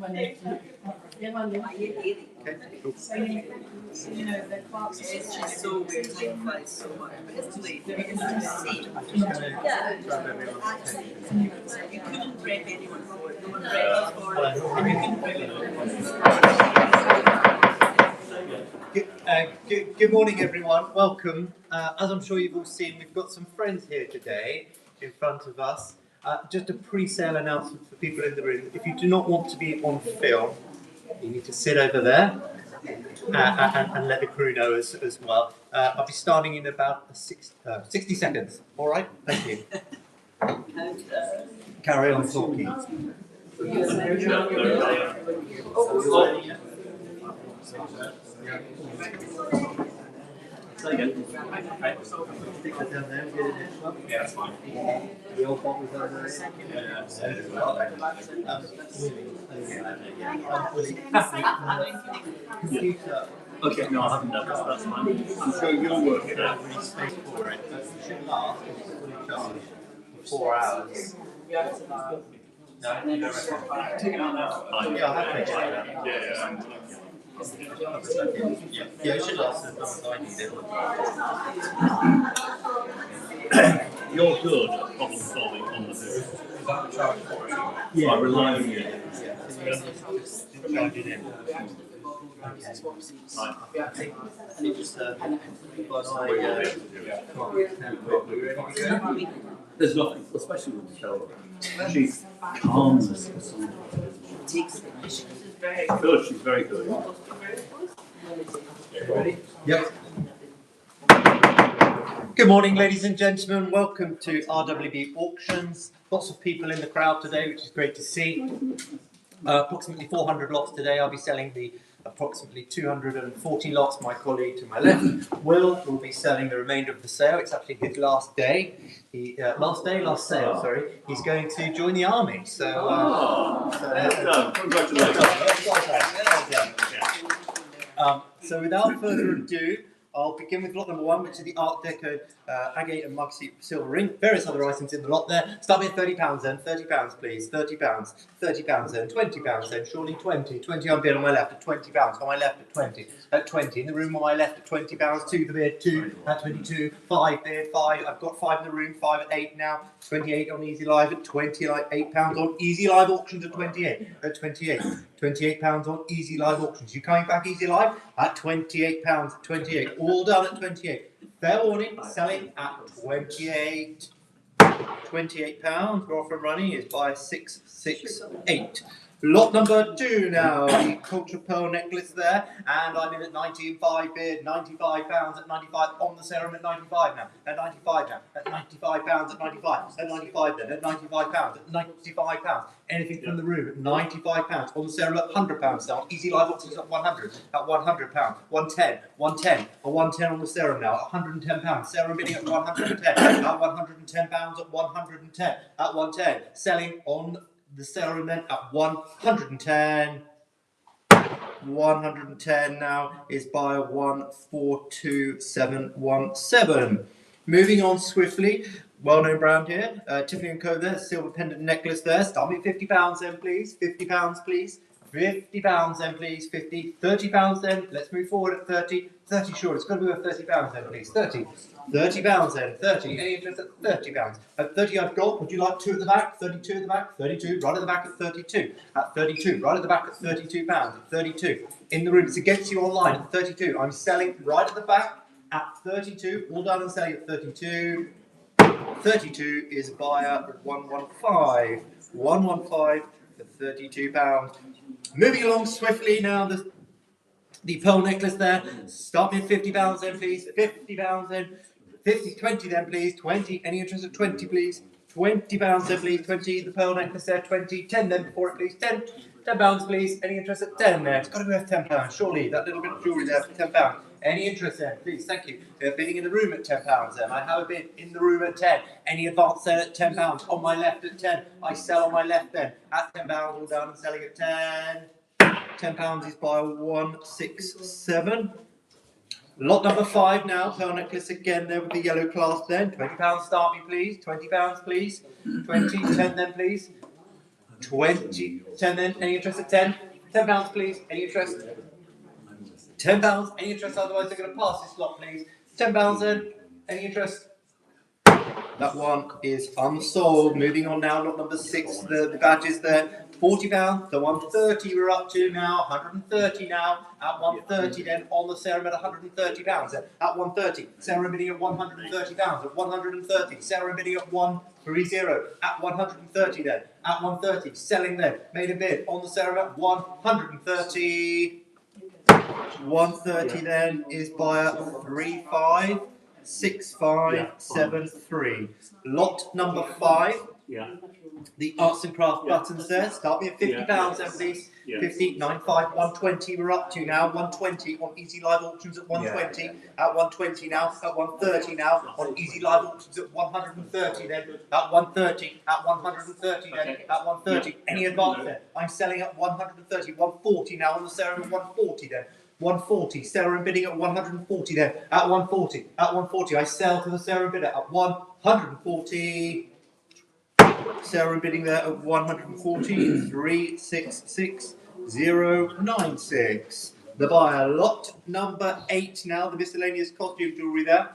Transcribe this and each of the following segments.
So you know the clocks. It's just so weird. Time flies so much. But it's late. They're going to see. Yeah. You couldn't prep anyone for it. No one prepped us for it. And you couldn't prep anyone. Good morning, everyone. Welcome. As I'm sure you've all seen, we've got some friends here today in front of us. Just a pre-sale announcement for people in the room. If you do not want to be on film, you need to sit over there and let the crew know as well. I'll be starting in about 60 seconds. All right? Thank you. Carry on talking. Stick that down there and get it in. Yeah, that's fine. The old bottles down there. Computer. Okay, no, I haven't done that. That's fine. I'm sure you'll work it out. Really space for it. It should last if it's fully charged for 4 hours. No, you don't reckon? Take it out now. Yeah, I'll have to check that. Yeah, it should last as long as I need it. You're good at problem solving on the move. Yeah. By relying on you. Charge it in. There's nothing, especially with Michelle. She's calmness for some. Good, she's very good. Yep. Good morning, ladies and gentlemen. Welcome to RWB Auctions. Lots of people in the crowd today, which is great to see. Approximately 400 lots today. I'll be selling the approximately 240 lots. My colleague to my left, Will be selling the remainder of the sale. It's actually his last day. Last sale, sorry. He's going to join the army. So, Congratulations. So without further ado, I'll begin with lot number 1, which is the Art Deco agate and mug-seat silver ring. Various other items in the lot there. Start with £30 then. £30 please. £30. £30 then. £20 then. Surely 20. 20 on bid on my left at £20. On my left at 20. At 20. In the room on my left at £20. 2 the bid. 2 at 22. 5 bid. 5. I've got 5 in the room. 5 at 8 now. 28 on Easy Live at 20. Like £8 on Easy Live Auctions at 28. At 28. £28 on Easy Live Auctions. You coming back Easy Live? At £28. 28. All done at 28. Fair warning, selling at 28. £28. We're off and running is by 668. Lot number 2 now, the culture pearl necklace there, and I'm in at 95 bid, £95 at 95 on the serum at 95 now, at 95 now, at £95 at 95, at 95 then, at £95 at £95. Anything from the room at £95 on the serum at £100 now. Easy Live Auctions at 100 at £100, 110, 110, a 110 on the serum now at £110. Serum bidding at 110 at £110 at 110 at 110. Selling on the serum then at 110. 110 now is by 142717. Moving on swiftly. Well-known brand here, Tiffany & Co. there, silver pendant necklace there. Start me £50 then, please. £50, please. £50 then, please. 50, £30 then. Let's move forward at 30. 30, sure. It's got to be worth £30 then, please. 30. £30 then. 30. Any interest at £30? At 30, I've got. Would you like 2 at the back? 32 at the back. 32. Right at the back at 32. At 32. Right at the back at £32. At 32. In the room. It's against you online at 32. I'm selling right at the back at 32. All done and selling at 32. 32 is a buyer at 115. 115 for £32. Moving along swiftly now, the pearl necklace there. Start me at £50 then, please. £50 then. 50, 20 then, please. 20. Any interest at 20, please? £20 then, please. 20. The pearl necklace there. 20. 10 then before it, please. 10. £10, please. Any interest at 10 there? It's got to be worth £10. Surely that little bit of jewellery there for £10. Any interest then, please? Thank you. They're bidding in the room at £10 then. I have a bid in the room at 10. Any advance there at £10? On my left at 10. I sell on my left then at £10. All done and selling at 10. £10 is by 167. Lot number 5 now. Pearl necklace again there with the yellow clasp then. £20 start me please. £20 please. 20. 10 then please. 20. 10 then, any interest at 10? £10 please, any interest? £10, any interest, otherwise they're going to pass this lot please. £10 then, any interest? That one is unsold. Moving on now, lot number 6, the badges there. £40, the 130 we're up to now, 130 now, at 130 then, on the Sarah at £130 then, at 130, Sarah bidding at £130, at 130, Sarah bidding at 130, at 130 then, at 130, selling then, made a bid, on the Sarah at 130, 130 then is buyer 356573. Lot number 5. The arts and craft buttons there. Start me at £50 then please. 50, 95, 120 we're up to now. 120 on Easy Live Auctions at 120. At 120 now. At 130 now. On Easy Live Auctions at 130 then. At 130. At 130 then. At 130. Any advance there? I'm selling at 130. 140 now on the Sarah at 140 then. 140, Sarah bidding at 140 then, at 140, at 140, I sell to the Sarah bidder at 140, Sarah bidding there at 140, 366096, the buyer, lot number 8 now, the miscellaneous costume jewellery there.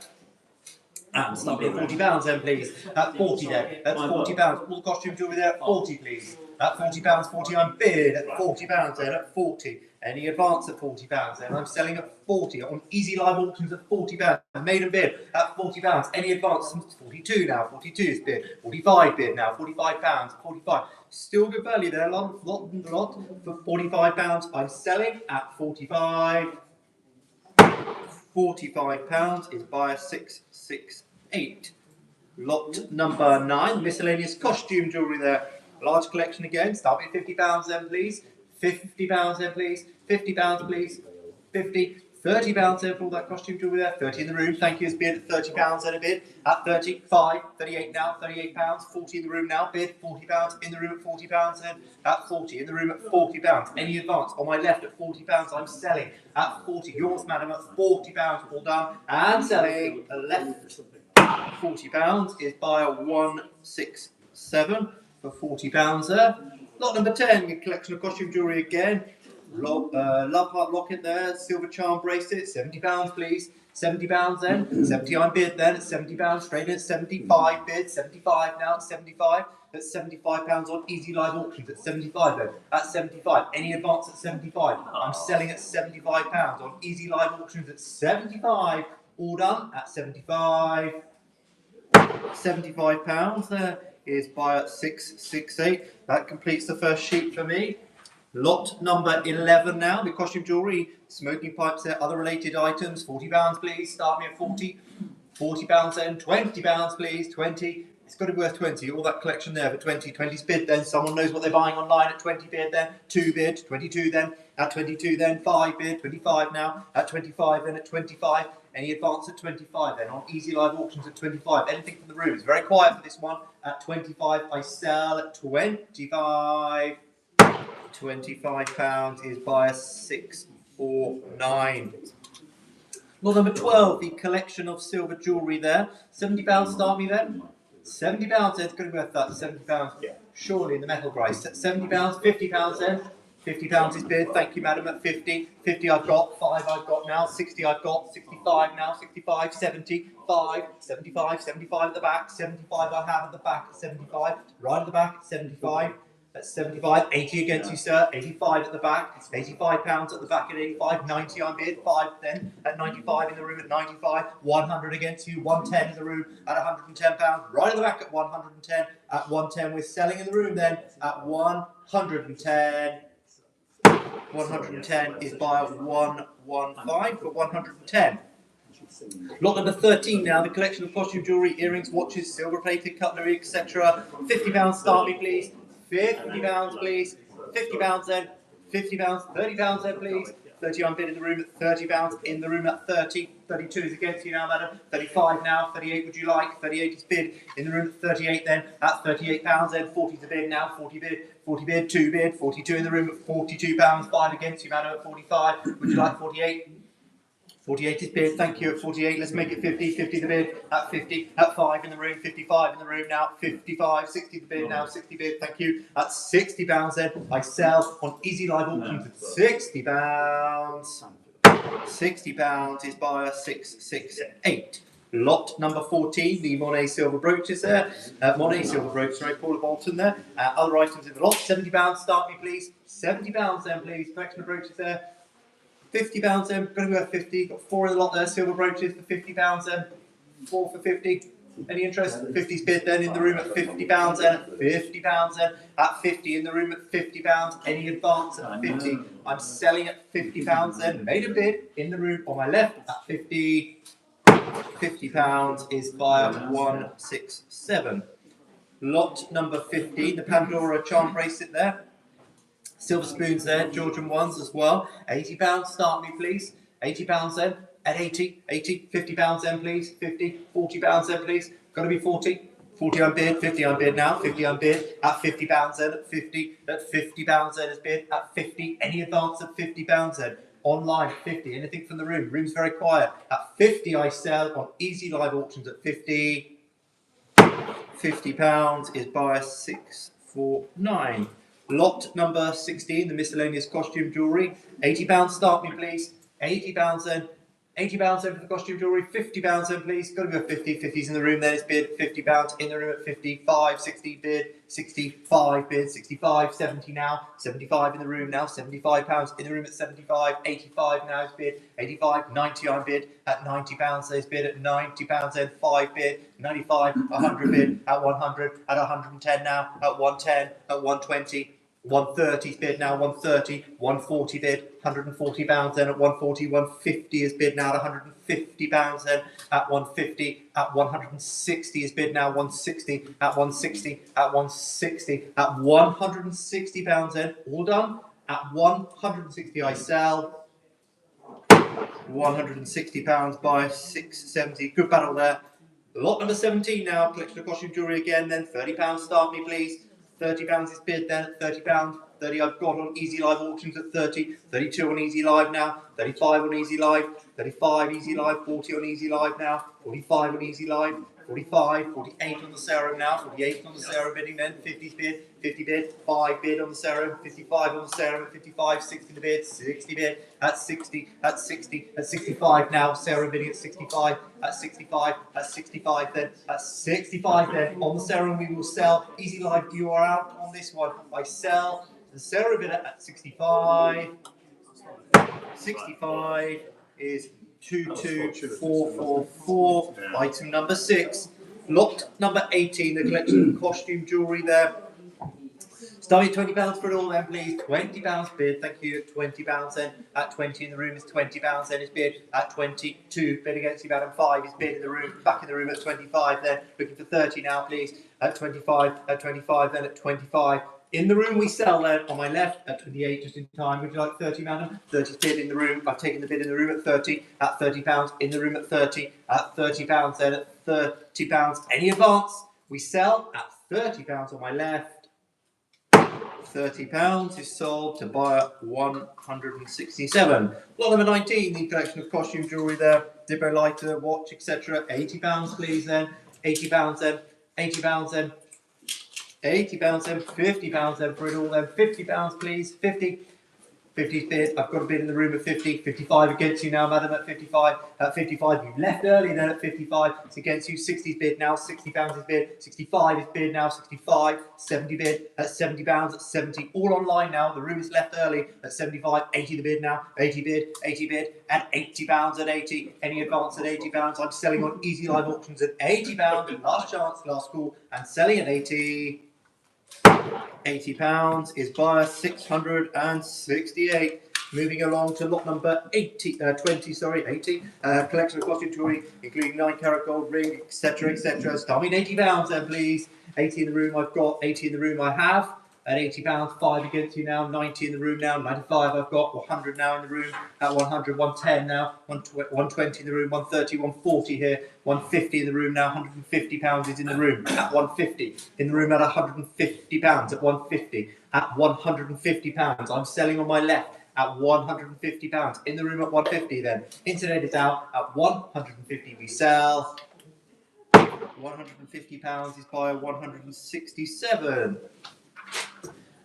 And start me at £40 then please, at 40 then, that's £40, all the costume jewellery there at 40 please, at £40, 40 I'm bid, at £40 then, at 40. Any advance at £40 then? I'm selling at 40 on Easy Live Auctions at £40. I made a bid at £40. Any advance? 42 now. 42 is bid. 45 bid now. £45. 45. Still good value there. Lot for £45. I'm selling at 45. £45 is buyer 668. Lot number 9. Miscellaneous costume jewellery there. Large collection again. Start with £50 then, please. £50 then please, £50 please, 50, £30 then for all that costume jewellery there, 30 in the room, thank you, is bid at £30 then a bid, at 35, 38 now, £38, 40 in the room now, bid, £40 in the room at £40 then, at 40 in the room at £40, any advance, on my left at £40, I'm selling at 40, yours madam at £40, all done, and selling, left, £40 is buyer 167 for £40 there. Lot number 10, a collection of costume jewellery again. Love heart locket there, silver charm bracelet, £70 please. £70 then, 70 I'm bid then at £70, straight in at 75 bid, 75 now at 75. That's £75 on Easy Live Auctions at 75 then, at 75. Any advance at 75? I'm selling at £75 on Easy Live Auctions at 75. All done at 75. £75 there. Is buyer 668. That completes the first sheet for me. Lot number 11 now. The costume jewellery, smoking pipes there, other related items. £40 please. Start me at 40. £40 then. £20 please. 20. It's got to be worth 20. All that collection there for 20. 20's bid then. Someone knows what they're buying online at 20 bid then. 2 bid. 22 then. At 22 then. 5 bid. 25 now. At 25 then. At 25. Any advance at 25 then, on Easy Live Auctions at 25. Anything from the room. It's very quiet for this one. At 25, I sell at 25. £25 is buyer 649. Lot number 12, the collection of silver jewellery there. £70 start me then. £70 then, it's going to be worth that. £70, surely in the metal price. £70, £50 then. £50 is bid, thank you madam, at 50, 50 I've got, 5 I've got now, 60 I've got, 65 now, 65, 75, 75, 75 at the back, 75 I have at the back at 75, right at the back at 75, that's 75, 80 against you sir, 85 at the back, it's £85 at the back at 85, 90 I'm bid, 5 then, at 95 in the room at 95, 100 against you, 110 in the room at £110, right at the back at 110, at 110 we're selling in the room then, at 110, 110 is buyer 115 for 110. Lot number 13 now, the collection of costume jewellery, earrings, watches, silver plated cutlery, etc. £50 start me please. £50 please. £50 then. £50, £30 then please. 30 I'm bid in the room at £30 in the room at 30. 32 is against you now, madam. 35 now. 38 would you like? 38 is bid in the room at 38 then. At £38 then. 40 is the bid now. 40 bid. 40 bid. 2 bid. 42 in the room at £42. 5 against you, madam, at 45. Would you like 48? 48 is bid, thank you, at 48, let's make it 50, 50 the bid, at 50, at 5 in the room, 55 in the room now, 55, 60 the bid now, 60 bid, thank you, at £60 then, I sell on Easy Live Auctions at £60, £60 is buyer 668. Lot number 14, the Monet silver brooches there, Monet silver brooch, sorry, Paula Bolton there, other items in the lot, £70, start me please, £70 then please, collection of brooches there, £50 then, going to go at 50, got 4 in the lot there, silver brooches for £50 then, 4 for 50, any interest? 50's bid then in the room at £50 then, at £50 then, at 50 in the room at £50, any advance at 50, I'm selling at £50 then, made a bid in the room on my left at 50, £50 is buyer 167. Lot number 15, the Pandora charm bracelet there. Silver spoons there, Georgian ones as well. £80, start me please. £80 then, at 80, £50 then please, 50, £40 then please. Got to be 40. 40 on bid, 50 on bid now, 50 on bid, at £50 then, at 50, at £50 then is bid, at 50, any advance at £50 then. Online 50, anything from the room, room's very quiet. At 50 I sell on Easy Live Auctions at 50. £50 is buyer 649. Lot number 16, the miscellaneous costume jewellery. £80, start me please. £80 then. £80 then for the costume jewellery. £50 then please. Got to go 50. 50's in the room then. It's bid. £50 in the room at 55. 60 bid. 65 bid. 65. 70 now. 75 in the room now. £75 in the room at 75. 85 now is bid. 85. 90 on bid at £90. There's bid at £90 then. 5 bid. 95. 100 bid at 100. At 110 now. At 110. At 120. 130 is bid now, 130, 140 bid, £140 then at 140, 150 is bid now at £150 then at 150, at 160 is bid now, 160, at 160, at 160, at £160 then, all done, at 160 I sell, £160 by 670, good battle there. Lot number 17 now, collection of costume jewellery again then, £30, start me please. £30 is bid then at £30. 30 I've got on Easy Live Auctions at 30. 32 on Easy Live now. 35 on Easy Live. 35 Easy Live. 40 on Easy Live now. 45 on Easy Live. 45, 48 on the serum now. 48 on the serum bidding then. 50's bid. 50 bid. 5 bid on the serum. 55 on the serum at 55. 60 the bid. 60 bid. At 60. At 60. At 65 now. Serum bidding at 65. At 65. At 65 then. At 65 then. On the serum we will sell. Easy Live, you are out on this one. I sell the serum bidder at 65. 65 is 22444. Item number 6. Lot number 18, the collection of costume jewellery there. Starting £20 for it all then, please. £20 bid, thank you. £20 then. At 20 in the room is £20 then is bid. At 22, bid against you, Madam 5 is bid in the room. Back in the room at 25 then. Looking for 30 now, please. At 25, at 25 then at 25. In the room we sell then, on my left, at 28, just in time. Would you like 30, madam? 30's bid in the room. I've taken the bid in the room at 30. At £30, in the room at 30. At £30 then, at £30. Any advance? We sell at £30 on my left. £30 is sold to buyer 167. Lot number 19, the collection of costume jewellery there. Dippo lighter, watch, etc. £80 please then. £80 then. £80 then. £80 then, £50 then for it all then, £50 please, 50. 50's bid, I've got a bid in the room at 50, 55 against you now, madam, at 55, at 55, you left early then at 55, it's against you, 60's bid now, £60 is bid, 65 is bid now, 65, 70 bid, at £70, at 70, all online now, the room is left early, at 75, 80 the bid now, 80 bid, at £80 at 80, any advance at £80, I'm selling on Easy Live Auctions at £80, last chance, last call, and selling at 80. £80 is buyer 668. Moving along to lot number 80, collection of costume jewellery, including 9-carat gold ring, etc., etc. Starting £80 then, please. 80 in the room I've got, 80 in the room I have. At £80, 5 against you now, 90 in the room now, 95 I've got, 100 now in the room, at 100, 110 now, 120 in the room, 130, 140 here, 150 in the room now, £150 is in the room, at 150, in the room at £150, at 150, at £150, I'm selling on my left, at £150. In the room at 150 then. Internet is out at 150. We sell. £150 is buyer 167.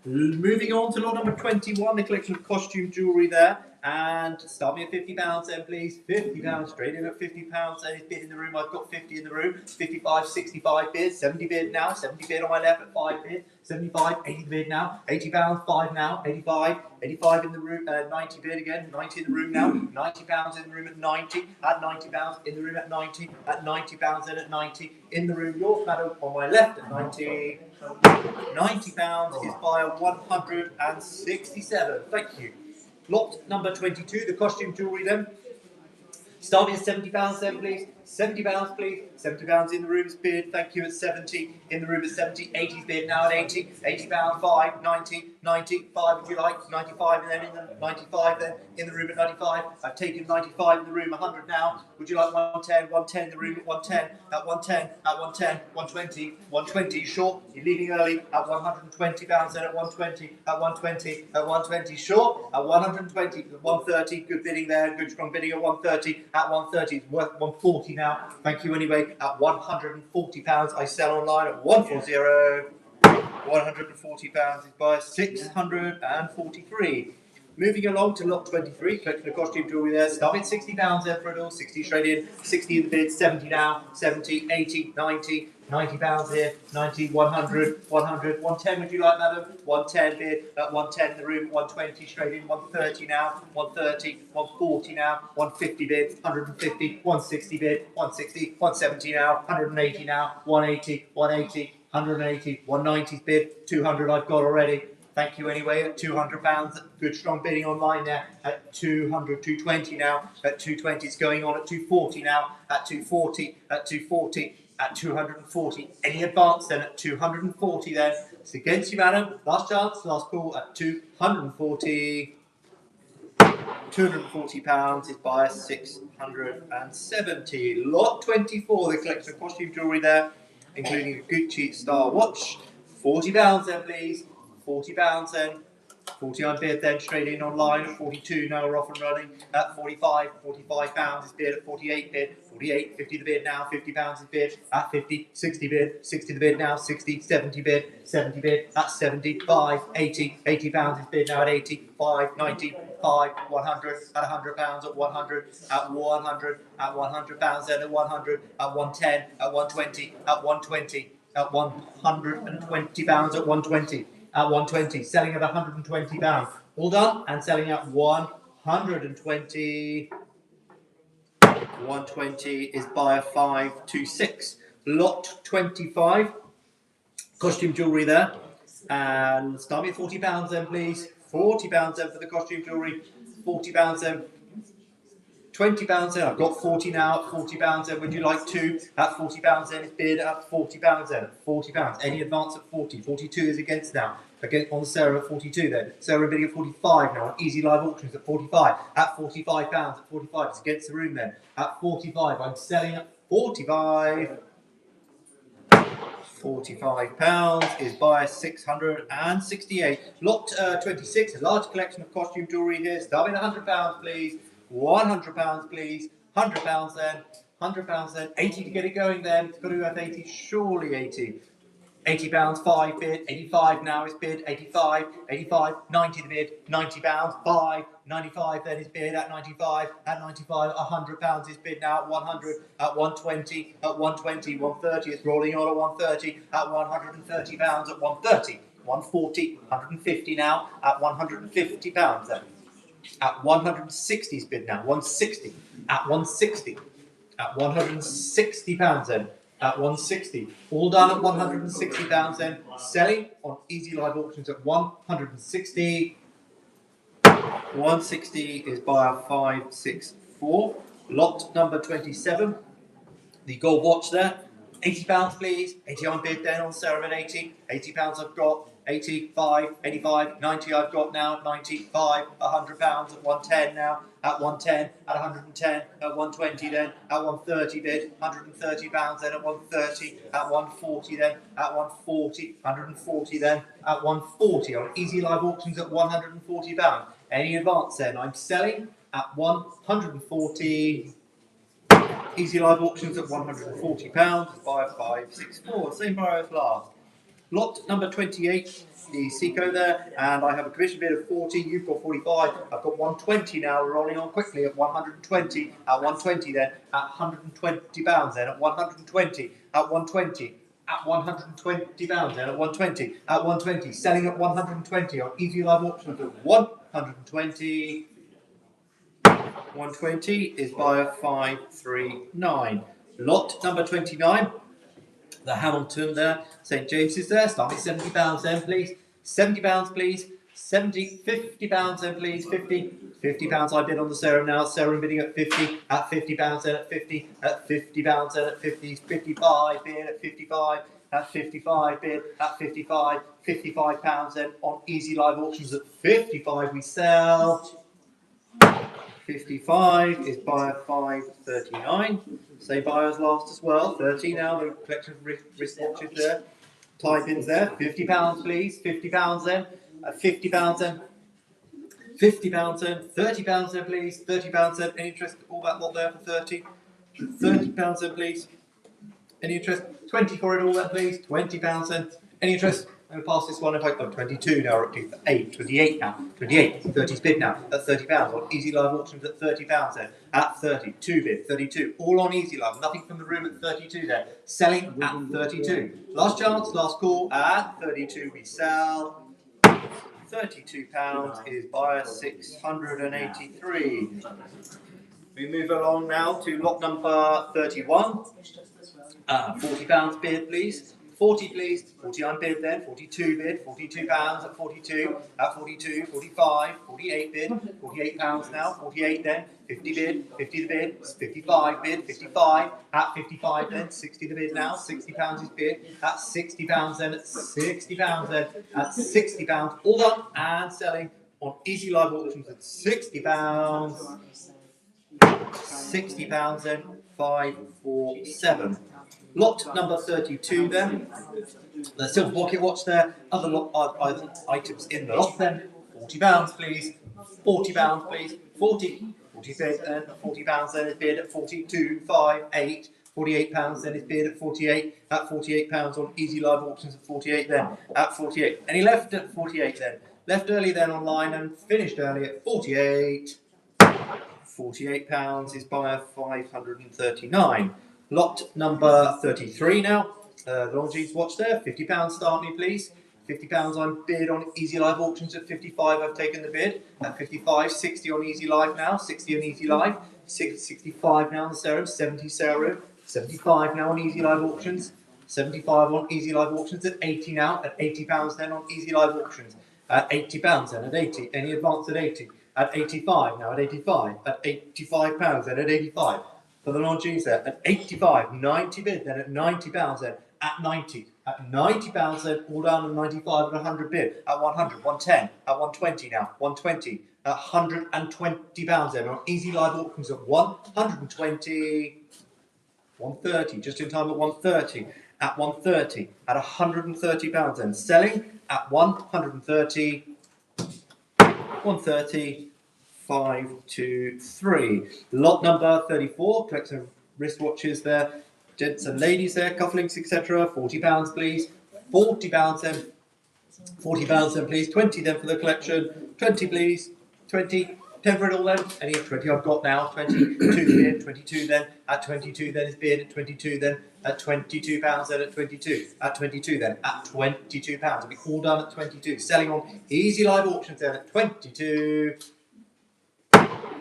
Moving on to lot number 21, the collection of costume jewellery there. And start me at £50 then, please. £50, straight in at £50. Any bid in the room? I've got 50 in the room. 55, 65 bid, 70 bid now. 70 bid on my left at 5 bid. 75, 80 bid now. £80, 5 now. 85, 85 in the room. 90 bid again. 90 in the room now. £90 in the room at 90. At £90 in the room at 90. At £90 then at 90 in the room. Yours, madam, on my left at 90. £90 is buyer 167. Thank you. Lot number 22, the costume jewellery then. Starting at £70 then, please. £70, please. £70 in the room is bid. Thank you at 70. In the room at 70. 80 is bid now at 80. £80, 5, 90, 95 would you like? 95 and then in the 95 then. In the room at 95. I've taken 95 in the room, 100 now. Would you like 110? 110 in the room at 110. At 110, at 110, 120, 120 short. You're leaving early at £120 then at 120, at 120, at 120 short. At 120, 130. Good bidding there. Good strong bidding at 130. At 130, it's worth 140 now. Thank you anyway. At £140, I sell online at 140. £140 is buyer 643. Moving along to lot 23, collection of costume jewellery there. Starting at £60 there for it all. 60 straight in. 60 in the bid. 70 now. 70, 80, 90. £90 here, 90, 100, 100, 110 would you like, madam? 110 bid, at 110 in the room, 120 straight in, 130 now, 130, 140 now, 150 bid, 150, 160 bid, 160, 170 now, 180 now, 180, 180, 180, 190 bid, 200 I've got already. Thank you anyway at £200. Good strong bidding online there at 200, 220 now. At 220 it's going on at 240 now. At 240, at 240. At 240. Any advance then at 240 then. It's against you, madam. Last chance, last call at 240. £240 is buyer 670. Lot 24, the collection of costume jewellery there, including a Gucci star watch. £40 then, please. £40 then. 40 on bid then, straight in online at 42, now we're off and running at 45, £45 is bid at 48 bid, 48, 50 the bid now, £50 is bid at 50, 60 bid, 60 the bid now, 60, 70 bid, 70 bid at 75, 80, £80 is bid now at 80, 5, 90, 5, 100, at £100 at 100, at 100, at £100 then at 100, at 110, at 120, at 120, at £120 at 120. At 120, selling at £120. All done and selling at 120. 120 is buyer 526. Lot 25. Costume jewellery there. And start me at £40 then, please. £40 then for the costume jewellery. £40 then. £20 then. I've got 40 now at £40 then. Would you like two? At £40 then. It's bid at £40 then. £40. Any advance at 40. 42 is against now. Again on Sarah at 42 then. Sarah bidding at 45 now on Easy Live Auctions at 45. At £45 at 45. It's against the room then. At 45. I'm selling at 45. £45 is buyer 668. Lot 26, a large collection of costume jewellery here. Starting at £100 please. £100 please. £100 then. £100 then. 80 to get it going then. It's got to be worth 80. Surely 80. £80, 5 bid, 85 now is bid, 85, 85, 90 the bid, £90, 5, 95 then is bid at 95, at 95, £100 is bid now at 100, at 120, at 120, 130, it's rolling on at 130, at £130 at 130, 140, 150 now, at £150 then, at 160 is bid now, 160, at 160, at £160 then, at 160. All done at £160 then. Selling on Easy Live Auctions at 160. 160 is buyer 564. Lot number 27. The gold watch there. £80 please. 80 on bid then on Sarah at 80. £80 I've got. 85, 85, 90 I've got now, 95, £100 at 110 now, at 110, at 110, at 120 then, at 130 bid, £130 then, at 130, at 140 then, at 140, 140 then, at 140 on Easy Live Auctions at £140. Any advance then? I'm selling at 140. Easy Live Auctions at £140, buyer 564, same buyer as last. Lot number 28, the Seco there, and I have a commission bid of 40, you've got 45, I've got 120 now, we're rolling on quickly at 120, at 120 then, at £120 then, at 120, at 120, at £120 then, at 120, at 120, selling at 120 on Easy Live Auctions at 120. 120 is buyer 539. Lot number 29, the Hamilton there, St James's there, starting £70 then please, £70 please, 70, £50 then please, £50 I bid on the Serum now, Serum bidding at 50, at £50 then at 50, at £50 then at 50, 55 bid at 55, at 55 bid at 55, £55 then on Easy Live Auctions at 55 we sell. 55 is buyer 539. Say buyers last as well. 30 now, the collection of wristwatches there. Tie pins there. £50 please. £50 then. £50 then. £50 then. £30 then please. £30 then. Any interest? All that lot there for 30. £30 then please. Any interest? 20 for it all then please. £20 then. Any interest? I'm going to pass this one if I got 22 now, we're up to 8, 28 now, 28, 30's bid now, at £30, on Easy Live Auctions at £30 then, at 30, 2 bid, 32, all on Easy Live, nothing from the room at 32 there, selling at 32, last chance, last call, at 32 we sell, £32 is buyer 683. We move along now to lot number 31, £40 bid please. 40 please, 40 unbid then, 42 bid, £42 at 42, at 42, 45, 48 bid, £48 now, 48 then, 50 bid, 50 the bid, 55 bid, 55, at 55 then, 60 the bid now, £60 is bid, at £60 then, at £60 then, at £60, all done and selling on Easy Live Auctions at £60, £60 then, 547. Lot number 32 then, the silver pocket watch there, other lot items in the lot then, £40 please, £40 please, 40 bid then, £40 then is bid at 42.58, £48 then is bid at 48, at £48 on Easy Live Auctions at 48 then, at 48, and he left at 48 then, left early then online and finished early at 48, £48 is buyer 539. Lot number 33 now, the Longines watch there, £50 start me please, £50 I'm bid on Easy Live Auctions at 55, I've taken the bid, at 55, 60 on Easy Live now, 60 on Easy Live, 65 now on the Serum, 70 Serum, 75 now on Easy Live Auctions, 75 on Easy Live Auctions at 80 now, at £80 then on Easy Live Auctions, at £80 then at 80, any advance at 80, at 85 now at 85, at £85 then at 85. For the Longines there, at 85, 90 bid, then at £90 then, at 90, at £90 then, all down to 95 at 100 bid, at 100, 110, at 120 now, 120, at £120 then, on Easy Live Auctions at 120, 130, just in time at 130, at 130, at £130 then, selling at 130, 130, 523. Lot number 34, collection of wristwatches there, gents and ladies there, cufflinks, etc. £40 please, £40 then, £40 then please, 20 then for the collection, 20 please, 20, 10 for it all then, any 20 I've got now, 22 bid, 22 then, at 22 then is bid, at 22 then, at £22 then, at 22, at 22 then, at £22, it'll be all done at 22, selling on Easy Live Auctions then at 22,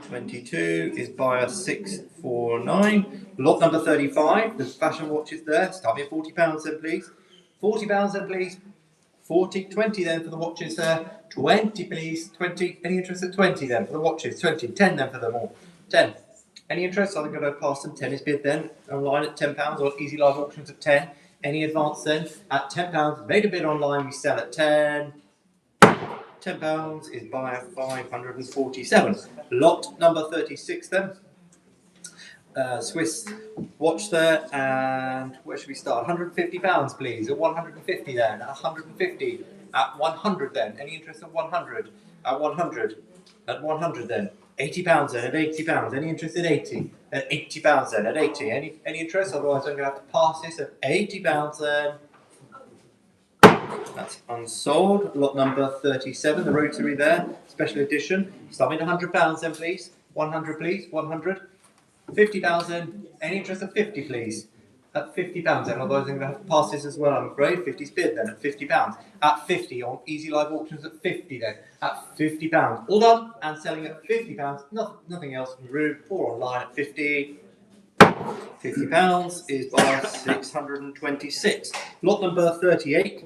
22 is buyer 649. Lot number 35, the fashion watches there. Start me at £40 then please. £40 then please. 40, 20 then for the watches there. 20 please. 20. Any interest at 20 then for the watches? 20. 10 then for them all. 10. Any interest? I'm going to pass them. 10 is bid then. Online at £10 or Easy Live Auctions at 10. Any advance then? At £10, made a bid online, we sell at 10. £10 is buyer 547. Lot number 36 then. Swiss watch there, and where should we start? £150 please, at 150 then, at 150, at 100 then, any interest at 100, at 100, at 100 then, £80 then, at £80, any interest at 80, at £80 then, at 80, any interest, otherwise I'm going to have to pass this at £80 then. That's unsold. Lot number 37, the rotary there, special edition, starting at £100 then please, 100 please, 100. £50,000, any interest at 50 please, at £50 then, otherwise I'm going to have to pass this as well I'm afraid. 50's bid then, at £50, at 50 on Easy Live Auctions at 50 then, at £50, all done and selling at £50, nothing else in the room or online at 50. £50 is by 626. Lot number 38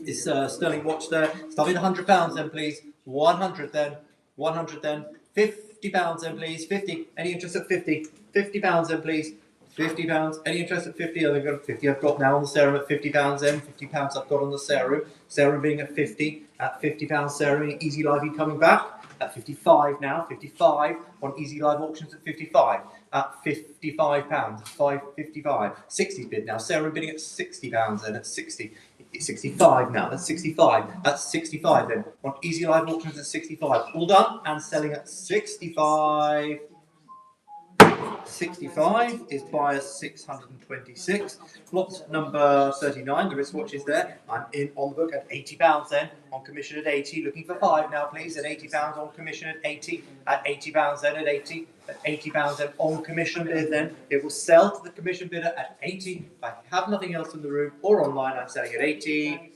is sterling watch there, starting at £100 then please, 100 then, 100 then, £50 then please, 50, any interest at 50, £50 then please, £50, any interest at 50, I've got 50 I've got now on the serum at £50 then, £50 I've got on the serum being at 50, at £50 serum, Easy Live coming back, at 55 now, 55 on Easy Live Auctions at 55, at £55, 555, 60 bid now, serum bidding at £60 then, at 60, 65 now, that's 65, that's 65 then, on Easy Live Auctions at 65, all done and selling at 65. 65 is buyer 626. Lot number 39, the wristwatch is there. I'm in on the book at £80 then, on commission at 80. Looking for 5 now, please, at £80 on commission at 80. At £80 then, at 80. At £80 then, on commission bid then. It will sell to the commission bidder at 80. If I have nothing else in the room or online, I'm selling at 80.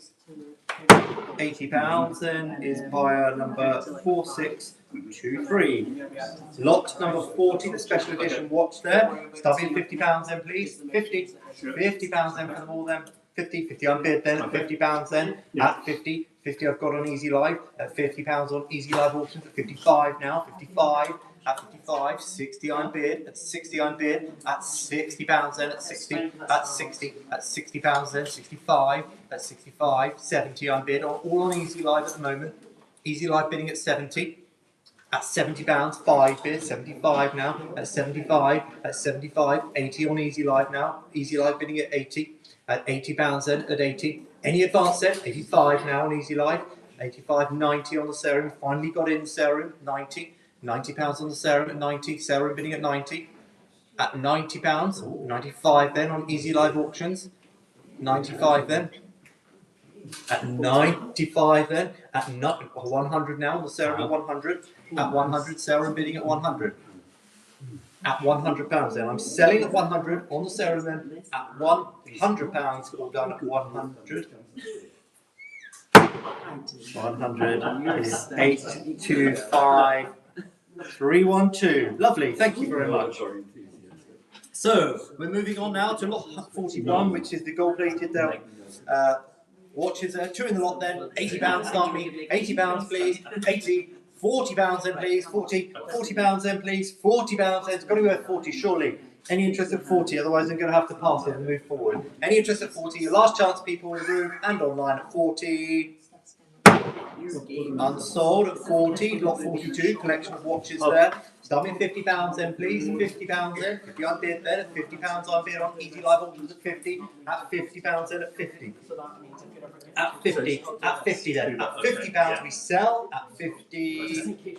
£80 then is buyer number 4623. Lot number 40, the special edition watch there. Starting at £50 then please. £50 then for them all then. 50 on bid then, at £50 then, at 50 I've got on Easy Live, at £50 on Easy Live Auctions, at 55 now, 55, at 55, 60 on bid, at 60 on bid, at £60 then, at 60, at 60, at £60 then, 65, at 65, 70 on bid, all on Easy Live at the moment, Easy Live bidding at 70, at £70, 5 bid, 75 now, at 75, 80 on Easy Live now, Easy Live bidding at 80, at £80 then, at 80, any advance set, 85 now on Easy Live, 85, 90 on the serum, finally got in the serum, 90 £90 on the serum at 90, serum bidding at 90, at £90, 95 then on Easy Live Auctions, 95 then, at 95 then, at 100 now on the serum at 100, at 100, serum bidding at 100. At £100 then, I'm selling at 100 on the serum then, at £100, all done at 100. 100 is 825312. Lovely, thank you very much. So we're moving on now to lot 41, which is the gold-plated watches. 2 in the lot then. £80 start me. £80 please. 80. £40 then please. £40 then please. £40 then. It's got to be worth 40 surely. Any interest at 40, otherwise I'm going to have to pass it and move forward. Any interest at 40, your last chance people in the room and online at 40. Unsold at 40, lot 42, collection of watches there. Start me £50 then please, £50 then, 50 on bid then, at £50 on bid on Easy Live Auctions at 50, at £50 then, at 50. At 50, at 50 then, at £50 we sell, at 50,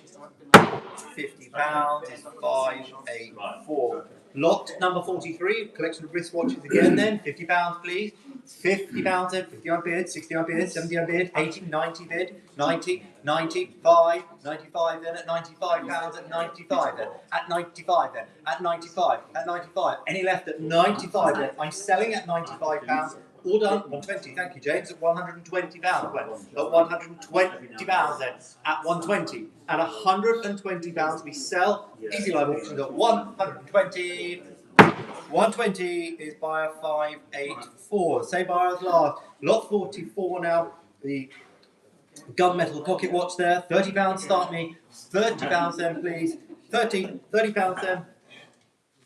£50 is 584. Lot number 43, collection of wristwatches again then, £50 please. £50 then, 50 on bid, 60 on bid, 70 on bid, 80, 90 bid, 90, 95, 95 then, at £95 at 95 then, at 95 then, at 95, at 95. Any left at 95 then? I'm selling at £95. All done, 120, thank you James, at £120. At £120 then, at 120. At £120 we sell, Easy Live Auctions at 120. 120 is buyer 584. Same buyer as last. Lot 44 now. The gunmetal pocket watch there. £30 start me. £30 then please. £30 then.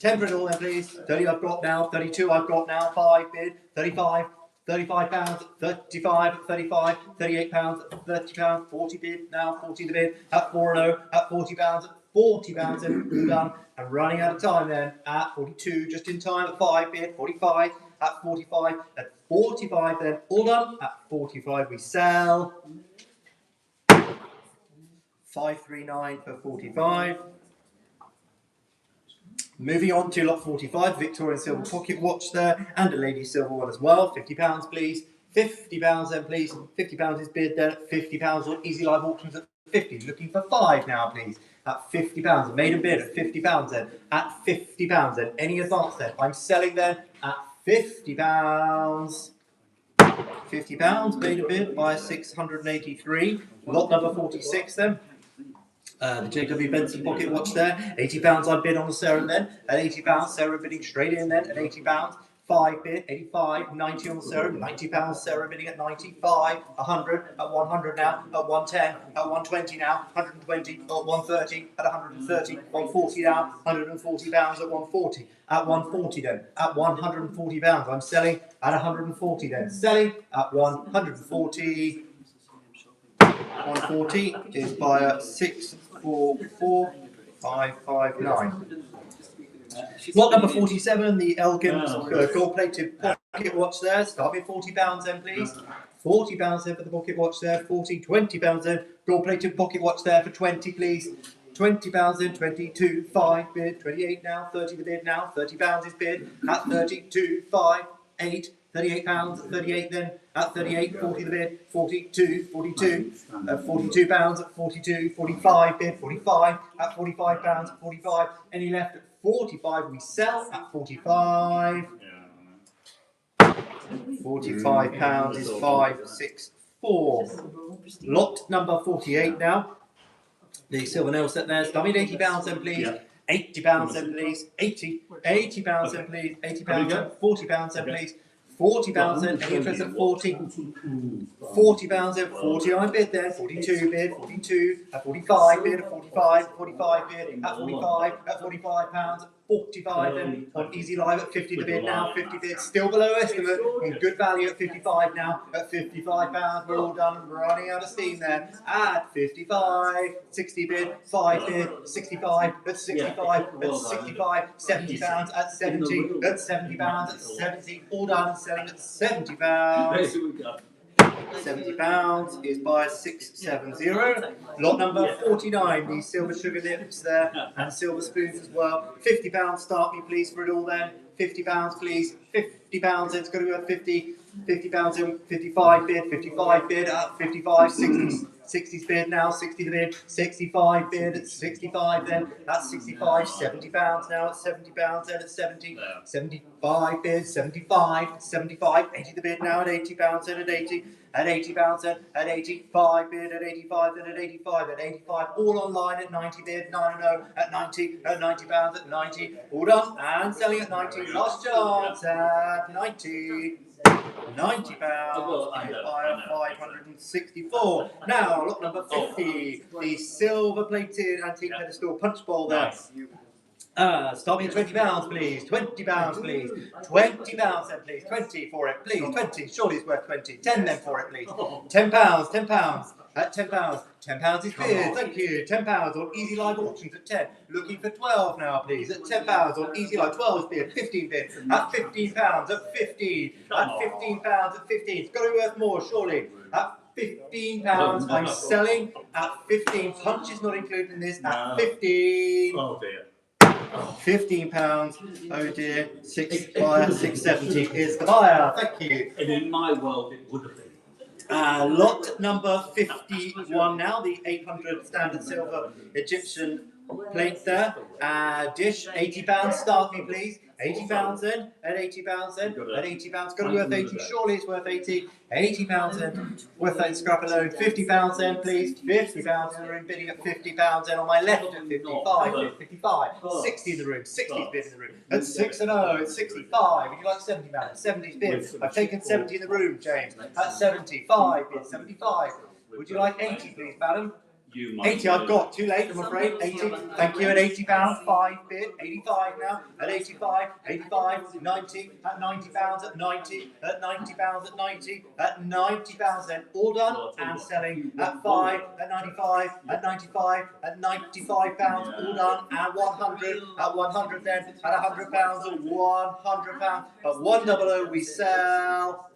10 for it all then, please. 30 I've got now. 32 I've got now. 5 bid. 35. 35 pounds, 35, 35, 38 pounds, 30 pounds, 40 bid now, 40 the bid, at 4.0, at 40 pounds, 40 pounds, and done. And running out of time then, at 42, just in time, at 5 bid, 45, at 45, at 45 then, all done, at 45 we sell, 539 for 45. Moving on to lot 45, Victorian silver pocket watch there, and a lady silver one as well. £50 please. £50 then please. £50 is bid then at £50 on Easy Live Auctions at 50. Looking for 5 now please. At £50. Made a bid at £50 then. At £50 then. Any advance then? I'm selling then at £50. £50 made a bid by 683. Lot number 46 then. The JW Benson pocket watch there, £80 I bid on the Sarah then, at £80, Sarah bidding straight in then at £80, 5 bid, 85, 90 on the Sarah, £90, Sarah bidding at 95, 100, at 100 now, at 110, at 120 now, 120, at 130, at 130, 140 now, £140 at 140, at 140 then, at £140, I'm selling at 140 then, selling at 140. 140 is buyer 644559. Lot number 47, the Elgin gold-plated pocket watch there. Start with £40 then, please. £40 then for the pocket watch there. 40, £20 then. Gold-plated pocket watch there for 20, please. £20 then, 22, 5 bid, 28 now, 30 the bid now, £30 is bid at 32, 5, 8. £38, 38 then, at 38, 40 the bid, 42, 42, £42, at 42, 45 bid, 45, at £45, 45, any left at 45, we sell at 45. £45 is 564. Lot number 48 now. The silver nail set there, dummy £80 then please. £80 then please. £80 then please. £80 then, £40 then please. £40 then, any interest at 40. £40 then, 40 I bid then, 42 bid, 42, at 45 bid, at 45, 45 bid, at 45, at £45, 45 then, on Easy Live at 50 the bid now, 50 bid, still below estimate, and good value at 55 now, at £55, we're all done, running out of steam there, at 55, 60 bid, 5 bid, 65, at 65, at 65, £70 at 70, at £70, at 70, all done and selling at £70. £70 is by 670. Lot number 49, the silver sugar nips there and silver spoons as well. £50 start me please for it all then. £50 please. £50 it's going to be at 50. £50 in 55 bid, 55 bid at 55, 60, 60 bid now, 60 the bid, 65 bid at 65 then, that's 65, £70 now at £70 then at 70, 75 bid, 75, 75, 80 the bid now at £80 then at 80, at £80 then at 85 bid, at 85 then at 85, at 85, all online at 90 bid, 90 at 90, at £90 at 90, all done and selling at 90, last chance at 90. £90 by 564. Now, lot number 50, the silver-plated antique pedestal punch bowl there. Start me at £20, please. £20, please. £20 then, please. 20 for it, please. 20. Surely it's worth 20. 10 then for it, please. £10. £10. At £10. £10 is bid. Thank you. £10 on Easy Live Auctions at 10. Looking for 12 now, please. At £10 on Easy Live. 12 is bid. 15 bid. At £15. At 15. At £15. At 15. It's got to be worth more, surely. At £15, I'm selling at 15. Punch is not included in this. At 15. Oh dear. £15, oh dear, 670 is the buyer, thank you. And in my world it would have been. Lot number 51 now, the 800 standard silver Egyptian plate there. Dish, £80, start me please. £80 then, at £80 then, at £80, got to be worth 80, surely it's worth 80. £80 then, worth that scrap alone. £50 then please, £50 in the room, bidding at £50 then on my left at 55, 55, 60 in the room, 60's bid in the room, at 6 and 0, at 65, would you like 70 man, 70's bid, I've taken 70 in the room, James, at 75 bid, 75, would you like 80 please madam? you might 80 I've do. got, too late I'm afraid. 80, thank you at £80, 5 bid, 85 now, at 85, 85, 90, at £90, at 90, at £90, at 90, at £90 then, all done, and selling at 5, at 95, at 95, at £95, all done, and 100, at 100 then, at £100, at £100, at 100 we sell.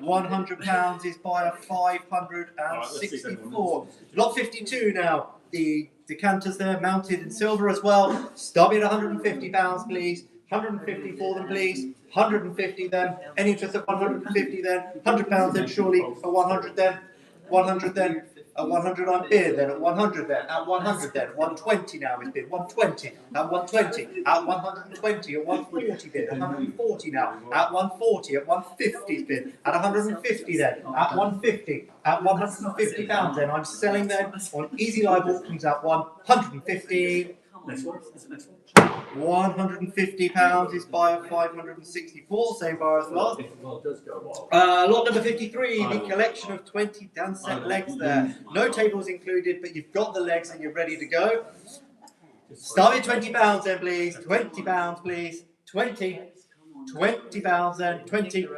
£100 is buyer 564. Lot 52 now. The decanters there mounted in silver as well. Start me at £150, please. 150 for them, please. 150 then. Any interest at 150 then. £100 then, surely. At 100 then. 100 then. At 100 I'm bid then. At 100 then. At 100 then. 120 now is bid. 120. At 120. At 120. At 140 bid. 140 now. At 140. At 150 is bid. At 150 then. At 150. At £150 then. I'm selling them on Easy Live Auctions at 150. Next one. Next one. £150 is buyer 564, same bar as last. Lot number 53, the collection of 20 dance set legs there. No tables included, but you've got the legs and you're ready to go. Start with £20 then, please. £20, please. 20. £20 then. 20.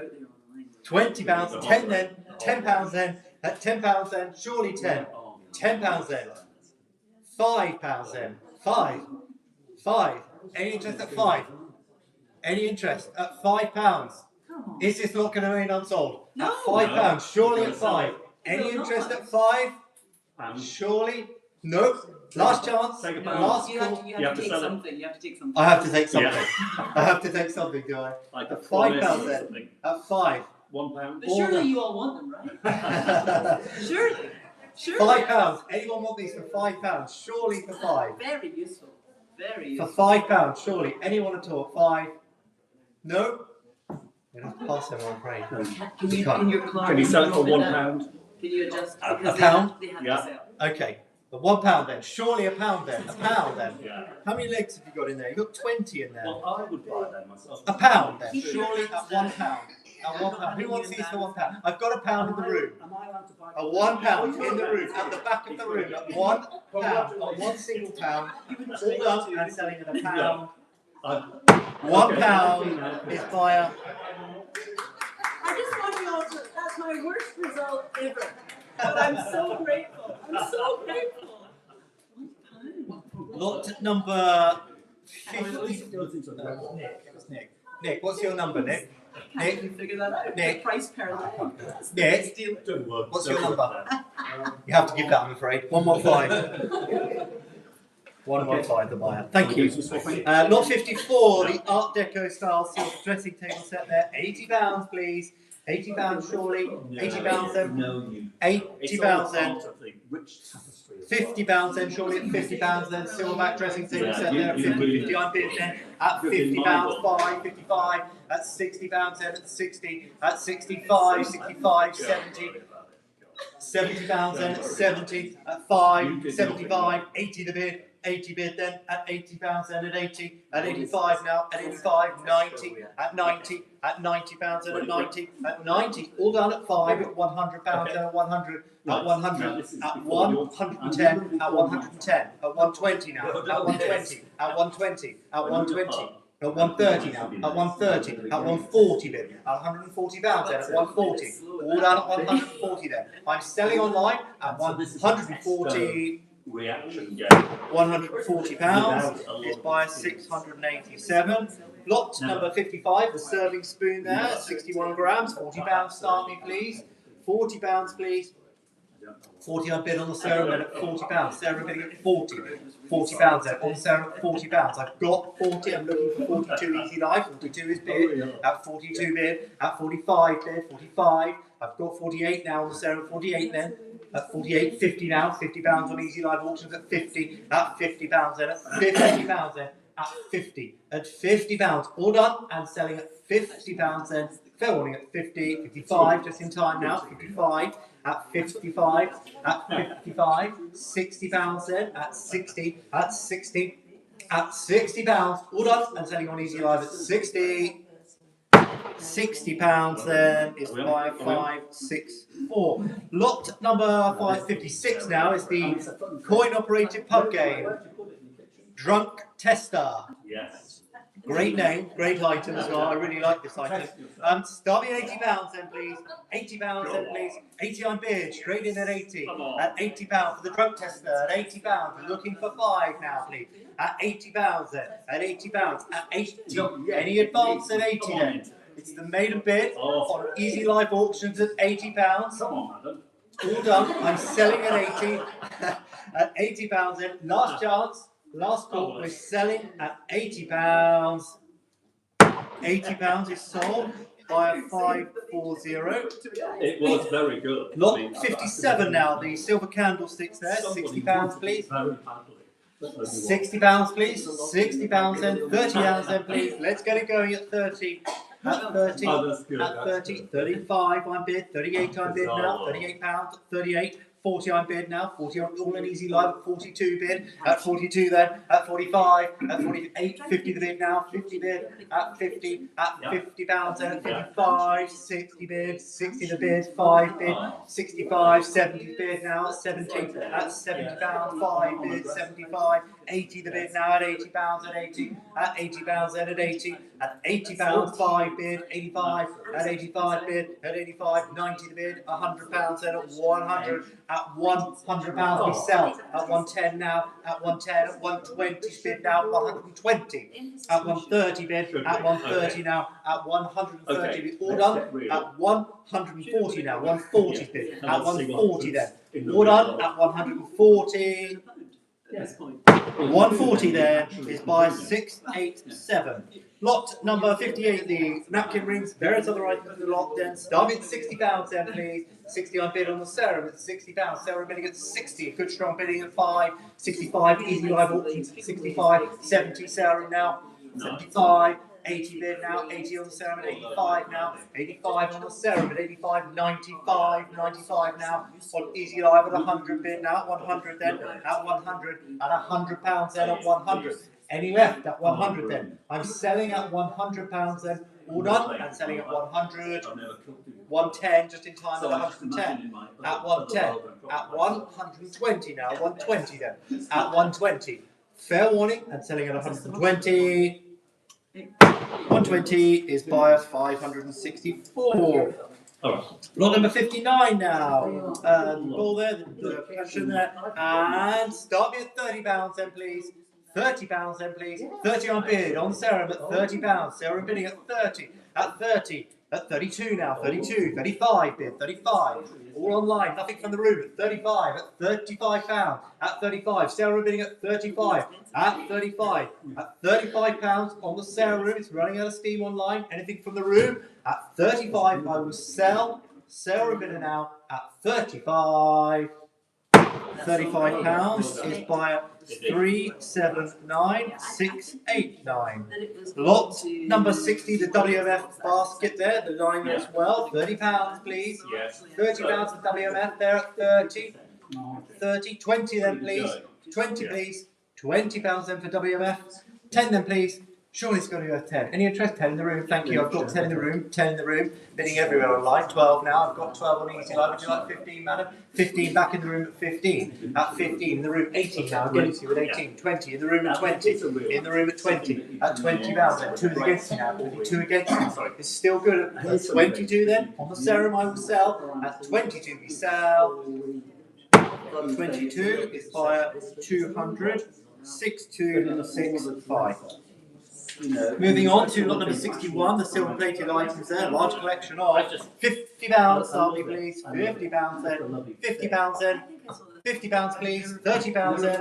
£20. 10 then. £10 then. At £10 then. Surely 10. £10 then. £5 then. 5. 5. Any interest at 5? Any interest at £5? Is this lot going to remain unsold? No. At £5, surely at 5. Any interest at 5? Surely? Nope. Last chance. Take a pound. Last You call. have to take something. You have to take something. I have to take something. Yeah. I have to take something, do I? Like At a £5 promise then. something. At 5. £1. But surely you all want them, right? Surely. Surely. £5. Anyone want these for £5? Surely for 5. Very useful. Very For useful. £5, surely. Anyone at all? 5? No? You'll have to pass them, I'm afraid. Can you, in your clerk, Can you sell it for drop £1? down? Can you adjust? A Because pound? They have Yeah. to sell. Okay. But £1 then. Surely a pound then. A pound then. Yeah. How many legs have you got in there? You've got 20 in there. Well, I would buy them myself. A pound then. Surely at £1. At £1. Who wants these for £1? I've got a pound in the room. Am I allowed to buy A £1 in the room, at the back of the room, at £1, at one single pound, all done and selling at a pound. £1 is buyer. I just want you all to, that's my worst result ever. But I'm so grateful. I'm so grateful. Lot number 50. Nick, what's your number, Nick? Can't even figure that out. Nick. The price per leg. Nick, what's your number? You have to give that, I'm afraid. 115. 115, the buyer. Thank you. Lot 54, the Art Deco style silver dressing table set there. £80, please. £80 surely. £80 then. £80 then. £50 then, surely at £50 then. Silverback dressing table set there at 50. I'm bid then at £50. 5, 55. At £60 then at 60. At 65, 65, 70. £70 then at 70. At 5, 75, 80 the bid. 80 bid then at £80 then at 80, at 85 now, at 85, 90, at 90, at £90 then at 90, at 90, all done at 5, at £100 then at 100, at 100, at 110, at 110, at 120 now, at 120, at 120, at 120. At 130 now, at 130, at 140 bid, at £140 then, at 140, all done at 140 then. I'm selling online at 140. Reaction game. £140 is buyer 687. Lot number 55, the serving spoon there, 61 grams, £40 start me please. £40 please. 40 I bid on the Sarah then at £40. Sarah bidding at 40. £40 there, on Sarah at £40. I've got 40, I'm looking for 42 easy life. 42 is bid, at 42 bid, at 45 bid, 45. I've got 48 now on the Sarah at 48 then. At 48, 50 now, £50 on Easy Live Auctions at 50, at £50 then, at £50 then, at 50, at £50, all done, and selling at £50 then, fair warning at 50, 55, just in time now, 55, at 55, at 55, £60 then, at 60, at 60, at £60, all done, and selling on Easy Live at 60. £60 then is buyer 564. Lot number 556 now is the coin-operated pub game. Drunk Tester. Yes. Great name, great item as well. I really like this item. Starting at £80 then, please. £80 then, please. 80 on bid, straight in at 80. At £80 for the Drunk Tester. At £80, we're looking for 5 now, please. At £80 then. At £80. At 80. Any advance at 80 then? It's the maiden bid on Easy Live Auctions at £80. Come on, madam. All done. I'm selling at 80. At £80 then. Last chance. Last call, we're selling at £80. £80 is sold by a 540. It was very good. Lot 57 now, the silver candlesticks there, £60 please. £60 please, £60 then, £30 then please. Let's get it going at 30. At 30, at 30, 35 I'm bid, 38 I'm bid now, £38, 38. 40 I'm bid now, 40 on all an easy live, 42 bid, at 42 then, at 45, at 48, 50 the bid now, 50 bid, at 50, at £50 then, at 55, 60 bid, 60 the bid, 5 bid, 65, 70 bid now, at 70, at £70, 5 bid, 75, 80 the bid now, at £80 at 80, at £80 then at 80, at £80, 5 bid, 85, at 85 bid, at 85, 90 the bid, £100 then at 100, at £100 we sell, at 110 now, at 110, at 120 bid now, 120, at 130 bid, at 130 now, at 130 bid, all done, at 140 now, 140 bid, at 140 then, all done, at 140. 140 there is by 687. Lot number 58, the napkin rings, various other items in the lot then. Starting at £60 then, please. 60 on bid on the serum at £60. Serum bidding at 60. Good strong bidding at 5. 65, easy live auctions at 65. 70 serum now. 75. 80 bid now, 80 on the serum at 85 now, 85 on the serum at 85, 95, 95 now, on easy live at 100 bid now, at 100 then, at 100, at £100 then at 100. Any left at 100 then? I'm selling at £100 then, all done, and selling at 100, 110 just in time at 110, at 110, at 120 now, 120 then, at 120. Fair warning, and selling at 120. 120 is buyer 564. Lot number 59 now. Ball there, the question there. And start me at £30 then, please. £30 then, please. 30 on bid on serum at £30. Serum bidding at 30. At 30. At 32 now. 32. 35 bid. 35. All online. Nothing from the room. At 35. At £35. At 35. Sarah bidding at 35. At 35. At £35 on the Sarah room. It's running out of steam online. Anything from the room? At 35. I will sell. Sarah bidding now at 35. £35 is by 379689. Lot number 60, the WMF basket there, the line as well. £30 please. Yes. £30 for WMF there at 30. 30, 20 then please. 20 please. £20 then for WMF. 10 then please. Surely it's got to go 10. Any interest? 10 in the room. Thank you. I've got 10 in the room. 10 in the room. Bidding everywhere online. 12 now. I've got 12 on easy live. Would you like 15, madam? 15 back in the room at 15. At 15 in the room. 18 now. Again, you with 18. 20 in the room at 20. In the room at 20. At 20 pounds. At 2 against you now. 2 against you. It's still good. At 22 then. On the serum I will sell. At 22 we sell. 22 is by 200. 6265. Moving on to lot number 61, the silver plated items there, large collection of £50, Salvi please, £50 then, £50 then, £50 please, £30 then,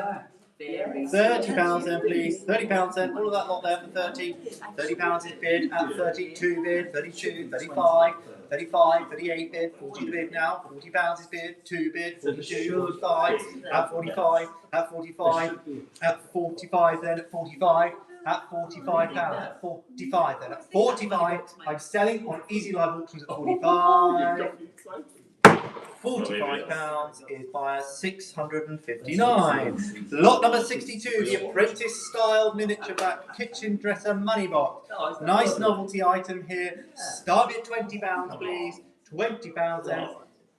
£30 then please, £30 then, all of that lot there for 30, £30 is bid at 32 bid, 32, 35, 35, 38 bid, 40 bid now, £40 is bid, 2 bid, 42, 45, at 45, at 45, at 45 then, at 45, at £45, at 45 then, at 45, I'm selling on Easy Live Auctions at 45. £45 is by 659. Lot number 62, the apprentice style miniature back kitchen dresser money box. Nice novelty item here. Start at £20, please. £20 then.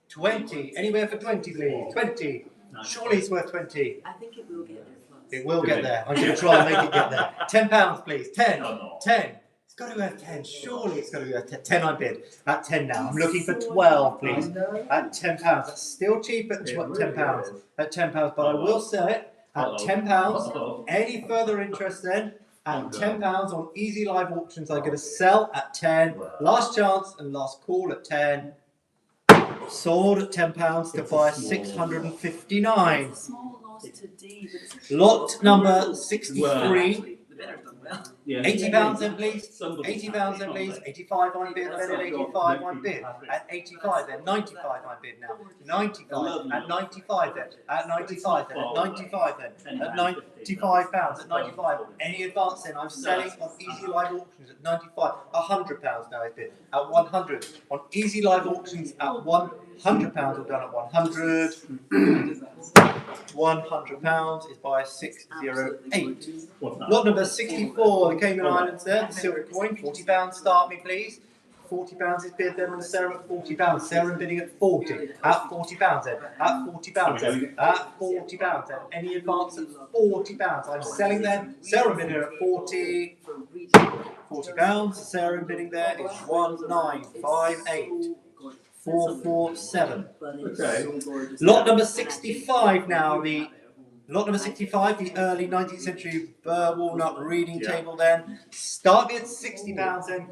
20. Anywhere for 20, please. 20. Surely it's worth 20. I think it will get there. It will get there. I'm going to try and make it get there. £10, please. 10. 10. It's got to be worth 10. Surely it's got to be worth 10. 10 I bid. At 10 now. I'm looking for 12, please. At £10. That's still cheap at £10. At £10, but I will sell it at £10. Any further interest then? At £10 on Easy Live Auctions, I'm going to sell at 10. Last chance and last call at 10. Sold at £10 to buy 659. Small loss to D, but it's Lot number 63. the better's done well. £80 then please. £80 then please. 85 on bid, then at 85 on bid. At 85 then 95 on bid now. 95 at 95 then. At 95 then. At 95 then. At £95 at 95. Any advance then? I'm selling on Easy Live Auctions at 95. £100 now I bid. At 100 on Easy Live Auctions at £100. We're done at 100. £100 is by 608. Lot number 64, the Cayman Islands there, the silver coin, £40 start me please. £40 is bid then on Sarah at £40. Sarah bidding at 40. At £40 then. At £40 then. At £40 then. Any advance at £40. I'm selling them. Sarah bidding at 40. £40. Sarah bidding there is 1958. 447. Okay. Lot number 65 now. Lot number 65, the early 19th century burr walnut reading table then. Start me at £60 then.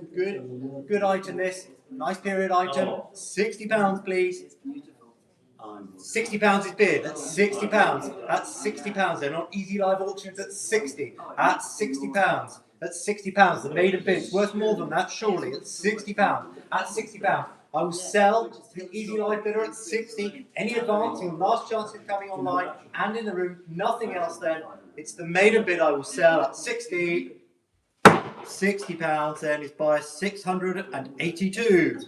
Good item this. Nice period item. £60 please. £60 is bid. At £60. At £60 then. On Easy Live Auctions at 60. At £60. At £60. The maiden bid is worth more than that surely. At £60. At £60. I will sell the Easy Live bidder at 60. Any advancing, last chance of coming online and in the room, nothing else then. It's the maiden bid I will sell at 60. £60 then is by 682.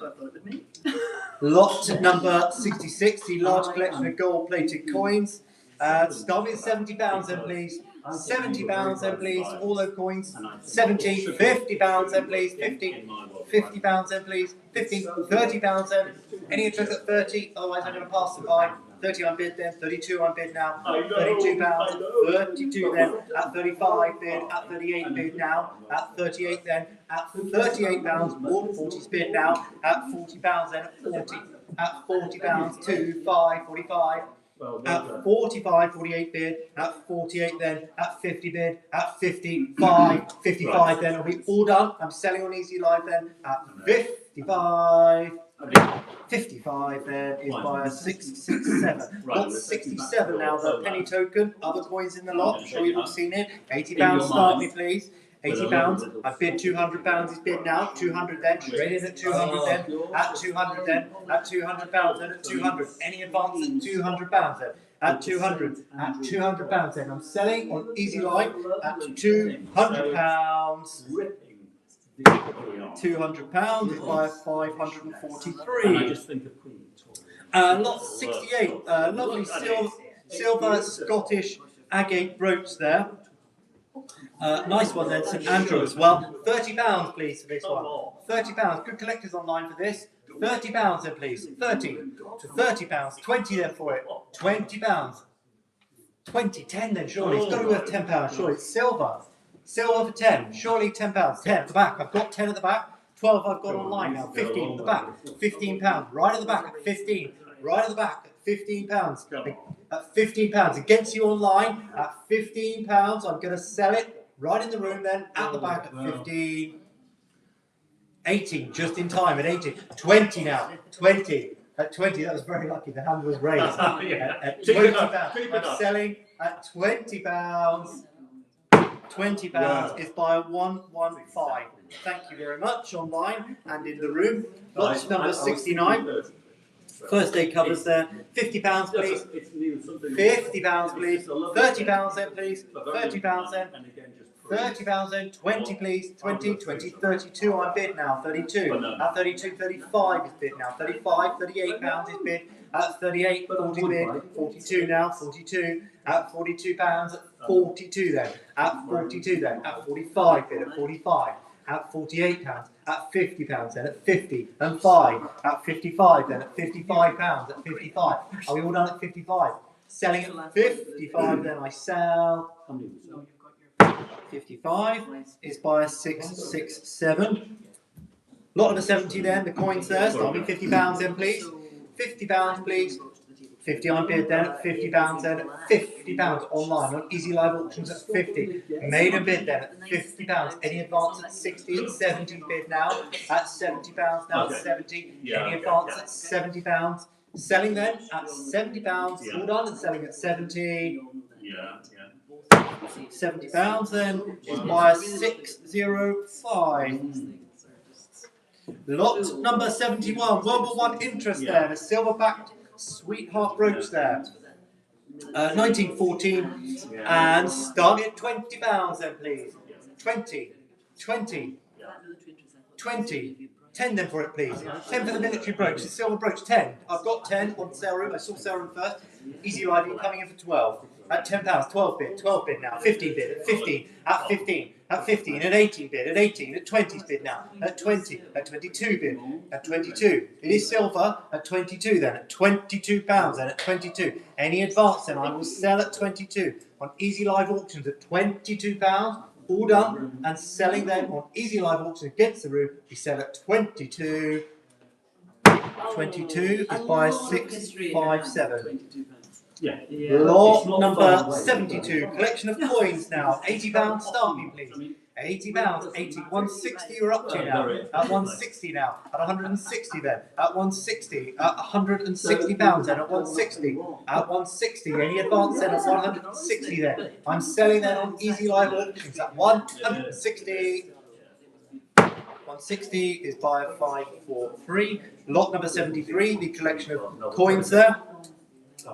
Lot number 66, the large collection of gold-plated coins. Start me at £70 then please. £70 then please, all those coins. 70, £50 then please, 50. £50 then please, 50, £30 then. Any interest at 30? Otherwise I'm going to pass it by. 30 on bid then, 32 on bid now, £32, 32 then, at 35 bid, at 38 bid now, at 38 then, at £38, more than 40 bid now, at £40 then, at 40, at £40, 2, 5, 45. At 45, 48 bid, at 48 then, at 50 bid, at 55, 55 then, it'll be all done. I'm selling on Easy Live then, at 55. 55 then is by a 667. Got 67 now, the penny token, other coins in the lot, I'm sure you've all seen it. £80 start me please. £80, I bid £200 is bid now, 200 then, straight in at 200 then, at 200 then, at £200 then, at 200, any advance at £200 then, at 200, at £200 then, I'm selling on Easy Live at £200. £200 is by 543. Lot 68, lovely silver Scottish agate brooch there. Nice one then, St Andrew as well. £30 please for this one. £30. Good collectors online for this. £30 then please. 30 to £30. 20 then for it. £20. 20, 10 then surely. It's got to be worth £10 surely. It's silver. Silver for 10. Surely £10. 10 at the back. I've got 10 at the back. 12 I've got online now. 15 at the back. £15. Right at the back at 15. Right at the back at £15. At £15. Against you online at £15. I'm going to sell it right in the room then. At the back at 15. 18. Just in time at 18. 20 now. 20. At 20. That was very lucky. The hand was raised. At £20. I'm selling at £20. £20 is by 115. Thank you very much online and in the room. Lots number 69. First day covers there. £50 please. £50 please. £30 then please. £30 then. £30 then, 20 please, 20, 20, 32 on bid now, 32, at 32, 35 is bid now, 35, £38 is bid, at 38, 40 bid, 42 now, 42, at £42, at 42 then, at 42 then, at 45 bid, at 45, at £48, at £50 then, at 50, and 5, at 55 then, at £55, at 55, are we all done at 55? Selling at 55 then I sell. 55 is buyer 667. Lot number 70 then, the coins there, start with £50 then please. £50 please. 50 on bid then at £50 then at £50 online on Easy Live Auctions at 50. Made a bid then at £50. Any advance at 60 and 70 bid now at £70 now at 70. Any advance at £70. Selling then at £70. All done and selling at 70. £70 then is buyer 605. Lot number 71, World War One interest there, the silver-backed sweetheart brooch there. 1914 and starting at £20 then please. 20, 20, 20. 10 then for it please. 10 for the military brooch, the silver brooch, 10. I've got 10 on sale room, I saw sale room first. Easy Live coming in for 12. At £10, 12 bid now, 15 bid, at 15, at 15, at 15, at 18 bid, at 18, at 20 bid now, at 20, at 22 bid, at 22. It is silver, at 22 then, at £22 then, at 22. Any advance then, I will sell at 22 on Easy Live Auctions at £22. All done and selling then on Easy Live Auctions against the room. We sell at 22. 22 is by 657. Lot number 72. Collection of coins now. £80 start me please. £80, 80, 160 you're up to now. At 160 now. At 160 then. At 160. At £160 then. At 160. At 160. Any advance then at 160 then. I'm selling then on Easy Live Auctions at 160. 160 is buyer 543. Lot number 73. The collection of coins there.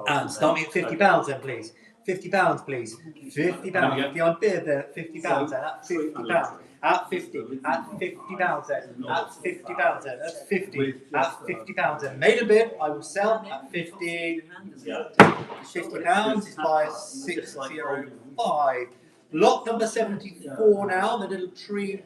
And start me at £50 then please. £50 please. £50. 50 on bid there at £50 then. At £50. At 50. At £50 then. At £50 then. At 50. At £50 then. Made a bid. I will sell at 50. £50 is by 605. Lot number 74 now. The little tree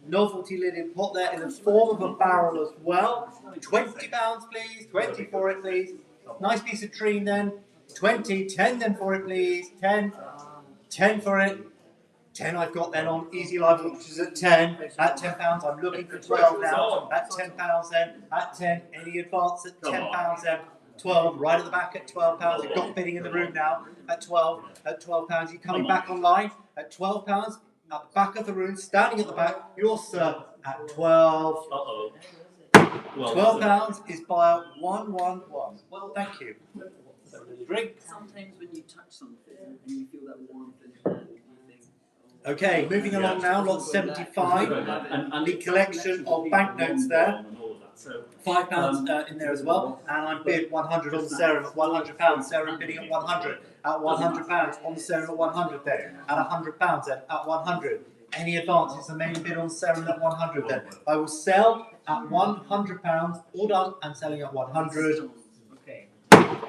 novelty lidded pot there in the form of a barrel as well. £20 please. 20 for it please. Nice piece of tree then. 20, 10 then for it please. 10, 10 for it. 10 I've got then on Easy Live Auctions at 10. At £10 I'm looking for 12 now. At £10 then. At 10, any advance at £10 then. 12, right at the back at £12. You've got bidding in the room now. At 12, at £12. You're coming back online at £12. At the back of the room, standing at the back, you're sir at 12. £12 is buyer 111. Well, thank you. Drink. Sometimes when you touch something and you feel that warmth in your hand, you think. Okay, moving along now, lot 75, and the collection of banknotes there. £5 in there as well, and I bid 100 on the serum at £100. Serum bidding at 100. At £100 on the serum at 100 there. At £100 then at 100. Any advances, the main bid on serum at 100 then. I will sell at £100, all done, and selling at 100.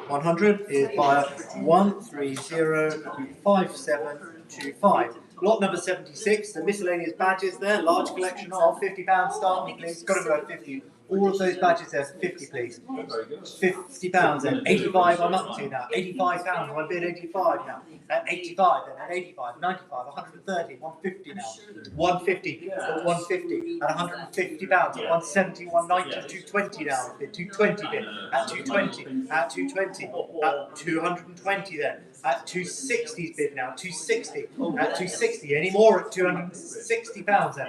100 is buyer 1305725. Lot number 76, the miscellaneous badges there, large collection of £50 starting please. Got to go at 50. All of those badges there, 50 please. £50 then. 85 I'm up to now. £85, I bid 85 now. At 85 then, at 85, 95, 130, 150 now. 150, 150, at £150, at 170, 190, 220 now. 220 bid. At 220, at 220, at 220 then. At 260's bid now, 260, at 260, any more at £260 then.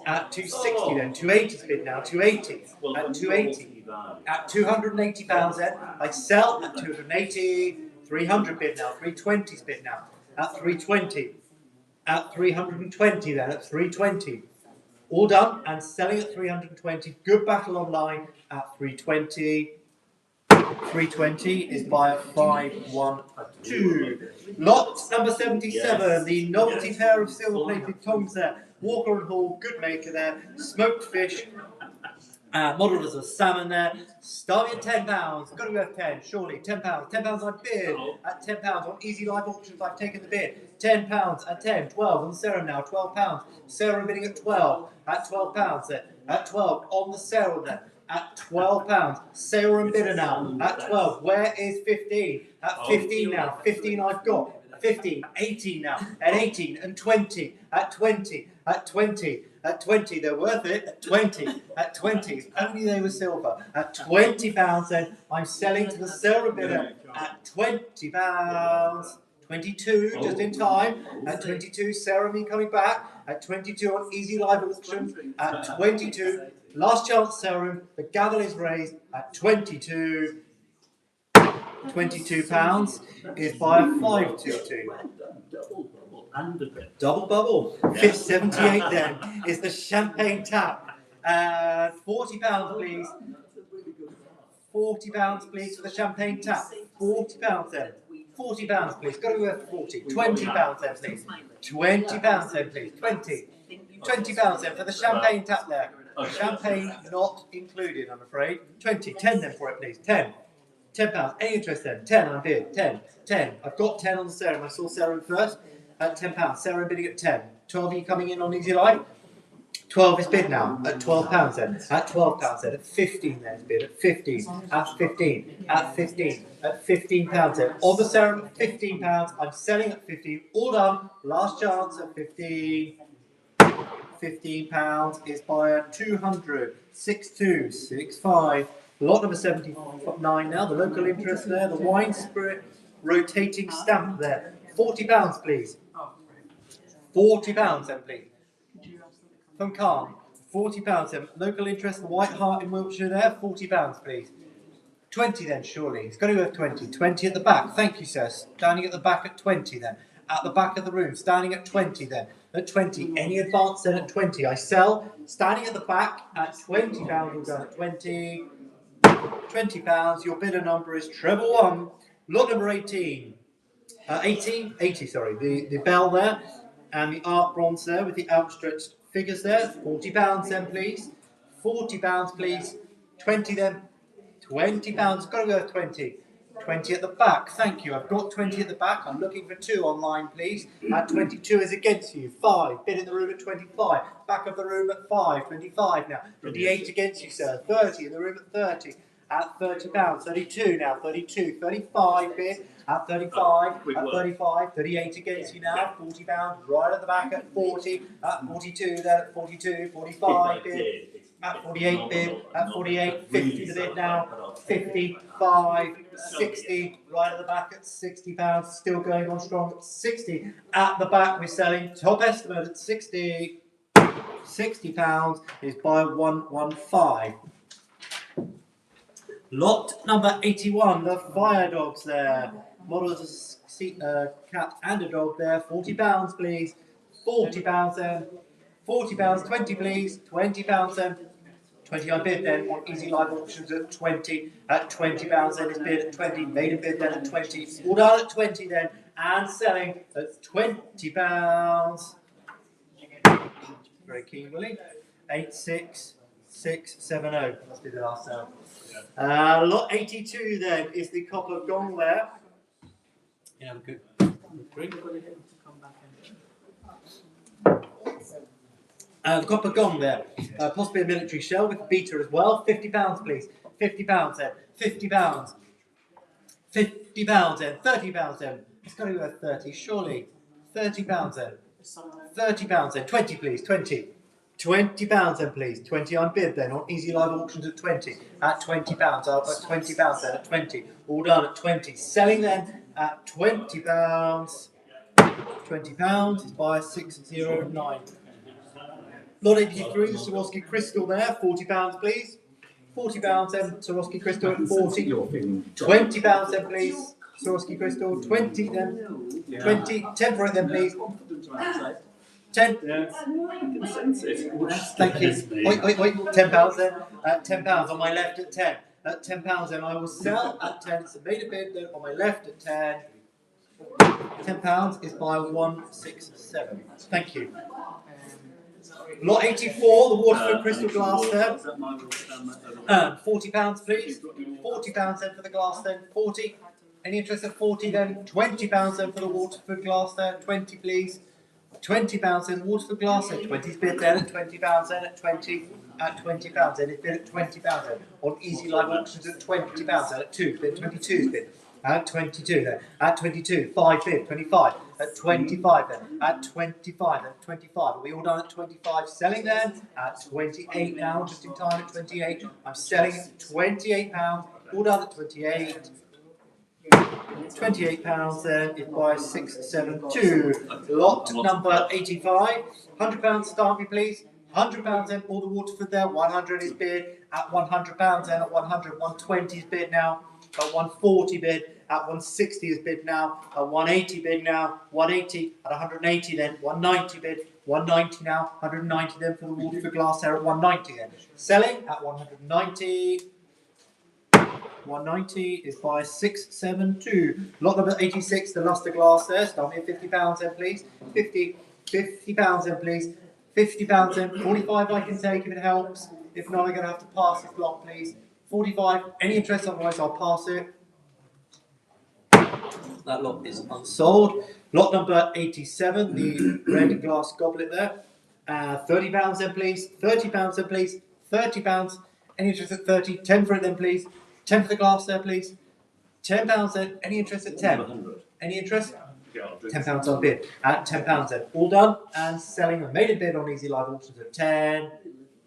At 260 then, 280's bid now, 280, at 280, at £280 then, I sell at 280, 300 bid now, 320's bid now, at 320, at 320 then, at 320, all done and selling at 320, good battle online at 320, 320 is buyer 512. Lot number 77, the novelty pair of silver-plated tongs there. Walker and Hall, good maker there. Smoked fish, modelled as a salmon there. Starting at £10. Got to go with 10, surely. £10. £10 I bid at £10 on Easy Live Auctions. I've taken the bid. £10 at 10, 12 on the Sarah now, £12. Sarah bidding at 12, at £12 there. At 12 on the Sarah there. At £12. Sarah and bidder now at 12. Where is 15? At 15 now. 15 I've got. 15, 18 now. At 18 and 20. At 20. At 20. At 20, they're worth it. At 20, at 20, if only they were silver. At £20, then I'm selling to the Sarah bidder at £20. 22, just in time. At 22, Sarah me coming back. At 22 on Easy Live Auctions. At 22, last chance, Sarah. The gavel is raised at 22. £22 is by a 522. Double bubble. 78 then is the champagne tap. £40 please. £40 please for the champagne tap. £40 then. £40 please. Got to go with 40. £20 then please. £20 then please. 20. £20 then for the champagne tap there. Champagne not included, I'm afraid. 20. 10 then for it please. 10. £10. Any interest then? 10 I bid. 10. 10. I've got 10 on the Sarah. I saw Sarah first at £10. Sarah bidding at 10. 12 are you coming in on Easy Live? 12 is bid now at £12 then. At £12 then. At 15 then is bid. At 15. At 15. At 15. At £15 then. On the Sarah at £15. I'm selling at 15. All done. Last chance at 15. £15 is buyer 200. 6265. Lot number 79 now, the local interest there, the wine spirit rotating stamp there. £40 please. £40 then please. From Carl, £40 then. Local interest, the White Hart in Wiltshire there, £40 please. 20 then surely, it's got to go with 20. 20 at the back, thank you sir. Standing at the back at 20 then. At the back of the room, standing at 20 then. At 20, any advance then at 20. I sell, standing at the back at £20, we'll go at 20. £20, your bidder number is treble 1. Lot number 18. 80, sorry. The bell there and the art bronze there with the outstretched figures there. £40 then, please. £40, please. 20 then. £20. Got to go with 20. 20 at the back. Thank you. I've got 20 at the back. I'm looking for 2 online, please. At 22 is against you. 5. Bid in the room at 25. Back of the room at 5. 25 now. 28 against you, sir. 30 in the room at 30. At £30. 32 now. 32. 35 bid. At 35. At 35. 38 against you now. £40. Right at the back at 40. At 42 then. At 42. 45 bid. At 48 bid. At 48. 50 the bid now. 55. 60. Right at the back at £60. Still going on strong at 60. At the back we're selling. Top estimate at 60. £60 is by 115. Lot number 81, the fire dogs there. Model as a cat and a dog there. £40 please. £40 then. £40, 20 please. £20 then. 20 I bid then on Easy Live Auctions at 20. At £20 then is bid at 20. Made a bid then at 20. All down at 20 then. And selling at £20. Very keen, Willie. 86670. Must be the last sale. Lot 82 then is the copper gong there. You have a good drink. The copper gong there. Possibly a military shell with a beater as well. £50 please. £50 then. £50. £50 then. £30 then. It's got to be worth 30, surely. £30 then. £30 then. 20 please. 20. £20 then please. 20 on bid then on Easy Live Auctions at 20. At £20. I'll put £20 then at 20. All done at 20. Selling then at £20. £20 is by 609. Lot 83, the Swarovski Crystal there. £40 please. £40 then. Swarovski Crystal at 40. £20 then please. Swarovski Crystal. 20 then. 20. 10 for it then please. 10. Thank you. Wait. £10 then. £10 on my left at 10. at £10, and I will sell at 10. It's a made a bid then on my left at 10. £10 is by 167. Thank you. Lot 84, the Waterford crystal glass there. £40 please. £40 then for the glass then. 40. Any interest at 40 then? £20 then for the Waterford glass there. 20 please. £20 then Waterford glass there. 20's bid then at £20 then at 20. At £20 then it's bid at £20 then. On Easy Live Auctions at £20 then at 2. Bid 22's bid. At 22 then, at 22, 5 bid, 25, at 25 then, at 25, at 25, are we all done at 25, selling then, at 28 now, just in time at 28, I'm selling at £28, all done at 28, £28 then, is by 672, lot number 85, £100 start me please, £100 then, all the Waterford there, 100 is bid, at £100 then, at 100, 120 is bid now, at 140 bid, at 160 is bid now, at 180 bid now, 180, at 180 then, 190 bid, 190 now, 190 then for the Waterford glass there at 190 then. Selling at 190, 190 is by 672. Lot number 86, the lustre glass there, start me at £50 then please, £50 then please, £50 then, 45 I can take if it helps, if not I'm going to have to pass this lot please. 45, any interest, otherwise I'll pass it. That lot is unsold. Lot number 87, the red glass goblet there. £30 then please, £30 then please, £30. Any interest at 30, 10 for it then please. 10 for the glass there please. £10 then, any interest at 10? Any interest? £10 on bid. At £10 then. All done and selling a made a bid on Easy Live Auctions at 10.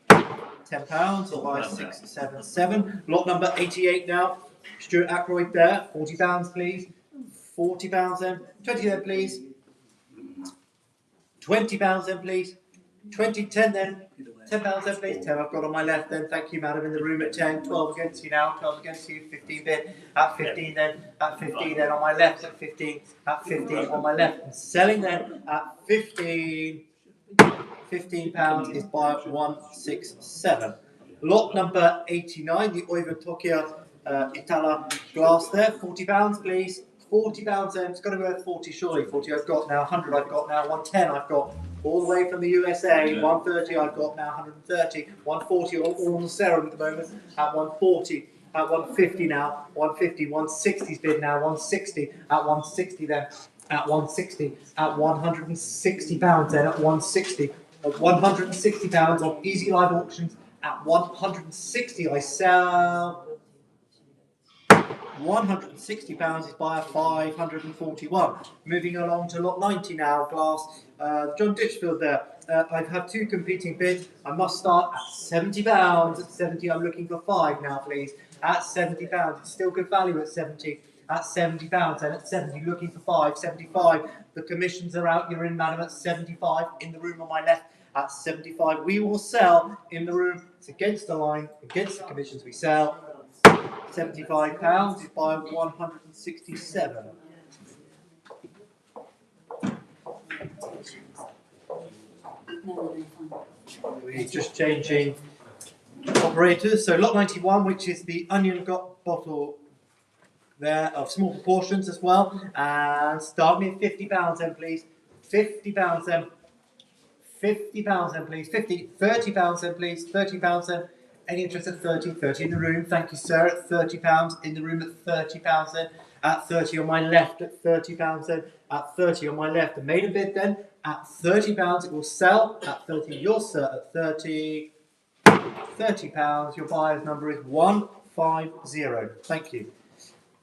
£10 or by 677. Lot number 88 now. Stuart Ackroyd there. £40 please. £40 then. 20 then please. £20 then please. 20, 10 then. £10 then please. 10 I've got on my left then. Thank you madam in the room at 10. 12 against you now. 12 against you. 15 bid. At 15 then. At 15 then on my left at 15. At 15 on my left. And selling then at 15. £15 is by 167. Lot number 89, the Oiva Tokia Itala glass there. £40 please. £40 then. It's got to be worth 40 surely. 40 I've got now. 100 I've got now. 110 I've got. All the way from the USA. 130 I've got now. 130. 140 all on the serum at the moment. At 140. At 150 now. 150. 160's bid now. 160. At 160 then. At 160. At £160 then. At 160. At £160 on Easy Live Auctions. At 160 I sell. £160 is by a 541. Moving along to lot 90 now, glass. John Ditchfield there. I have two competing bids. I must start at £70. At 70 I'm looking for 5 now please. At £70 it's still good value at 70. At £70 and at 70 looking for 5. 75 the commissions are out. You're in madam at 75 in the room on my left. At 75 we will sell in the room. It's against the line, against the commissions we sell. £75 is by 167. We're just changing operators. So lot 91, which is the onion bottle there of small proportions as well. And start me at £50 then please. £50 then. £50 then please. £30 then please. £30 then. Any interest at 30? 30 in the room. Thank you, sir. At £30 in the room at £30 then. At 30 on my left at £30 then. At 30 on my left. I made a bid then. At £30 it will sell. At 30 your sir at 30. £30. Your buyer's number is 150. Thank you.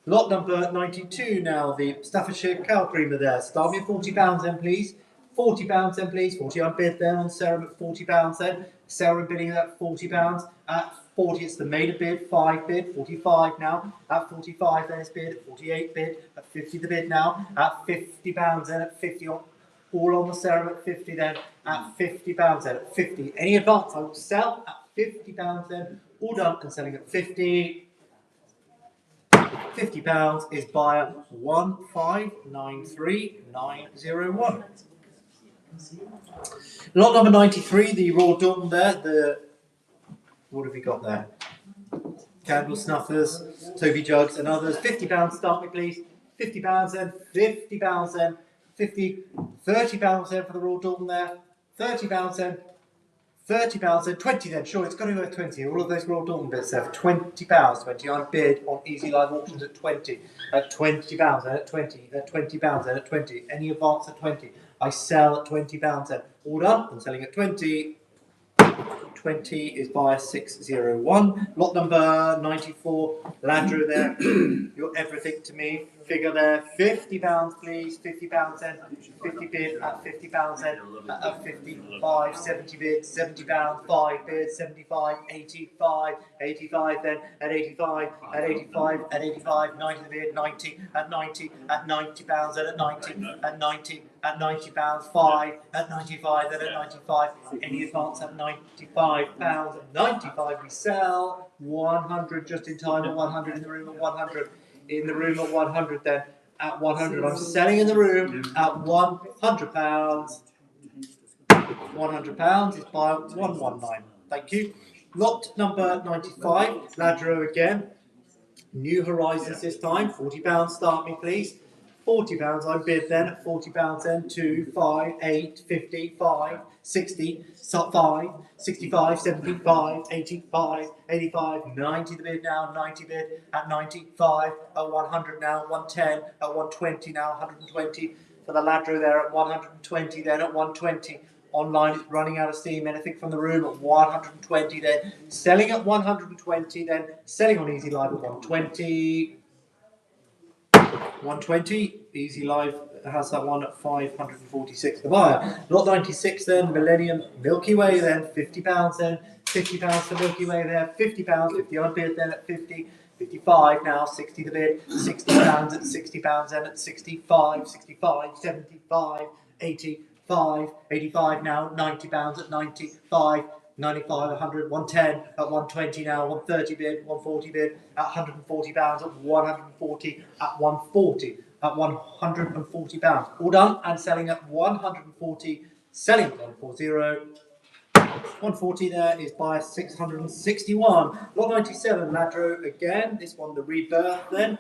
Lot number 92 now. The Staffordshire cow creamer there. Start me at £40 then please. £40 then please. 40 on bid then on Sarah at £40 then. Sarah bidding at £40. At 40 it's the made a bid, 5 bid, 45 now. At 45 then it's bid, at 48 bid, at 50 the bid now. At £50 then at 50 on, all on the Sarah at 50 then. At £50 then at 50. Any advance I will sell at £50 then. All done and selling at 50. £50 is buyer 1593901. Lot number 93, the Royal Dalton there. What have we got there? candle snuffers, Toby jugs and others. £50, start me please. £50 then, £50 then, 50, £30 then for the Royal Dalton there, £30 then, £30 then, 20 then, sure, it's got to be worth 20. All of those Royal Dalton bits there for £20, 20. I bid on Easy Live Auctions at 20, at £20 then, at 20, at £20 then, at 20. Any advance at 20. I sell at £20 then. All done, I'm selling at 20. 20 is buyer 601. Lot number 94, Landrew there. You're everything to me. Figure there, £50 please, £50 then, 50 bid at £50 then, at 55, 70 bid, £70, 5 bid, 75, 85, 85 then, at 85, at 85, at 85, 90 the bid, 90, at 90, at £90 then, at 90, at 90, at £90, 5, at 95, then at 95, any advance at £95, at 95 we sell, 100 just in time, at 100 in the room, at 100. In the room at 100 then, at 100. I'm selling in the room at £100. £100 is by 119. Thank you. Lot number 95, Ladro again. New Horizons this time, £40. Start me please. £40 I bid then at £40 then, 2, 5, 8, 50, 5, 60, 5, 65, 75, 85, 85, 90 the bid now, 90 bid at 95, at 100 now, 110, at 120 now, 120 for the Ladro there at 120 then, at 120. Online it's running out of steam, anything from the room at 120 then, selling at 120 then, selling on Easy Live at 120. 120, Easy Live has that one at 546 the buyer. Lot 96 then, Millennium Milky Way then, £50 then, £50 for Milky Way there, £50, 50 on bid then at 50, 55 now, 60 the bid, £60 at £60 then at 65, 65, 75, 85, 85 now, £90 at 95, 95, 100, 110 at 120 now, 130 bid, 140 bid, at £140, at 140, at 140, at £140. All done and selling at 140, selling at 140. 140 there is by 661. Lot 97, Ladro again. This one the rebirth then.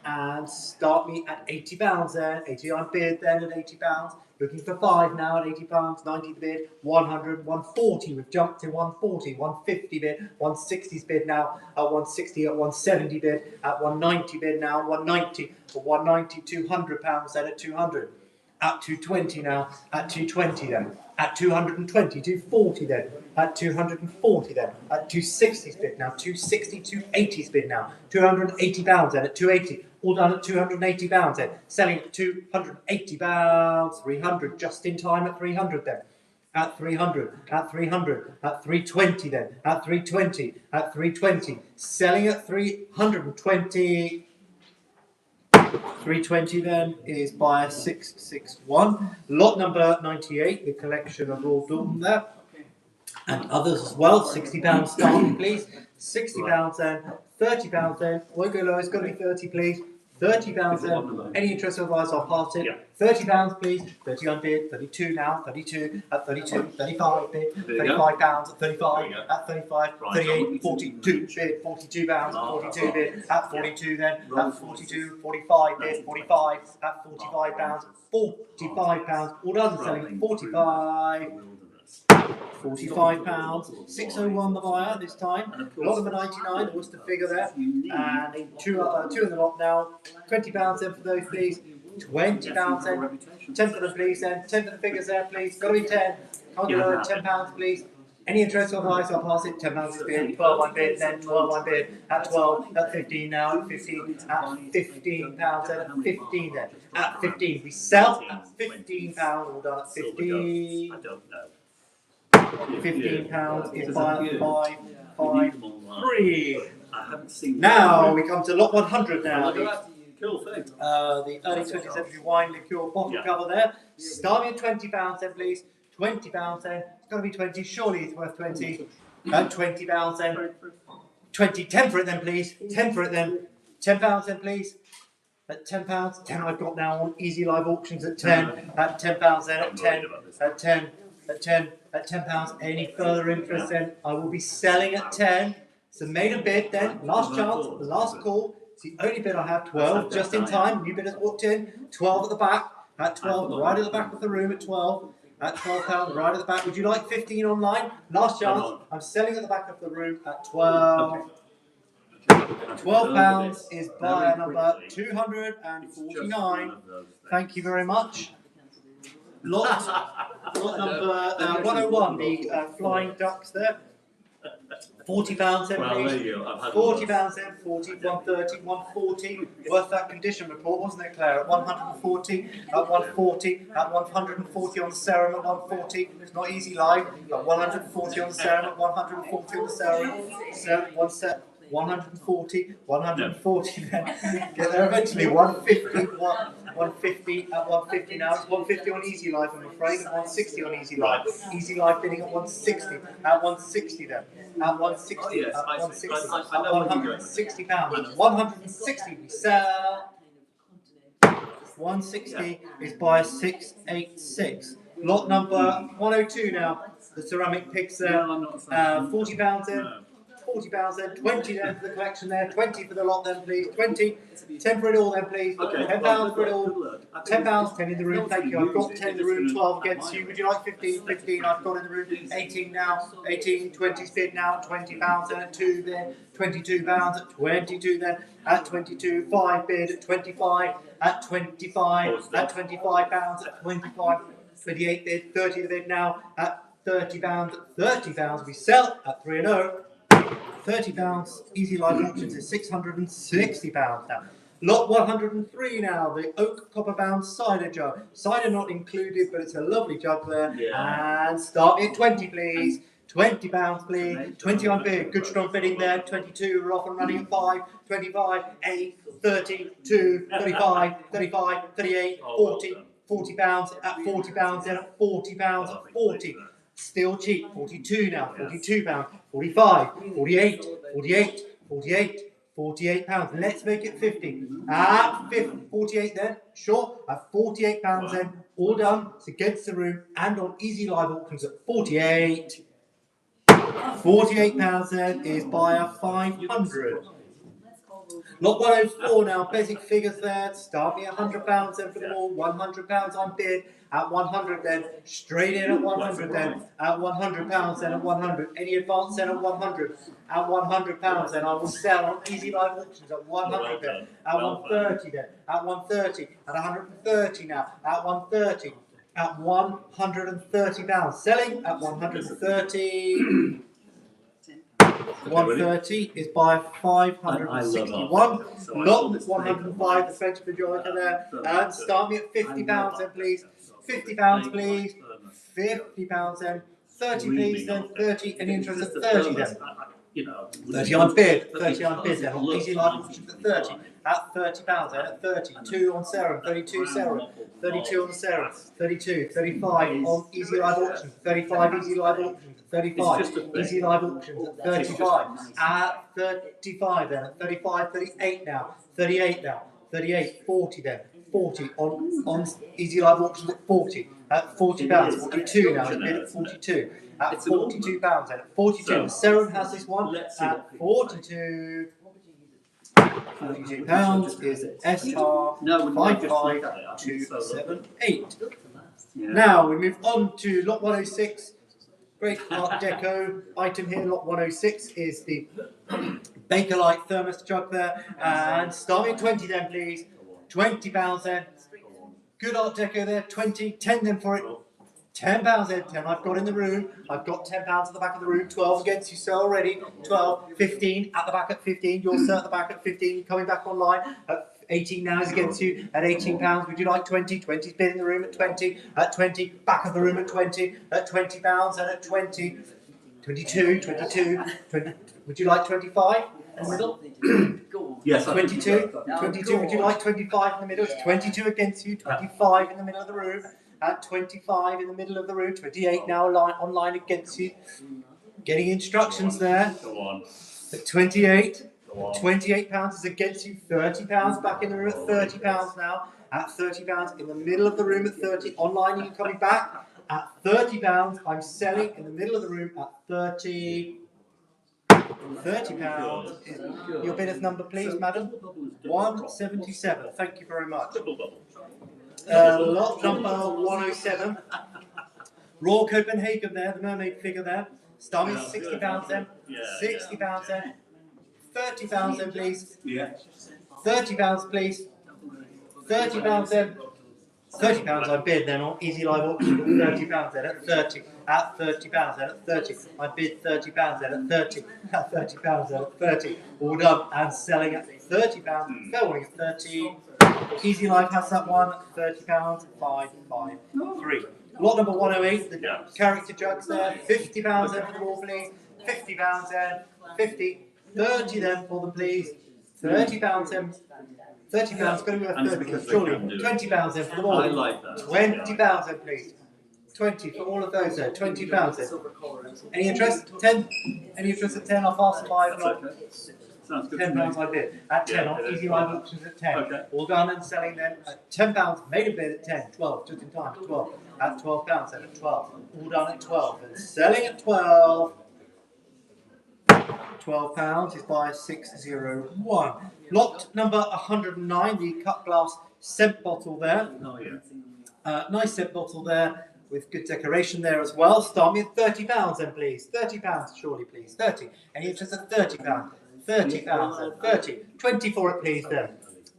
And start me at £80 then. 80 on bid then at £80. Looking for 5 now at £80, 90 the bid, 100, 140. We've jumped to 140, 150 bid, 160's bid now, at 160, at 170 bid, at 190 bid now, 190, for 190, £200 then at 200. At 220 now, at 220 then, at 220, 240 then, at 240 then, at 260's bid now, 260, 280's bid now, £280 then at 280. All done at £280 then, selling at £280, 300, just in time at 300 then, at 300, at 300, at 320 then, at 320, at 320, selling at 320, 320 then is buyer 661. Lot number 98, the collection of Royal Dalton there, and others as well, £60 starting please, £60 then, £30 then, won't go low, it's got to be 30 please. £30 then, any interest otherwise I'll pass it. £30 please, 30 on bid, 32 now, 32 at 32, 35 bid, £35 at 35, at 35, 38, 42 bid, £42, 42 bid, at 42 then, at 42, 45 bid, 45, at £45, £45, all done selling at 45. £45, 601 the buyer this time. Lot number 99, the Worcester figure there. And two in the lot now. £20 then for those, please. £20 then. 10 for them, please then. 10 for the figures there, please. Got to be 10. Can't go lower than £10, please. Any interest on the ice, I'll pass it. £10 is bid. 12 on bid, then 12 on bid. At 12, at 15 now, at 15, at £15 then, at 15 then. At 15, we sell at £15. All done at 15. I don't know. £15 is by 553. I haven't seen. Now we come to lot 100 now. Cool thing. The early 20th century wine liqueur bottle cover there. Starting at £20 then, please. £20 then. It's got to be 20. Surely it's worth 20. £20 then. 20. 10 for it then, please. 10 for it then. £10 then, please. At £10. 10 I've got now on Easy Live Auctions at 10. At £10 then. At 10. At 10. At 10. At £10. Any further interest then? I will be selling at 10. So made a bid then, last chance, last call. It's the only bid I have, 12, just in time. New bidders walked in, 12 at the back, at 12, right at the back of the room at 12. At £12, right at the back. Would you like 15 online? Last chance. I'm selling at the back of the room at 12. £12 is buyer number 249. Thank you very much. Lot number 101, the flying ducks there. £40 then, please. £40 then, 40, 130, 140. Worth that condition report, wasn't it, Claire? At 140, at 140, at 140 on the serum at 140. It's not easy live. At 140 on the serum, at 140 on the serum. One set. 140, 140 then. Get there eventually. 150, 150 at 150 now. It's 150 on Easy Life, I'm afraid. At 160 on Easy Life. Easy Life bidding at 160. At 160 then. At 160. At 160. At 160 pounds. 160 we sell. 160 is buyer 686. Lot number 102 now. The ceramic pigs there. £40 in. £40 then, 20 then for the collection there, 20 for the lot then please, 20, 10 for it all then please, £10 for it all, £10, 10 in the room, thank you, I've got 10 in the room, 12 against you, would you like 15, 15 I've got in the room, 18 now, 18, 20 bid now, £20 then at 2 then, £22 at 22 then, at 22, 5 bid at 25, at 25, at £25 at 25, 28 bid, 30 the bid now, at £30, at £30 we sell at 3 and 0. £30, Easy Life Auctions is £660 now. Lot 103 now, the oak copper bound cider jug. Cider not included, but it's a lovely jug there. Yeah. And start me at 20 please. £20 please. 20 on bid, good strong bidding there. 22, we're off and running at 5, 25, 8, 30, 2, 35, 35, 38, 40, £40 at £40 then at £40 at 40. Still cheap, 42 now, £42, 45, 48, 48, 48, £48. Let's make it 50. At 50, 48 then, sure, at £48 then, all done. It's against the room and on Easy Live Auctions at 48. £48 then is buyer 500. Lot 104 now, basic figures there. Start me at £100 then for them all. £100 on bid at 100 then. Straight in at 100 then. At £100 then at 100. Any advance then at 100. At £100 then I will sell on Easy Live Auctions at 100 then. At 130 then. At 130. At 130 now. At 130. At £130. Selling at 130. 130 is by 561. Lot 105, the French majority there. And start me at £50 then, please. £50, please. £50 then. 30 please, then 30. Any interest at 30 then? 30 on bid. 30 on bid then. On Easy Life Auctions at 30. At £30 then. At 30. 2 on serum. 32 serum. 32 on the serum. 32. 35 on Easy Live Auctions. 35 Easy Live Auctions. 35, Easy Live Auctions at 35, at 35 then, at 35, 38 now, 38 now, 38, 40 then, 40 on Easy Live Auctions at 40, at £40, 42 now, it's bid at 42, at £42 then, at 42, the Serum has this one, at 42. £42 is SR 55278. Now we move on to lot 106. Great Art Deco item here, lot 106 is the Bakelite thermos jug there. And start me at 20 then, please. £20 then. Good Art Deco there, 20, 10 then for it. £10 then, 10 I've got in the room. I've got £10 at the back of the room, 12 against you, so already. 12, 15 at the back at 15. You're at the back at 15, coming back online. At 18 now is against you at £18. Would you like 20? 20's bid in the room at 20. At 20, back of the room at 20. At £20 and at 20. 22, 22, 20. Would you like 25 in the middle? Yes, 22. 22, would you like 25 in the middle? It's 22 against you, 25 in the middle of the room. At 25 in the middle of the room, 28 now online against you. Getting instructions there. At 28. £28 is against you, £30 back in the room at £30 now. At £30 in the middle of the room at 30. Online, you coming back. At £30, I'm selling in the middle of the room at 30. £30 is your bidder's number, please, madam. 177. Thank you very much. Lot number 107. Royal Copenhagen there, the mermaid figure there. Starting at £60 then. £60 then. £30 then, please. £30 please. £30 then. £30 I bid then on Easy Live Auction at £30 then at 30. At £30 then at 30. I bid £30 then at 30. At £30 then at 30. All done and selling at £30. Fair warning at 30. Easy Live has that one at £30. 553. Lot number 108, the character jugs there. £50 then for them all, please. £50 then. 50. 30 then for them, please. £30 then. £30, got to be worth 30, surely. £20 then for them all. I like that. £20 then, please. 20 for all of those there. £20 then. Any interest? 10? Any interest at 10? I'll pass the 5 lot. £10 I bid. At 10 on Easy Live Auctions at 10. Okay. All done and selling then at £10. Made a bid at 10. 12, just in time. 12. At £12 then at 12. All done at 12 and selling at 12. £12 is by 601. Lot number 109, the cut glass scent bottle there. Nice scent bottle there with good decoration there as well. Start me at £30 then, please. £30, surely, please. 30. Any interest at £30? £30 then. 30. 20 for it, please, then.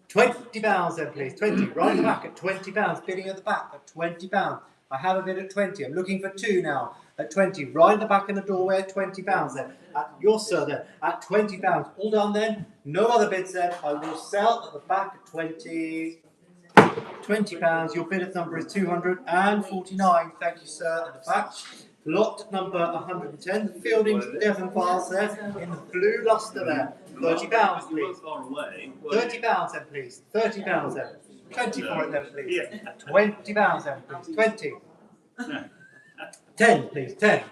£20 then, please. 20. Right at the back at £20. Bidding at the back at £20. I have a bid at 20. I'm looking for 2 now. At 20, right in the back in the doorway at £20 then. At your sir then, at £20. All done then. No other bids then. I will sell at the back at 20. £20. Your bidder's number is 249. Thank you, sir. At the back. Lot number 110. The Fielding's Devon files there in the blue luster there. £30, please. £30 then, please. £30 then. 20 for it then, please. £20 then, please. 20. 10, please. 10.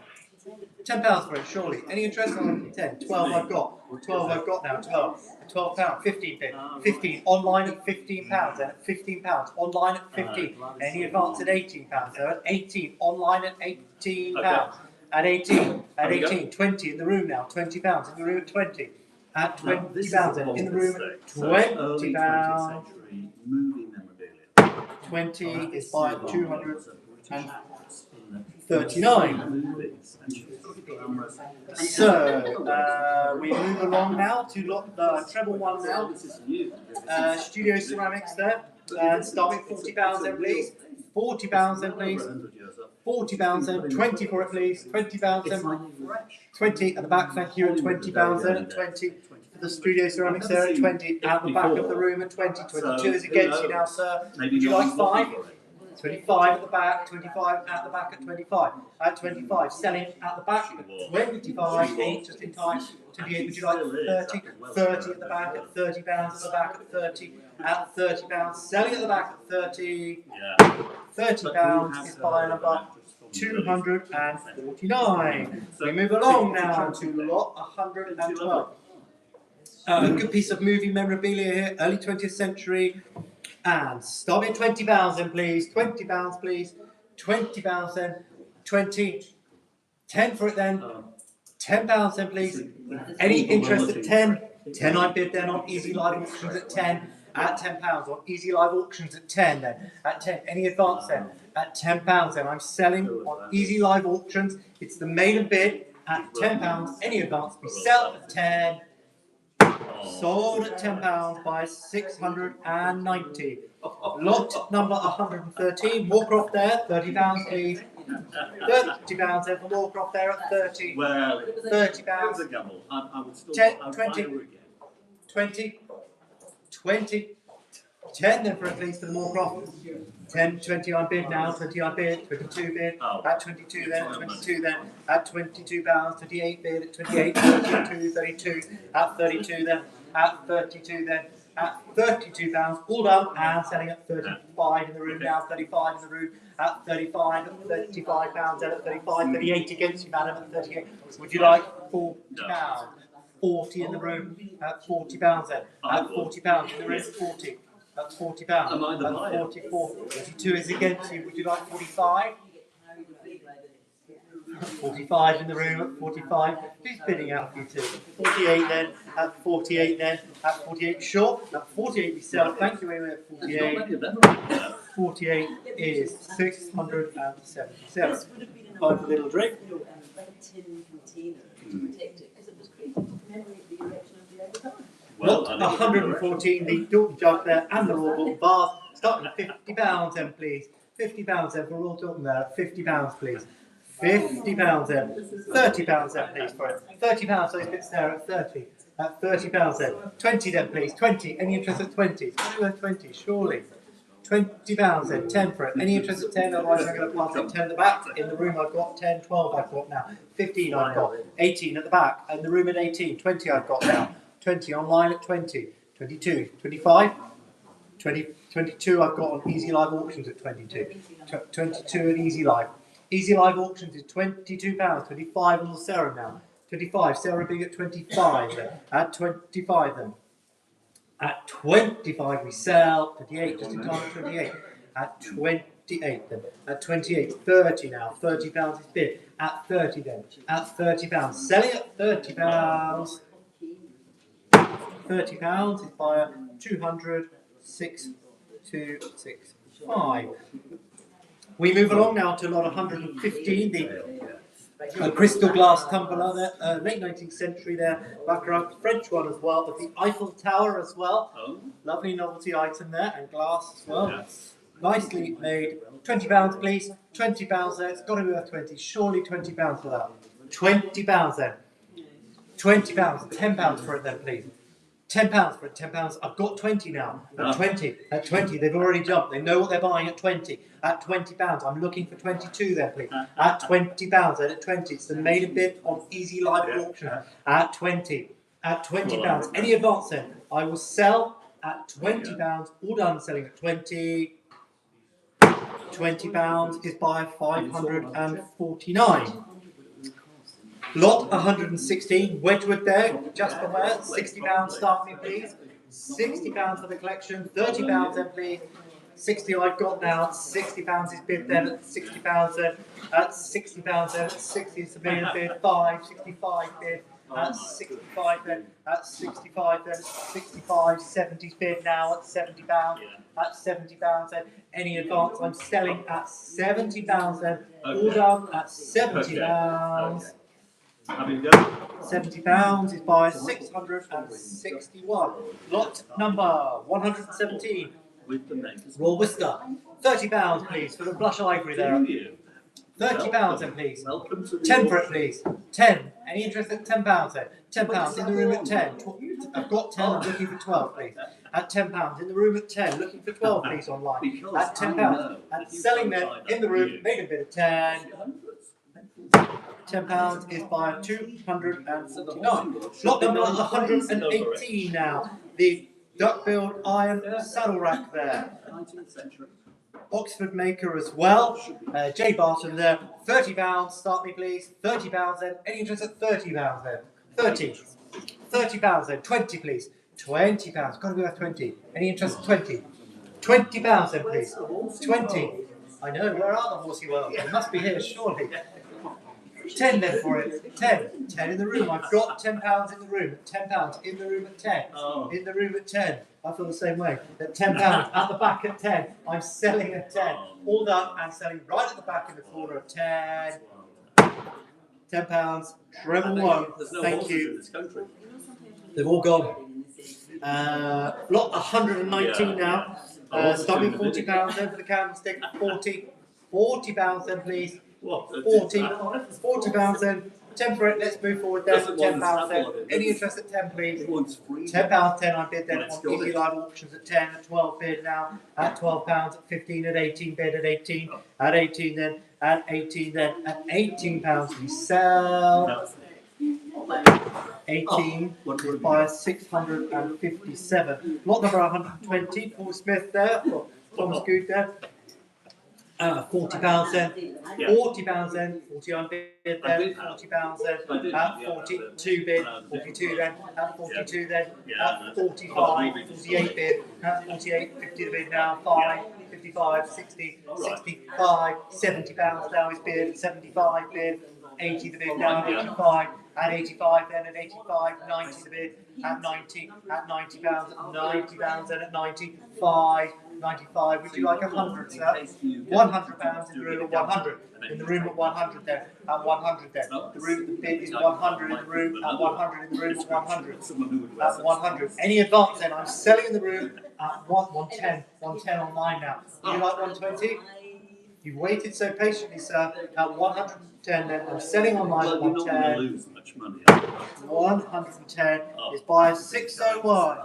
£10 for it, surely. Any interest on 10? 12 I've got. 12 I've got now. 12. £12. 15 bid. 15. Online at £15. Then at £15. Online at 15. Any advance at £18. So at 18. Online at £18. At 18. At 18. 20 in the room now. £20 in the room at 20. At £20 in the room at £20. 20 is by 239. So we move along now to lot treble one now. Studio ceramics there. Start with £40 then, please. £40 then, please. £40 then. 20 for it, please. £20 then. 20 at the back. Thank you. At £20 then. At 20 for the studio ceramics there. At 20 at the back of the room. At 20. 22 is against you now, sir. Would you like 5? 25 at the back, 25 at the back at 25. At 25, selling at the back at 25, 8 just in time. 28, would you like 30? 30 at the back at £30 at the back at 30. At £30, selling at the back at 30. £30 is buy number 249. We move along now to lot 112. A good piece of movie memorabilia here, early 20th century. And stop at £20 then, please. £20, please. £20 then. 20. 10 for it then. £10 then, please. Any interest at 10? 10 I bid then on Easy Live Auctions at 10. At £10 on Easy Live Auctions at 10 then. At 10. Any advance then? At £10 then. I'm selling on Easy Live Auctions. It's the maiden bid at £10. Any advance? We sell at 10. Sold at £10 by 690. Lot number 113. Moorcroft there, £30 please. £30 there for Moorcroft there at 30. Well, £30. a gamble. I would still 10, 20, 20, 20, 10 then for at least for the Moorcroft. 10, 20 I bid now, 20 I bid, 22 bid, at 22 then, at 22 then, at £22, 28 bid, at 28, 32, 32, at 32 then, at 32 then, at £32, all done, and selling at 35 in the room now, 35 in the room, at 35, at £35 then, at 35, 38 against you madam, at 38, would you like £40? 40 in the room, at £40 then, at £40 in the room, at 40. That's £40. That's 44. 42 is against you. Would you like 45? 45 in the room at 45. Who's bidding out for you two? 48 then, at 48 then, at 48 short, at 48 we sell. Thank you anyway at 48. 48 is 677. Like a little drink. Well, 114, the Dalton jug there and the Royal Dalton bars, starting at £50 then please. £50 then for Royal Dalton there, £50 please. £50 then, £30 then please for it. £30, those bits there at 30. At £30 then. 20 then please, 20, any interest at 20? It's only worth 20, surely. £20 then, 10 for it. Any interest at 10, otherwise I'm going to pass it 10 at the back. In the room I've got 10, 12 I've got now. 15 I've got, 18 at the back. In the room at 18, 20 I've got now. 20 online at 20, 22, 25, 20, 22 I've got on Easy Live Auctions at 22, 22 at Easy Live. Easy Live Auctions is £22, 25 on the Sarah now, 25, Sarah being at 25 then, at 25 then. At 25 we sell, 28, just in time at 28, at 28 then, at 28, 30 now, £30 is bid, at 30 then, at £30, selling at £30. £30 is buyer 206,265. We move along now to lot 115, the crystal glass tumbler there, late 19th century there, Baccarat, French one as well, but the Eiffel Tower as well. Lovely novelty item there, and glass as well. Nicely made. £20 please, £20 there, it's got to be worth 20, surely £20 for that. £20 then. £20, £10 for it then please. £10 for it, £10. I've got 20 now. At 20, they've already jumped. They know what they're buying at 20. At £20, I'm looking for 22 then, please. At £20, then at 20, it's the maiden bid on Easy Live Auction. At 20, at £20. Any advance then? I will sell at £20. All done selling at 20. £20 is by 549. Lot 116, Wedgwood there, just aware, £60 start me please. £60 for the collection, £30 then please. 60 I've got now, £60 is bid then at £60 then, at £60 then, at 60 is the main bid, 65 bid, at 65 then, at 65 then, 65, 70 bid now at £70, at £70 then, any advance I'm selling at £70 then, all done at £70. £70 is by 661. Lot number 117. Royal Worcester. £30 please for the blush ivory there. £30 then please. 10 for it please. 10. Any interest at £10 then? £10 in the room at 10. I've got 10, I'm looking for 12 please. At £10 in the room at 10, looking for 12 please online. At £10. And selling them in the room, made a bid of 10. £10 is by 249. Lot number 118 now. The duck-billed iron saddle rack there. Oxford maker as well. J. Barton there. £30. Start me please. £30 then. Any interest at £30 then? 30. £30 then. 20 please. £20. Got to be worth 20. Any interest at 20? £20 then please. 20. I know. Where are the horsey world? They must be here surely. 10 then for it. 10. 10 in the room. I've got £10 in the room. £10 in the room at 10. In the room at 10. I feel the same way. At £10 at the back at 10. I'm selling at 10. All done and selling right at the back in the corner at 10. £10. Treble one. Thank you. They've all gone. Lot 119 now. Starting £40 then for the candlestick. 40. £40 then please. 40 then. 10 for it, let's move forward there for £10 then. Any interest at 10 please? £10, 10 I bid then on Easy Live Auctions at 10, at 12 bid now, at £12, at 15, at 18 bid, at 18, at 18 then, at 18 then, at £18 we sell. 18 is by 657. Lot number 120, Paul Smith there, or Thomas Good there. £40 then, £40 then, 40 on bid then, £40 then, at 42 bid, 42 then, at 42 then, at 45, 48 bid, at 48, 50 the bid now, 5, 55, 60, 65, £70 now is bid, 75 bid, 80 the bid now, at 85, at 85 then, at 85, 90 the bid, at 90 pounds, at 90 pounds then, at 95, 95, would you like 100, sir? 100 pounds in the room at 100, in the room at 100 then, at 100 then, the room, the bid is 100 in the room, at 100 in the room, at 100, at 100, any advance then, I'm selling in the room at 110, 110 online now, would you like 120? You've waited so patiently, sir, at 110 then, I'm selling online at 110, 110 is by 601.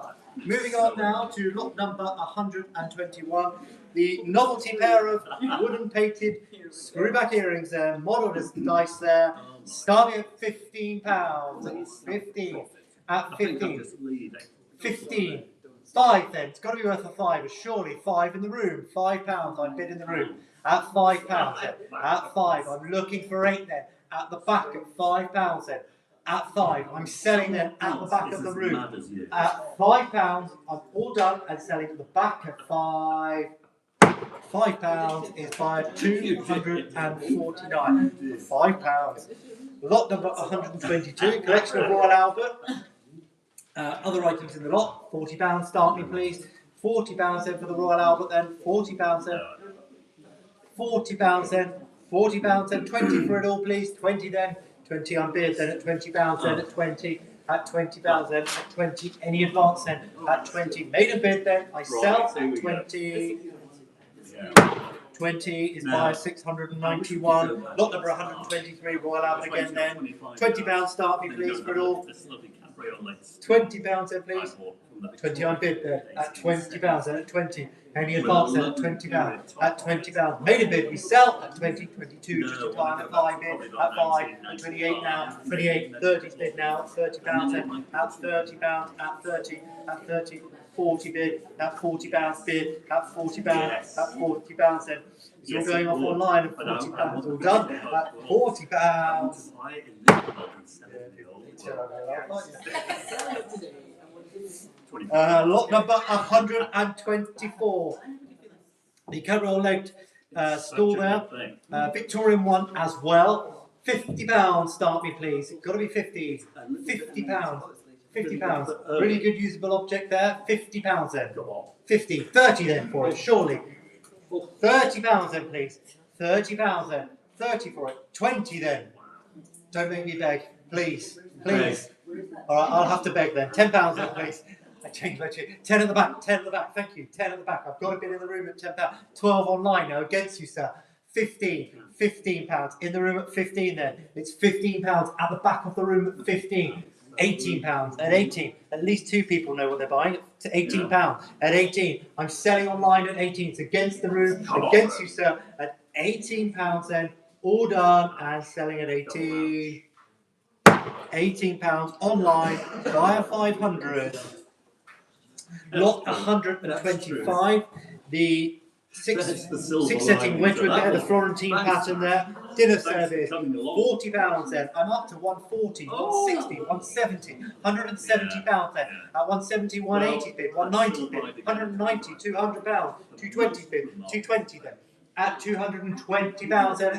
Moving on now to lot number 121, the novelty pair of wooden painted screwback earrings there, modelled as the dice there, starting at £15, 15, at 15, 15, 5 then, it's got to be worth a 5, surely 5 in the room, £5, I bid in the room, at £5 then, at 5, I'm looking for 8 then, at the back at £5 then, at 5, I'm selling them at the back of the room. At £5, I'm all done and selling at the back at 5. £5 is by 249. £5. Lot number 122, collection of Royal Albert. Other items in the lot, £40. Start me, please. £40 then for the Royal Albert then. £40 then. £40 then. £40 then. 20 for it all, please. 20 then. 20 on bid then at £20 then at 20, at £20 then at 20, any advance then at 20, made a bid then, I sell at 20, 20 is by 691, lot number 123, Royal Albert again then, £20 start me please for it all, £20 then please, 20 on bid then at £20 then at 20, any advance then at £20, at £20, made a bid, we sell at 20, 22, just in time at 5 bid, at 5, at 28 now, 28, 30 bid now, at £30 then, at £30, at 30, at 30, 40 bid, at £40 bid, at £40, at £40 then, it's all going off online at £40, all done, at £40. Lot number 124. The coverall legged stall there. Victorian one as well. £50 start me please. Got to be 50. £50. £50. Really good usable object there. £50 then. 50. 30 then for it, surely. £30 then please. £30 then. 30 for it. 20 then. Don't make me beg. Please. Please. Alright, I'll have to beg then. £10 then please. I changed my tune. 10 at the back, 10 at the back, thank you. 10 at the back. I've got to be in the room at £10. 12 online now against you, sir. £15 in the room at 15 then. It's £15 at the back of the room at 15. £18 at 18. At least 2 people know what they're buying. To £18 at 18. I'm selling online at 18. It's against the room, against you, sir. At £18 then. All done and selling at 18. £18 online via 500. Lot 125, the six setting Wedgwood there, the Florentine pattern there, dinner service, £40 then, I'm up to 140, 160, 170, £170 there, at 170, 180 bid, 190 bid, 190, £200, 220 bid, 220 then. At £220 then, at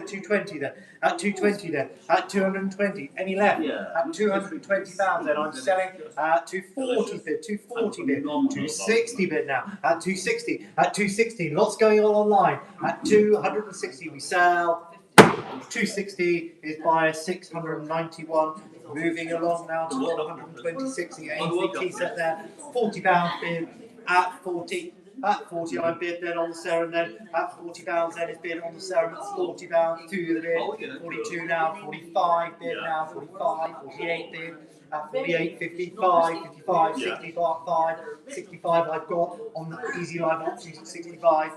220 then, at 220 then, at 220, any left? At £220 then, I'm selling at 240 bid, 240 bid, 260 bid now, at 260, at 260, lots going on online, at 260 we sell, 260 is by 691, moving along now to 126, the Ainsley tea set there, £40 bid, at 40. At 40 I bid then on the serum then, at £40 then is bid on the serum at £40, 2 the bid, 42 now, 45 bid now, 45, 48 bid, at 48, 55, 55, 65, 65 I've got on the Easy Live Auctions at 65,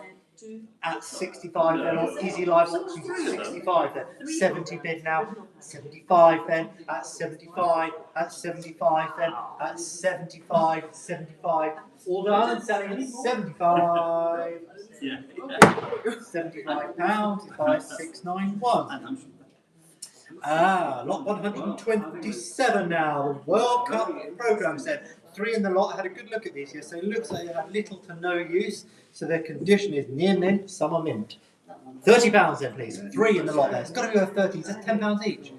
at 65 then on Easy Live Auctions at 65 then, 70 bid now, 75 then, at 75, at 75 then, at 75, 75, all done and selling at 75. £75 is by 691. Lot 127 now. The World Cup programme set. 3 in the lot. I had a good look at these here, so it looks like they have little to no use. So their condition is near mint, some are mint. £30 then, please. 3 in the lot there. It's got to be worth 30. That's £10 each.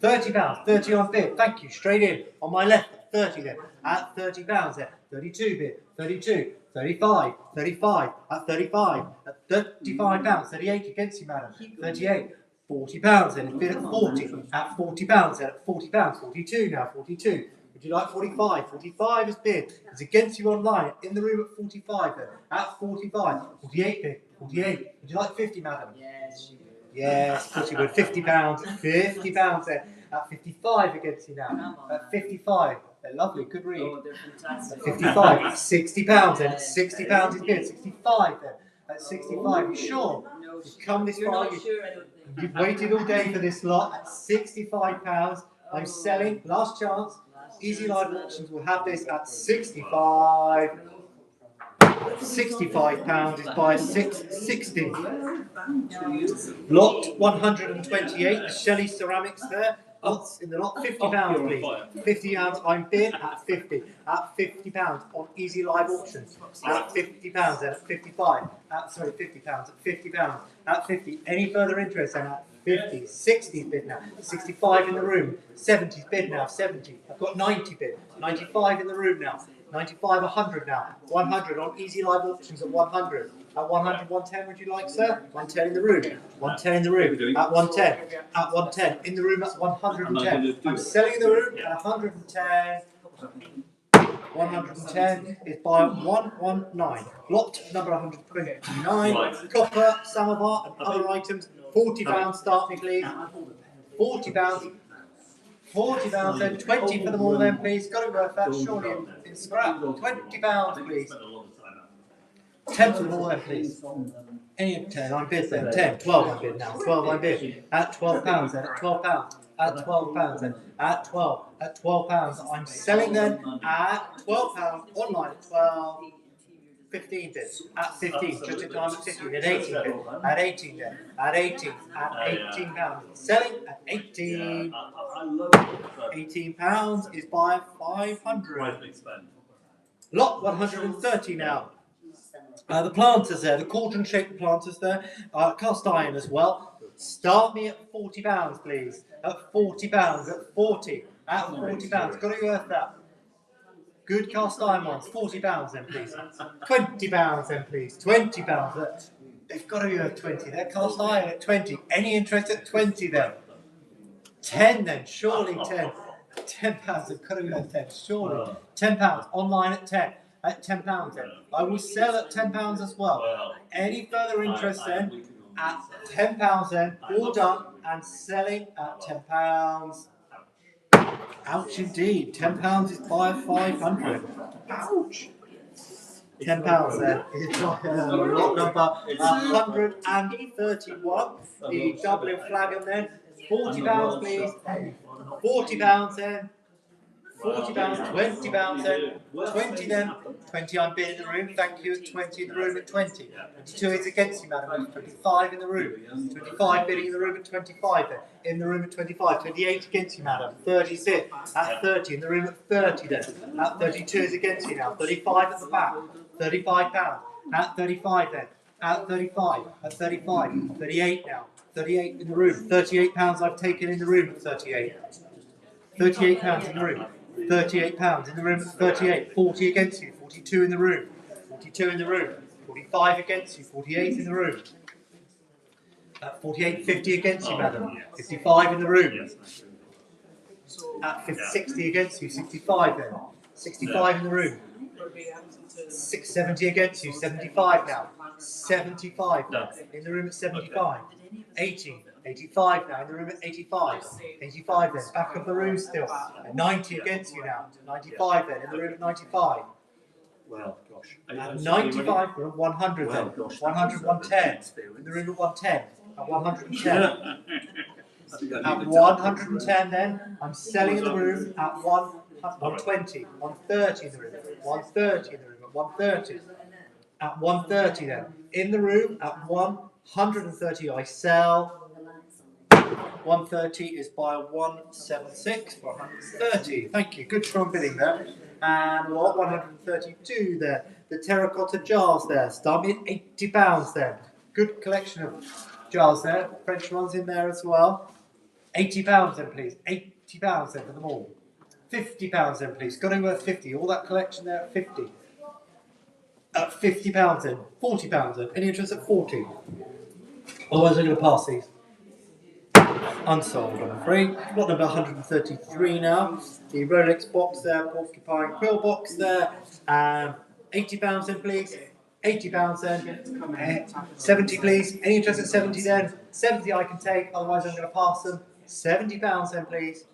£30, 30 on bid, thank you, straight in, on my left, 30 then, at £30 there, 32 bid, 32, 35, 35, at 35, at £35, 38 against you, madam, 38, £40 then, it's bid at 40, at £40 then, at £40, 42 now, 42, would you like 45? 45 is bid, it's against you online, in the room at 45 then, at 45, 48 bid, 48, would you like 50, madam? Yes, you would. Yes, of course you would. £50, £50 then. At 55 against you now. At 55, they're lovely, good read. Oh, they're fantastic. At 55, £60 then. At £60 is bid. 65 then. At 65, you sure? No, You've come this you're far. not sure, I don't think. You've waited all day for this lot. At £65, I'm selling. Last chance. Easy Live Auctions will have this at 65. £65 is by 660. Lot 128, the Shelley ceramics there. Lots in the lot, £50 please. £50 I'm bid at 50. At £50 on Easy Live Auctions. At £50 then at 55. Sorry, £50 at £50. At 50. Any further interest then at 50, 60 bid now, 65 in the room, 70 bid now, 70. I've got 90 bid, 95 in the room now, 95, 100 now, 100 on Easy Live Auctions at 100. At 100, 110 would you like, sir? 110 in the room, 110 in the room, at 110, at 110, in the room at 110. I'm selling in the room at 110. 110 is by 119. Lot number 129. Copper, samovar, and other items. £40 start me, please. £40. £40 then. 20 for them all then, please. Got to work that surely in scrap. £20, please. 10 for them all then, please. Any 10, I'm bid then. 10, 12 I'm bid now. 12 I'm bid. At £12 then. At £12. At £12 then. At 12. At £12. I'm selling then at £12. Online at 12. 15 bid. At 15. Just in time at 15. At 18 bid. At 18 then. At 18. At £18. Selling at 18. £18 is by 500. Lot 130 now. The planters there, the cauldron-shaped planters there, cast iron as well. Start me at £40, please. At £40, at 40, at £40. Got to go worth that. Good cast iron ones. £40 then, please. £20 then, please. £20. They've got to be worth 20. They're cast iron at 20. Any interest at 20 then? 10 then, surely 10. £10. They've got to be worth 10. Surely £10. Online at 10. At £10 then. I will sell at £10 as well. Any further interest then? At £10 then. All done and selling at £10. Ouch indeed. £10 is by 500. Ouch. £10 then is by lot number 131. The Dublin flagon then. £40 please. £40 then. £40, £20 then, 20 then, 20 I'm bid in the room, thank you, 20 in the room at 20, 22 is against you madam, 25 in the room, 25 bidding in the room at 25 then, in the room at 25, 28 against you madam, 36 at 30, in the room at 30 then, at 32 is against you now, 35 at the back, £35, at 35 then, at 35, at 35, 38 now, 38 in the room, £38 I've taken in the room at 38, £38 in the room. £38 in the room, 38, 40 against you, 42 in the room, 42 in the room, 45 against you, 48 in the room, 48, 50 against you, madam, 55 in the room, at 60 against you, 65 then, 65 in the room, 70 against you, 75 now, 75 now, in the room at 75, 80, 85 now, in the room at 85, 85 then, back of the room still, 90 against you now, 95 then, in the room at 95, Well, gosh. at 95, we're at 100 then, 100, 110, in the room at 110, at 110, at 110 then, I'm selling in the room at 120, 130 in the room, 130 in the room, at 130, at 130 then, in the room at 130 I sell, 130 is by 176 for 130. Thank you. Good strong bidding there. And lot 132 there. The terracotta jars there. Start me at £80 there. Good collection of jars there. French ones in there as well. £80 then, please. £80 then for them all. £50 then, please. Got to worth 50. All that collection there at 50. At £50 then. £40 then. Any interest at 40? Otherwise, I'm going to pass these. Unsold, I'm afraid. Lot number 133 now. The Rolex box there, Porcupine Quill box there. £80 then, please. £80 then. 70, please. Any interest at 70 then? 70 I can take, otherwise I'm going to pass them. £70 then, please.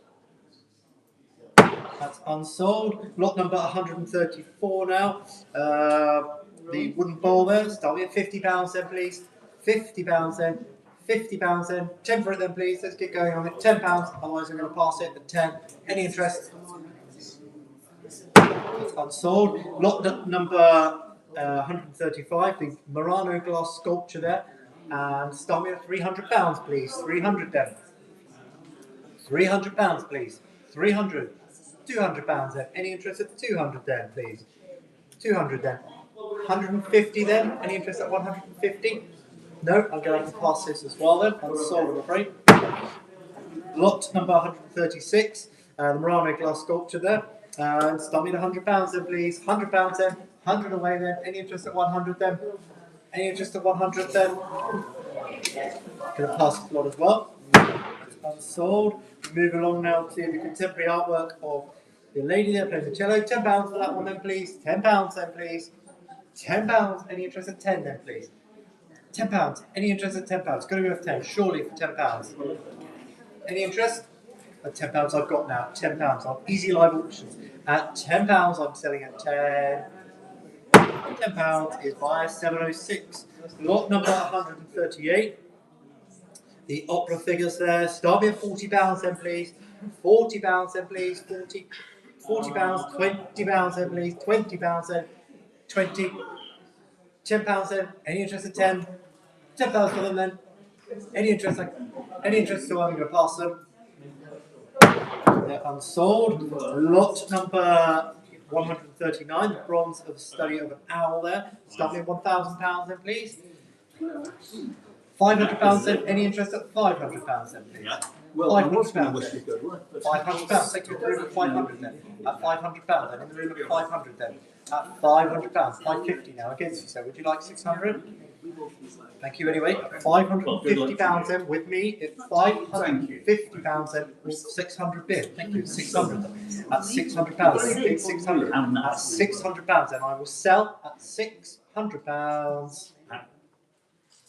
That's unsold. Lot number 134 now. The wooden bowl there. Start with £50 then, please. £50 then. £50 then. 10 for it then, please. Let's get going on it. £10. Otherwise, I'm going to pass it at 10. Any interest? That's unsold. Lot number 135. The Murano glass sculpture there. And start me at £300, please. 300 then. £300, please. 300. £200 then. Any interest at 200 then, please? 200 then. 150 then. Any interest at 150? No, I'm going to pass this as well then. Unsold, I'm afraid. Lot number 136. The Murano glass sculpture there. Start me at £100 then, please. £100 then. 100 away then. Any interest at 100 then? Any interest at 100 then? Going to pass this lot as well. Unsold. We move along now to the contemporary artwork of the lady there playing the cello. £10 for that one then, please. £10 then, please. £10. Any interest at 10 then, please. £10. Any interest at £10? Got to be worth 10. Surely for £10. Any interest? At £10 I've got now. £10 on Easy Live Auctions. At £10 I'm selling at 10. £10 is by 706. Lot number 138. The opera figures there. Start me at £40 then, please. £40 then, please. £40. £20 then, please. £20 then. 20. £10 then. Any interest at 10? £10 for them then. Any interest? So I'm going to pass them. They're unsold. Lot number 139. The bronze of the study of an owl there. Start me at £1,000 then, please. £500 then. Any interest at £500 then, please? Yeah. Well, £500 £500. £500. Take you in the room at £500 then. At £500 then. In the room at £500 then. At £500. £550 now against you. So would you like 600? Thank you anyway. £550 then with me. It's £550 then with 600 bid. Thank you. 600. At £600. 600. At £600 then I will sell at £600.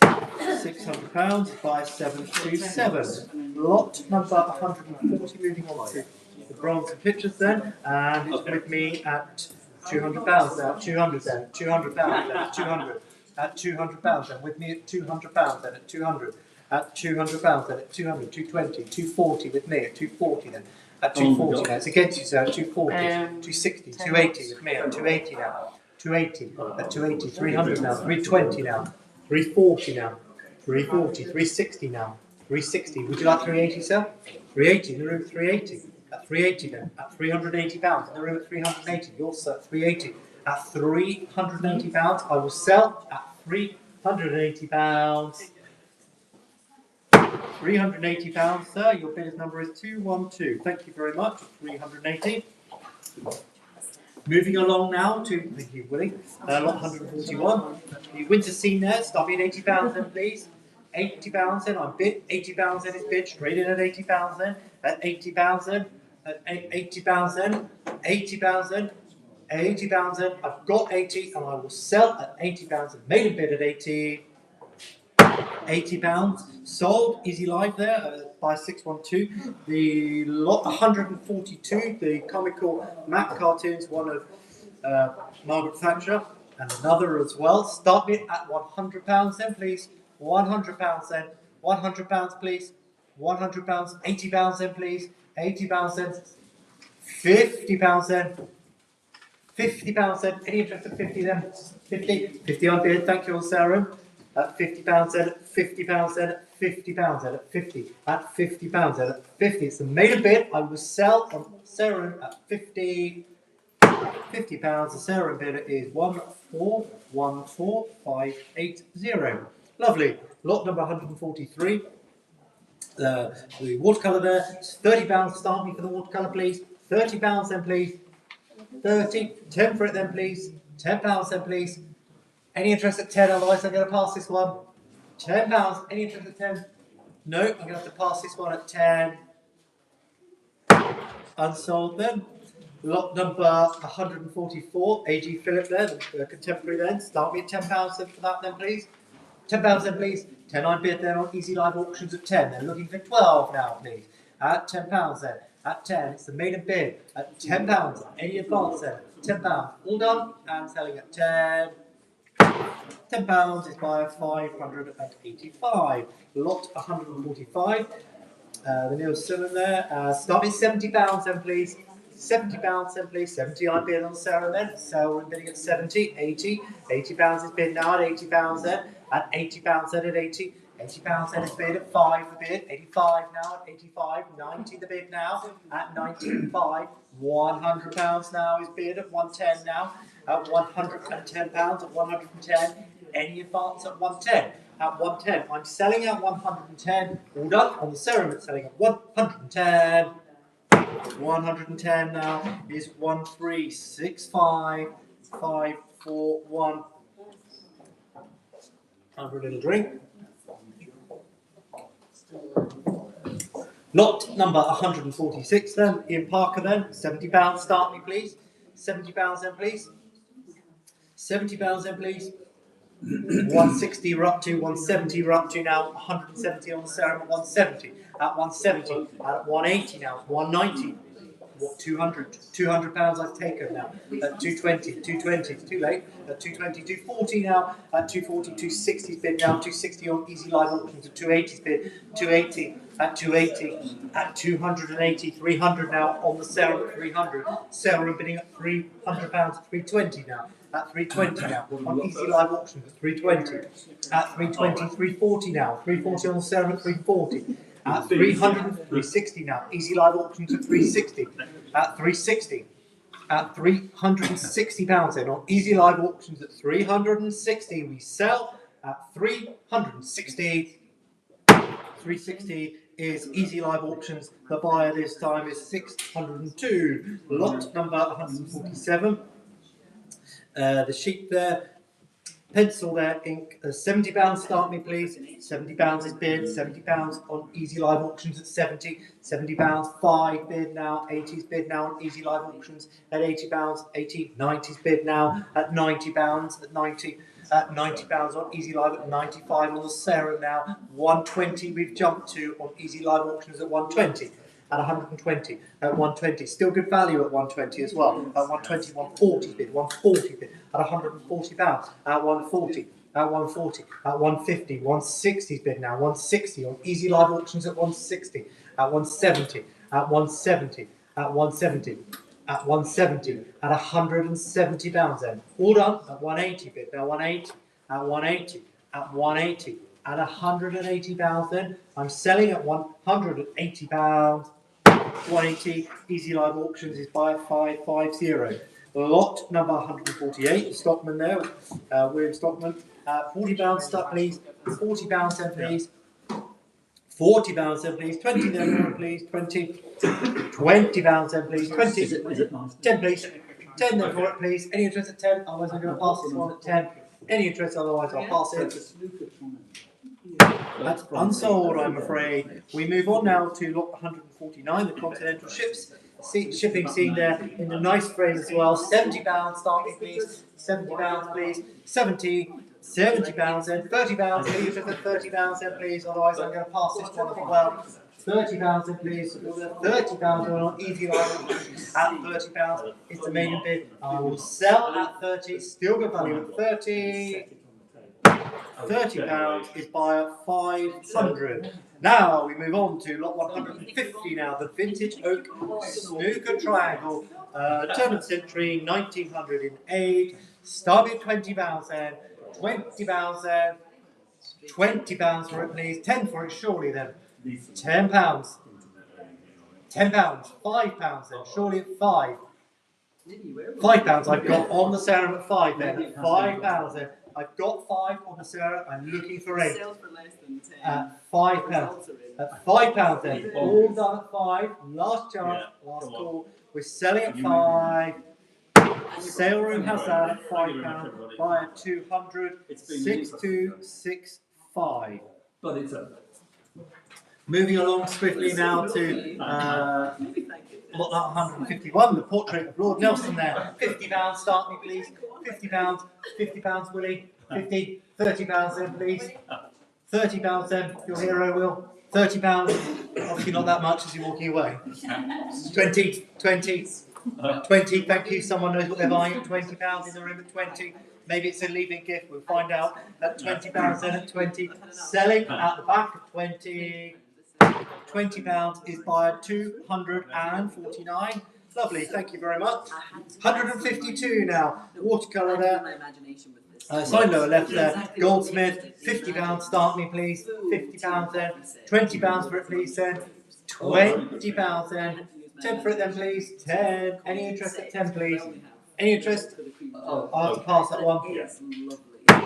£600 by 727. Lot number 140. Moving on to the bronze and pictures then, and it's with me at £200 now. 200 then. £200 then. 200 at £200 then. With me at £200 then. At 200 at £200 then. At 200. 220. 240 with me at 240 then. At 240 now. It's against you, sir. At 240. 260. 280 with me at 280 now. 280 at 280. 300 now. 320 now. 340 now. 340, 360 now. 360. Would you like 380, sir? 380 in the room at 380. At 380 then. At £380 in the room at 380. You're sir at 380. At £380 I will sell at £380. £380, sir. Your bidder's number is 212. Thank you very much. 380. Moving along now to, thank you, Willie, lot 141. The winter scene there, start me at £80 then, please. £80 then, I'm bid. £80 then is bid, straight in at £80 then. At £80 then, at £80 then, £80 then, £80 then. I've got 80 and I will sell at £80 and made a bid at 80. £80 sold. Easy Live there by 612. The lot 142. The comical Mac cartoons, one of Margaret Thatcher and another as well. Start me at £100 then, please. £100 then. £100 please. £100. £80 then, please. £80 then. £50 then. £50 then. Any interest at 50 then? 50. 50 on bid. Thank you, Sarah. At £50 then, at £50 then, at £50 then, at 50, at £50 then, at 50. It's the made a bid. I will sell on Sarah at 50. £50. The Sarah bidder is 1414580. Lovely. Lot number 143. The watercolour there, it's £30. Start me for the watercolour, please. £30 then, please. 30, 10 for it then, please. £10 then, please. Any interest at 10, otherwise I'm going to pass this one. £10. Any interest at 10? No, I'm going to have to pass this one at 10. Unsold then. Lot number 144, AG Philip there, the contemporary then. Start me at £10 then for that then, please. £10 then, please. 10 I bid then on Easy Live Auctions at 10. They're looking for 12 now, please. At £10 then. At 10, it's the maiden bid. At £10. Any advance then? £10. All done and selling at 10. £10 is by 585. Lot 145. The nearest seller there. Start me £70 then, please. £70 then, please. 70 I bid on Sarah then. Sarah we're bidding at 70, 80. £80 is bid now at £80 then. At £80 then at 80. £80 then is bid at 5 the bid. 85 now at 85. 90 the bid now at 95. £100 now is bid at 110 now. At £110 at 110. Any advance at 110. At 110. I'm selling at 110. All done. On the Ceram, selling at 110. 110 now is 1365 541. Time for a little drink. Lot number 146 then, Ian Parker then, £70. Start me please. £70 then please. £70 then please. 160 we're up to, 170 we're up to now, 170 on the Ceram at 170. At 170, at 180 now, 190. What, 200? £200 I've taken now. At 220, 220, it's too late. At 220, 240 now. At 240, 260's bid now. 260 on Easy Live Auctions at 280's bid. 280, at 280, at 280, 300 now on the Sarah at 300. Sarah bidding at £300 at 320 now. At 320 now on Easy Live Auctions at 320. At 320, 340 now. 340 on the Sarah at 340. At 300, 360 now. Easy Live Auctions at 360. At 360. At £360 then on Easy Live Auctions at 360. We sell at 360. 360 is Easy Live Auctions. The buyer this time is 602. Lot number 147. The sheet there. Pencil there, ink, £70 start me please. £70 is bid, £70 on Easy Live Auctions at 70. £70, 5 bid now, 80's bid now on Easy Live Auctions at £80, 80, 90's bid now at £90, at 90. At £90 on Easy Live at 95 on the Sarah now. 120 we've jumped to on Easy Live Auctions at 120. At 120, at 120, still good value at 120 as well. At 120, 140 bid, 140 bid, at £140, at 140, at 140, at 150, 160 bid now, 160 on Easy Live Auctions at 160, at 170, at 170, at 170, at 170, at £170 then. All done at 180 bid, now 180, at 180, at 180, at £180 then. I'm selling at £180. 180, Easy Live Auctions is by 550. Lot number 148, Stockman there, William Stockman. £40 stuck please, £40 then please. £40 then please, 20 then please, 20. £20 then please, 20. 10 please, 10 then for it please. Any interest at 10, otherwise I'm going to pass this one at 10. Any interest, otherwise I'll pass it. That's unsold, I'm afraid. We move on now to lot 149, the continental ships. Shipping scene there in a nice frame as well. £70 starting please. £70 please. 70. £70 then. £30 please. £30 then please. Otherwise I'm going to pass this one as well. £30 then please. £30 on Easy Live at £30. It's the maiden bid. I will sell at 30. Still good value at 30. £30 is by 500. Now we move on to lot 150 now, the Vintage Oak Snooker Triangle, turn of century, 1900 in age. Start at £20 then, £20 then, £20 for it please, 10 for it surely then, £10, £10, £5 then, surely at 5. £5 I've got on the Sarum at 5 then, £5 then. I've got 5 on the Sarah. I'm looking for 8. Sell for less than 10. At £5. At £5 then. All done at 5. Last chance, last call. We're selling at 5. Sale room has that at £5. Buy at 200. 6265. But it's a. Moving along swiftly now to lot 151, the portrait of Lord Nelson there. £50, start me please. £50, £50 Willie. 50, £30 then please. £30 then, your hero will. £30, obviously not that much as you're walking away. 20, 20, 20, thank you, someone knows what they're buying at £20 in the room at 20. Maybe it's a leaving gift, we'll find out. At £20 then at 20. Selling at the back at 20. £20 is by 249. Lovely, thank you very much. 152 now. Watercolour there. Sign lower left there. Goldsmith. £50. Start me please. £50 then. £20 for it please then. £20 then. 10 for it then please. 10. Any interest at 10 please? Any interest? Oh, I have to pass that one.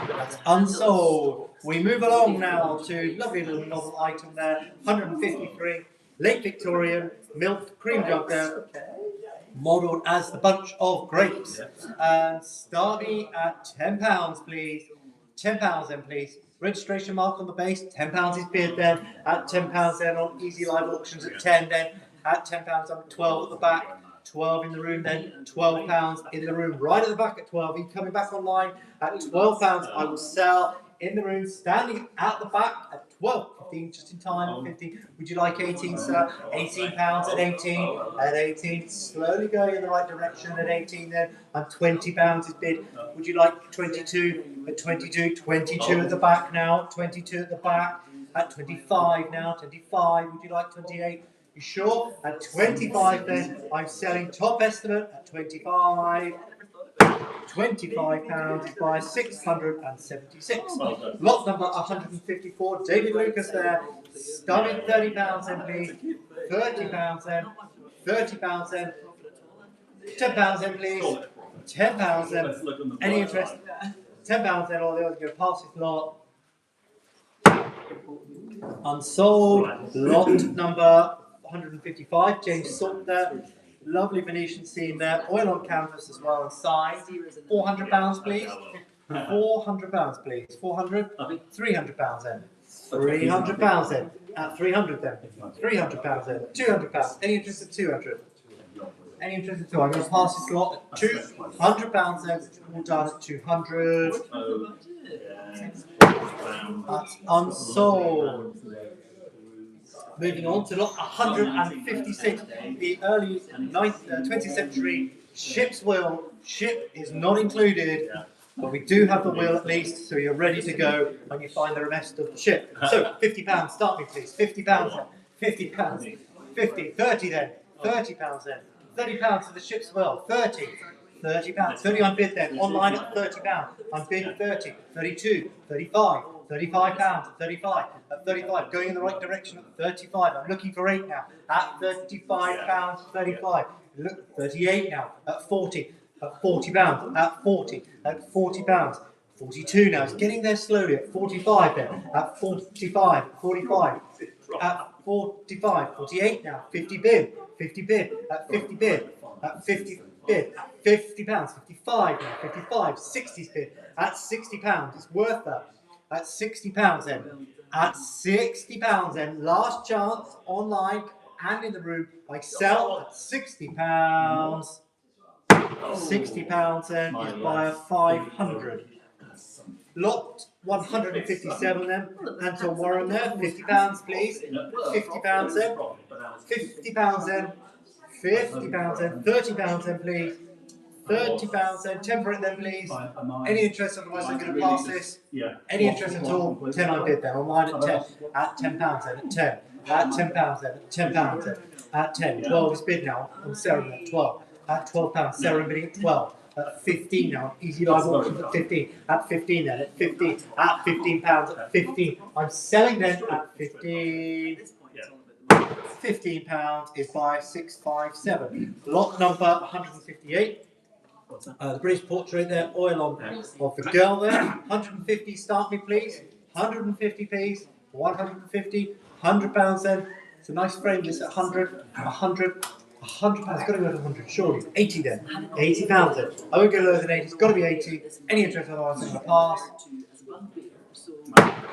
That's unsold. We move along now to lovely little novel item there. 153. Late Victorian milk cream jug there. Modelled as the bunch of grapes. And starting at £10 please. £10 then please. Registration mark on the base. £10 is bid then. At £10 then on Easy Live Auctions at 10 then. At £10 I'm 12 at the back. 12 in the room then, £12 in the room, right at the back at 12. Are you coming back online? At £12 I will sell in the room, standing at the back at 12, 15 just in time, 15. Would you like 18, sir? £18 at 18, at 18, slowly going in the right direction at 18 then, and £20 is bid. Would you like 22 at 22, 22 at the back now, 22 at the back, at 25 now, 25, would you like 28? You sure? At 25 then, I'm selling top estimate at 25. £25 is by 676. Lot number 154, David Lucas there. Starting £30 then please. £30 then. £30 then. £10 then please. £10 then. Any interest? £10 then, or the other go past this lot. Unsold. Lot number 155, James Salt there. Lovely Venetian scene there. Oil on canvas as well inside. £400 please. £400 please. 400. £300 then. £300 then. At 300 then. £300 then. £200. Any interest at 200? Any interest at 200? I'm going to pass this lot at £200 then. All done at 200. That's unsold. Moving on to lot 156, the early 20th century ship's wheel. Ship is not included, but we do have the wheel at least, so you're ready to go when you find the rest of the ship. So, £50, start me please, £50 then, £50, 50, 30 then, £30 then, £30 for the ship's wheel, 30, £30, 30 on bid then, online at £30, I'm bid 30, 32, 35, £35, 35, at 35, going in the right direction at 35, I'm looking for 8 now, at £35, 35, look, 38 now, at 40, at £40, at 40, at £40, 42 now, it's getting there slowly, at 45 then, at 45, 45, at 45, 48 now, 50 bid, at 50 bid, at 50 bid, £50, 55 now, 55, 60 bid, at £60, it's worth that. At £60 then. At £60 then. Last chance online and in the room. I sell at £60. £60 then is by a 500. Lot 157 then. Anton Warren there. £50 please. £50 then. £50 then. £50 then. £30 then please. £30 then, 10 for it then please. Any interest, otherwise I'm going to pass this. Any interest at all? 10 I bid then, online at 10. At £10 then, at 10. At £10 then, at £10 then. At 10, 12 is bid now on Sarah at 12. At £12, Sarah bidding at 12. At 15 now, Easy Live Auctions at 15. At 15 then, at 15. At £15, at 15. I'm selling then at 15. £15 is by 657. Lot number 158. The British portrait there, oil on of the girl there. 150, start me please. 150 please. 150, £100 then. It's a nice frame, this at 100, 100, £100. Got to go to 100, surely. 80 then. £80 then. I won't go lower than 80, it's got to be 80. Any interest otherwise, I'm going to pass.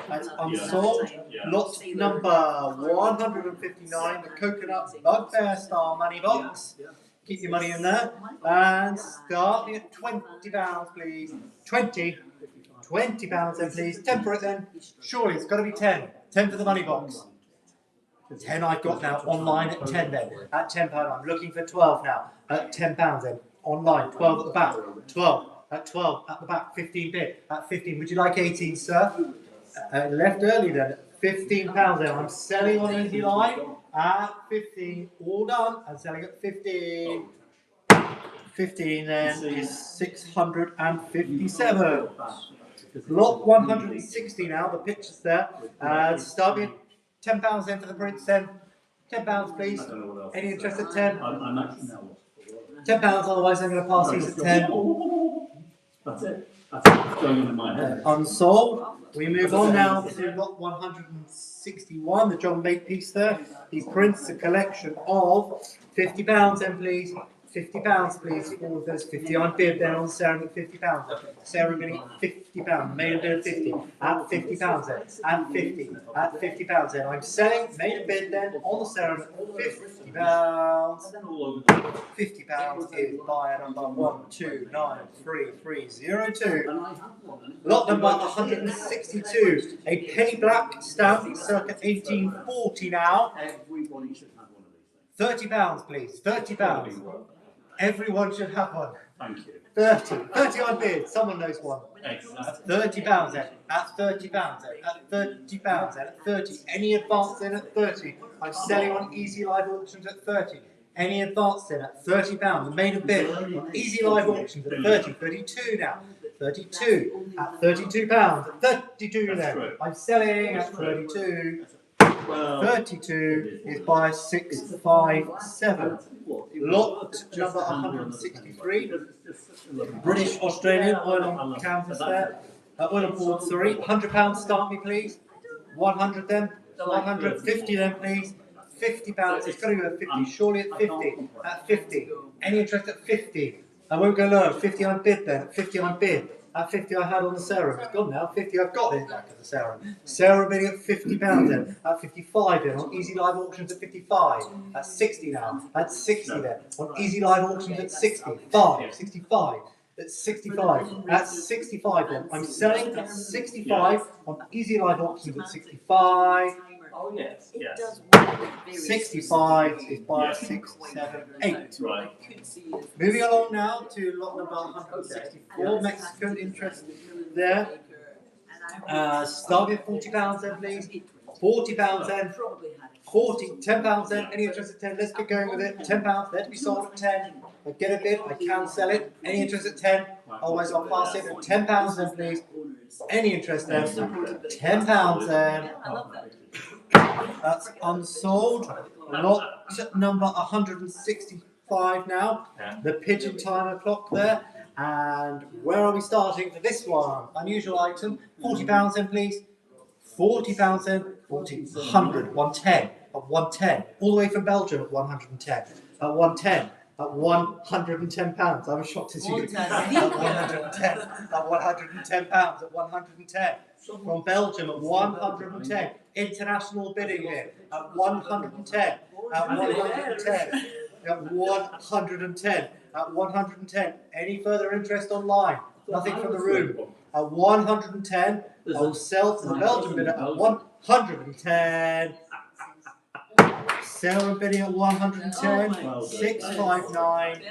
That's unsold. Lot number 159, the coconut bugbear style money box. Keep your money in there. And start me at £20, please. £20 then, please. 10 for it then. Surely it's got to be 10. 10 for the money box. 10 I've got now. Online at 10 then. At £10, I'm looking for 12 now. At £10 then. Online. 12 at the back. 12. At 12 at the back. 15 bid. At 15. Would you like 18, sir? Left early then. £15 then. I'm selling on Easy Line at 15. All done. I'm selling at 15. 15 then is 657. Lot 160 now. The picture's there. Start me £10 then for the prints then. £10 please. Any interest at 10? £10, otherwise I'm going to pass these at 10. That's it. That's what's going on in my head. Unsold. We move on now to lot 161, the John Makepeace there. He prints a collection of £50 then please. £50 please. All of those 50. I'm bid then on Sarah at £50. Sarah getting £50. Made a bid at 50. At £50 then. At 50. At £50 then. I'm selling. Made a bid then on the Sarah at £50. £50 is buyer number 12930302. Lot number 162. A penny black stamp, circa 1840 now. £30 please. £30. Everyone should have one. Thank you. 30 on bid. Someone knows one. Excellent. £30 then. At £30 then. At £30 then. At 30. Any advance then at 30. I'm selling on Easy Live Auctions at 30. Any advance then at £30. The main bid on Easy Live Auctions at 30. 32 now. 32 at £32. At 32 then. I'm selling at 32. 32 is by 657. Lot number 163. British Australian oil on canvas there. Oil on board, sorry. £100 start me please. 100 then. 150 then please. £50. It's got to go at 50. Surely at 50. At 50. Any interest at 50? I won't go lower. 50 on bid then. At 50 on bid. At 50 I had on the Sarah. It's gone now. 50 I've got this back of the Sarah. Sarah bidding at £50 then. At 55 then. On Easy Live Auctions at 55. At 60 now. At 60 then. On Easy Live Auctions at 65. 65. At 65. At 65 then. I'm selling at 65 on Easy Live Auctions at 65. Oh, yes. Yes. 65 is by 6, 7, 8. Right. Moving along now to lot number 164, Mexican interest there. Start with £40 then, please. £40 then. £10 then. Any interest at 10? Let's get going with it. £10. Let it be sold at 10. I get a bid. I can sell it. Any interest at 10? Otherwise, I'll pass it at £10 then, please. Any interest then? £10 then. That's unsold. Lot number 165 now. The pigeon timer clock there. And where are we starting for this one? Unusual item. £40 then, please. £40 then. 40, 100, 110, at 110. All the way from Belgium at 110. At 110. At £110. I was shocked to see you. At 110. At £110. At 110. From Belgium at 110. International bidding here. At 110. At 110. At 110. At 110. Any further interest online? Nothing from the room. At 110. I will sell to the Belgian bidder at 110. Sarah bidding at 110, 659,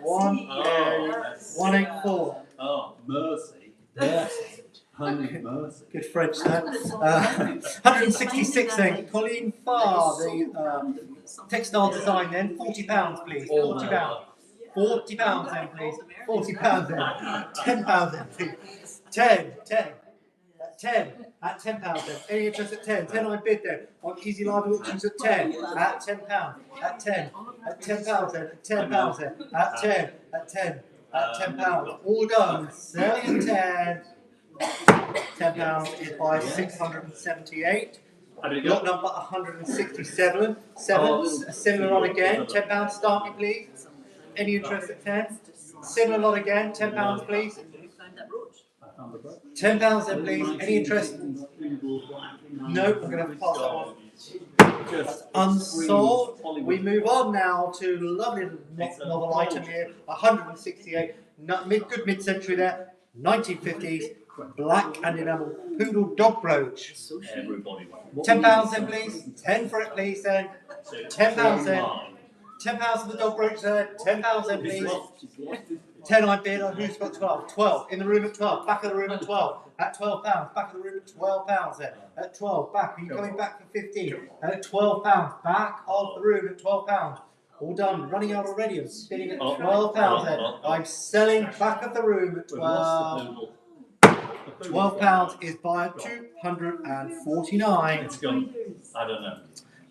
184. Oh, mercy. Mercy. Mercy. Good French there. 166 then. Colleen Farr, the textile design then. £40 please. £40. £40 then please. £40 then. £10 then please. 10. 10 at £10 then. Any interest at 10? 10 I bid then. On Easy Live Auctions at 10. At £10. At 10. At £10 then. At £10 then. At 10. At 10. at £10. All done. Selling at 10. £10 is by 678. Lot number 167. A similar lot again. £10 start me, please. Any interest at 10? Similar lot again. £10, please. £10 then, please. Any interest? No, I'm going to have to pass that on. Unsold. We move on now to lovely novel item here. 168. Good mid-century there. 1950s. Black and enamel poodle dog brooch. £10 then, please. 10 for it, please. Then £10 then. £10 for the dog brooch there. £10 then, please. 10 I bid. Who's got 12? 12 in the room at 12. Back of the room at 12. At £12. Back of the room at £12 then. At 12. Back. Are you coming back for 15? At £12. Back of the room at £12. All done. Running out already. I'm spinning at £12 then. I'm selling back of the room at 12. £12 is by 249. It's gone. I don't know.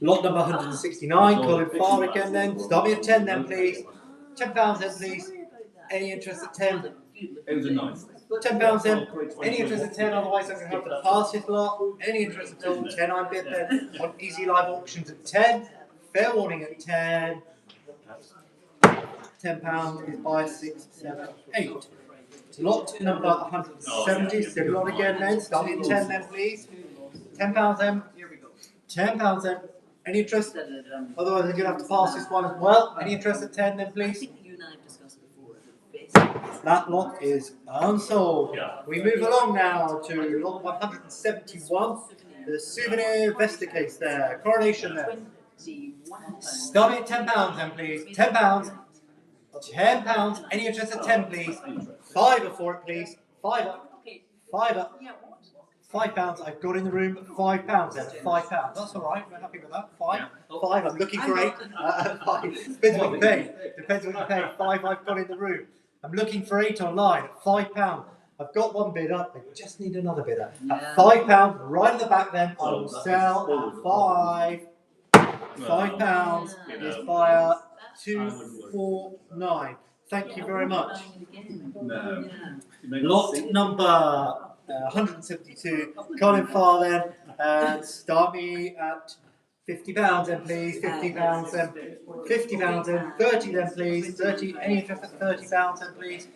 Lot number 169. Colin Farr again then. Start me at 10 then, please. £10 then, please. Any interest at 10? It was a nice. £10 then. Any interest at 10? Otherwise, I'm going to have to pass this lot. Any interest at all? 10 I bid then. On Easy Live Auctions at 10. Fair warning at 10. £10 is by 6, 7, 8. Lot number 170, similar lot again then. Start me at 10 then, please. £10 then. £10 then. Any interest? Otherwise, I'm going to have to pass this one as well. Any interest at 10 then, please? That lot is unsold. We move along now to lot 171. The souvenir Vesta case there. Coronation there. Start me at £10 then, please. £10. £10. Any interest at 10, please? Fiver for it, please. Fiver. Fiver. £5. I've got in the room £5 then. £5. That's all right. We're happy with that. Five. I'm looking for 8. 5. Depends what you pay. Depends what you pay. 5. I've got in the room. I'm looking for 8 online. £5. I've got one bidder. I just need another bidder. At £5, right in the back. Then I will sell at 5. £5 is buyer 249. Thank you very much. No. Lot number 172. Colin Farr then, and start me at £50 then, please. £50 then. £50 then. 30 then, please. 30. Any interest at £30 then, please.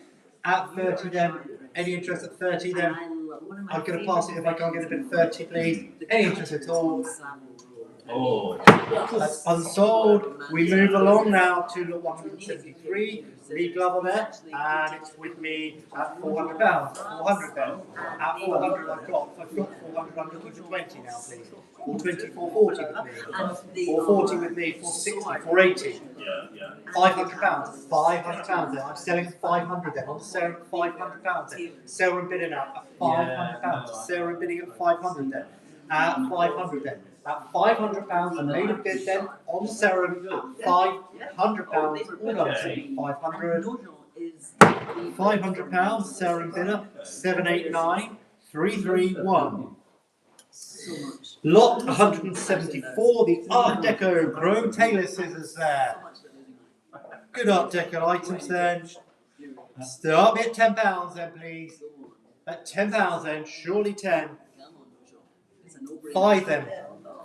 At 30 then. Any interest at 30 then. I'm going to pass it if I can't get a bid at 30, please. Any interest at all. Oh. That's unsold. We move along now to lot 173. Lee Glover there, and it's with me at £400. 400 then. At 400 I've got 400. I'm looking for 20 now, please. 420, 440 with me. 440 with me. 460, 480. Yeah. £500. £500 then. I'm selling at 500 then. I'm selling at £500 then. Sarah and bidding at £500. Sarah and bidding at 500 then. At 500 then. At £500, I made a bid then on Sarah at £500. All done. 500. £500. Sarah and bidder 789 331. Lot 174. The Art Deco Chrome Tailor scissors there. Good Art Deco items then. Start me at £10 then, please. At £10 then, surely 10. 5 then.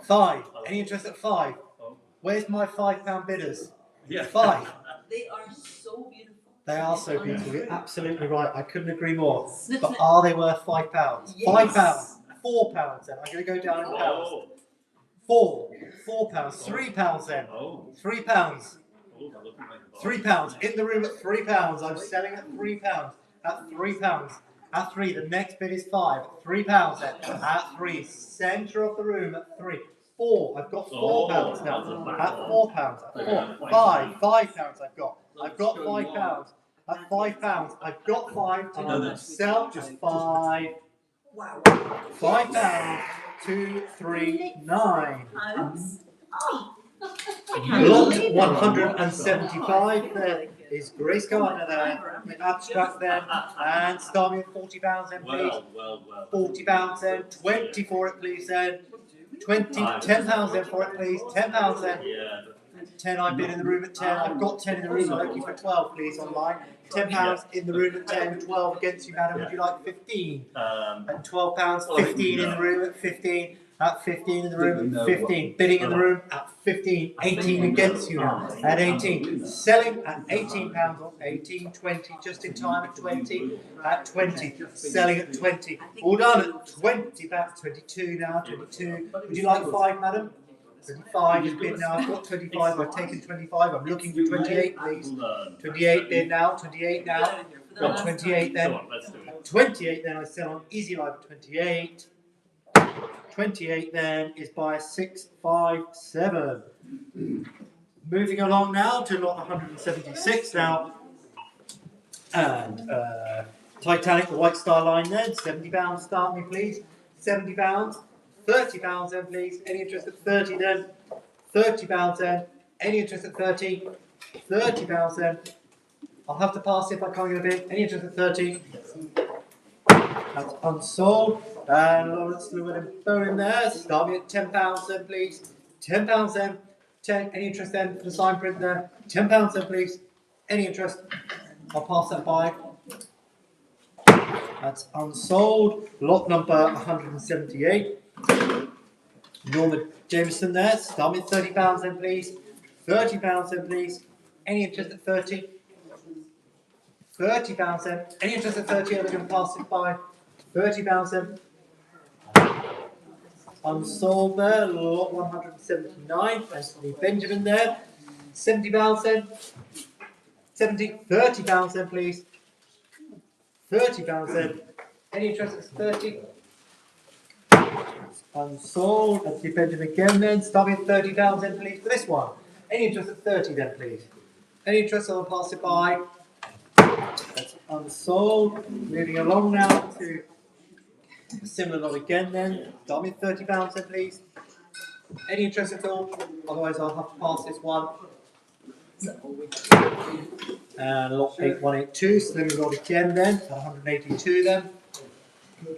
5. Any interest at 5? Where's my £5 bidders? 5. They are so beautiful. They are so beautiful. You're absolutely right. I couldn't agree more. But are they worth £5? Yes. £5. £4 then. I'm going to go down in pounds. 4. £4. £3 then. £3. £3. In the room at £3. I'm selling at £3. At £3. At 3. The next bid is 5. At £3 then. At 3. Centre of the room at 3. 4. I've got £4 now. At £4. At 4. 5. £5 I've got. I've got £5. At £5. I've got 5. And I'm going to sell just 5. Wow. £5. 239. Lot 175 there is Grace Gardner there, with abstract then, and start me at £40 then, please. £40 then, 20 for it, please then. £10 then for it, please. £10 then. 10, I've been in the room at 10. I've got 10 in the room. I'm looking for 12, please, online. £10 in the room at 10. 12 against you, madam. Would you like 15? At £12, 15 in the room at 15. At 15 in the room, 15. Bidding in the room at 15. 18 against you now. At 18. Selling at £18 on 18. 20. Just in time at 20. At 20. Selling at 20. All done at 20. Back 22 now. 22. Would you like 5, madam? 25 is bid now. I've got 25. I've taken 25. I'm looking for 28, please. 28 bid now. 28 now. Got 28 then. 28 then. I sell on Easy Live at 28. 28 then is by 657. Moving along now to lot 176 now. And Titanic, the White Star Line then. £70. Start me, please. £70. £30 then, please. Any interest at 30 then? £30 then. Any interest at 30? £30 then. I'll have to pass if I can't get a bid. Any interest at 30? That's unsold. And Lawrence Llewellyn Bow in there. Start me at £10 then, please. £10 then. 10. Any interest then for the sign print there? £10 then, please. Any interest? I'll pass that by. That's unsold. Lot number 178. Norman Jameson there. Start me at £30 then, please. £30 then, please. Any interest at 30? £30 then. Any interest at 30? I'm going to pass it by. £30 then. Unsold there. Lot 179. Anthony Benjamin there. £70 then. 70. £30 then, please. £30 then. Any interest at 30? Unsold. Anthony Benjamin again then. Start me at £30 then, please, for this one. Any interest at 30 then, please. Any interest, I'll pass it by. That's unsold. Moving along now to a similar lot again then. Start me at £30 then, please. Any interest at all? Otherwise, I'll have to pass this one. And lot 8182, similar lot again then. 182 then.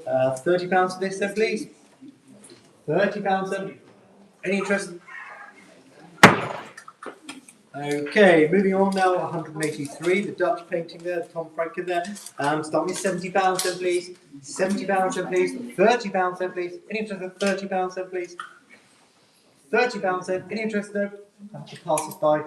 £30 for this then, please. £30 then. Any interest? Okay, moving on now, 183, the Dutch painting there, Tom Franken there. Start with £70 then, please. £70 then, please. £30 then, please. Any interest at £30 then, please. £30 then. Any interest there? I have to pass this by.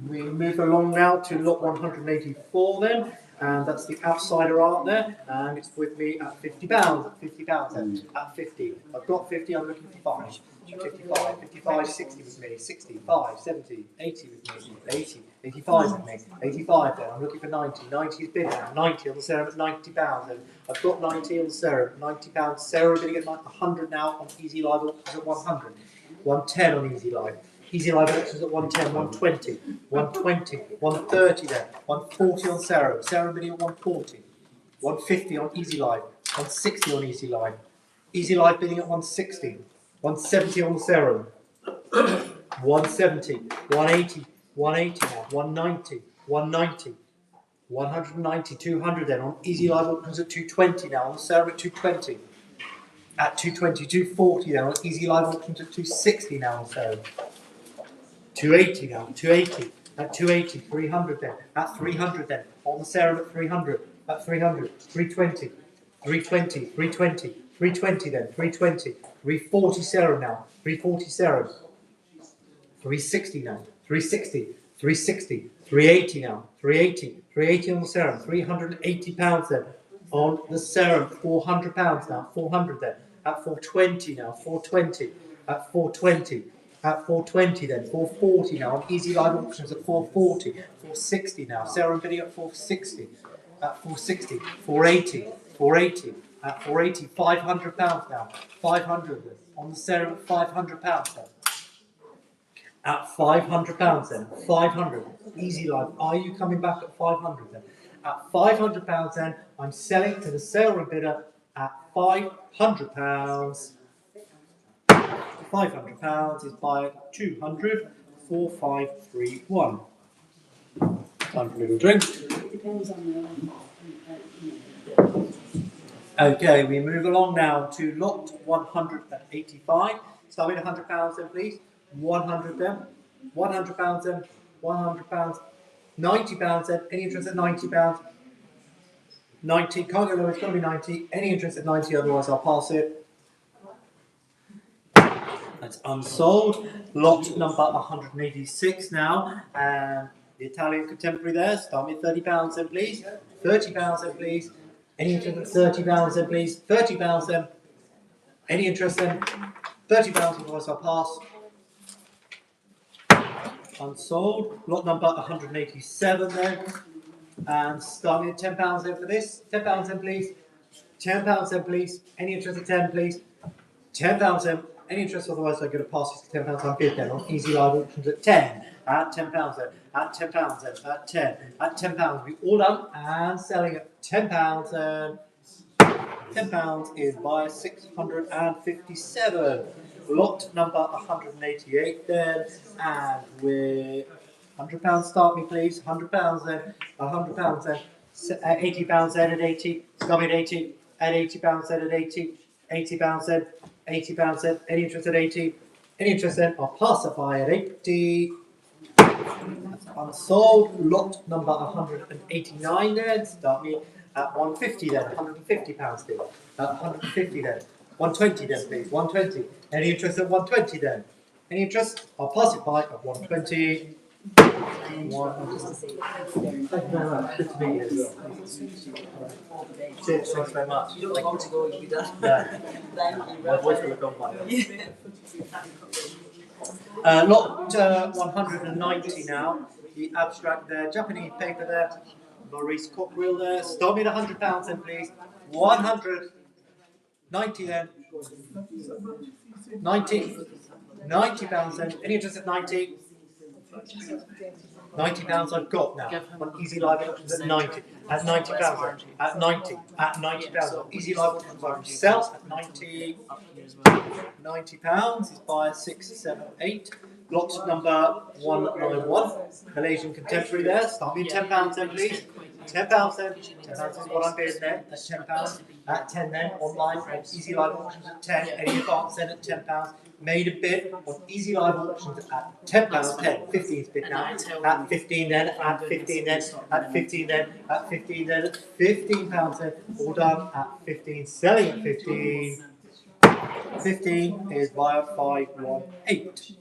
We move along now to lot 184 then. And that's the outsider art there, and it's with me at £50. £50 then, at 50. I've got 50, I'm looking for 5. 55, 55, 60 with me, 65, 70, 80 with me, 80, 85 with me, 85 then, I'm looking for 90. 90 is bid now, 90 on the serum at £90 then. I've got 90 on the serum, £90. Serum going to get 100 now on Easy Live Auctions at 100. 110 on Easy Live. Easy Live Auctions at 110, 120, 120, 130 then, 140 on Serum, Serum bidding at 140, 150 on Easy Live, 160 on Easy Live, Easy Live bidding at 160, 170 on the Serum, 170, 180, 180 now, 190, 190, 190, 200 then, on Easy Live Auctions at 220 now, on the Serum at 220, at 220, 240 now, on Easy Live Auctions at 260 now on Serum. 280 now, 280, at 280, 300 then, at 300 then, on the Serum at 300, at 300, 320, 320, 320, 320 then, 320, 340 Serum now, 340 Serum, 360 now, 360, 360, 380 now, 380, 380 on the Serum, £380 then, on the Serum, £400 now, 400 then, at 420 now, 420, at 420, at 420 then, 440 now, on Easy Live Auctions at 440, 460 now, Serum bidding at 460, at 460, 480, 480, at 480, £500 now, 500 then, on the Serum at £500 then, at £500 then, 500, Easy Live, are you coming back at 500 then? At £500 then, I'm selling to the Serum bidder at £500. £500 is by 200, 4531. Time for a little drink. Okay, we move along now to lot 185. Start with £100 then, please. 100 then, £100 then, £100, £90 then, any interest at £90, 90, can't go lower, it's got to be 90, any interest at 90, otherwise I'll pass it. That's unsold. Lot number 186 now, and the Italian contemporary there, start me £30 then please, £30 then please, any interest at £30 then please, £30 then, any interest then, £30, otherwise I'll pass. Unsold. Lot number 187 then, and starting at £10 then for this, £10 then please, £10 then please, any interest at 10 please, £10 then, any interest, otherwise I'm going to pass this to £10 on bid then on Easy Live Auctions at 10, at £10 then, at £10 then, at 10, at £10, we all done, and selling at £10 then. £10 is by 657. Lot number 188 then, and with £100 start me please, £100 then, £100 then, £80 then at 80, stop me at 80, at £80 then at 80, £80 then, £80 then, any interest at 80, any interest then, I'll pass it by at 80. That's unsold. Lot number 189 then, start me at 150 then, £150 please, 150 then, 120 then please, 120, any interest at 120 then, any interest, I'll pass it by at 120. Thank you very much, good to meet you. Cheers, thanks very much. You don't like to go, you'll be done. Yeah. Thank you. My voice will have gone by. Lot 190 now, the abstract there, Japanese paper there, Maurice Cockrell there, start me at £100 then please, 100, 90 then, 90, £90 then, any interest at 90, £90 I've got now, on Easy Live Auctions at 90, at £90 then, at 90, at £90, on Easy Live Auctions I sell at 90, £90 is by 678. Lot number 191, Malaysian contemporary there, start me at £10 then please, £10 then, £10 is what I'm bidding then, that's £10, at 10 then, online on Easy Live Auctions at 10, any advance then at £10, made a bid on Easy Live Auctions at £10, 10, 15's bid now, at 15 then, at 15 then, at 15 then, at 15 then, at £15 then, all done at 15, selling at 15, 15 is via 518.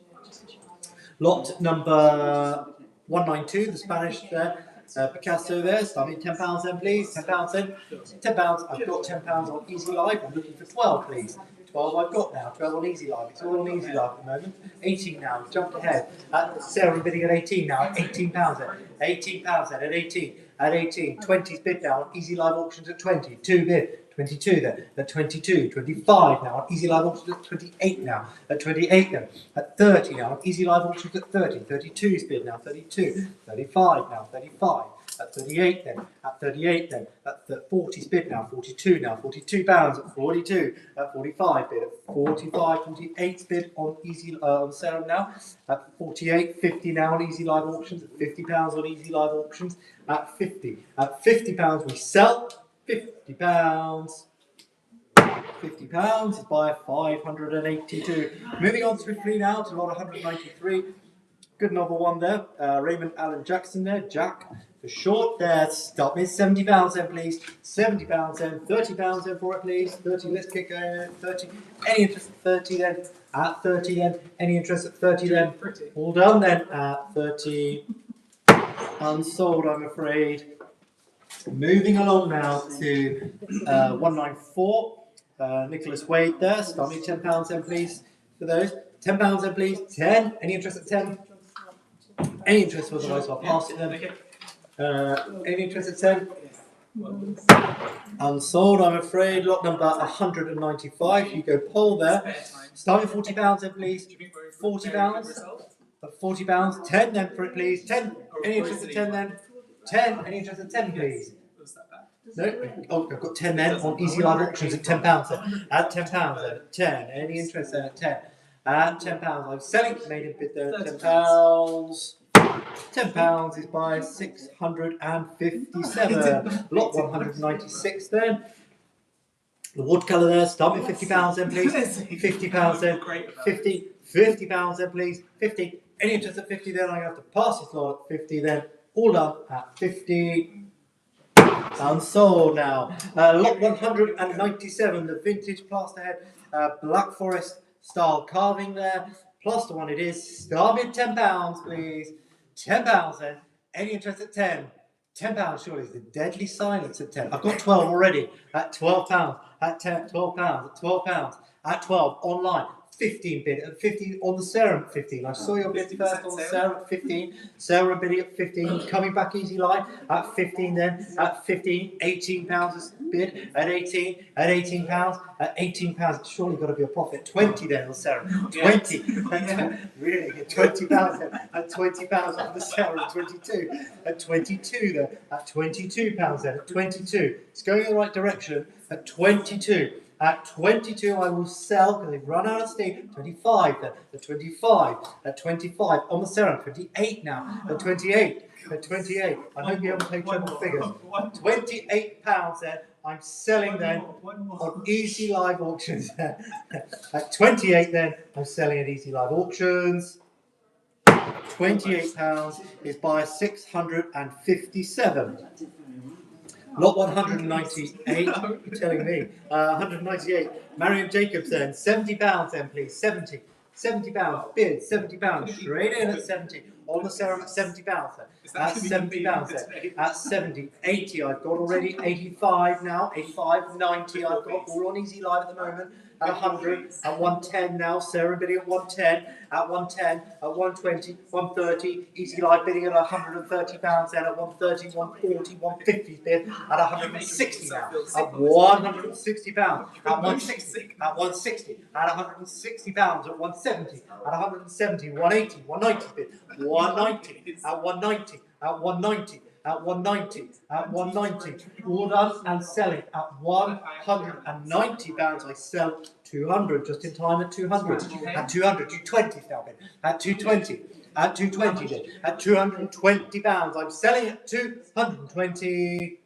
Lot number 192, the Spanish there, Picasso there, starting £10 then please, £10 then, £10, I've got £10 on Easy Live, I'm looking for 12 please, 12 I've got now, 12 on Easy Live, it's all on Easy Live at the moment, 18 now, we've jumped ahead, Sarah bidding at 18 now, £18 then, £18 then, at 18, at 18, 20's bid now on Easy Live Auctions at 20, 2 bid, 22 then, at 22, 25 now, on Easy Live Auctions at 28 now, at 28 then, at 30 now, on Easy Live Auctions at 30, 32's bid now, 32, 35 now, 35, at 38 then, at 38 then, at 40's bid now, 42 now, £42 at 42, at 45 bid, at 45, 48's bid on Easy on Sarah now, at 48, 50 now on Easy Live Auctions, at £50 on Easy Live Auctions, at £50 we sell, £50, £50 is by 582. Moving on swiftly now to lot 193. Good novel one there. Raymond Allen Jackson there. Jack for short there. Stop me. £70 then please. £70 then. £30 then for it please. 30. Let's kick 30. Any interest at 30 then. At 30 then. Any interest at 30 then. All done then. At 30. Unsold, I'm afraid. Moving along now to 194, Nicholas Wade there, start me £10 then please for those, £10 then please, 10, any interest at 10, any interest otherwise I'll pass it then, any interest at 10, unsold I'm afraid, lot number 195, Hugo Paul there, start me £40 then please, £40, 10 then for it please, 10, any interest at 10 then, 10, any interest at 10 please? No? Oh, I've got 10 then on Easy Live Auctions at £10 then. At £10 then, at 10, any interest then at 10? At £10, I'm selling, made a bid there at £10. £10 is by 657. Lot 196 then. The woodcolour there, start with £50 then please. £50 then, £50 then, please. 50. Any interest at 50 then, I have to pass this lot at 50 then. All done at 50. Unsold now. Lot 197, the vintage plasterhead Black Forest style carving there. Plaster one it is. Start me at £10, please. £10 then. Any interest at 10? £10 surely is the deadly silence at 10. I've got 12 already. At £12. At 10, £12. At £12. At 12 online. 15 bid at 15 on the Sarah at 15. I saw your bid first on the Sarah at 15. Sarah bidding at 15. Coming back easy live at 15 then. At 15, £18 is bid at 18. At £18. At £18. It's surely got to be a profit. 20 then on Sarah. 20. Really? At £20 then. At £20 on the Sarah at 22. At 22 then. At £22 then. At 22. It's going in the right direction. At 22. At 22, I will sell because they've run out of steam. 25 then. At 25. At 25. On the Sarah. 28 now. At 28. At 28. I hope you haven't played treble figures. £28 then. I'm selling then on Easy Live Auctions. At 28 then, I'm selling at Easy Live Auctions. £28 is by 657. Lot 198, you're telling me. 198. Marion Jacobs then, £70 then please, 70. £70, bid, £70, straight in at 70. On the Sarah at £70 then. At £70 then. At 70, 80 I've got already, 85 now, 85, 90 I've got all on Easy Live at the moment. At 100, at 110 now, Sarah bidding at 110, at 110, at 120, 130, Easy Live bidding at £130 then, at 130, 140, 150 bid, at 160 now, at £160, at 160, at 160, at £160, at 170, at 170, 180, 190 bid, 190, at 190, at 190, at 190, at 190, all done and selling at £190. I sell 200 just in time at 200. At 200, 220 now bid. At 220, at 220 bid. At £220, I'm selling at 220.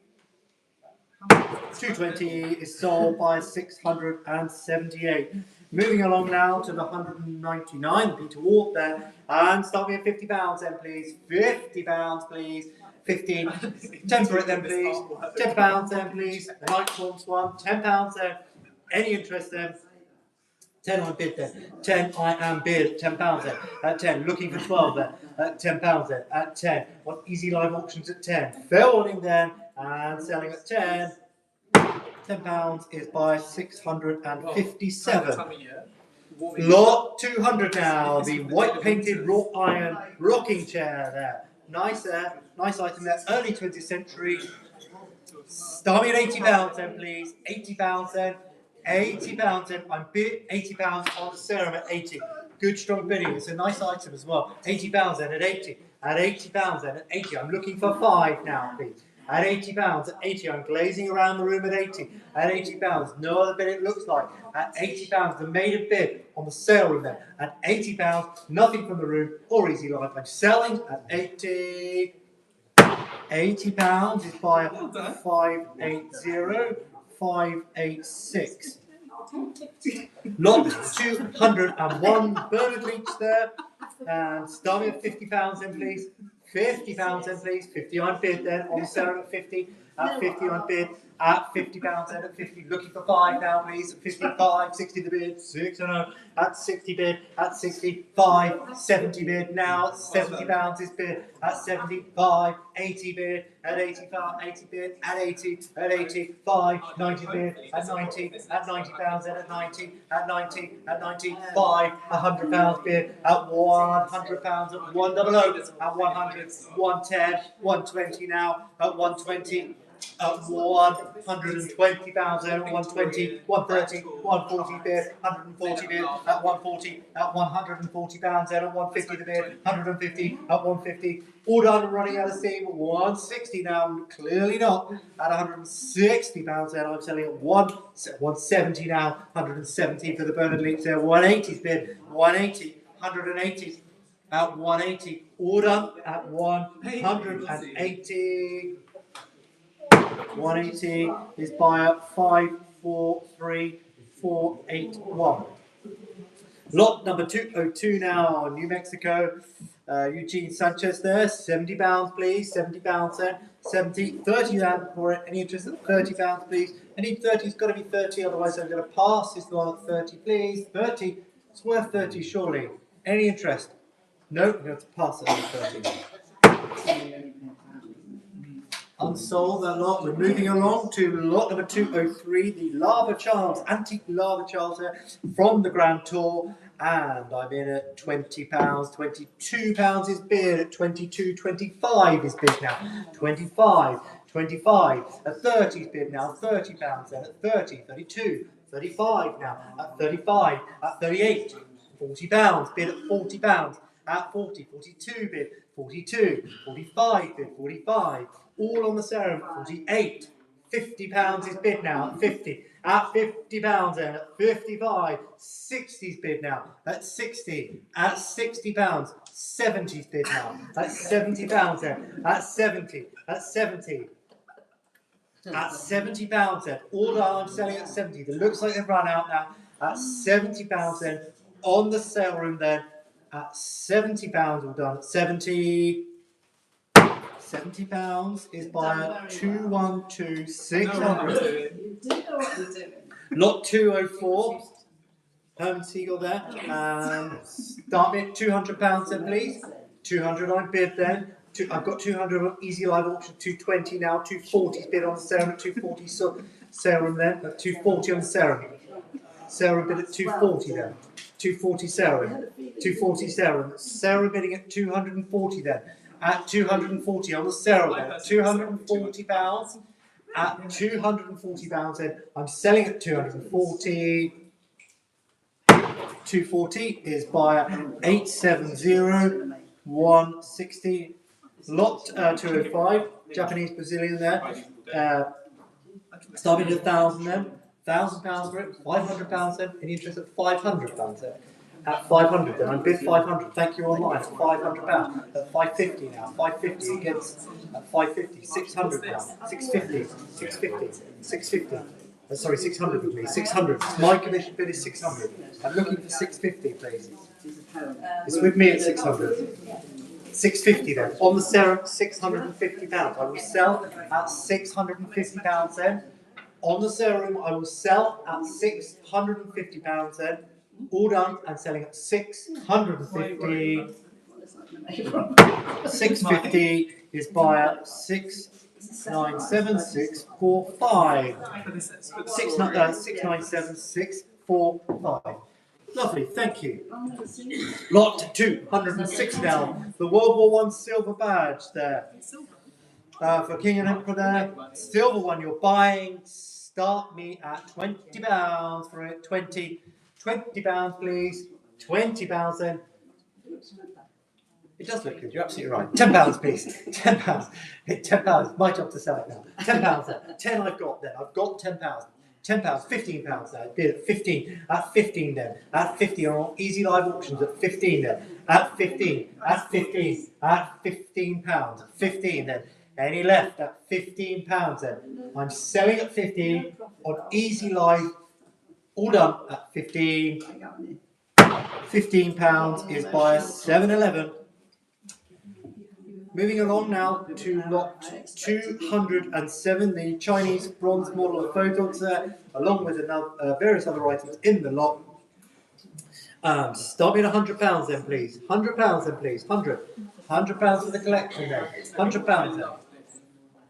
220 is sold by 678. Moving along now to the 199, Peter Ward there, and start me at £50 then please. £50 please. 15. 10 for it then please. £10 then please. The night forms one. £10 then. Any interest then? 10 I bid then. 10 I am bid. £10 then. At 10. Looking for 12 then. At £10 then. At 10. What Easy Live Auctions at 10. Fair warning then. And selling at 10. £10 is by 657. Lot 200 now. The white painted wrought iron rocking chair there. Nice there. Nice item there. Early 20th century. Start me at £80 then please. £80 then. £80 then. I'm bid £80 on the Serum at 80. Good strong bidding. It's a nice item as well. £80 then at 80. At £80 then at 80. I'm looking for 5 now please. At £80, at 80, I'm glazing around the room at 80. At £80, no other bid it looks like. At £80, the made a bid on the sale room there. At £80, nothing from the room or Easy Life. I'm selling at 80. £80 is by 580, 586. Lot 201, Bernard Leach there. And starting at £50 then please. £50 then please. 50 on bid then. On the Sarah at 50. At 50 on bid. At £50 then at 50. Looking for 5 now please. At 55. 60 the bid. 6 and 0. At 60 bid. At 65. 70 bid. Now £70 is bid. At 75. 80 bid. At 85. 80 bid. At 80. At 85. 90 bid. At 90. At £90 then at 90. At 90. At 95. £100 bid. At £100 at 100. At 100. 110. 120 now. At 120. At £120 at 120, 130, 140 bid, 140 bid, at 140, at £140 at 150 the bid, 150, at 150, all done and running out of steam, 160 now, clearly not, at £160 there, I'm selling at 170 now, 170 for the Bernard Leach there, 180 bid, 180, 180, at 180, all done at 180. 180 is by 543481. Lot number 202 now, New Mexico. Eugene Sanchez there, £70 please, £70 then, 70, 30 then for it. Any interest at £30 please? Any 30, it's got to be 30, otherwise I'm going to pass this one at 30 please. 30, it's worth 30 surely. Any interest? No, we have to pass it at 30. Unsold that lot. We're moving along to lot number 203, the Lava Charms, antique Lava Charms there from the Grand Tour. And I'm in at £20, £22 is bid, at 22, 25 is bid now, 25, 25, at 30 is bid now, £30 then, at 30, 32, 35 now, at 35, at 38, £40, bid at £40, at 40, 42 bid, 42, 45 bid, 45, all on the serum, 48, £50 is bid now, at 50, at £50 then, at 55, 60's bid now, at 60, at £60, 70's bid now, at £70 then, at 70, at 70, at £70 then, all done, I'm selling at 70, it looks like they've run out now, at £70 then, on the sale room then, at £70 all done, at 70, £70 is by 212600. Lot 204. Herman Siegel there. Start me at £200 then, please. 200 I bid then. I've got 200 on Easy Live Auction, 220 now. 240 bid on the serum at 240. So serum then. At 240 on the serum. Serum bid at 240 then. 240 serum. 240 serum. Serum bidding at 240 then. At 240 on the serum then. At £240. At £240 then. I'm selling at 240. 240 is buyer 870160. Lot 205. Japanese Brazilian there. Starting at 1,000 then. £1,000 for it. £500 then. Any interest at £500 then? At 500 then. I bid 500. Thank you online. At £500. At 550 now. 550 against. At 550. 600 now. 650. 650. 650. Sorry, 600 with me. 600. My commission bid is 600. I'm looking for 650, please. It's with me at 600. 650 then. On the serum, £650. I will sell at £650 then. On the serum, I will sell at £650 then. All done and selling at 650. 650 is buyer 697645. 697645. Lovely, thank you. Lot 206 now. The World War I silver badge there. For King and Emperor there. Silver one you're buying. Start me at £20 for it. £20 please. £20 then. It does look good, you're absolutely right. £10 please. £10. £10. My job to sell it now. £10 then. 10 I've got then. I've got £10. £10, £15 there. Bid at 15. At 15 then. At 50 on Easy Live Auctions at 15 then. At 15. At 15. At £15. At 15 then. Any left at £15 then. I'm selling at 15 on Easy Live. All done at 15. £15 is by 711. Moving along now to lot 207, the Chinese bronze model of photos there, along with various other items in the lot. Start me at £100 then, please. £100 then, please. £100 for the collection then. £100 then.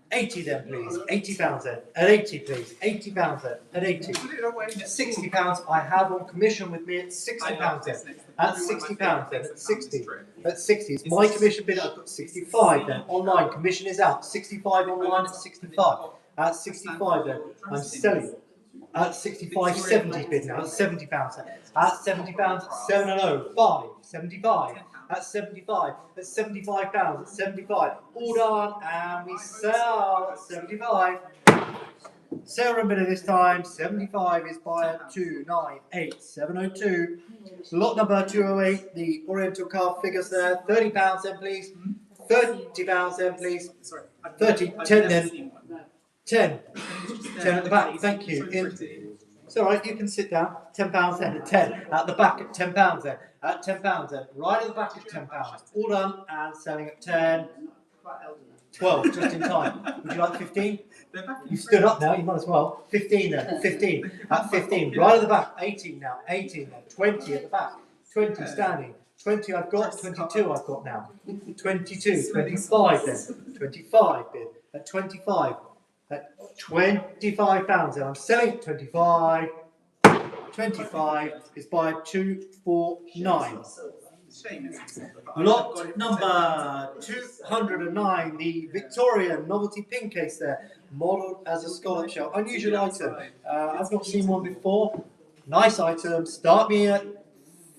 80 then, please. £80 then. At 80, please. £80 then. At 80. £60 I have on commission with me at £60 then. At £60 then. At 60. At 60. It's my commission bid. I've got 65 then. Online. Commission is out. 65 online at 65. At 65 then. I'm selling. At 65, 70 bid now. At £70 then. At £70, 705. 75. At 75, at £75, at 75, all done, and we sell at 75. Serum bidder this time, 75 is buyer 298702. Lot number 208, the Oriental carved figures there, £30 then please, £30 then please, 30, 10 then, 10 at the back, thank you. It's all right. You can sit down. £10 then at 10. At the back at £10 then. At £10 then. Right at the back at £10. All done and selling at 10. 12, just in time. Would you like 15? You stood up now, you might as well. 15 then, 15. At 15, right at the back. 18 now, 18 then. 20 at the back. 20 standing. 20 I've got, 22 I've got now. 22, 25 then. 25 bid. At 25. At £25 then. I'm selling at 25. 25 is by 249. Lot number 209, the Victorian novelty pin case there, modelled as a scallop shell. Unusual item. I've not seen one before. Nice item. Start me at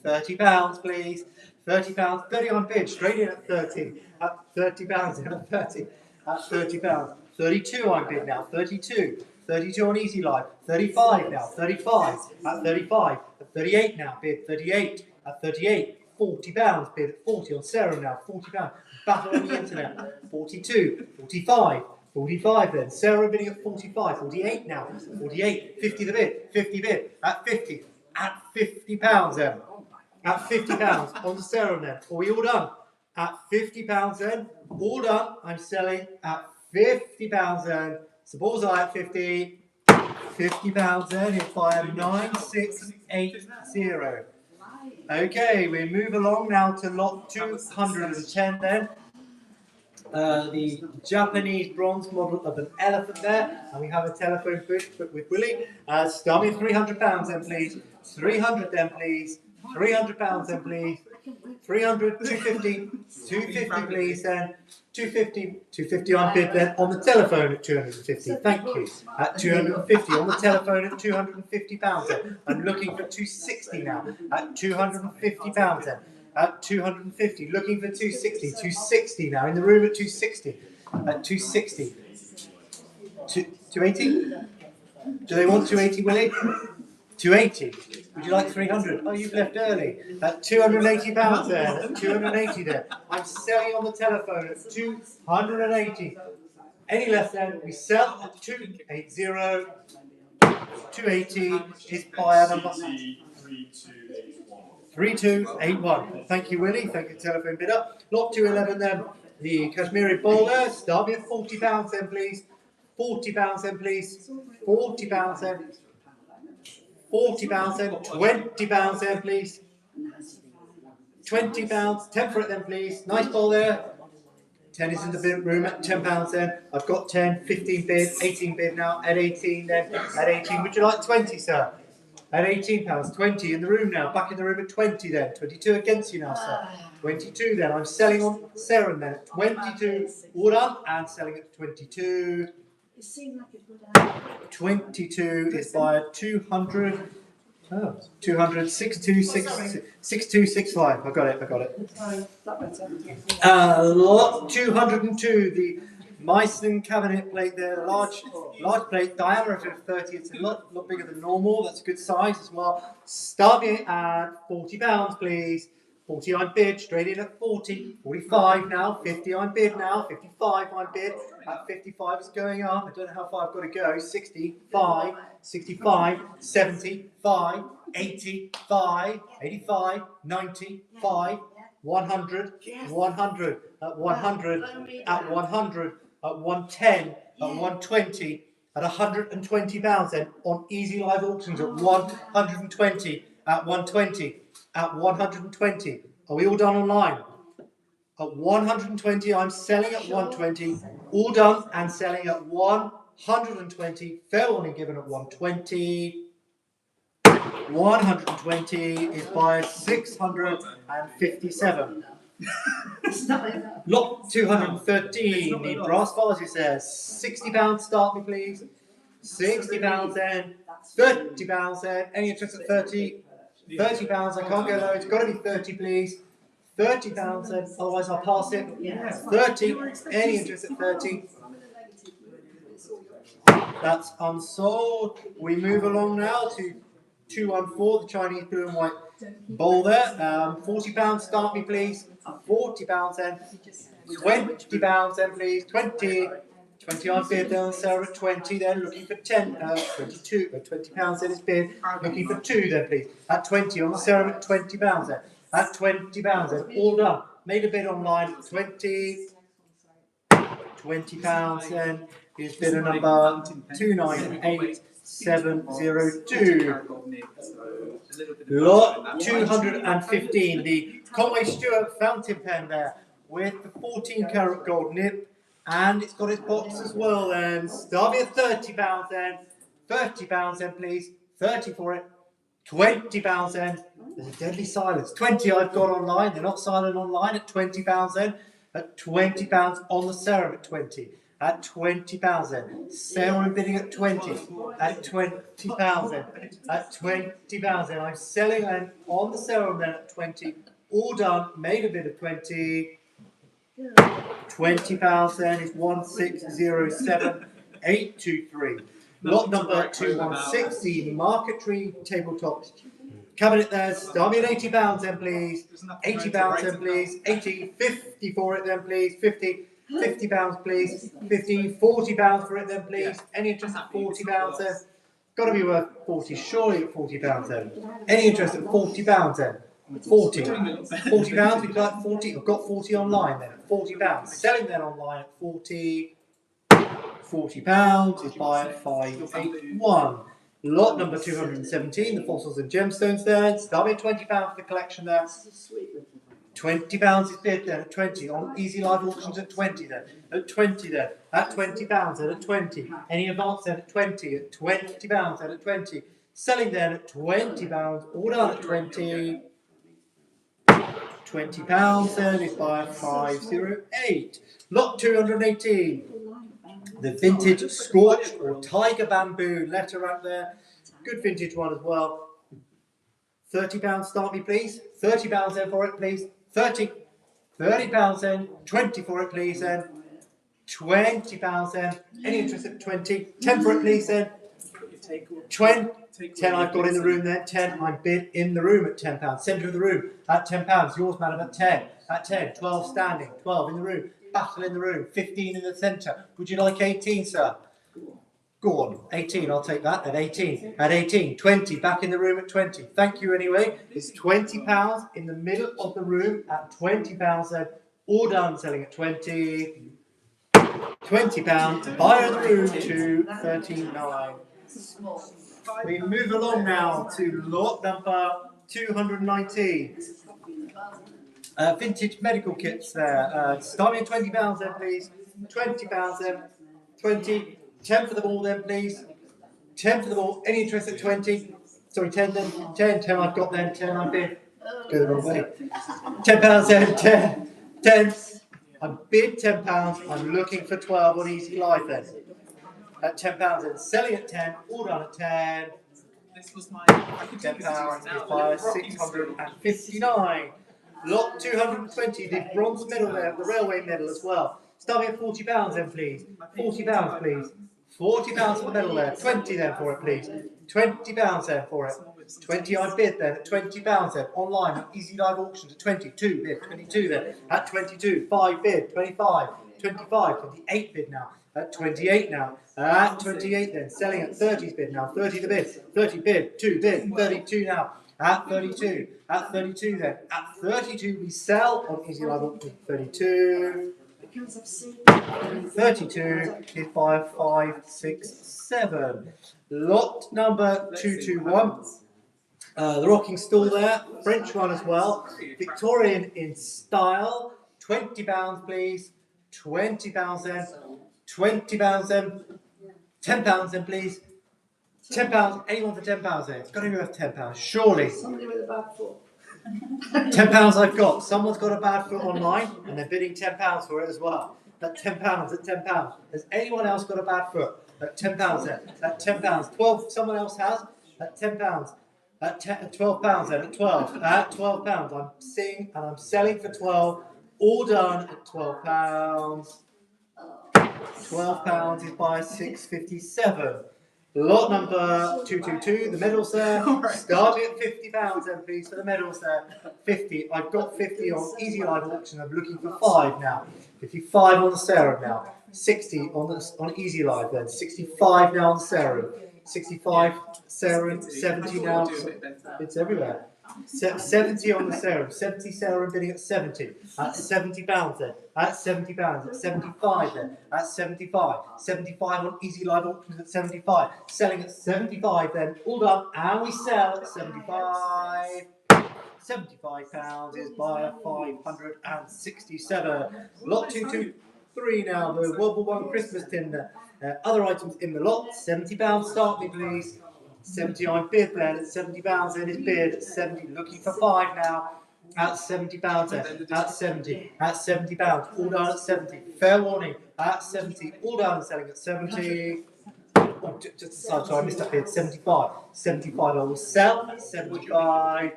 £30, please. £30. 30 on bid. Straight in at 30. At £30. At 30. At £30. 32 on bid now. 32. 32 on Easy Life. 35 now. 35. At 35. At 38 now. Bid. 38. At 38. £40 bid at 40 on Sarah now, £40. Battle on the internet, 42, 45, 45 then. Sarah bidding at 45, 48 now, 48, 50 the bid, 50 bid, at 50, at £50 then. At £50 on the Sarah then. Are we all done? At £50 then, all done. I'm selling at £50 then. It's a bullseye at 50, £50 then. It's by 9680. Okay, we move along now to lot 210 then. The Japanese bronze model of an elephant there, and we have a telephone booth with Willie. Start me £300 then please. 300 then please. £300 then please. 300, 250, 250 please then. 250, 250 on bid then on the telephone at 250. Thank you. At 250 on the telephone at £250 then. I'm looking for 260 now. At £250 then. At 250, looking for 260. 260 now in the room at 260. At 260. 280? Do they want 280, Willie? 280. Would you like 300? Oh, you've left early. At £280 there. At 280 there. I'm selling on the telephone at 280. Any less then? We sell at 280. 280 is buyer number 3281. Thank you, Willie. Thank you, telephone bidder. Lot 211 then. The Kashmiri bowler. Start me at £40 then, please. £40 then, please. £40 then. £40 then, £20 then, please. £20, 10 for it then, please. Nice ball there. 10 is in the bid room at £10 then. I've got 10, 15 bid, 18 bid now. At 18 then. At 18, would you like 20, sir? At £18, 20 in the room now. Back in the room at 20 then. 22 against you now, sir. 22 then. I'm selling on Sarah then at 22. All done and selling at 22. It seemed like it would have. 22 is by 200. Oh, 200, 6265. I got it. Lot 202, the Meissen cabinet plate there, large plate, diameter of 30. It's a lot bigger than normal. That's a good size as well. Start me at £40, please. 40 on bid, straight in at 40, 45 now, 50 on bid now, 55 on bid, at 55 is going up, I don't know how far I've got to go, 65, 65, 75, 85, 85, 95, 100, 100, at 100, at 100, at 110, at 120, at £120 then, on Easy Live Auctions at 120, at 120. At 120. Are we all done online? At 120, I'm selling at 120. All done and selling at 120. Fair warning given at 120. 120 is by 657. Lot 213. The brass vases there. £60 start me, please. £60 then. £30 then. Any interest at 30? £30, I can't go low, it's got to be 30 please. £30 then, otherwise I'll pass it. 30, any interest at 30. That's unsold. We move along now to 214, the Chinese blue and white bowl there. £40 start me please. £40 then. £20 then please. 20, 20 I bid then on Sarah at 20 then, looking for 10, 22, £20 then is bid, looking for 2 then please, at 20 on the Sarah at £20 then, at £20 then, all done, made a bid online, £20 then, is bidder number 298702. Lot 215, the Conway Stewart fountain pen there with the 14 karat gold nib, and it's got its box as well then. Start at £30 then, £30 then please, 30 for it, £20 then. There's a deadly silence. 20 I've got online, they're not silent online at £20 then, at £20 on the Serum at 20. At £20 then. Sarah bidding at 20. At £20 then. At £20 then. I'm selling and on the Serum then at 20. All done. Made a bid of 20. £20 then is 1607823. Lot number 216. The Marquetry tabletop cabinet there. Start me at £80 then please. £80 then please. 80, 50 for it then please. 50. £50 please, 50, £40 for it then please, any interest at £40 then, got to be worth 40, surely at £40 then, any interest at £40 then, 40, £40, we'd like 40, I've got 40 online then, £40, selling then online at 40, £40 is by 581. Lot number 217, the fossils and gemstones there, start at £20 for the collection there. £20 is bid then at 20 on Easy Live Auctions at 20 then, at 20 then, at £20 then at 20, any advance then at 20, at £20 then at 20, selling then at £20, all done at 20, £20 then is by 508. Lot 218, the vintage Scorch or Tiger Bamboo letter out there, good vintage one as well. £30 start me please, £30 then for it please. £30 then, 20 for it please then, £20 then, any interest at 20, 10 for it please then, 20, 10 I've got in the room then, 10 I bid in the room at £10, centre of the room at £10, yours madam at 10, 12 standing, 12 in the room, battle in the room, 15 in the centre, would you like 18 sir? Go on, 18, I'll take that at 18. At 18, 20, back in the room at 20. Thank you anyway. It's £20 in the middle of the room at £20 then. All done, selling at 20. £20, buyer in the room to 39. We move along now to lot number 219. Vintage medical kits there. Starting at £20 then please. £20 then. 20. 10 for the ball then please, 10 for the ball, any interest at 20, sorry 10 then, 10 I've got then, 10 I bid, go the wrong way, £10 then, 10, I bid £10, I'm looking for 12 on Easy Life then, at £10 then, selling at 10, all done at 10, £10 is by 659, lot 220, the bronze medal there, the railway medal as well, starting at £40 then please, £40 please, £40 for the medal there, 20 then for it please, £20 then for it, 20 I bid then at £20 then, online at Easy Live Auctions at 22 bid, 22 then, at 22, 5 bid, 25, 25, 28 bid now, at 28 now, at 28 then, selling at 30's bid now, 30 the bid, 30 bid, 2 bid, 32 now, at 32 then, at 32 we sell on Easy Live Auctions, 32, 32 is by 567. Lot number 221. The rocking stool there, French one as well. Victorian in style. £20 please. £20 then. £20 then. £10 then please. £10. Anyone for £10 there? It's got to be worth £10. Surely. Somebody with a bad foot. £10 I've got. Someone's got a bad foot online and they're bidding £10 for it as well. At £10, at £10. Has anyone else got a bad foot? At £10 then. At £10. 12, someone else has. At £10. At £12 then. At 12. At £12. I'm seeing and I'm selling for 12. All done at £12. £12 is by 657. Lot number 222, the medals there. Starting at £50 then, please, for the medals there. 50. I've got 50 on Easy Live Auction. I'm looking for 5 now. 55 on the serum now. 60 on Easy Live then. 65 now on serum. 65 serum. 70 now. It's everywhere. 70 on the serum. 70 serum bidding at 70. That's £70 then. That's £70. At 75 then. That's 75. 75 on Easy Live Auctions at 75. Selling at 75 then. All done. And we sell at 75. £75 is buyer 567. Lot 223 now. The World War I Christmas tin. Other items in the lot. £70. Start me, please. 70 on bid then at £70 then is bid at 70, looking for 5 now at £70 then, at 70, at £70, all down at 70, fair warning, at 70, all down and selling at 70, oh, just a side, sorry I missed that bid, 75, 75 I will sell at 75,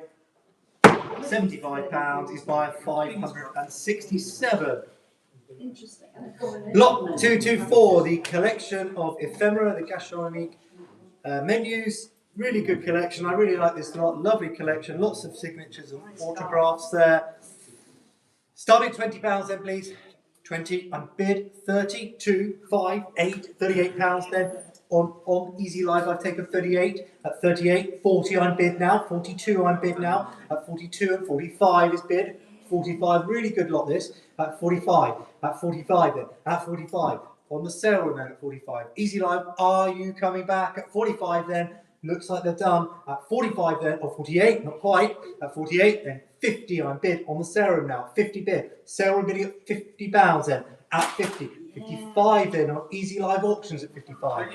£75 is by 567. Interesting. Lot 224, the collection of ephemera, the gastronomic menus, really good collection. I really like this lot. Lovely collection. Lots of signatures and autographs there. Starting £20 then, please. 20. I'm bid 30, 2, 5, 8, £38 then. On Easy Live, I've taken 38. At 38, 40 I'm bid now. 42 I'm bid now. At 42 and 45 is bid. 45, really good lot this. At 45. At 45 then. At 45. On the sale then at 45. Easy Live, are you coming back? At 45 then, looks like they're done. At 45 then, or 48, not quite. At 48 then, 50 I'm bid on the sale now. 50 bid. Sale bidding at £50 then. At 50. 55 then on Easy Live Auctions at 55.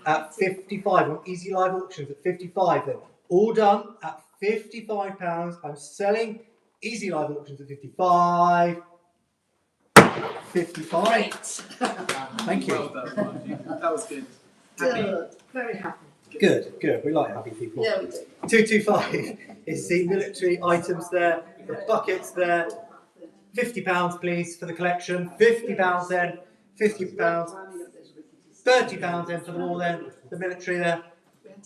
At 55 on Easy Live Auctions at 55 then. All done at £55. I'm selling Easy Live Auctions at 55. 55. Great. Thank you. Well done. That was good. Good. Very happy. Good, good. We like happy people. Yeah, we do. 225 is the military items there, the buckets there. £50 please for the collection. £50 then. £50. £30 then for them all then. The military there.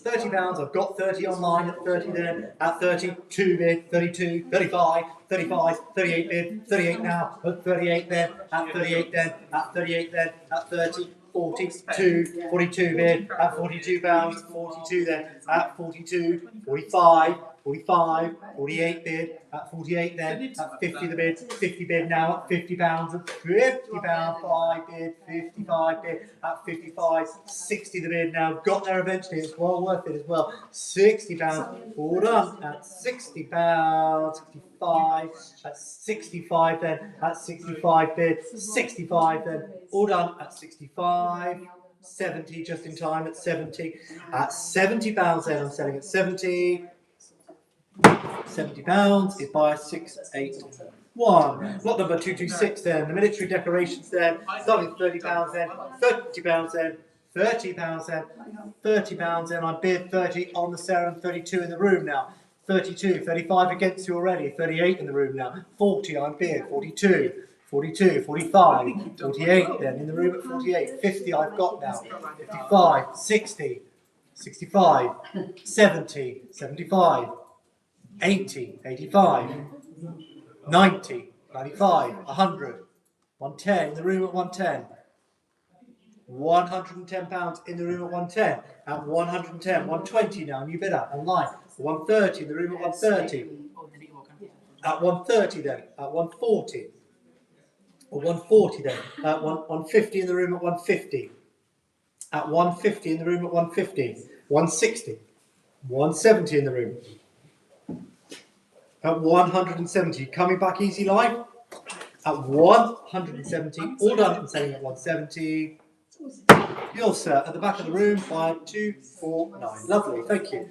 £30. I've got 30 online at 30 then. At 32 bid, 32, 35, 35, 38 bid, 38 now. At 38 then. At 38 then. At 38 then. At 30. 42, 42 bid, at £42, 42 then, at 42, 45, 45, 48 bid, at 48 then, at 50 the bid, 50 bid now, at £50, at £50, 5 bid, 55 bid, at 55, 60 the bid now, got there eventually, it's well worth it as well, £60, all done, at £60, 65, at 65 then, at 65 bid, 65 then, all done at 65, 70 just in time at 70, at £70 then I'm selling at 70, £70 is by 681. Lot number 226 then, the military decorations then, starting at £30 then, £30 then, £30 then, £30 then, I bid 30 on the sale and 32 in the room now. 32, 35 against you already, 38 in the room now, 40 I'm bid, 42, 42, 45, 48 then, in the room at 48, 50 I've got now, 55, 60, 65, 70, 75, 80, 85, 90, 95, 100, 110 in the room at 110, £110 in the room at 110, at 110, 120 now, new bidder online, 130 in the room at 130, at 130 then, at 140, or 140 then, at 150 in the room at 150, at 150 in the room at 150, 160, 170 in the room, at 170, coming back Easy Live, at 170, all done and selling at 170, yours sir, at the back of the room by 249, lovely, thank you,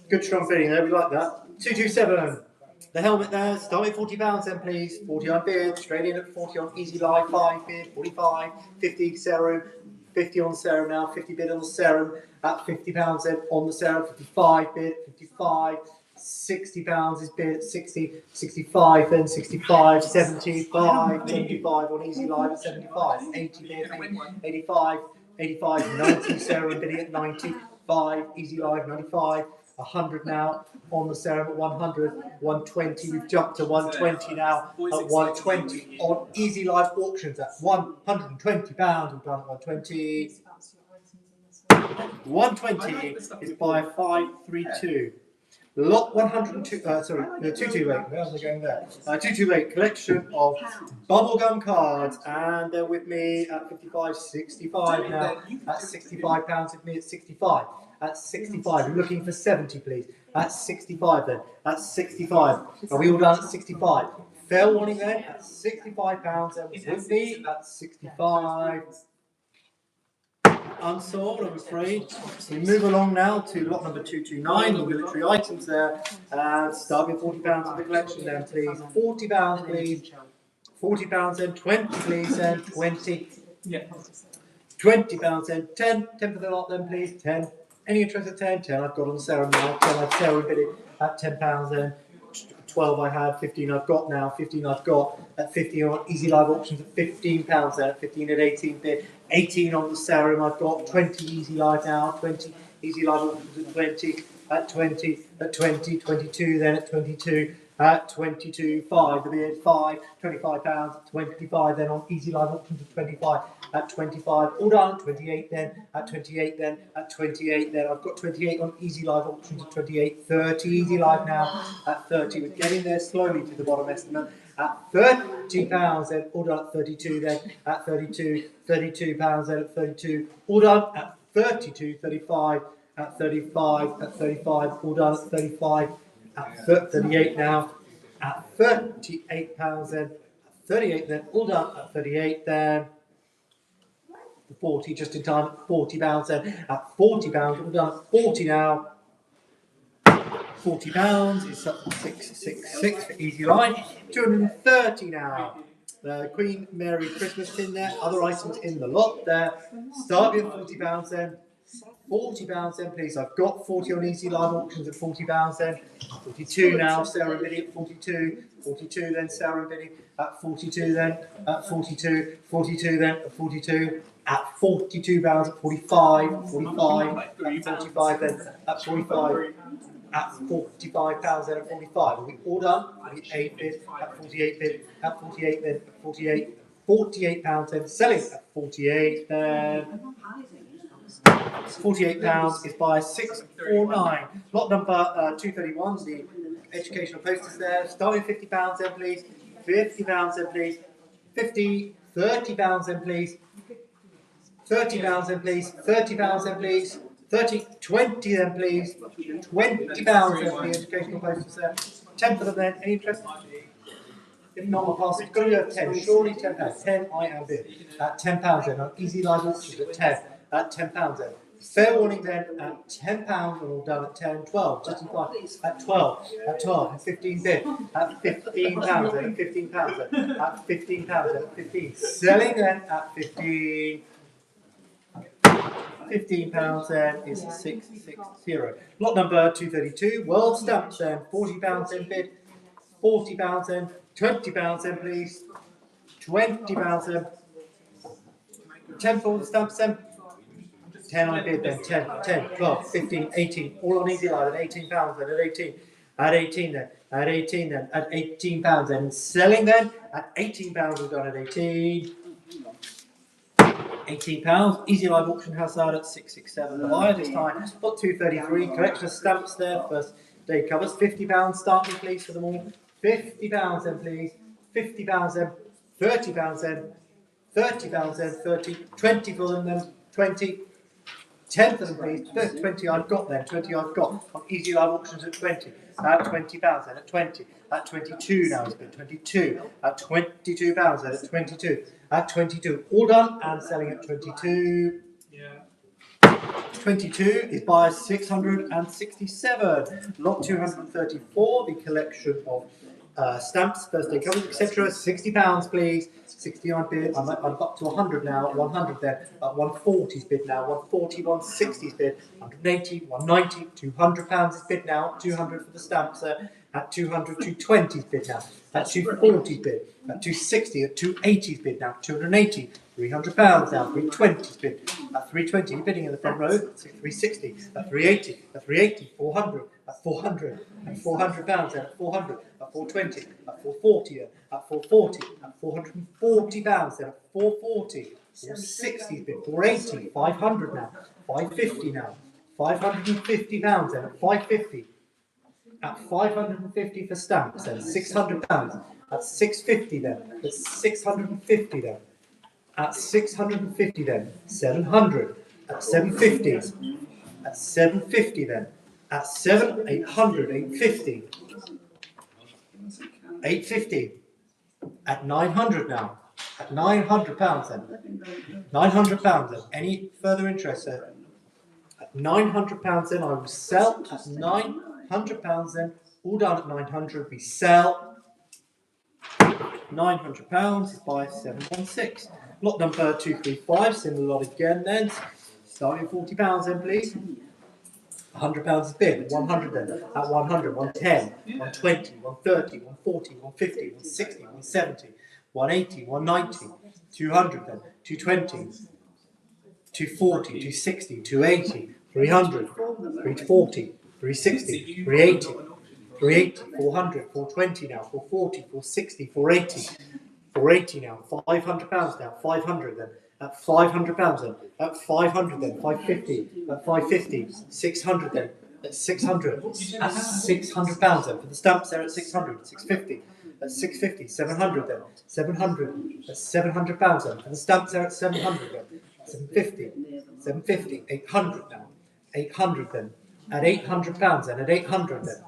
good strong bidding there, we like that, 227, the helmet there, start with £40 then please, 40 on bid, straight in at 40 on Easy Live, 5 bid, 45, 50 serum, 50 on serum now, 50 bid on the serum, at £50 then on the serum, 55 bid, 55, £60 is bid at 60, 65 then, 65, 75, 75 on Easy Live at 75, 80 bid, 85, 85, 90 serum bidding at 90, 95, easy live, 95, 100 now on the serum at 100, 120, we've jumped to 120 now, at 120 on easy live auctions at £120, we've done at 120. 120 is by 532. Lot 102, sorry, 228, where else am I going there? 228, collection of bubblegum cards, and they're with me at 55, 65 now, at £65 with me at 65, at 65, we're looking for 70 please, at 65 then, at 65, are we all done at 65? Fair warning then, at £65, and with me at 65. Unsold, I'm afraid. So we move along now to lot number 229, the military items there, and start with £40 of the collection then, please. £40, please. £40 then, 20 please, then, 20. Yeah. £20 then, 10. 10 for the lot then, please, 10. Any interest at 10? 10 I've got on Sarah now, 10 I've Sarah bid it at £10 then. 12 I had, 15 I've got now, 15 I've got at 15 on easy live auctions at £15 there, 15 at 18 bid, 18 on the serum I've got, 20 easy live now, 20 easy live auctions at 20, at 20, at 20, 22 then at 22, at 22, 5 the bid, 5, £25, 25 then on easy live auctions at 25, at 25, all done, 28 then, at 28 then, at 28 then, I've got 28 on easy live auctions at 28, 30 easy live now, at 30, we're getting there slowly to the bottom estimate, at £30 then, all done at 32 then, at 32, £32 then at 32, all done at 32, 35, at 35, at 35, all done at 35, at 38 now, at £38 then, at 38 then, all done at 38 then, 40 just in time, at £40 then, at £40, all done at 40 now, £40 is up to 666 for easy line, 230 now. The Queen Mary Christmas tin there, other items in the lot there, start with £40 then, £40 then please, I've got 40 on easy live auctions at £40 then, 42 now, Sarah and Biddy at 42, 42 then, Sarah and Biddy at 42 then, at 42, 42 then, at 42, at £42 at 45, 45, at 45 then, at 45, at £45 then at 45. Are we all done? 48 bid, at 48 bid, at 48 then, at 48, £48 then, selling at 48 then. £48 is by 649. Lot number 231, the educational posters there. Starting £50 then please. £50 then please. 50, £30 then please. £30 then please. £30 then please. 30, 20 then please. £20 then for the educational posters there. 10 for them then. Any interest? If not, I'll pass it. Got to go at 10. Surely £10. 10 I am bid. At £10 then. On easy live auctions at 10. At £10 then. Fair warning then at £10, and all done at 10, 12, just in time, at 12, and 15 bid, at £15 then, at £15 then, at £15 then, at 15, selling then at 15, £15 then is 660. Lot number 232, world stamps then, £40 then bid, £40 then, £20 then please, £20 then, 10 for the stamps then, 10 I bid then, 10, 10, 12, 15, 18, all on easy line at £18 then, at 18 then, at 18 then, at £18 then, selling then, at £18 we've done at 18, £18, easy live auction house out at 667, the buyer this time, lot 233, collection of stamps there, first day covers, £50 starting please for them all, £50 then please, £50 then, £30 then, £30 then, 30, 20 for them then, 20, 10 for them please, 20 I've got then, 20 I've got, on easy live auctions at 20, at £20 then, at 20, at 22 now it's been 22, at £22 then, at 22, at 22, all done and selling at 22. 22 is by 667, lot 234, the collection of stamps, first day covers, etc. £60 please, 60 on bid, I'm up to 100 now, 100 there, 140's bid now, 140, 160's bid, 180, 190, £200 is bid now, 200 for the stamps there, At 200, 220's bid now. At 240's bid. At 260, at 280's bid now. 280, £300 now. 320's bid. At 320, bidding in the front row. At 360, at 380, at 380, 400, at 400, at £400 now. At 400, at 420, at 440, at 440, at £440 now. At 440, 460's bid. 480, 500 now. 550 now. £550 then. At 550. At 550 for stamps then, £600. At 650 then, at 650 then. At 650 then, 700. At 750. At 750 then. At 800, 850. 850. At 900 now. At £900 then. £900 then. Any further interest there? At £900 then, I will sell at £900 then, all done at 900, we sell £900 is by 716. Lot number 235, similar lot again then, starting £40 then please. £100 is bid, 100 then, at 100, 110, 120, 130, 140, 150, 160, 170, 180, 190, 200 then, 220, 240, 260, 280, 300, 340, 360, 380, 380, 400, 420 now, 440, 460, 480, 480 now, £500 now, 500 then, at £500 then, at 500 then, 550, at 550, 600 then, at 600, at £600 then, for the stamps there at 600, 650, at 650, 700 then, 700, at £700 then, for the stamps there at 700 then, 750, 750, 800 now, 800 then, at £800 then, at 800 then,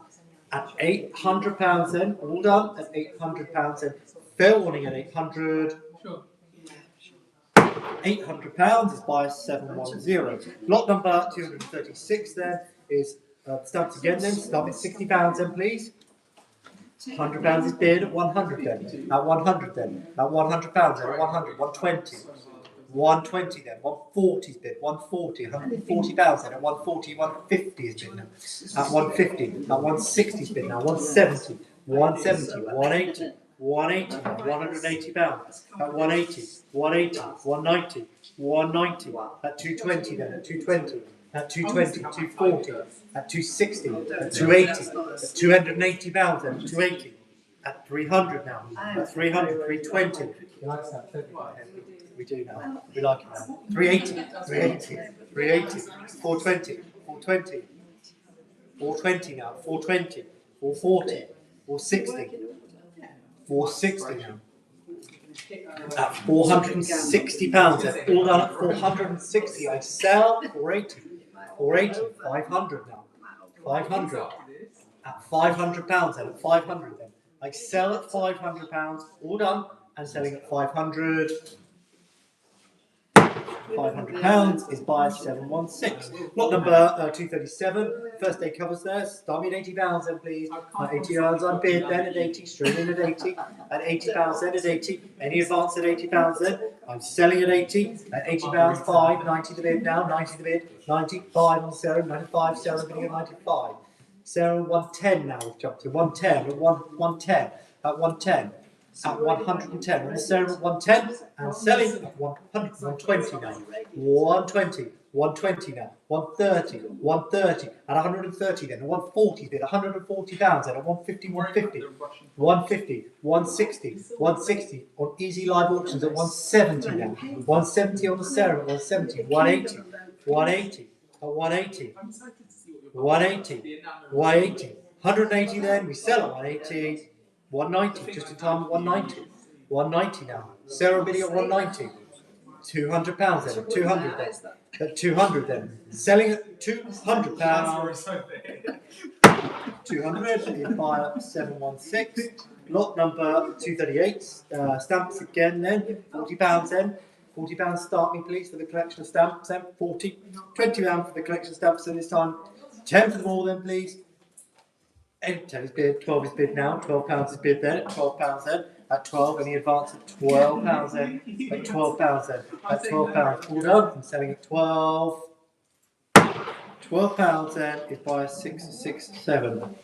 at £800 then, all done at £800 then, fair warning at 800. Sure. £800 is by 710. Lot number 236 then is stamps again then, stamp at £60 then please. £100 is bid at 100 then, at 100 then, at £100 then, at 100, 120. 120 then, 140 is bid, 140, £140,000 at 140, 150 is bid now. At 150, at 160 is bid now, 170, 170, 180, 180, £180, at 180, 180, 190, 190, at 220 then, at 220, at 220, 240, at 260, at 280, at £280 then, at 280, at 300 now, at 300, 320. We do now. We like it now. 380, 380, 380, 420, 420, 420 now, 420, 440, 460, 460 now. At £460, that's all done at 460. I sell 480, 480, 500 now, 500. At £500 then, at 500 then. I sell at £500, all done, and selling at 500. £500 is by 716. Lot number 237. First day covers there. Start me at £80 then, please. At £80 on bid, then at 80. Straight in at 80. At £80 then at 80. Any advance at £80 then. I'm selling at 80. At £80, 5. 90 the bid now. 90 the bid. 95 on Sarah. 95. Sarah bidding at 95. Sarah 110 now. We've jumped to 110. At 110. At 110. At 110, and Sarah at 110, and selling at 100, 120 now, 120, 120 now, 130, 130, at 130 then, 140 bid, £140 then, at 150, 150, 150, 160, 160, on Easy Live Auctions at 170 now, 170 on the Sarah at 170, 180, 180, at 180, 180, 180, 180 then, we sell at 180, 190, just in time at 190. 190 now. Sarah bidding at 190. £200 then. At 200 then. At 200 then. Selling at £200. 200 is by 716. Lot number 238. Stamps again then. £40 then. £40 start me please for the collection of stamps then. 40. £20 for the collection of stamps then this time. 10 for them all then please. 10 is bid, 12 is bid now, £12 is bid then, at £12 then, at 12, any advance at £12 then, at £12 then, at £12, all done, I'm selling at 12, £12 then is by 667,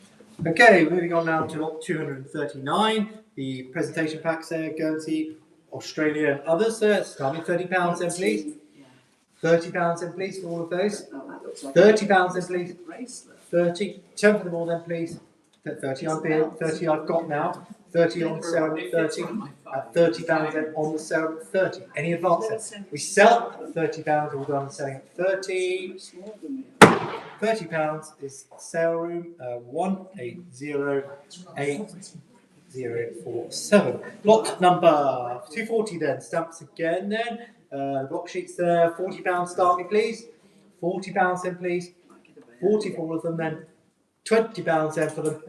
Okay, moving on now to lot 239, the presentation packs there, Guernsey, Australia and others there. Starting £30 then please. £30 then please for all of those. £30 then please. 30, 10 for them all then please. 30 I've bid, 30 I've got now. 30 on sale at 30. At £30 then on the sale at 30. Any advance then? We sell at £30, all done selling at 30. £30 is sale room 180847. Lot number 240 then, stamps again then. Block sheets there, £40 start me please. £40 then please. 40 for all of them then. £20 then for them.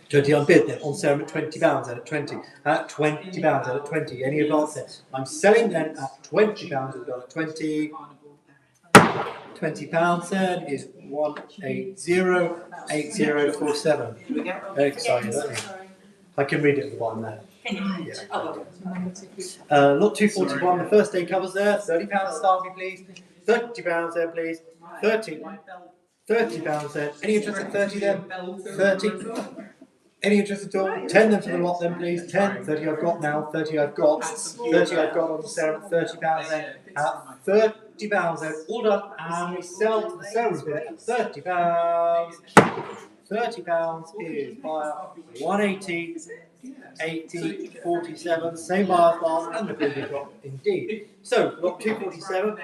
20 on bid then, on sale at £20 then at 20. At £20 then at 20. Any advance then? I'm selling then at £20, we've got at 20. £20 then is 1808047. Very excited, aren't you? I can read it at the bottom there. Yeah. Lot 241, the first day covers there. £30 start me please. £30 then please. £30 then. Any interest at 30 then? 30. Any interest at all? 10 then for the lot then please. 10, 30 I've got now. 30 I've got. 30 I've got on the sale at £30 then. At £30 then. All done. And we sell to the sales bid at £30. £30 is buyer 180, 80, 47. Same buyer class and the bid we've got indeed. So lot 247.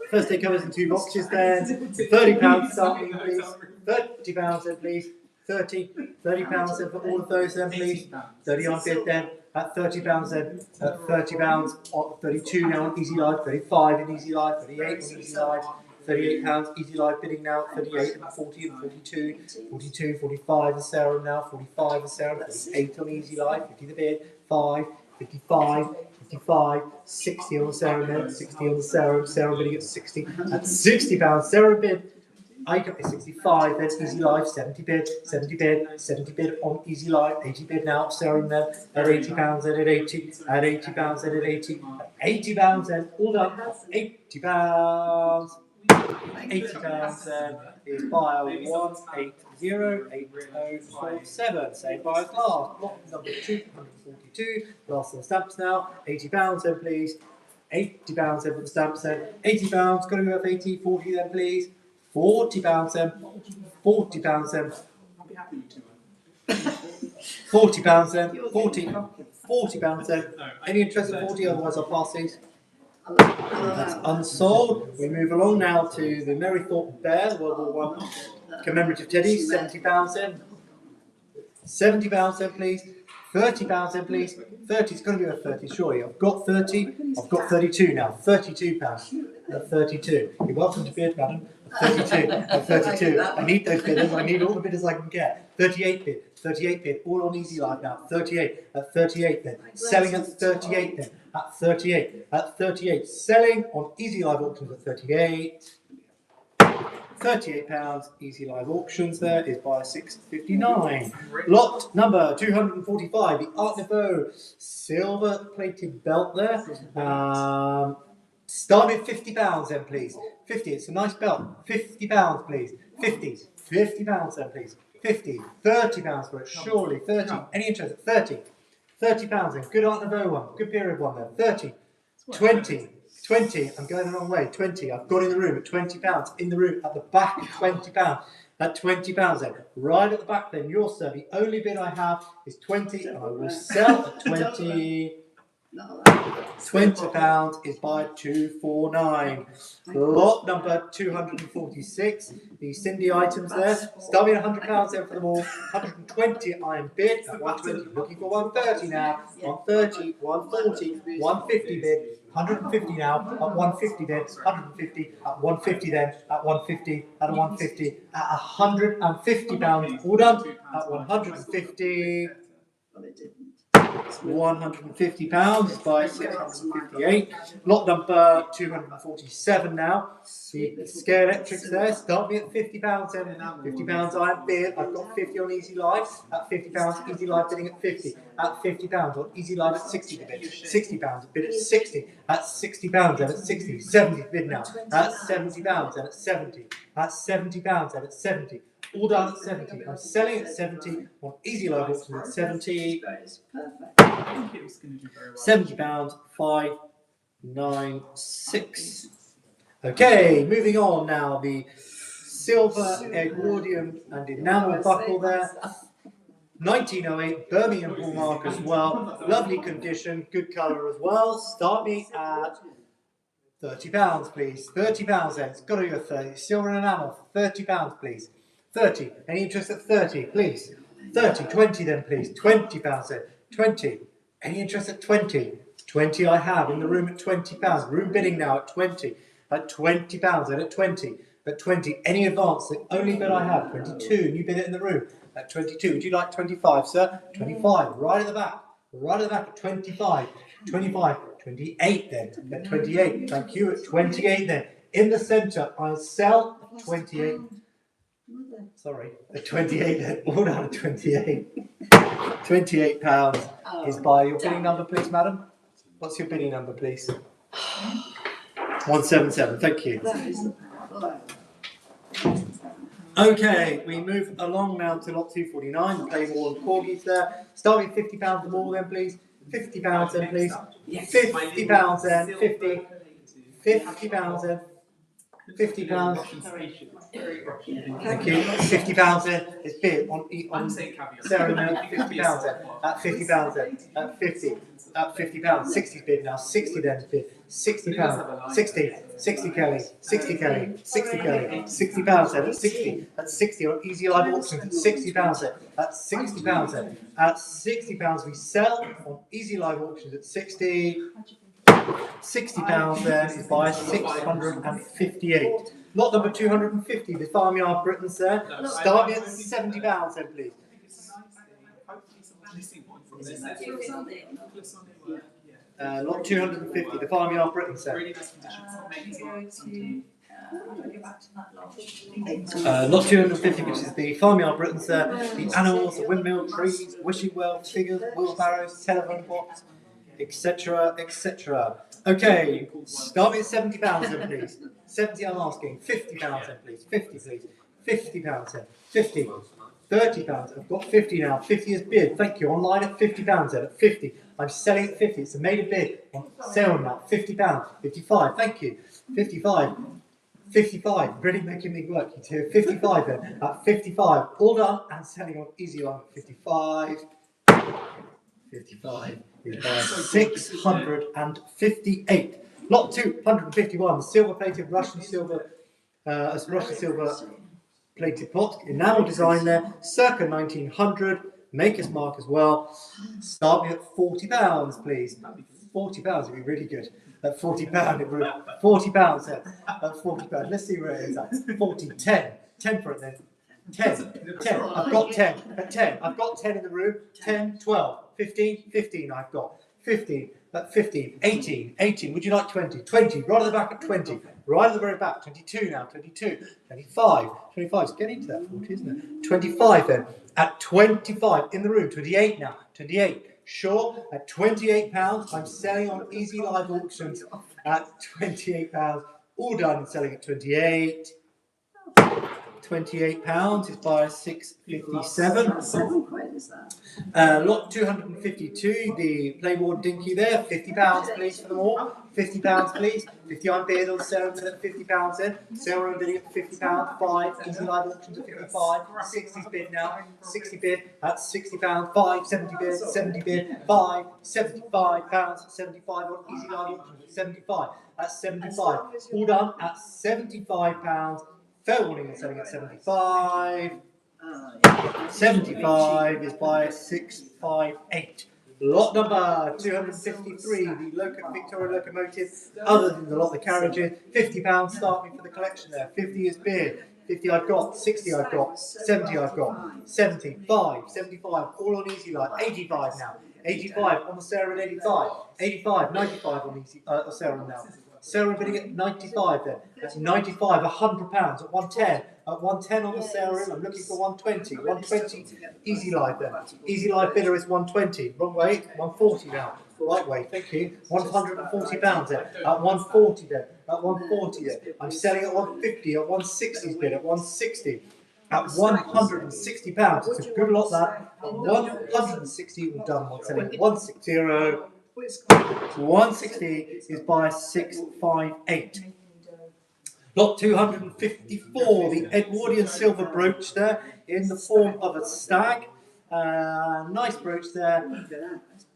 First day covers in 2 boxes then. £30 starting please. £30 then please. £30 then for all of those then please. 30 on bid then. At £30 then. At £30 on 32 now on Easy Live. 35 in Easy Live. 38 on Easy Live. £38 Easy Live bidding now. 38 and 40 and 42. 42, 45 the Sarah now. 45 the Sarah. 48 on Easy Live. 50 the bid. 5, 55. 55, 60 on the Sarah then, 60 on the Sarah, Sarah bidding at 60, at £60, Sarah bid, I got 65, then Easy Life, 70 bid, 70 bid, 70 bid on Easy Life, 80 bid now, Sarah then, at £80 then at 80, at £80 then at 80, at £80 then, all done, £80, £80 then is buyer 1808047. Same buyer class. Block number 242. Last of the stamps now. £80 then please. £80 then for the stamps then. £80. Got to go up 80. 40 then please. £40 then. £40 then. £40 then. 40. £40 then. Any interest in 40? Otherwise I'll pass these. That's unsold. We move along now to the Merrythorpe Bear, World War I commemorative teddy, £70 then. £70 then please. £30 then please. 30's got to be a 30, surely. I've got 30, I've got 32 now. £32. At 32. You're welcome to bid, madam. 32. At 32. I need those bidders, I need all the bidders I can get. 38 bid. 38 bid. All on Easy Life now. 38. At 38 then. Selling at 38 then. At 38. At 38. Selling on Easy Live Auctions at 38. £38 Easy Live Auctions there is buyer 659. Lot number 245, the Art Nouveau silver plated belt there. Start with £50 then please. 50, it's a nice belt. £50 please. 50, £50 then please. 50, £30 for it, surely. 30, any interest at 30. £30 then, good Art Nouveau one, good period one there. 30, 20. 20, I'm going the wrong way, 20, I've got in the room at £20, in the room at the back at £20, at £20 then, right at the back then, your sir, the only bid I have is 20 and I will sell at 20, £20 is by 249. Lot number 246, the Cindy items there, starting at £100 there for them all, 120 I am bid at 120, looking for 130 now, 130, 140, 150 bid, 150 now, at 150 then, 150, at 150 then, at 150, at 150, at £150, all done, at 150, £150 by 658. Lot number 247 now. The Scale Electrics there. Start me at £50 then. £50 I am bid. I've got 50 on Easy Live. At £50, Easy Live bidding at 50. At £50 on Easy Live at 60 to bid. £60 bid at 60. At £60 then at 60. 70 bid now. At £70 then at 70. At £70 then at 70. all done at 70. I'm selling at 70 on Easy Live Auctions at 70. Perfect. £70, 596. Okay, moving on now. The silver Edwardian and enamel buckle there. 1908 Birmingham hallmark as well. Lovely condition, good colour as well. Start me at £30, please. £30 then. It's got to be a 30. Silver and enamel, £30, please. 30. Any interest at 30, please? 30. 20 then, please. £20 then. 20. Any interest at 20? 20 I have in the room at £20. Room bidding now at 20. At £20 then at 20. At 20. Any advance? The only bid I have, 22. New bid it in the room at 22. Would you like 25, sir? 25. Right at the back. Right at the back at 25. 25. 28 then. At 28. Thank you. At 28 then. In the centre, I'll sell at 28. Sorry. At 28 then. All down at 28. £28 is by your bidding number, please, madam. What's your bidding number, please? 177. Thank you. Okay, we move along now to lot 249, the Claymore and Corgis there. Start with £50 or more then, please. £50 then, please. £50 then, 50. £50 then. £50. Thank you. £50 then. It's bid on Sarah now. £50 then. At £50 then. At 50. At £50. 60 bid now. 60 then bid. £60. 60. 60 Kelly. 60 Kelly. 60 Kelly. £60 then. At 60. At 60 on Easy Live Auctions. At £60 then. At £60 then. At £60 we sell on Easy Live Auctions at 60. £60 then is by 658. Lot number 250, the Farmyard Britons there. Start me at £70 then, please. Lot 250, the Farmyard Britons there. Lot 250, which is the Farmyard Britons there. The animals, the windmill, trees, wishing well, figures, wheelbarrows, telephone box, etc., etc. Okay, start me at £70 then, please. 70 I'm asking. £50 then, please. 50, please. £50 then. 50. £30. I've got 50 now. 50 is bid. Thank you. Online at £50 then. At 50. I'm selling at 50. It's a made a bid. On sale now. £50. 55. Thank you. 55. 55. Really making me work, you two. 55 then. At 55. All done and selling on Easy Line at 55. 55 is by 658. Lot 251, silver-plated Russian silver plated pot, enamel design there, circa 1900, maker's mark as well. Start me at £40, please. £40 would be really good. At £40, it would. £40 then. At £40. Let's see where it is at. 40, 10. 10 for it then. 10. I've got 10. At 10. I've got 10 in the room. 10, 12, 15, 15 I've got. 15. At 15, 18, 18. Would you like 20? 20. Right at the back at 20. Right at the very back. 22 now. 22. 25. 25. It's getting to that 40, isn't it? 25 then. At 25 in the room. 28 now. 28. Sure. At £28. I'm selling on Easy Live Auctions at £28. All done and selling at 28. £28 is by 657. Lot 252, the Playmore Dinky there. £50 please for them all. £50 please. 50 I'm bid on sale at £50 then. Sale room bidding at £50. 5. Easy Live Auctions at 55. 60's bid now. 60 bid at £60. 5. 70 bid. 70 bid. 5. £75. 75 on Easy Live Auctions at 75. At 75. All done at £75. Fair warning and selling at 75. 75 is by 658. Lot number 253, the Victoria locomotive, other than the lot of the carriages. £50 start me for the collection there. 50 is bid. 50 I've got, 60 I've got, 70 I've got, 75, 75, all on Easy Life. 85 now. 85 on the Sarah at 85. 85, 95 on Easy Sarah now. Sarah bidding at 95 then. That's 95, £100 at 110. At 110 on the Sarah, I'm looking for 120. 120, Easy Live then. Easy Live bidder is 120. Wrong way, 140 now. Right way, thank you. £140 then. At 140 then. At 140 then. I'm selling at 150, at 160's bid, at 160. at £160. It's a good lot that. 160 all done. What's selling? 160. 160 is by 658. Lot 254, the Edwardian silver brooch there in the form of a stag. Nice brooch there.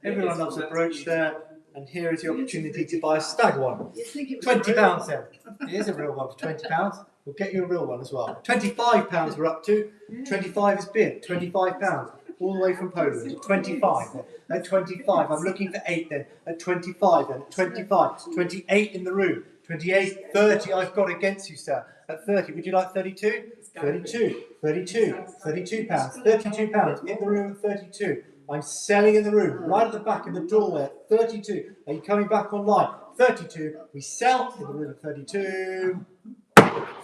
Everyone loves a brooch there. And here is your opportunity to buy a stag one. £20 then. Here's a real one for £20. We'll get you a real one as well. £25 we're up to. 25 is bid. £25. All the way from Poland. 25 then. At 25. I'm looking for 8 then. At 25 then. At 25. 28 in the room. 28, 30 I've got against you, sir. At 30. Would you like 32? 32. 32. £32. £32 in the room at 32. I'm selling in the room, right at the back of the doorway at 32. Are you coming back online? 32. We sell in the room at 32.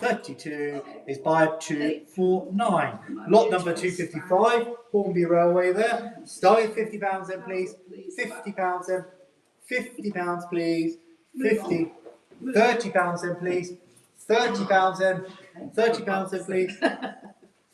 32 is by 249. Lot number 255, Hornby Railway there. Starting at £50 then, please. £50 then. £50 please. 50. £30 then, please. £30 then. £30 then, please.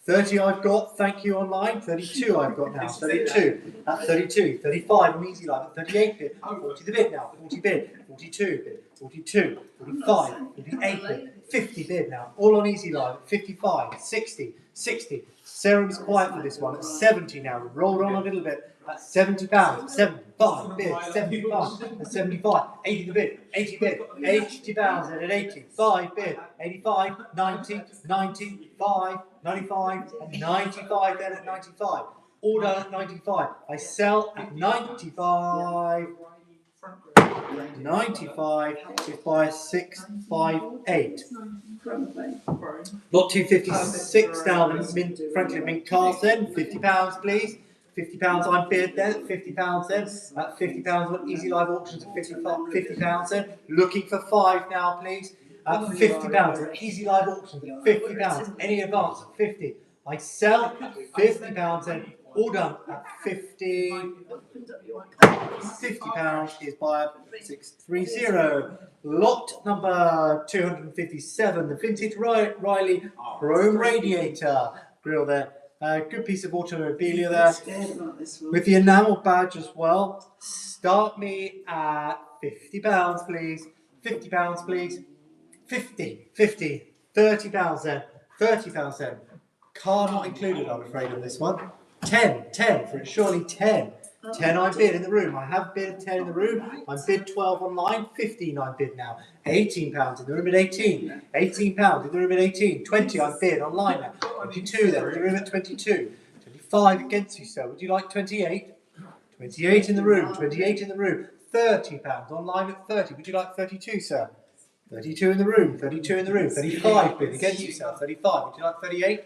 30 I've got, thank you online. 32 I've got now, 32, at 32, 35 I'm easy live, at 38 bid, 40 the bid now, 40 bid, 42 bid, 42, 45, 48 bid, 50 bid now, all on easy live, 55, 60, 60. Sarah was quiet for this one, at 70 now, we've rolled on a little bit, at £70, 75 bid, 75, at 75, 80 the bid, 80 bid, £80 and at 80, 5 bid, 85, 90, 95, 95 and 95 then at 95. All done at 95. I sell at 95. 95 is by 658. Lot 256 now, the Franklin Mint cars then. £50 please. £50 I'm bid then, £50 then. At £50 what Easy Live Auctions at £50 then. Looking for 5 now please. At £50 at Easy Live Auctions at £50. Any advance at 50. I sell £50 then. All done at 50. £50 is by 630. Lot number 257, the vintage Riley chrome radiator grill there. Good piece of automobilia there. With the enamel badge as well. Start me at £50 please. £50 please. 50, 50, £30 then. £30 then. Car not included, I'm afraid, on this one. 10 for it, surely 10. 10 I bid in the room. I have bid 10 in the room. I'm bid 12 online. 15 I bid now. £18 in the room at 18. £18 in the room at 18. 20 I bid online now. 22 then in the room at 22. 25 against you, sir. Would you like 28? 28 in the room. 28 in the room. £30 online at 30. Would you like 32, sir? 32 in the room. 32 in the room. 35 bid against you, sir. 35. Would you like 38?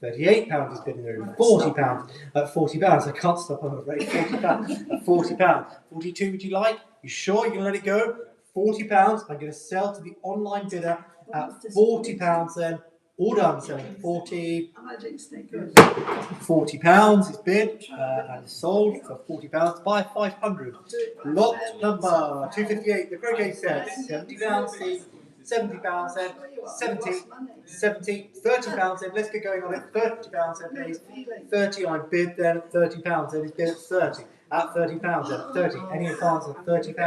£38 is bid in the room. £40 at £40. I can't stop, I'm afraid. £40 at £40. 42 would you like? You sure you're going to let it go? £40. I'm going to sell to the online bidder at £40 then. All done selling at 40. £40 is bid and sold for £40 by 500. Lot number 258, the croquet set, £70 please. £70 then, 70, £30 then, let's get going on it, £30 then please, 30 I bid then at £30 then, it's bid at 30, at £30 then, 30, any advance at £30,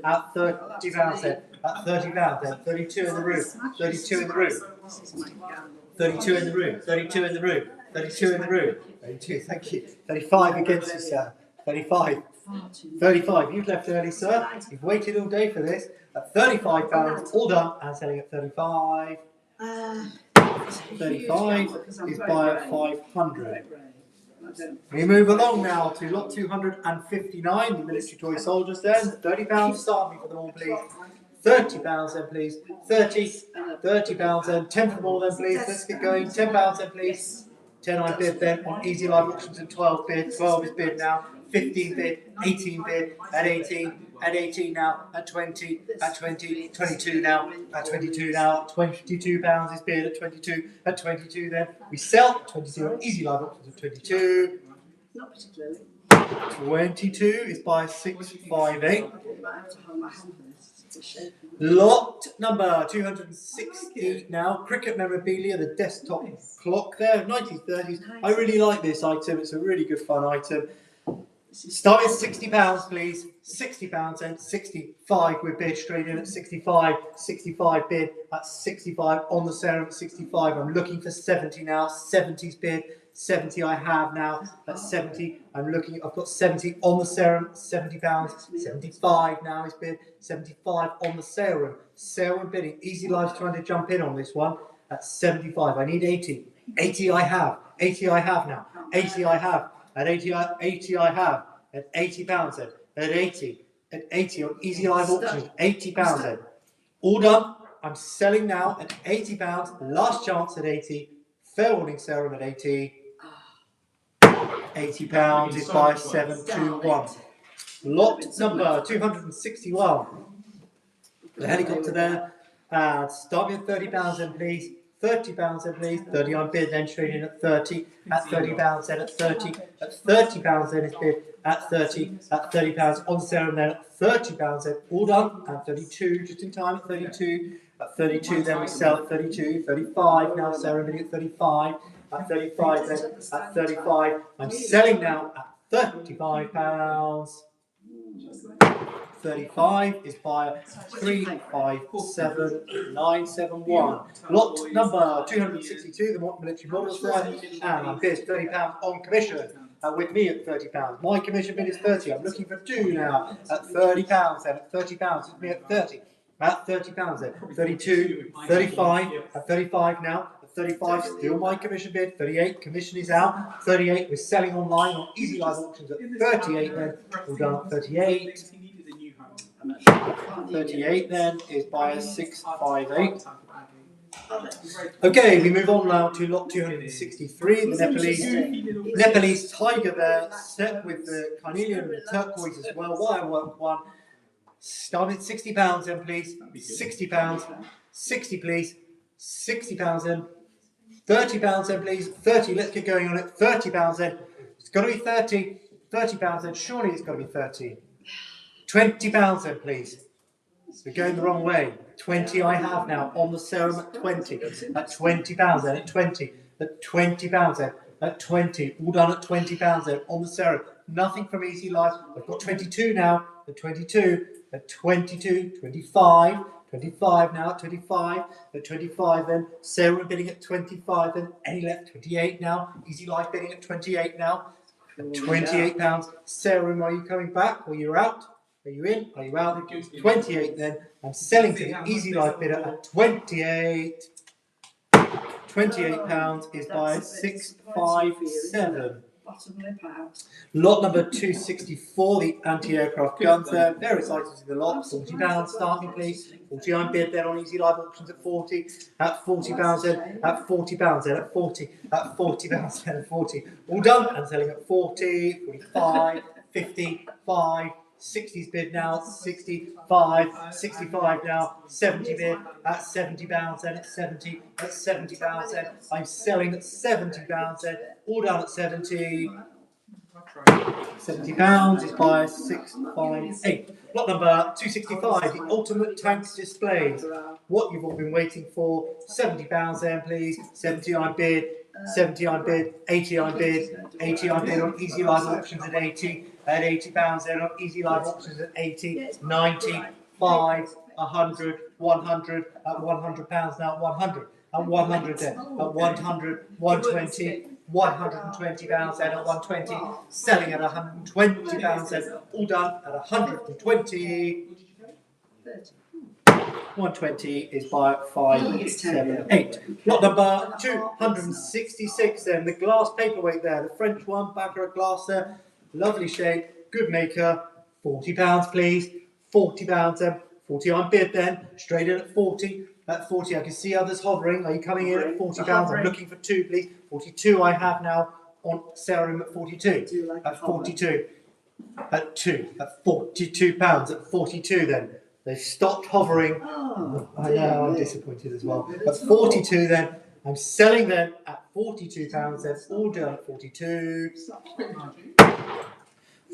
at £30 then, at £30 then, 32 in the room, 32 in the room, 32 in the room, 32 in the room, 32 in the room, 32, thank you, 35 against you sir, 35, 35, you've left early sir, you've waited all day for this, at £35, all done, and selling at 35. 35 is by 500. We move along now to lot 259, the military toy soldiers then. £30 start me for them all please. £30 then please. 30 pounds then. 10 for them all then please. Let's get going. £10 then please. 10 I bid then on Easy Live Auctions and 12 bid. 12 is bid now. 15 bid, 18 bid, at 18 now, at 20, at 20, 22 now, at 22 now, £22 is bid at 22, at 22 then, we sell at 22 on Easy Live Auctions at 22. Not particularly. 22 is by 658. Lot number 260 now. Cricket memorabilia, the desktop clock there, 1930s. I really like this item. It's a really good fun item. Start at £60, please. £60 and 65 with bid straight in at 65. 65 bid at 65 on the serum at 65. I'm looking for 70 now. 70's bid. 70 I have now at 70. I'm looking. I've got 70 on the serum. £70. 75 now is bid. 75 on the serum. Serum bidding. Easy Life's trying to jump in on this one at 75. I need 80. 80 I have. 80 I have now. 80 I have. At 80 I have. At £80 then. At 80. At 80 on Easy Live Auctions. £80 then. All done. I'm selling now at £80. Last chance at 80. Fair warning serum at 80. £80 is by 721. Lot number 261. The helicopter there. Start me at £30 then, please. £30 then, please. 30 on bid, then straight in at 30. At £30 then, at 30. At £30 then is bid. At 30. At £30 on serum then. At £30 then. All done. At 32, just in time at 32. At 32 then we sell at 32. 35 now, serum bidding at 35. At 35 then. At 35. I'm selling now at £35. 35 is by 357971. Lot number 262, the military models there, and I'm bid £30 on commission. With me at £30. My commission bid is 30. I'm looking for two now at £30 then. At £30, it's me at 30. At £30 then. 32, 35, at 35 now. At 35, still my commission bid. 38, commission is out. 38, we're selling online on Easy Live Auctions at 38 then. We've done at 38. 38 then is by 658. Okay, we move on now to lot 263, the Nepalese tiger there, set with the carnelian and the turquoise as well. Wirework one. Start at £60 then, please. £60. 60, please. £60 then. £30 then, please. 30. Let's get going on it. £30 then. It's got to be 30. £30 then. Surely it's got to be 30. £20 then, please. We're going the wrong way. 20 I have now on the serum at 20. At £20 then. At 20. At £20 then. At 20. All done at £20 then on the serum. Nothing from Easy Life. I've got 22 now. At 22. At 22. 25. 25 now. At 25. At 25 then. Serum bidding at 25 then. Any left? 28 now. Easy Life bidding at 28 now. At £28. Serum, are you coming back or you're out? Are you in? Are you out? 28 then. I'm selling to the Easy Life bidder at 28. £28 is by 657. Lot number 264, the anti-aircraft guns there. Various items in the lot. £40 starting, please. 40 on bid then on Easy Live Auctions at 40. At £40 then. At £40 then. At 40. At £40 then. At 40. All done. And selling at 40, 45, 55. 60's bid now, 65, 65 now, 70 bid at £70 then at 70, at £70 then. I'm selling at £70 then, all done at 70. £70 is by 658. Lot number 265, the ultimate tanks displays. What you've all been waiting for. £70 then, please. 70 on bid. 70 on bid, 80 on bid, 80 on bid on Easy Live Auctions at 80, at £80 then on Easy Live Auctions at 80, 90, 5, 100, 100, at £100 now, 100, at 100 then, at 100, 120, £120 then at 120, selling at £120 then, all done at 120. 120 is by 578. Lot number 266 then, the glass paperweight there, the French one, Baccarat glass there, lovely shade, good maker, £40 please, £40 then, 40 on bid then, straight in at 40, at 40, I can see others hovering, are you coming in at £40? I'm looking for two please, 42 I have now on serum at 42, at 42, at 2, at £42, at 42 then. They've stopped hovering. Oh, I know, I'm disappointed as well. At 42 then, I'm selling them at £42. They're all done at 42.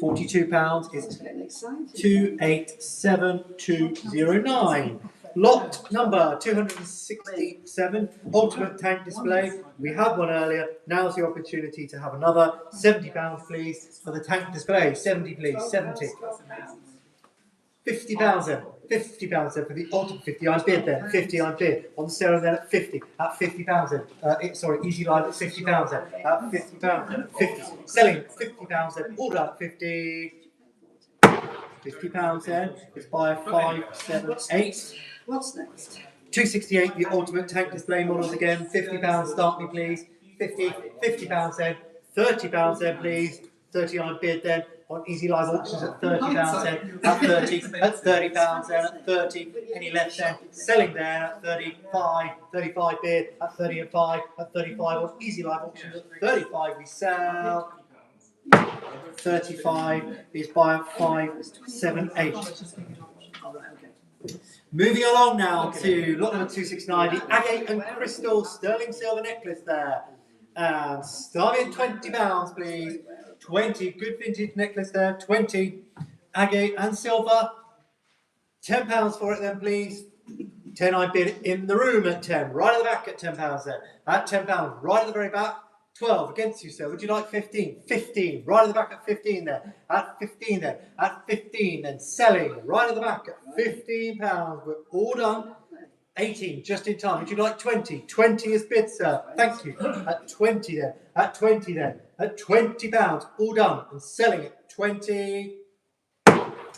£42 is It's getting exciting. 287209. Lot number 267, ultimate tank display. We had one earlier. Now's the opportunity to have another. £70 please for the tank display. 70 please, 70. £50 then. £50 then for the ultimate 50. I bid then. 50 I bid. On sale then at 50. At £50 then. Sorry, easy line at £50 then. At £50 then. At 50. Selling £50 then. All done at 50. £50 then. It's by 578. What's next? 268, the ultimate tank display models again. £50 start me please. £50 then. £30 then please. 30 on bid then. On easy live auctions at £30 then. At 30, at £30 then. At 30. Any left then. Selling there at 35. 35 bid at 30 and 5. At 35 on easy live auctions at 35 we sell. 35 is by 578. Moving along now to lot number 269, the agate and crystal sterling silver necklace there. And starting at £20 please. 20, good vintage necklace there, 20. Agate and silver. £10 for it then please. 10 I bid in the room at 10, right at the back at £10 there. At £10, right at the very back. 12 against you, sir. Would you like 15? 15, right at the back at 15 there. At 15 then. At 15 then. Selling right at the back at £15. We're all done. 18, just in time. Would you like 20? 20 is bid, sir. Thank you. At 20 then. At 20 then. At £20. All done. And selling at 20.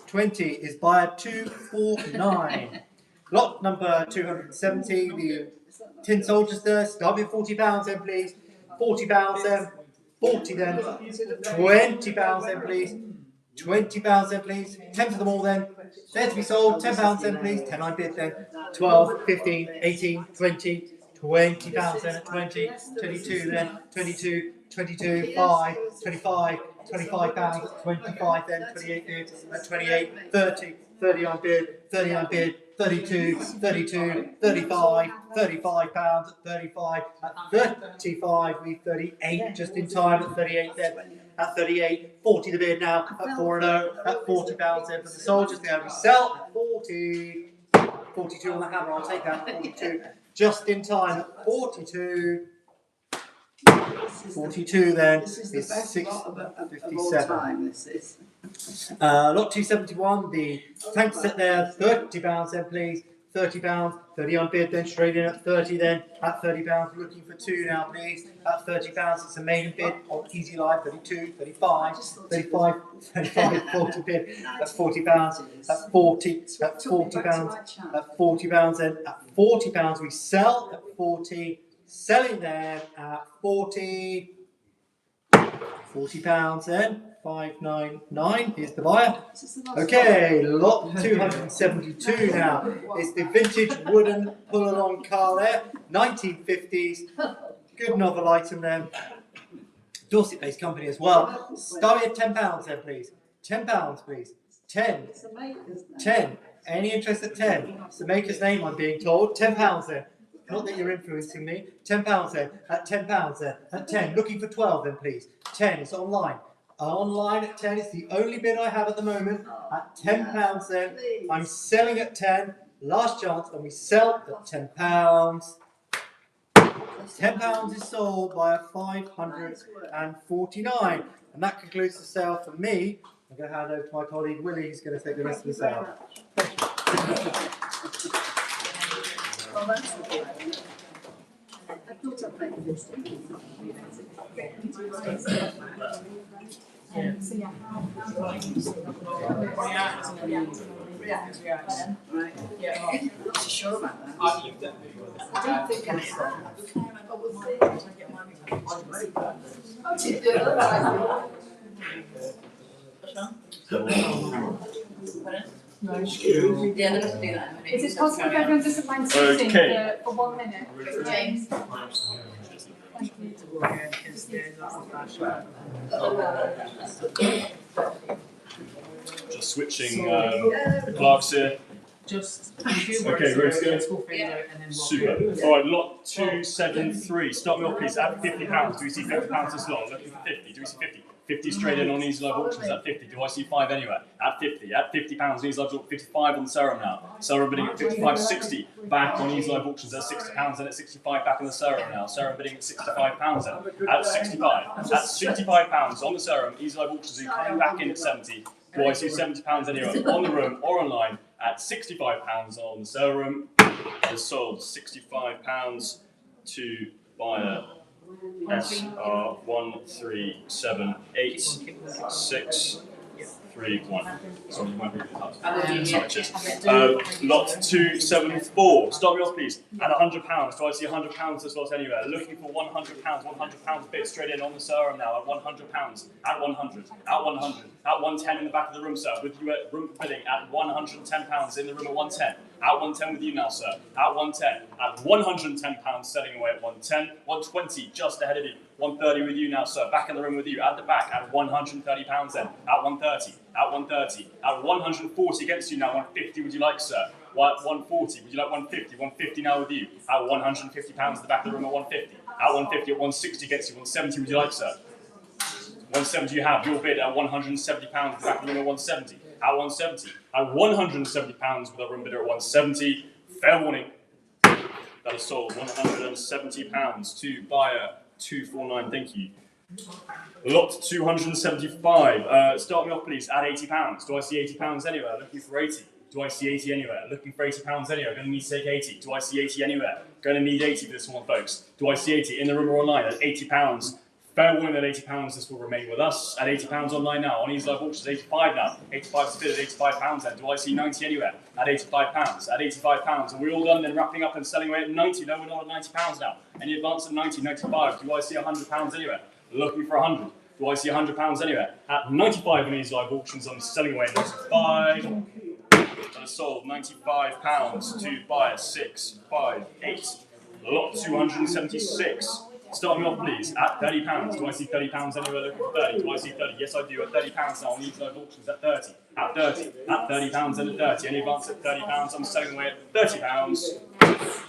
20 is by 249. Lot number 270. The tin soldiers there. Start with £40 then, please. £40 then, 40 then, £20 then please, £20 then please, 10 for them all then, there to be sold, £10 then please, 10 I bid then, 12, 15, 18, 20, £20 then at 20, 22 then, 22, 22, 5, 25, £25, 25 then, 28 bid, at 28, 30, 30 I bid, 30 I bid, 32, 32, 35, £35 at 35, at 35 we 38 just in time at 38 then, at 38, 40 the bid now, at 4 0, at £40 then for the soldiers there, we sell at 40, 42 on the hammer, I'll take that, 42, just in time at 42, 42 then is 657. Lot 271, the tank set there, £30 then please, £30, 30 on bid then, straight in at 30 then, at £30, looking for 2 now please, at £30 it's a maiden bid on easy live, 32, 35, 35, 35, 40 bid, at £40, at 40, at £40, at £40 then, at £40 we sell, at 40, selling there at 40, £40 then, 599 is the buyer. Okay, lot 272 now. It's the vintage wooden pull-along car there, 1950s. Good novel item there. Dorset-based company as well. Starting at £10 then, please. £10, please. 10. 10. Any interest at 10? It's the maker's name, I'm being told. £10 then. Not that you're influencing me. £10 then. At £10 then. At 10. Looking for 12 then, please. 10. It's online. Online at 10. It's the only bid I have at the moment. At £10 then. I'm selling at 10. Last chance, and we sell at £10. £10 is sold by a 549. And that concludes the sale for me. I'm going to hand over to my colleague Willie, who's going to take the rest of the sale. Well, that's the good. I thought I'd make this. Right. Yeah. I'm not so sure about that. I don't think I have. But we'll see. No. Yeah, let's do that. Is it possible if everyone doesn't mind sitting for 1 minute? James. Just switching the clerks here. Okay, ready to go? Super. Alright, lot 273. Start me off please at £50. Do we see £50 as well? Looking for 50. Do we see 50? 50 straight in on Easy Live Auctions at 50. Do I see 5 anywhere? At 50. At 50 pounds, Easy Live Auctions 55 on the Serum now. Serum bidding at 55, 60 back on Easy Live Auctions at 60 pounds and at 65 back on the Serum now. Serum bidding at 65 pounds then. At 65. At 65 pounds on the Serum, Easy Live Auctions are coming back in at 70. Do I see 70 pounds anywhere on the room or online at 65 pounds on the Serum? Is sold 65 pounds to buyer. SR 137863 Sorry, lot 274. Start me off, please. At £100. Do I see £100 this lot anywhere? Looking for £100. £100 bid straight in on the Serum now at £100. At 100. At 100. At 110 in the back of the room, sir. With you at room bidding at £110 in the room at 110. At 110 with you now, sir. At 110. At £110 selling away at 110. 120 just ahead of you. 130 with you now, sir. Back in the room with you. At the back at £130 then. At 130. At 130. At 140 against you now. 150 would you like, sir? At 140. Would you like 150? 150 now with you. At £150 at the back of the room at 150. At 150. At 160 against you. 170 would you like, sir? 170 you have. Your bid at £170 at the back of the room at 170. At 170. At £170 with a room bidder at 170. Fair warning. That is sold. £170 to buyer 249. Thank you. Lot 275. Start me off, please. At £80. Do I see £80 anywhere? Looking for 80. Do I see 80 anywhere? Looking for £80 anywhere. Going to need to take 80. Do I see 80 anywhere? Going to need 80 for this one, folks. Do I see 80 in the room or online? At £80. Fair warning that £80 this will remain with us. At £80 online now. On Easy Live Auctions, 85 now. 85 is bid at £85 then. Do I see 90 anywhere? At £85. At £85. Are we all done then wrapping up and selling away at 90? No, we're not at £90 now. Any advance at 90, 95? Do I see £100 anywhere? Looking for 100. Do I see £100 anywhere? At 95 on Easy Live Auctions, I'm selling away at 95. That is sold. £95 to buyer 658. Lot 276. Start me off, please. At £30. Do I see £30 anywhere? Looking for 30. Do I see 30? Yes, I do. At £30 now on Easy Live Auctions at 30. At 30. At £30 and at 30. Any advance at £30? I'm selling away at £30.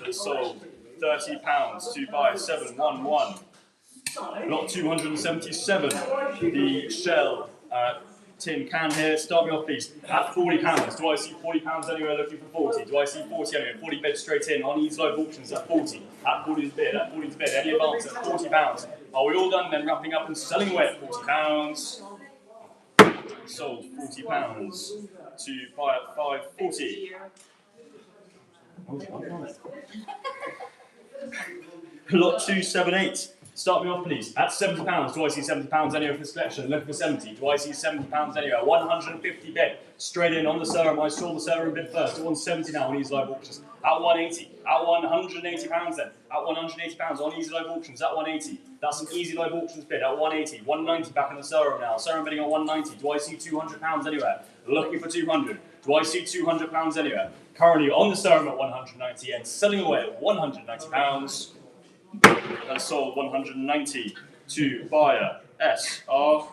That's sold. £30 to buy 711. Lot 277. The Shell tin can here. Start me off, please. At £40. Do I see £40 anywhere? Looking for 40. Do I see 40 anywhere? 40 bid straight in on Easy Live Auctions at 40. At 40 is bid. At 40 is bid. Any advance at £40? Are we all done then? Wrapping up and selling away at £40. Sold £40 to buy at 540. Lot 278. Start me off, please. At £70. Do I see £70 anywhere for the selection? Looking for 70. Do I see £70 anywhere? 150 bid. Straight in on the Serum. I saw the Serum bid first. At 170 now on Easy Live Auctions. At 180. At £180 then. At £180 on Easy Live Auctions. At 180. That's an Easy Live Auctions bid. At 180. 190 back in the Serum now. Serum bidding at 190. Do I see £200 anywhere? Looking for 200. Do I see £200 anywhere? Currently on the Serum at 190 and selling away at £190. And sold 190 to buyer SR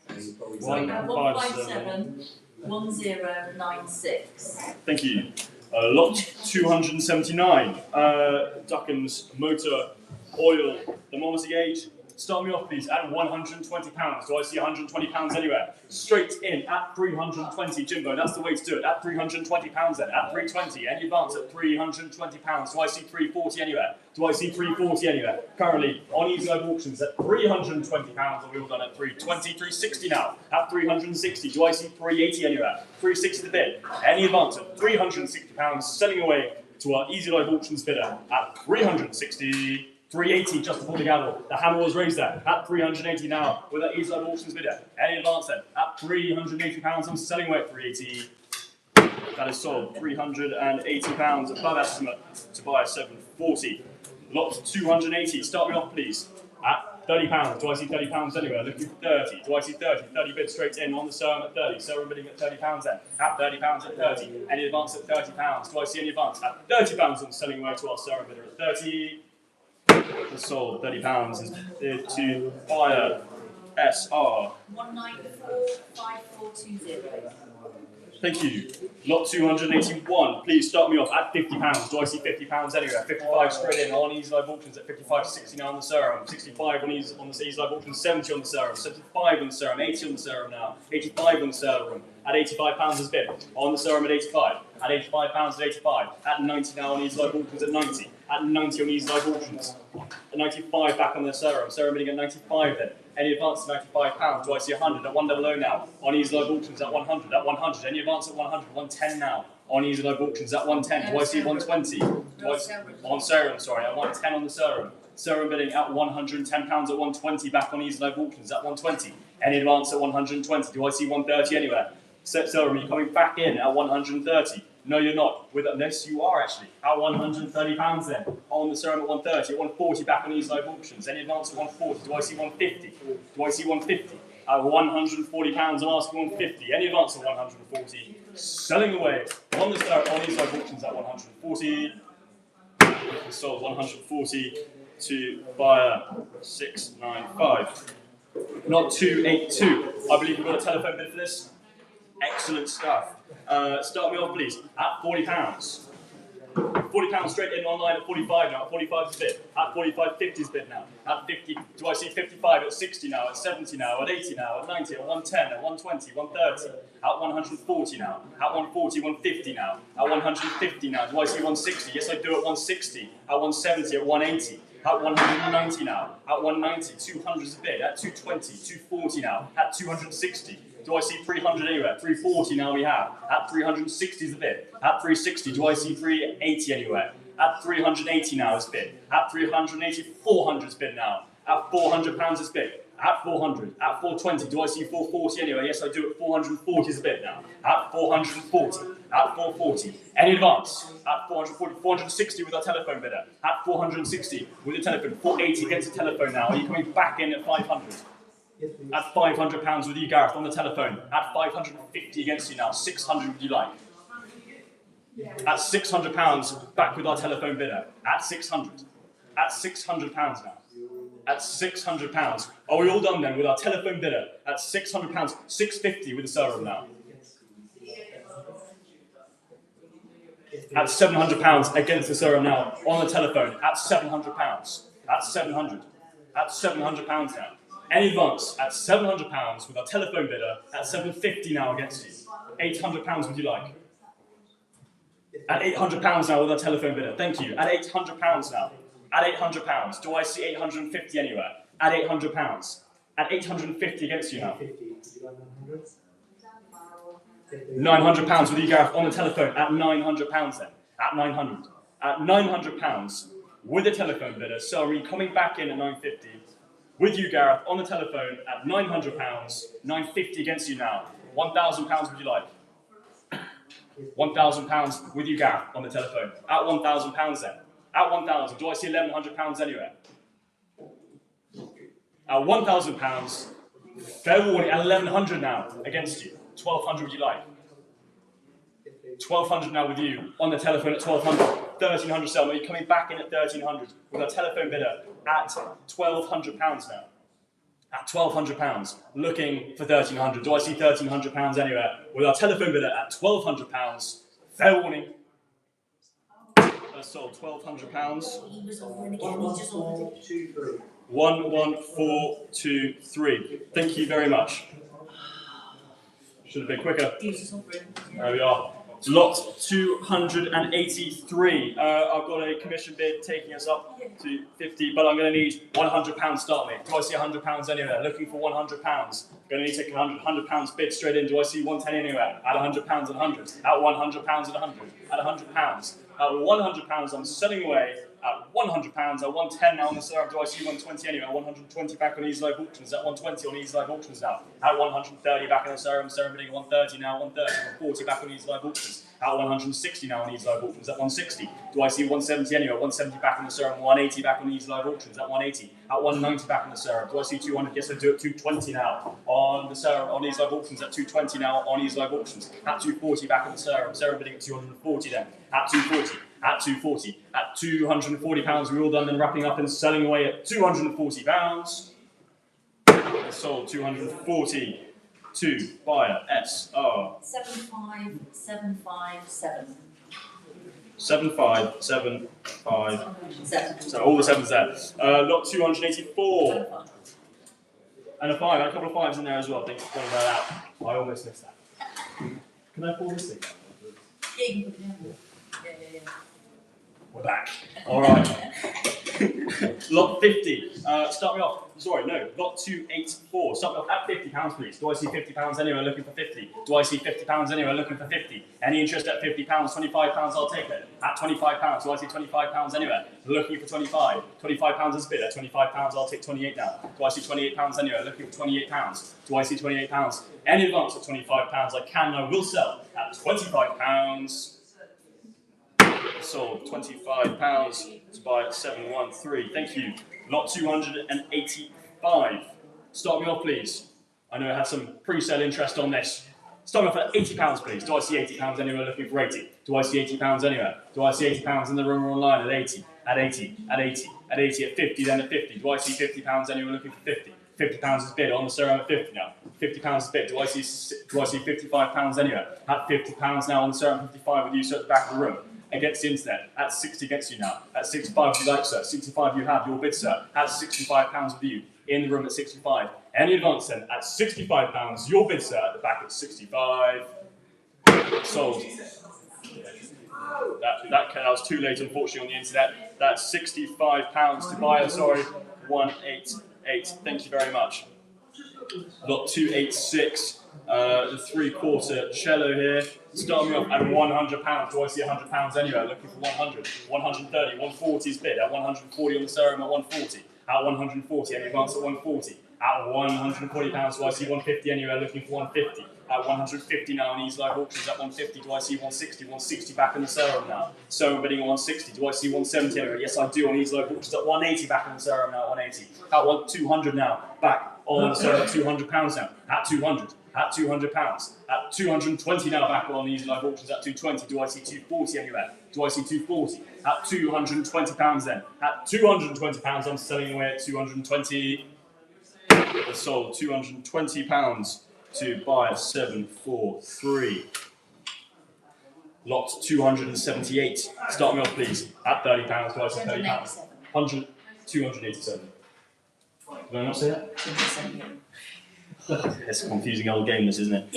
157 1096. Thank you. Lot 279. Duckens Motor Oil Thermometer gauge. Start me off, please. At £120. Do I see £120 anywhere? Straight in at £320, Jimbo. That's the way to do it. At £320 then. At £320. Any advance at £320. Do I see £340 anywhere? Do I see £340 anywhere? Currently on Easy Live Auctions at £320. Are we all done at £320? £360 now. At £360. Do I see £380 anywhere? £360 the bid. Any advance at £360. Selling away to our Easy Live Auctions bidder at £360. £380 just before the gavel. The hammer was raised there. At £380 now with that Easy Live Auctions bidder. Any advance then? At £380. I'm selling away at £380. That is sold. £380 above estimate to buy 740. Lot 280. Start me off, please. At £30. Do I see £30 anywhere? Looking for 30. Do I see 30? 30 bid straight in on the Serum at 30. Serum bidding at £30 then. At £30 at 30. Any advance at £30? Do I see any advance? At £30 I'm selling away to our Serum bidder at 30. Sold £30 is bid to buyer SR 1945420. Thank you. Lot 281, please. please start me off at £50. Do I see £50 anywhere? 55 straight in on Easy Live Auctions at 55, 60 now on the serum. 65 on the Easy Live Auctions, 70 on the serum. 75 on the serum, 80 on the serum now. 85 on the serum at £85 is bid. On the serum at 85. At £85 at 85. At 90 now on Easy Live Auctions at 90. At 90 on Easy Live Auctions. At 95 back on the serum. Serum bidding at 95 then. Any advance at £95? Do I see 100 at 100 now? On Easy Live Auctions at 100. At 100. Any advance at 100? 110 now. On Easy Live Auctions at 110. Do I see 120? On serum, sorry. At 110 on the serum. Serum bidding at £110 at 120 back on Easy Live Auctions at 120. Any advance at 120? Do I see 130 anywhere? Serum, are you coming back in at 130? No, you're not. With this, you are actually at £130 then. On the serum at 130, at 140 back on Easy Live Auctions. Any advance at 140? Do I see 150? Do I see 150? At £140, I'm asking 150. Any advance at 140? Selling away on the serum on Easy Live Auctions at 140. Sold 140 to buyer 695. Not 282. I believe we've got a telephone bid for this. Excellent stuff. Start me off, please, at £40. £40 straight in online at 45 now. At 45 is bid. At 45, 50 is bid now. At 50, do I see 55? At 60 now. At 70 now. At 80 now. At 90. At 110. At 120. 130. At 140 now. At 140, 150 now. At 150 now. Do I see 160? Yes, I do at 160. At 170. At 180. At 190 now. At 190. 200 is bid. At 220. 240 now. At 260. Do I see 300 anywhere? 340 now we have. At 360 is the bid. At 360, do I see 380 anywhere? At 380 now is bid. At 380, 400 is bid now. At £400 is bid. At 400. At 420, do I see 440 anywhere? Yes, I do. At 440 is the bid now. At 440. At 440. Any advance? At 440. 460 with our telephone bidder. At 460 with the telephone. 480 against the telephone now. Are you coming back in at 500? At £500 with you, Gareth, on the telephone. At 550 against you now. 600 would you like? At £600 back with our telephone bidder. At 600. At £600 now. At £600. Are we all done then with our telephone bidder? At £600. £650 with the serum now. At £700 against the serum now. On the telephone. At £700. At 700. At £700 now. Any advance at £700 with our telephone bidder at £750 now against you. £800 would you like? At £800 now with our telephone bidder. Thank you. At £800 now. At £800. Do I see 850 anywhere? At £800. At 850 against you now. £900 with you, Gareth, on the telephone. At £900 then. At 900. At £900 with the telephone bidder. So are you coming back in at £950? With you, Gareth, on the telephone at £900, £950 against you now. £1,000 would you like? £1,000 with you, Gareth, on the telephone. At £1,000 then. At £1,000, do I see £1,100 anywhere? At £1,000, fair warning, at £1,100 now against you. £1,200 would you like? £1,200 now with you on the telephone at £1,200. £1,300 sell. Are you coming back in at £1,300 with our telephone bidder at £1,200 now? At £1,200, looking for £1,300. Do I see £1,300 anywhere with our telephone bidder at £1,200? Fair warning. Sold £1,200. 11423. Thank you very much. Should have been quicker. There we are. Lot 283. I've got a commission bid taking us up to 50, but I'm going to need £100 start me. Do I see £100 anywhere? Looking for £100. Going to need to take £100 bid straight in. Do I see 110 anywhere? At £100 at 100. At £100 at 100. At £100. At £100, I'm selling away at £100. At 110 now on the serum. Do I see 120 anywhere? 120 back on Easy Live Auctions. At 120 on Easy Live Auctions now. At 130 back on the serum. Serum bidding 130 now. 130. 140 back on Easy Live Auctions. At 160 now on Easy Live Auctions. At 160. Do I see 170 anywhere? 170 back on the serum. 180 back on Easy Live Auctions. At 180. At 190 back on the serum. Do I see 200? Yes, I do. At 220 now on the serum. On Easy Live Auctions. At 220 now on Easy Live Auctions. At 240 back on the serum. Serum bidding at 240 then. At 240. At 240. At £240, we're all done then wrapping up and selling away at £240. Sold 240 to buyer SR. 75757. 7, 5, 7, 5. So all the 7s there. Lot 284. And a 5, and a couple of 5s in there as well. Thanks for pointing that out. I almost missed that. Can I pull this thing down? Yeah. We're back. All right. Lot 50. Start me off. Sorry, no. Lot 284. Start me off at £50, please. Do I see £50 anywhere looking for 50? Do I see £50 anywhere looking for 50? Any interest at £50? £25, I'll take it. At £25, do I see £25 anywhere looking for 25? £25 is a bid. At £25, I'll take 28 now. Do I see £28 anywhere looking for £28? Do I see £28? Any advance at £25? I can and I will sell at £25. Sold £25 to buy at 713. Thank you. Lot 285. Start me off, please. I know I had some pre-sale interest on this. Start me off at £80, please. Do I see £80 anywhere looking for 80? Do I see £80 anywhere? Do I see £80 in the room or online at 80? At 80? At 80? At 80? At 50? Then at 50? Do I see £50 anywhere looking for 50? £50 is bid on the serum at 50 now. £50 is bid. Do I see £55 anywhere? At £50 now on the serum 55 with you, so at the back of the room. Against the internet, at 60 against you now. At 65 you like, sir. 65 you have, your bid, sir. At £65 with you, in the room at 65. Any advance then, at £65, your bid, sir. At the back at 65. Sold. That was too late, unfortunately, on the internet. That's £65 to buy, sorry. 188. Thank you very much. Lot 286. The 3/4 cello here. Start me off at £100. Do I see £100 anywhere? Looking for 100. 130. 140 is bid. At 140 on the serum at 140. At 140. Any advance at 140. At £140. Do I see 150 anywhere? Looking for 150. At 150 now on Ease Live Auctions. At 150. Do I see 160? 160 back in the serum now. Serum bidding at 160. Do I see 170 anywhere? Yes, I do on Ease Live Auctions. At 180 back in the serum now. 180. At 200 now. Back on the serum at £200 now. At 200. At £200. At 220 now back on Easy Live Auctions at 220. Do I see 240 anywhere? Do I see 240? At £220 then. At £220 I'm selling away at 220. Sold £220 to buy at 743. Lot 278. Start me off please. At £30. Do I see £30? 287. Did I not say that? It's a confusing old game, this, isn't it?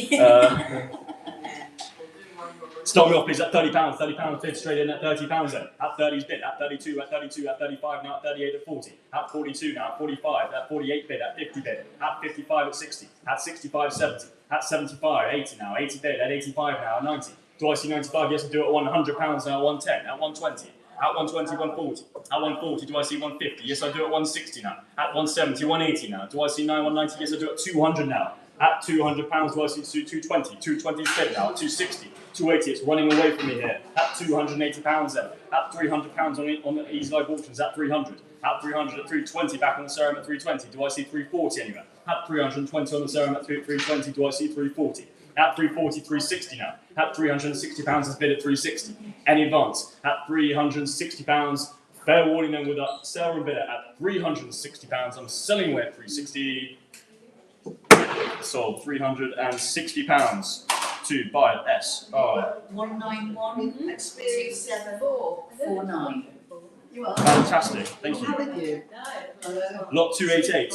Start me off, please, at £30. £30 bid straight in at £30 then. At 30's bid, at 32, at 32, at 35, now at 38, at 40. At 42 now, at 45, at 48 bid, at 50 bid. At 55, at 60. At 65, 70. At 75, 80 now, 80 bid. At 85 now, at 90. Do I see 95? Yes, I do it at £100 now, at 110. At 120. At 120, 140. At 140, do I see 150? Yes, I do it at 160 now. At 170, 180 now. Do I see 190? Yes, I do it at 200 now. At £200, do I see 220? 220 is bid now. At 260, 280, it's running away from me here. At £280 then. At £300 on the Easy Live Auctions. At 300. At 300, at 320, back on the serum at 320. Do I see 340 anywhere? At 320 on the serum at 320, do I see 340? At 340, 360 now. At £360 is bid at 360. Any advance? At £360. Fair warning then with a serum bidder at £360. I'm selling away at 360. Sold £360 to buy at SR. 191, experience 7449. You are. Fantastic, thank you. How are you? Lot 288.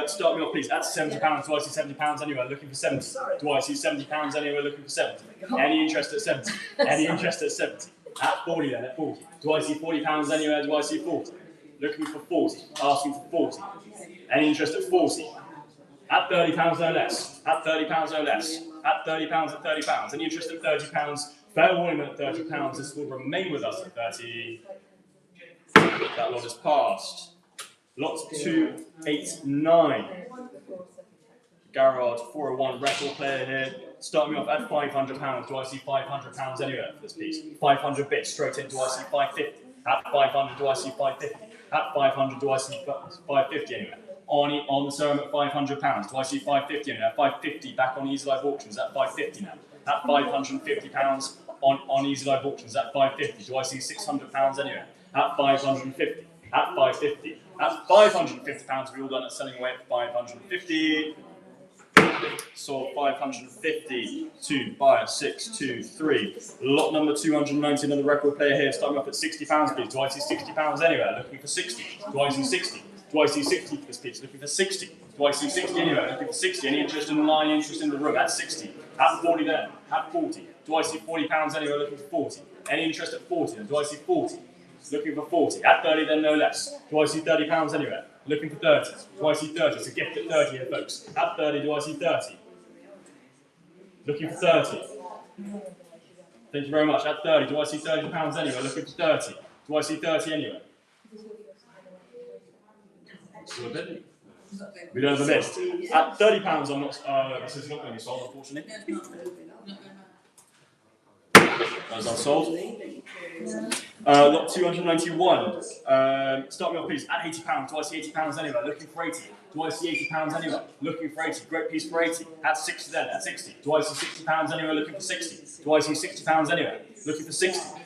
Start me off, please. At £70. Do I see £70 anywhere looking for 70? Do I see £70 anywhere looking for 70? Any interest at 70? Any interest at 70? At 40 then, at 40. Do I see £40 anywhere? Do I see 40? Looking for 40. Asking for 40. Any interest at 40? At £30 no less. At £30 no less. At £30 at £30. Any interest at £30? Fair warning at £30. This will remain with us at 30. That lot is passed. Lot 289. Garrard 401 record player here. Start me off at £500. Do I see £500 anywhere for this piece? 500 bits straight in. Do I see 550? At 500, do I see 550? At 500, do I see 550 anywhere? On the serum at £500. Do I see 550 anywhere? 550 back on Easy Live Auctions at 550 now. At £550 on Easy Live Auctions at 550. Do I see £600 anywhere? At 550. At 550. At £550, we all done at selling away at 550. Sold 550 to buyer 623. Lot number 290, another record player here, starting off at £60, please. Do I see £60 anywhere? Looking for 60. Do I see 60? Do I see 60 for this piece? Looking for 60. Do I see 60 anywhere? Looking for 60. Any interest in the line, interest in the room? At 60. At 40 then. At 40. Do I see £40 anywhere? Looking for 40. Any interest at 40 then? Do I see 40? Looking for 40. At 30 then, no less. Do I see £30 anywhere? Looking for 30. Do I see 30? It's a gift at 30 here, folks. At 30, do I see 30? Looking for 30. Thank you very much. At 30, do I see £30 anywhere? Looking for 30. Do I see 30 anywhere? We don't have a list. At £30, I'm not. This is not going to be sold, unfortunately. That was unsold. Lot 291. Start me off, please. At £80. Do I see £80 anywhere? Looking for 80. Do I see £80 anywhere? Looking for 80. Great piece for 80. At 60 then. At 60. Do I see £60 anywhere? Looking for 60. Do I see £60 anywhere? Looking for 60.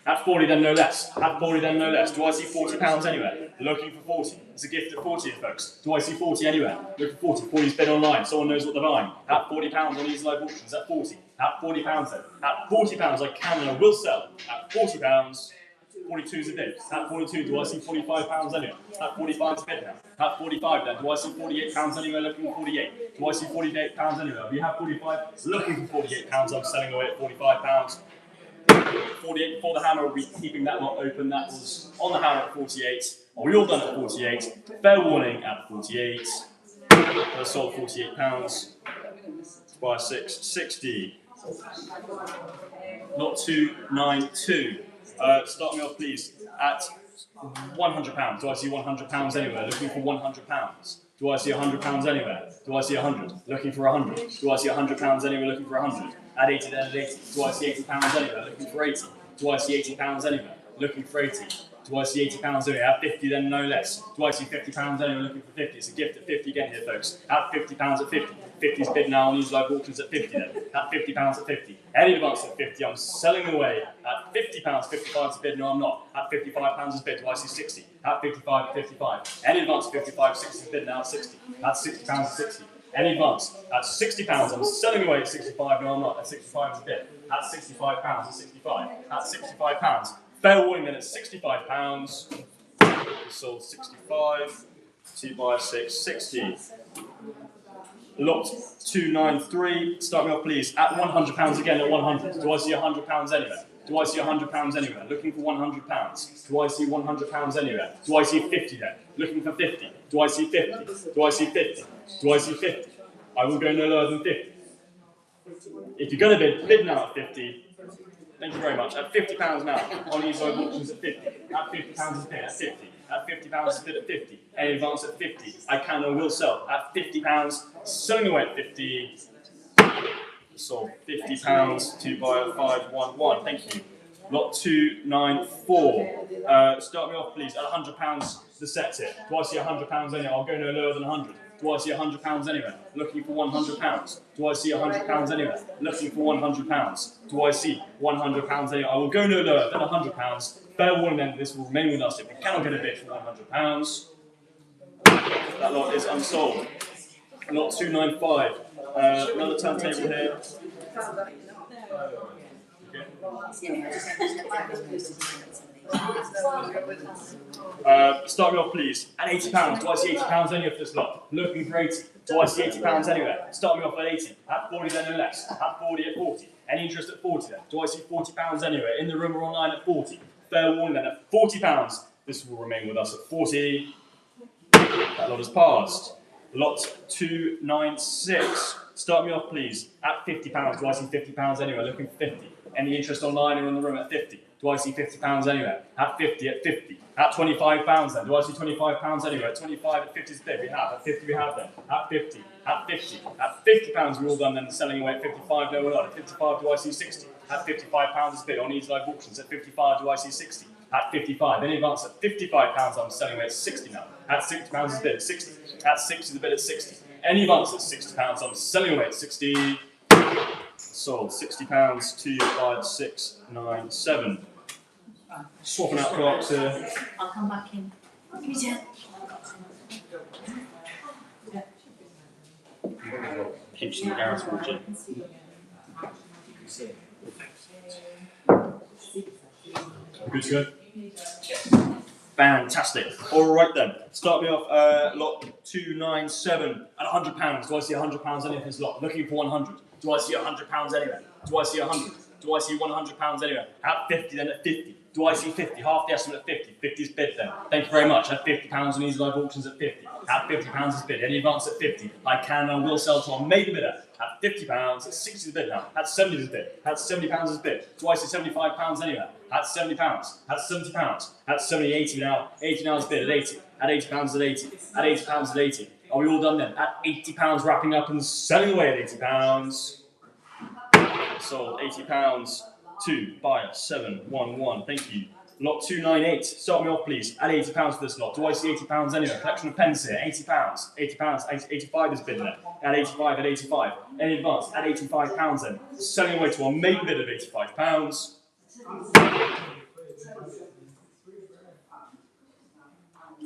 At 40 then, no less. At 40 then, no less. Do I see £40 anywhere? Looking for 40. It's a gift at 40 here, folks. Do I see 40 anywhere? Looking for 40. 40's bid online. Someone knows what they're buying. At £40 on these live auctions. At 40. At £40 then. At £40 I can and I will sell. At £40, 42 is a bid. At 42, do I see £45 anywhere? At 45 is a bid now. At 45 then, do I see £48 anywhere? Looking for 48. Do I see £48 anywhere? We have 45. Looking for £48. I'm selling away at £45. 48 before the hammer, will be keeping that lot open. That was on the hammer at 48. Are we all done at 48? Fair warning at 48. I sold £48. Buy 660. Lot 292. Start me off, please, at £100. Do I see £100 anywhere? Looking for £100. Do I see £100 anywhere? Do I see 100? Looking for 100. Do I see £100 anywhere? Looking for 100. At 80 then, at 80. Do I see £80 anywhere? Looking for 80. Do I see £80 anywhere? Looking for 80. Do I see £80 anywhere? At 50 then, no less. Do I see £50 anywhere? Looking for 50. It's a gift at 50 again here, folks. At £50 at 50. 50's bid now on these live auctions at 50 then. At £50 at 50. Any advance at 50, I'm selling away. At £50, 55 is bid, no I'm not. At £55 is bid, do I see 60? At 55 at 55. Any advance at 55, 60 is bid now at 60. At £60 at 60. Any advance at £60, I'm selling away at 65, no I'm not. At 65 is bid. At £65 at 65. At £65. Fair warning then at £65. We sold 65. 2 by 660. Lot 293. Start me off, please. At £100 again. At 100. Do I see £100 anywhere? Do I see £100 anywhere? Looking for £100. Do I see £100 anywhere? Do I see 50 there? Looking for 50. Do I see 50? Do I see 50? Do I see 50? I will go no lower than 50. If you're going to bid now at 50. Thank you very much. At £50 now. On these live auctions at 50. At £50 is bid at 50. At £50 is bid at 50. Any advance at 50. I can or will sell. At £50. Selling away at 50. Sold £50 to buyer 511. Thank you. Lot 294. Start me off, please. At £100 the set here. Do I see £100 anywhere? I'll go no lower than 100. Do I see £100 anywhere? Looking for £100. Do I see £100 anywhere? Looking for £100. Do I see £100 anywhere? I will go no lower than £100. Fair warning then, this will remain with us if we cannot get a bid for £100. That lot is unsold. Lot 295. Another turntable here. Start me off, please. At £80. Do I see £80 anywhere for this lot? Looking for 80. Do I see £80 anywhere? Start me off at 80. At 40 then no less. At 40 at 40. Any interest at 40 then? Do I see £40 anywhere? In the room or online at 40. Fair warning then at £40. This will remain with us at 40. That lot has passed. Lot 296. Start me off, please. At £50. Do I see £50 anywhere? Looking for 50. Any interest online or in the room at 50? Do I see £50 anywhere? At 50, at 50. At £25 then. Do I see £25 anywhere? At 25, at 50 is bid. We have. At 50 we have then. At 50. At 50. At £50 we're all done then. Selling away at 55. No, we're not. At 55 do I see 60? At £55 is bid. On these live auctions. At 55 do I see 60? At 55. Any advance at £55 I'm selling away at 60 now. At £60 is bid at 60. At 60 is bid at 60. Any advance at £60 I'm selling away at 60. Sold £60 to 5697. Swapping out clocks here. I'll come back in. Give me 10. Pinch some Gareth Wood. Good to go? Fantastic. All right then. Start me off. Lot 297 at £100. Do I see £100 anywhere in this lot? Looking for 100. Do I see £100 anywhere? Do I see 100? Do I see £100 anywhere? At 50, then at 50. Do I see 50? Half the estimate at 50. 50's bid then. Thank you very much. At £50 on Easy Live Auctions at 50. At £50 is bid. Any advance at 50? I can and will sell to our maiden bidder. At £50, at 60 is bid now. At 70 is bid. At £70 is bid. Do I see £75 anywhere? At £70. At £70. At 70, 80 now. 80 now is bid. At 80. At £80 at 80. At £80 at 80. Are we all done then? At £80 wrapping up and selling away at £80. Sold £80 to buyer 711. Thank you. Lot 298. Start me off, please. At £80 for this lot. Do I see £80 anywhere? Collection of pens here. £80. £80. 85 is bid there. At 85. At 85. Any advance? At £85 then. Selling away to our main bid of £85.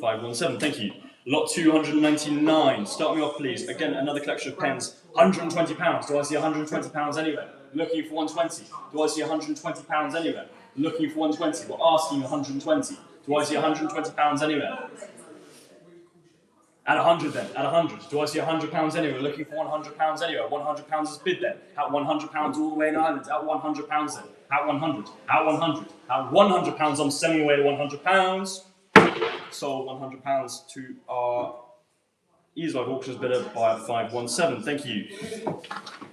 £517. Thank you. Lot 299. Start me off, please. Again, another collection of pens. £120. Do I see £120 anywhere? Looking for 120. Do I see £120 anywhere? Looking for 120. We're asking 120. Do I see £120 anywhere? At 100 then. At 100. Do I see £100 anywhere? Looking for £100 anywhere. £100 is bid then. At £100 all the way in Ireland. At £100 then. At 100. At 100. At £100 I'm selling away to £100. Sold £100 to our Easy Live Auctions bidder by 517. Thank you.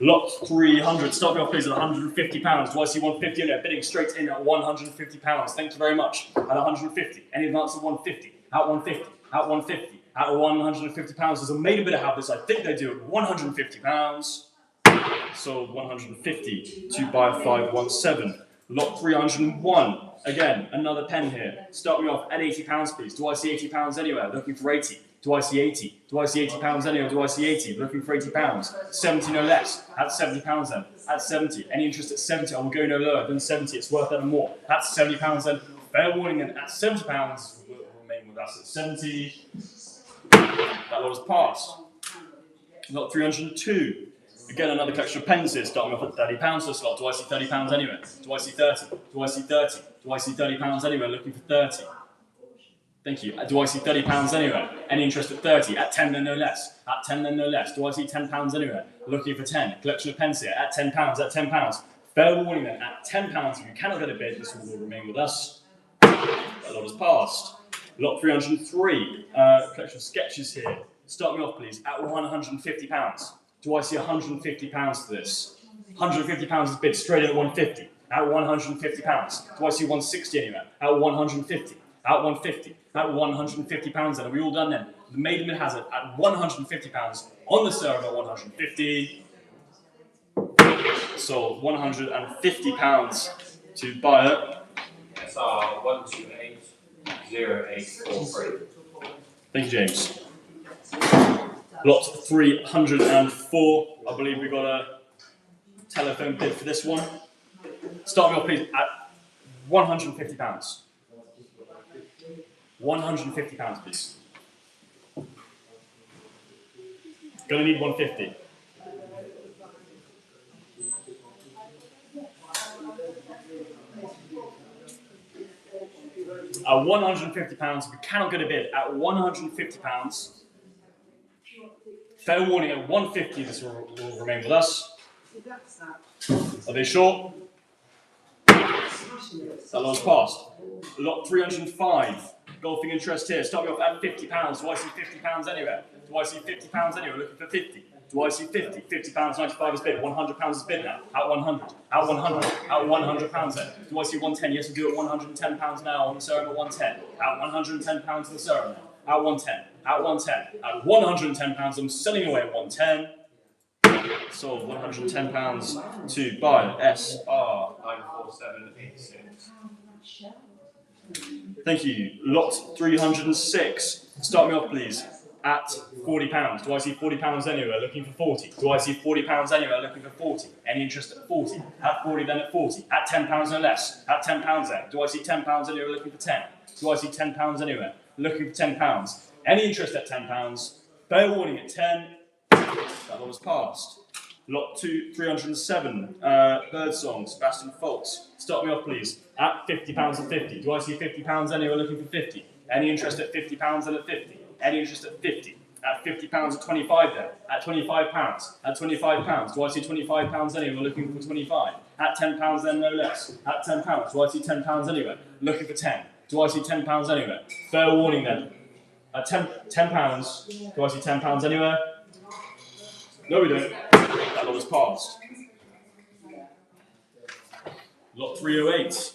Lot 300. Start me off, please, at £150. Do I see 150 in there? Bidding straight in at £150. Thank you very much. At 150. Any advance at 150? At 150. At 150. At £150. Does a maiden bidder have this? I think they do at £150. Sold 150 to buy 517. Lot 301. Again, another pen here. Start me off at £80, please. Do I see £80 anywhere? Looking for 80. Do I see 80? Do I see £80 anywhere? Do I see 80? Looking for £80. 70 no less. At £70 then. At 70. Any interest at 70? I will go no lower than 70. It's worth that and more. At £70 then. Fair warning then. At £70, we'll remain with us at 70. That lot is passed. Lot 302. Again, another collection of pens here. Starting off at £30 for a slot. Do I see £30 anywhere? Do I see 30? Do I see 30? Do I see £30 anywhere? Looking for 30. Thank you. Do I see £30 anywhere? Any interest at 30? At 10 then no less. At 10 then no less. Do I see £10 anywhere? Looking for 10. Collection of pens here. At £10. At £10. Fair warning then. At £10, if you cannot get a bid, this will remain with us. That lot is passed. Lot 303. Collection of sketches here. Start me off, please. At £150. Do I see £150 for this? £150 is bid straight in at 150. At £150. Do I see 160 anywhere? At 150. At 150. At £150 then. Are we all done then? The maiden bid has it at £150 on the serve at 150. So £150 to buy it. SR 1280843. Thank you, James. Lot 304. I believe we got a telephone bid for this one. Start me off, please, at £150. £150, please. Gonna need 150. At £150, if we cannot get a bid at £150, fair warning at 150, this will remain with us. Are they sure? That lot's passed. Lot 305. Golfing interest here. Start me off at £50. Do I see £50 anywhere? Do I see £50 anywhere? Looking for 50. Do I see 50? £50, 95 is bid. £100 is bid now. At 100. At 100. At £100 then. Do I see 110? Yes, we do at £110 now on the serum at 110. At £110 on the serum now. At 110. At 110. At £110, I'm selling away at 110. Sold £110 to buy SR 94786. Thank you. Lot 306. Start me off, please. At £40. Do I see £40 anywhere? Looking for 40. Do I see £40 anywhere? Looking for 40. Any interest at 40? At 40, then at 40. At £10 no less. At £10 then. Do I see £10 anywhere? Looking for 10. Do I see £10 anywhere? Looking for £10. Any interest at £10? Fair warning at 10. That That one was passed. Lot 2, 307, Birdsong, Sebastian Foltz. Start me off, please. At £50 and 50. Do I see £50 anywhere looking for 50? Any interest at £50 and at 50? Any interest at 50? At £50 at 25 then? At £25? At £25? Do I see £25 anywhere looking for 25? At £10 then, no less. At £10? Do I see £10 anywhere looking for 10? Do I see £10 anywhere? Fair warning then. At £10, do I see £10 anywhere? No, we don't. That lot was passed. Lot 308.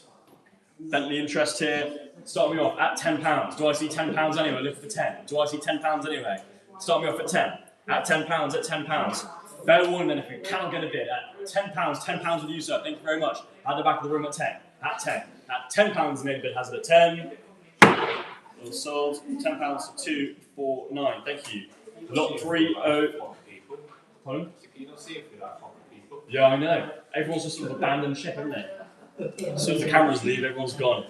Bentley interest here. Start me off at £10. Do I see £10 anywhere? Look for 10. Do I see £10 anywhere? Start me off at 10. At £10, at £10. Fair warning then, if you cannot get a bid at £10, £10 with you, sir. Thank you very much. At the back of the room at 10. At 10. At £10, the main bid has it at 10. All sold. £10 to 249. Thank you. Lot 30. Pardon? You don't see it for that people. Yeah, I know. Everyone's just sort of abandoned ship, haven't they? As soon as the cameras leave, everyone's gone.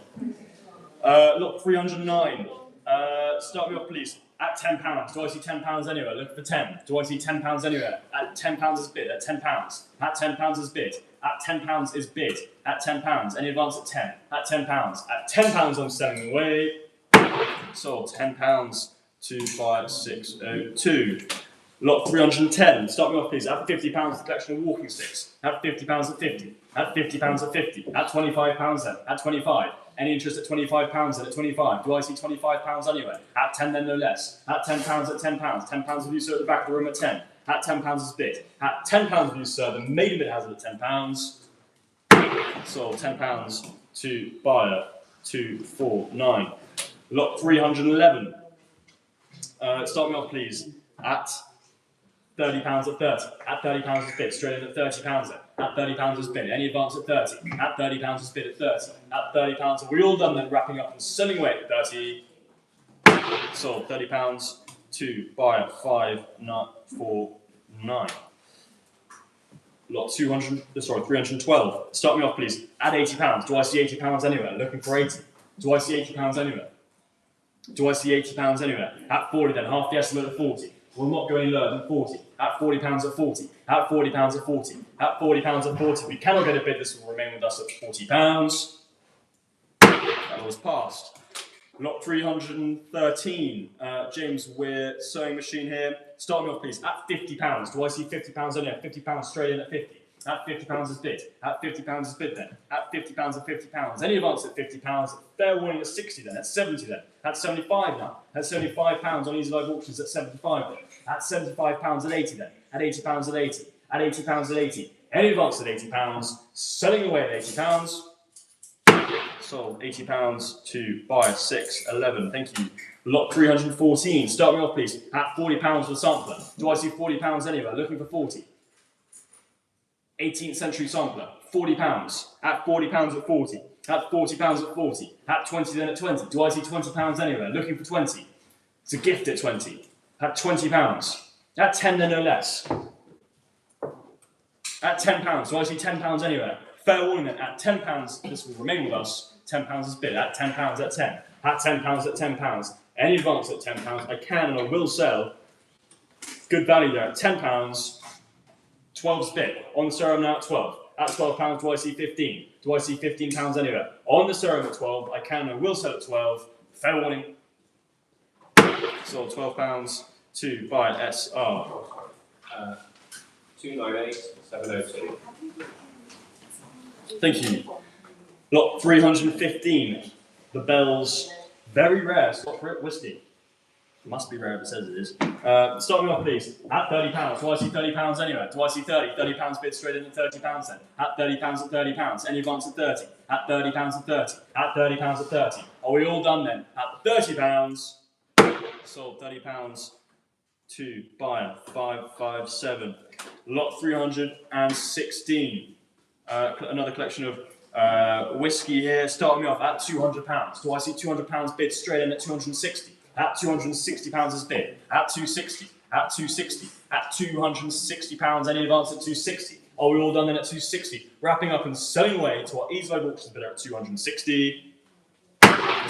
Lot 309. Start me off, please. At £10. Do I see £10 anywhere? Look for 10. Do I see £10 anywhere? At £10 is bid. At £10. At £10 is bid. At £10 is bid. At £10. Any advance at 10. At £10. At £10 I'm selling away. Sold £10 to 5602. Lot 310. Start me off, please. At £50, the collection of walking sticks. At £50 at 50. At £50 at 50. At £25 then. At 25. Any interest at £25 then? At 25. Do I see £25 anywhere? At 10 then, no less. At £10 at £10. £10 with you, sir, at the back of the room at 10. At £10 is bid. At £10 with you, sir, the maiden bid has it at £10. Sold £10 to buyer 249. Lot 311. Start me off, please. At £30 at 30. At £30 is bid. Straight in at £30 then. At £30 is bid. Any advance at 30. At £30 is bid at 30. At £30. Are we all done then? Wrapping up and selling away at 30. Sold £30 to buyer 549. Lot 312. Start me off, please. At £80. Do I see £80 anywhere? Looking for 80. Do I see £80 anywhere? Do I see £80 anywhere? At 40 then. Half the estimate at 40. We'll not go any lower than 40. At £40 at 40. At £40 at 40. At £40 at 40. We cannot get a bid. This will remain with us at £40. That was passed. Lot 313. James Weir sewing machine here. Start me off, please. At £50. Do I see £50 anywhere? £50 straight in at 50. At £50 is bid. At £50 is bid then. At £50 at £50. Any advance at £50. Fair warning at 60 then. At 70 then. At 75 now. At £75 on Easy Live Auctions at 75 then. At £75 at 80 then. At £80 at 80. At £80 at 80. Any advance at £80. Selling away at £80. Sold £80 to buy 611. Thank you. Lot 314. Start me off, please. At £40 for sampler. Do I see £40 anywhere? Looking for 40. 18th century sampler. £40. At £40 at 40. At £40 at 40. At 20 then at 20. Do I see £20 anywhere? Looking for 20. It's a gift at 20. At £20. At 10 then no less. At £10. Do I see £10 anywhere? Fair warning then. At £10, this will remain with us. £10 is bid. At £10 at 10. At £10 at £10. Any advance at £10, I can and I will sell. Good value there at £10. 12's bid. On the serum now at 12. At £12, do I see 15? Do I see £15 anywhere? On the serum at 12, I can and I will sell at 12. Fair warning. Sold £12 to buy SR. 298,702. Thank you. Lot 315. The Bell's very rare Scotch whiskey. Must be rare if it says it is. Start me off, please. At £30. Do I see £30 anywhere? Do I see 30? £30 bid straight in at £30 then. At £30 at £30. Any advance at 30? At £30 at 30. At £30 at 30. Are we all done then? At £30. Sold £30 to buyer 557. Lot 316. Another collection of whiskey here. Start me off at £200. Do I see £200 bid straight in at 260? At £260 is bid. At 260. At 260. At £260. Any advance at 260? Are we all done then at 260? Wrapping up and selling away to our Easy Live Auctions bidder at 260.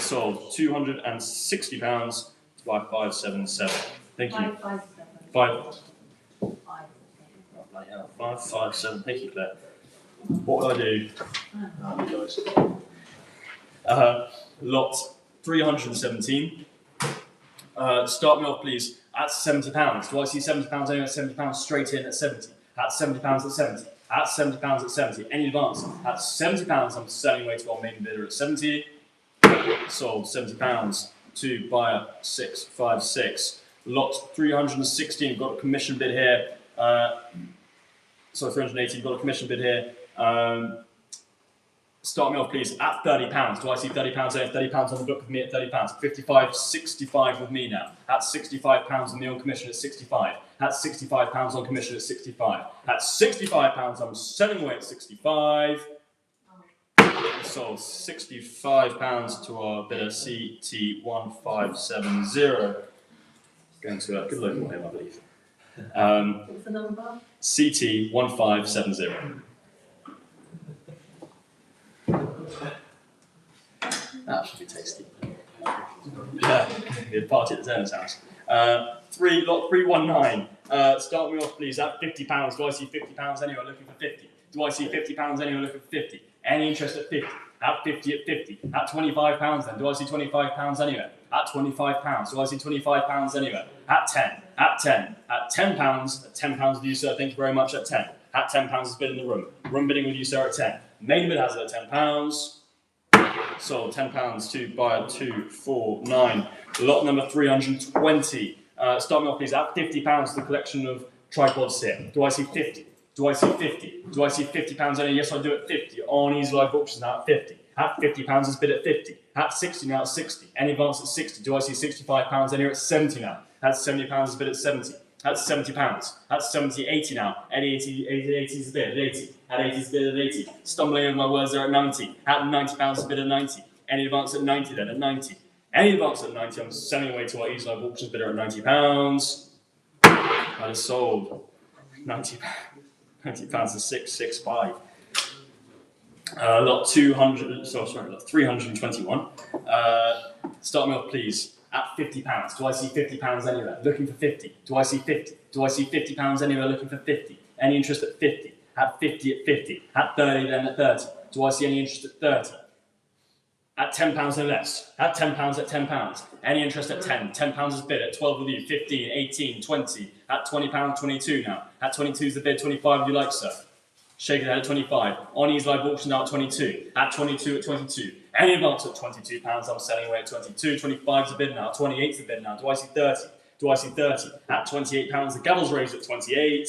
Sold £260 to buy 577. Thank you. 557. 5. 5. Like, 5, 5, 7. Thank you, Claire. What would I do? You guys. Lot 317. Start me off, please, at £70. Do I see £70 anywhere? £70 straight in at 70. At £70 at 70. At £70 at 70. Any advance? At £70, I'm selling away to our main bidder at 70. Sold £70 to buyer 656. Lot 316. Got a commission bid here. Sorry, 318. Got a commission bid here. Start me off, please, at £30. Do I see £30 there? £30 on the book with me at £30. 55.65 with me now. At £65 on the on commission at 65. At £65 on commission at 65. At £65, I'm selling away at 65. Sold £65 to our bidder CT1570. Going to a good local him, I believe. What's the number? CT1570. That should be tasty. Yeah, be a party at the Turner's house. Lot 319. Start me off, please, at £50. Do I see £50 anywhere looking for 50? Do I see £50 anywhere looking for 50? Any interest at 50? At 50 at 50. At £25 then. Do I see £25 anywhere? At £25. Do I see £25 anywhere? At 10. At 10. At £10. At £10 with you, sir. Thank you very much. At 10. At £10 is bid in the room. Room bidding with you, sir, at 10. Main bid has it at £10. Sold £10 to buyer 249. Lot number 320. Start me off, please. At £50, the collection of tripods here. Do I see 50? Do I see 50? Do I see £50 anywhere? Yes, I do at 50. On Easy Live Auctions now at 50. At £50 is bid at 50. At 60 now at 60. Any advance at 60. Do I see £65 anywhere at 70 now? At £70 is bid at 70. At £70. At 70, 80 now. At 80 is bid at 80. At 80 is bid at 80. Stumbling over my words there at 90. At £90 is bid at 90. Any advance at 90 then at 90. Any advance at 90, I'm selling away to our Easy Live Auctions bidder at £90. That is sold. £90 is 665. Lot 321. Start me off, please, at £50. Do I see £50 anywhere? Looking for 50. Do I see 50? Do I see £50 anywhere? Looking for 50. Any interest at 50? At 50 at 50. At 30 then at 30. Do I see any interest at 30? At £10 and less. At £10 at £10. Any interest at 10? £10 is bid at 12 with you. 15, 18, 20. At £20, 22 now. At 22 is the bid. 25 if you like, sir. Shake it out at 25. On Easy Live Auction now at 22. At 22 at 22. Any advance at £22, I'm selling away at 22. 25 is the bid now. 28 is the bid now. Do I see 30? Do I see 30? At £28, the gavel's raised at 28.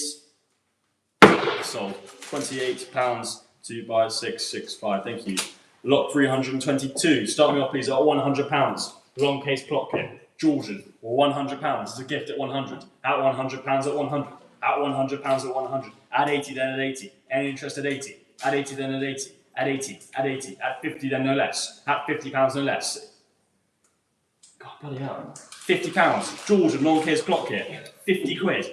Sold. £28 to buy 665. Thank you. Lot 322. Start me off, please, at £100. Long case clock here. Georgian. £100. It's a gift at 100. At £100 at 100. At £100 at 100. At 80 then at 80. Any interest at 80. At 80 then at 80. At 80. At 80. At 50 then no less. At £50 no less. God bloody hell. £50. Georgian. Long case clock here. 50 quid.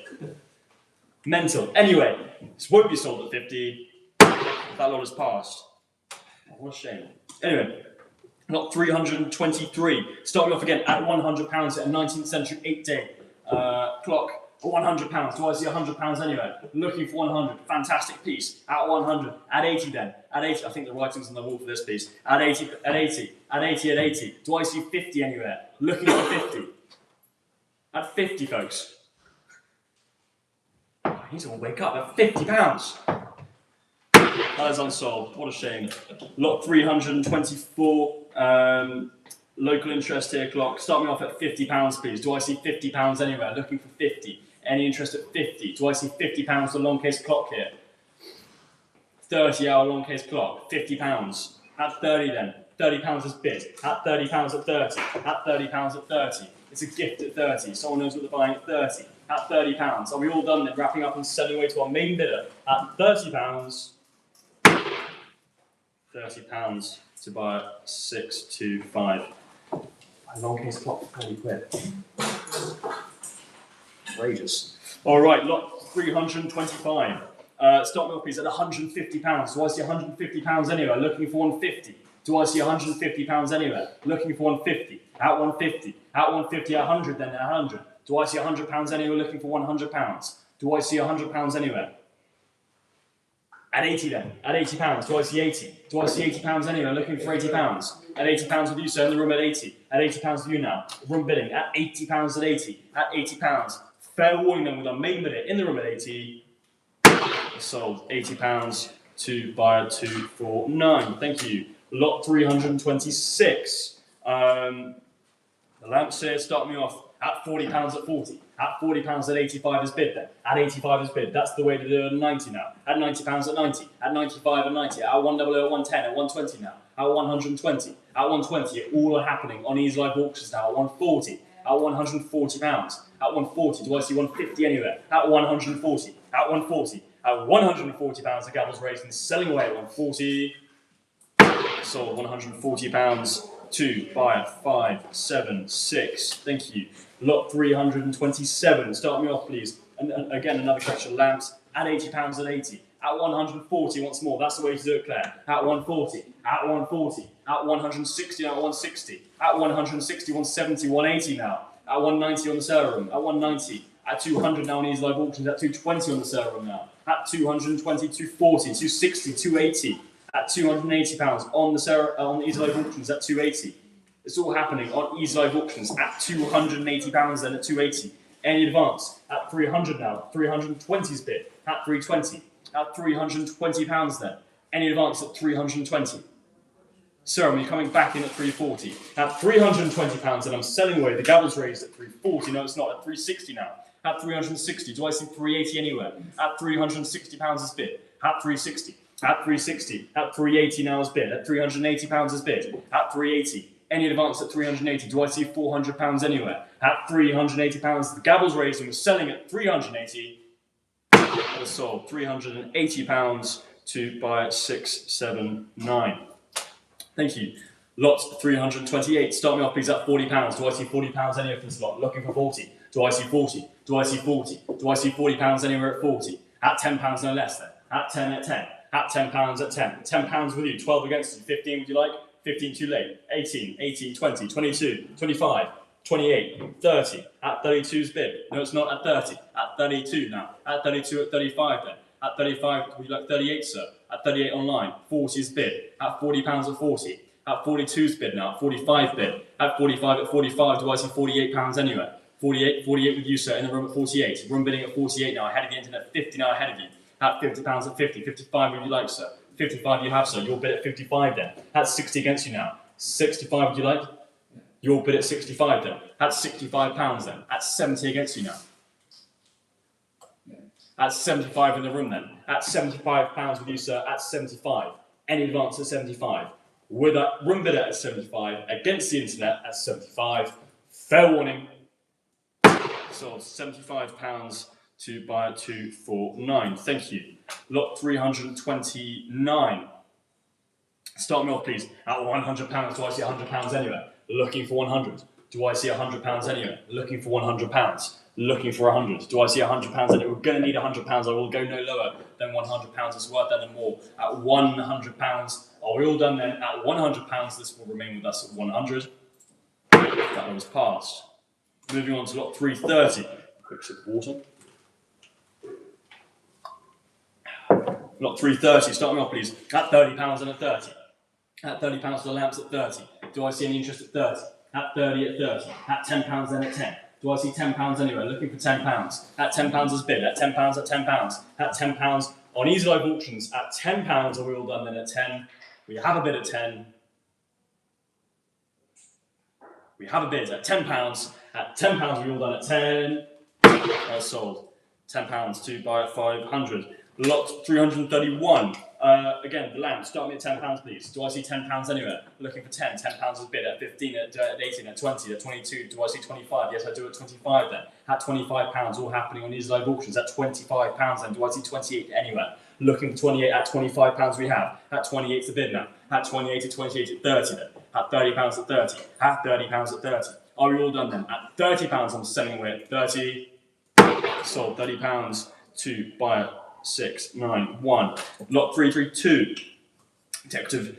Mental. Anyway, this won't be sold at 50. That lot has passed. What a shame. Anyway, lot 323. Start me off again at £100 at a 19th century 8-day clock. £100. Do I see £100 anywhere? Looking for 100. Fantastic piece. At 100. At 80 then. At 80. I think the writing's on the wall for this piece. At 80. At 80. At 80. At 80. Do I see 50 anywhere? Looking for 50. At 50, folks. I need to all wake up. At £50. That is unsold. What a shame. Lot 324. Local interest here, clock. Start me off at £50, please. Do I see £50 anywhere? Looking for 50. Any interest at 50? Do I see £50 for long case clock here? 30-hour long case clock. £50. At 30 then. £30 is bid. At £30 at 30. At £30 at 30. It's a gift at 30. Someone knows what they're buying at 30. At £30. Are we all done then? Wrapping up and selling away to our main bidder at £30. £30 to buy 625. A long case clock for 20 quid. Outrageous. Alright, lot 325. Start me off, please, at £150. Do I see £150 anywhere? Looking for 150. Do I see £150 anywhere? Looking for 150. At 150. At 150, at 100, then at 100. Do I see £100 anywhere? Looking for £100. Do I see £100 anywhere? At 80 then, at £80, do I see 80? Do I see £80 anywhere? Looking for £80. At £80 with you, sir, in the room at 80. At £80 with you now. Room bidding at £80 at 80. At £80. Fair warning then with our main bidder in the room at 80. Sold £80 to buyer 249. Thank you. Lot 326. The lamps here start me off at £40 at 40. At £40 at 85 is bid then. At 85 is bid. That's the way to do it at 90 now. At £90 at 90. At 95 at 90. At 100 at 110. At 120 now. At 120. At 120. All are happening on Easy Live Auctions now. At 140. At £140. At 140. Do I see 150 anywhere? At 140. At 140. At £140, the gavel's raised and selling away at 140. Sold £140 to buyer 576. Thank you. Lot 327. Start me off, please. And again, another correction. Lamps at £80 at 80. At 140 once more. That's the way to do it, Claire. At 140. At 140. At 160. At 160. At 160. 170. 180 now. At 190 on the seller room. At 190. At 200 now on Easy Live Auctions. At 220 on the seller room now. At 220, 240, 260, 280. At £280 on the Easy Live Auctions at 280. It's all happening on Easy Live Auctions at £280 then at 280. Any advance at 300 now. 320's bid at 320. At £320 then. Any advance at 320. Sir, I'm coming back in at 340. At £320 and I'm selling away. The gavel's raised at 340. No, it's not. At 360 now. At 360. Do I see 380 anywhere? At £360 is bid. At 360. At 360. At 380 now is bid. At £380 is bid. At 380. Any advance at 380. Do I see £400 anywhere? At £380. The gavel's raised and we're selling at 380. That was sold. £380 to buy at 679. Thank you. Lot 328. Start me off, please, at £40. Do I see £40 anywhere for this lot? Looking for 40. Do I see 40? Do I see 40? Do I see £40 anywhere at 40? At £10 no less then. At 10 at 10. At £10 at 10. £10 with you. 12 against you. 15 would you like? 15 too late. 18, 18, 20, 22, 25, 28, 30. At 32's bid. No, it's not at 30. At 32 now. At 32 at 35 then. At 35, would you like 38, sir? At 38 online. 40's bid. At £40 at 40. At 42's bid now. 45 bid. At 45 at 45, do I see £48 anywhere? 48 with you, sir, in the room at 48. Room bidding at 48 now, ahead of the internet, 50 now ahead of you. At £50 at 50. 55 would you like, sir? 55 you have, sir. Your bid at 55 then. That's 60 against you now. 65 would you like? Your bid at 65 then. That's £65 then. That's 70 against you now. At 75 in the room then. At £75 with you, sir. At 75. Any advance at 75. With a room bidder at 75. Against the internet at 75. Fair warning. Sold £75 to buyer 249. Thank you. Lot 329. Start me off, please. At £100. Do I see £100 anywhere? Looking for 100. Do I see £100 anywhere? Looking for £100. Looking for 100. Do I see £100 anywhere? We're going to need £100. I will go no lower than £100. It's worth that and more. At £100. Are we all done then? At £100, this will remain with us at 100. That one was passed. Moving on to lot 330. Quick sip of water. Lot 330. Start me off, please. At £30 and at 30. At £30 for the lamps at 30. Do I see any interest at 30? At 30 at 30. At £10 then at 10. Do I see £10 anywhere? Looking for £10. At £10 is bid. At £10 at £10. At £10 on Easy Live Auctions. At £10 are we all done then at 10. We have a bid at 10. We have a bid at £10. At £10 we all done at 10. Sold. £10 to buy at 500. Lot 331. Again, the lamp. Start me at £10, please. Do I see £10 anywhere? Looking for 10. £10 is bid at 15, at 18, at 20, at 22. Do I see 25? Yes, I do at 25 then. At £25, all happening on Easy Live Auctions. At £25 then. Do I see 28 anywhere? Looking for 28 at £25 we have. At 28's the bid now. At 28 at 28 at 30 then. At £30 at 30. At £30 at 30. Are we all done then? At £30 I'm selling away at 30. Sold £30 to buy 691. Lot 332. Decorative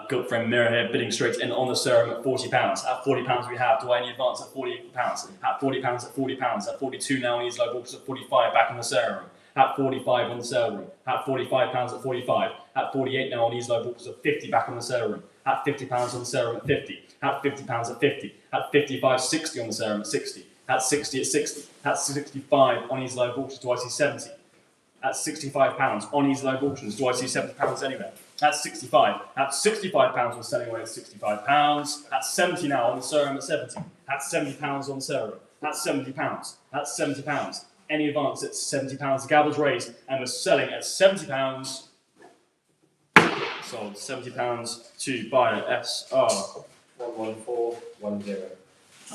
gilt frame mirror here, bidding straight in on the serum at £40. At £40 we have. Do I any advance at £40? At £40 at £40. At 42 now on Easy Live Auctions at 45 back in the serum. At 45 on the sale room. At 45 pounds at 45. At 48 now on these live auctions at 50 back on the sale room. At 50 pounds on the sale room at 50. At 50 pounds at 50. At 55, 60 on the sale room at 60. At 60 at 60. At 65 on these live auctions. Do I see 70? At 65 pounds on these live auctions. Do I see 70 pounds anywhere? At 65. At 65 pounds we're selling away at 65 pounds. At 70 now on the sale room at 70. At 70 pounds on the sale room. At 70 pounds. At 70 pounds. Any advance at 70 pounds. The gavel's raised and we're selling at 70 pounds. Sold 70 pounds to buyer SR 11410.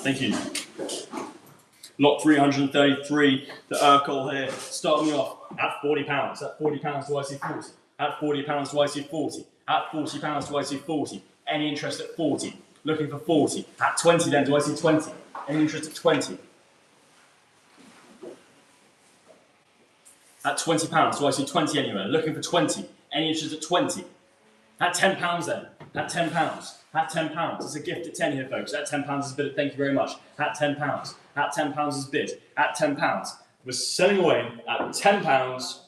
Thank you. Lot 333, the Urkel here, starting me off at £40. At £40 do I see 40? At £40 do I see 40? At £40 do I see 40? Any interest at 40? Looking for 40. At 20 then do I see 20? Any interest at 20? At £20 do I see 20 anywhere? Looking for 20. Any interest at 20? At £10 then? At £10. At £10. It's a gift at 10 here, folks. At £10 is bid. Thank you very much. At £10. At £10 is bid. At £10. We're selling away at £10.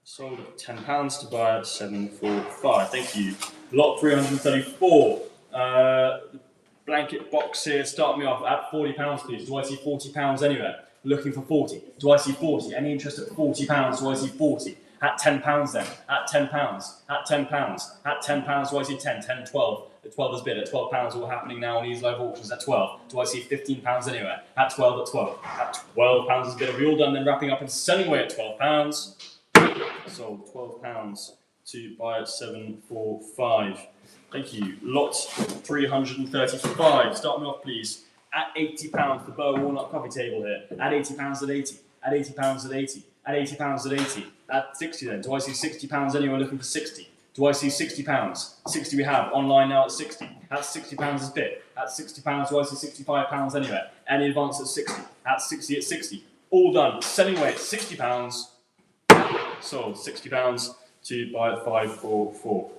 Sold at £10 to buy at 745. Thank you. Lot 334. Blanket box here. Start me off at £40, please. Do I see £40 anywhere? Looking for 40. Do I see 40? Any interest at £40? Do I see 40? At £10 then. At £10. At £10. At £10 do I see 10? 10, 12. The 12 is bid. At £12 all happening now on these live auctions at 12. Do I see £15 anywhere? At 12 at 12. At £12 is bid. Are we all done then wrapping up and selling away at £12? Sold £12 to buy at 745. Thank you. Lot 335. Start me off please. At £80 the Bow Walnut coffee table here. At £80 at 80. At £80 at 80. At £80 at 80. At 60 then. Do I see £60 anywhere looking for 60? Do I see £60? 60 we have. Online now at 60. At £60 is bid. At £60 do I see £65 anywhere? Any advance at 60? At 60 at 60. All done. Selling away at £60. Sold £60 to buy at 544.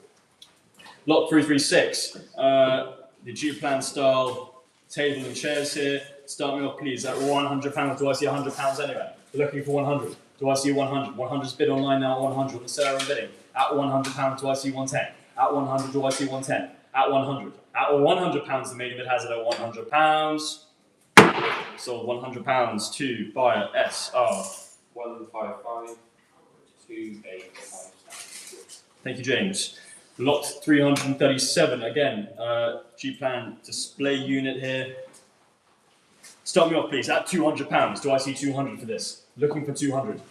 Lot 336. The Duplan style table and chairs here. Start me off please at £100. Do I see £100 anywhere? Looking for 100. Do I see 100? 100 is bid online now at 100. The sale room bidding. At £100 do I see 110? At 100 do I see 110? At 100. At £100 the maiden bid has it at £100. Sold £100 to buyer SR 155 285. Thank you, James. Lot 337 again. G-Plan display unit here. Start me off, please. At £200. Do I see 200 for this? Looking for 200.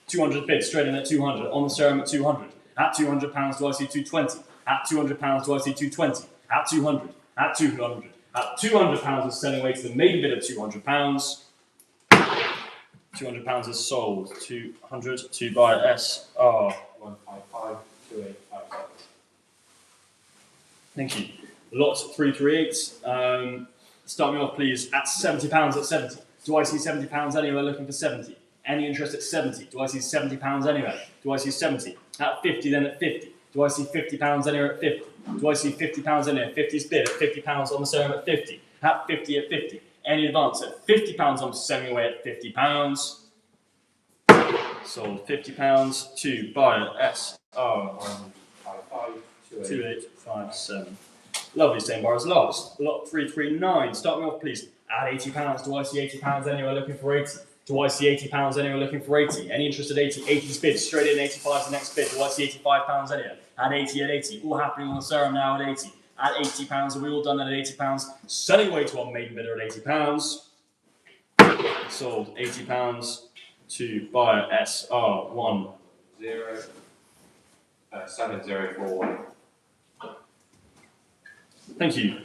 200 bid straight in at 200. On the serum at 200. At £200 do I see 220. At £200 do I see 220. At 200. At 200. At £200 is selling away to the maiden bid at £200. £200 is sold. 200 to buy SR 155 2857. Thank you. Lot 338. Start me off, please. At £70 at 70. Do I see £70 anywhere looking for 70? Any interest at 70? Do I see £70 anywhere? Do I see 70? At 50 then at 50. Do I see £50 anywhere at 50? Do I see £50 anywhere? 50's bid at £50 on the sale at 50. At 50 at 50. Any advance at £50 I'm selling away at £50. Sold £50 to buyer SR 155 2857. Lovely, same bar as last. Lot 339. Start me off, please. At £80. Do I see £80 anywhere looking for 80? Do I see £80 anywhere looking for 80? Any interest at 80? 80's bid. Straight in, 85's the next bid. Do I see £85 anywhere? At 80 at 80. All happening on the serum now at 80. At £80. Are we all done at £80? Selling away to our maiden bidder at £80. Sold £80 to buyer SR 7041. Thank you.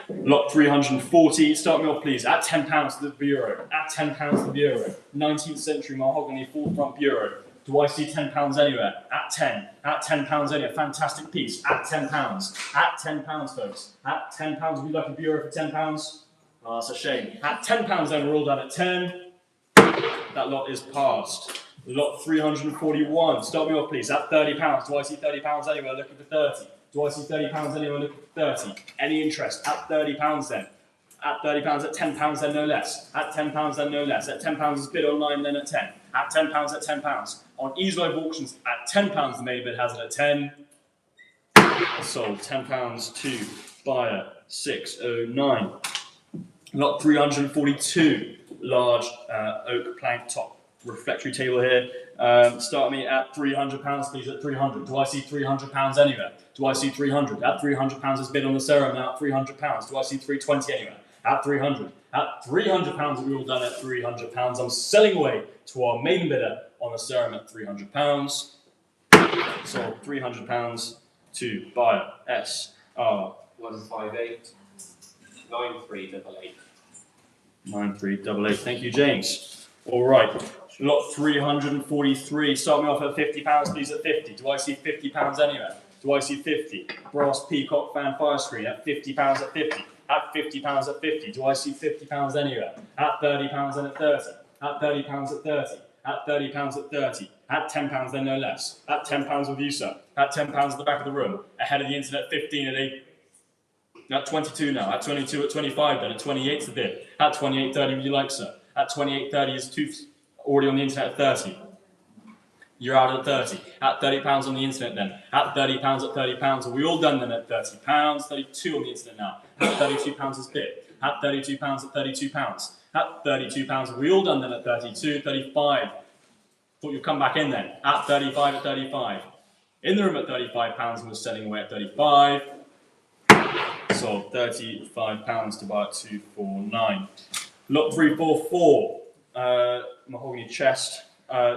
Lot 340. Start me off, please. At £10 to the bureau. At £10 to the bureau. 19th century mahogany full front bureau. Do I see £10 anywhere? At 10. At £10 anywhere. Fantastic piece. At £10. At £10, folks. At £10. We like a bureau for £10. Oh, that's a shame. At £10 then, we're all done at 10. That lot is passed. Lot 341. Start me off, please. At £30. Do I see £30 anywhere looking for 30? Do I see £30 anywhere looking for 30? Any interest? At £30 then. At £30, at £10 then no less. At £10 then no less. At £10 is bid online then at 10. at £10, at £10. On Easy Live Auctions at £10, the main bid has it at 10. Sold £10 to buyer 609. Lot 342, large oak plank top reflectory table here. Start me at £300, please, at 300. Do I see £300 anywhere? Do I see 300? At £300 is bid on the serum now at £300. Do I see 320 anywhere? At 300. At £300, we all done at £300. I'm selling away to our main bidder on the serum at £300. So £300 to buyer SR 158 9388. 9388. Thank you, James. All right. Lot 343. Start me off at £50, please, at 50. Do I see £50 anywhere? Do I see 50? Brass Peacock fan fire screen at £50 at 50. At £50 at 50. Do I see £50 anywhere? At £30 and at 30. At £30 at 30. At £30 at 30. At £10 then no less. At £10 with you, sir. At £10 at the back of the room. Ahead of the internet, 15 at 8. At 22 now. At 22 at 25 then. At 28's the bid. At 28.30 would you like, sir? At 28.30 is two already on the internet at 30. You're out at 30. At £30 on the internet then. At £30 at £30. Are we all done then at £30? 32 on the internet now. At £32 is bid. At £32 at £32. At £32 are we all done then at 32, 35. Thought you'd come back in then. At 35 at 35. In the room at £35 and we're selling away at 35. So £35 to buy at 249. Lot 344. Mahogany chest.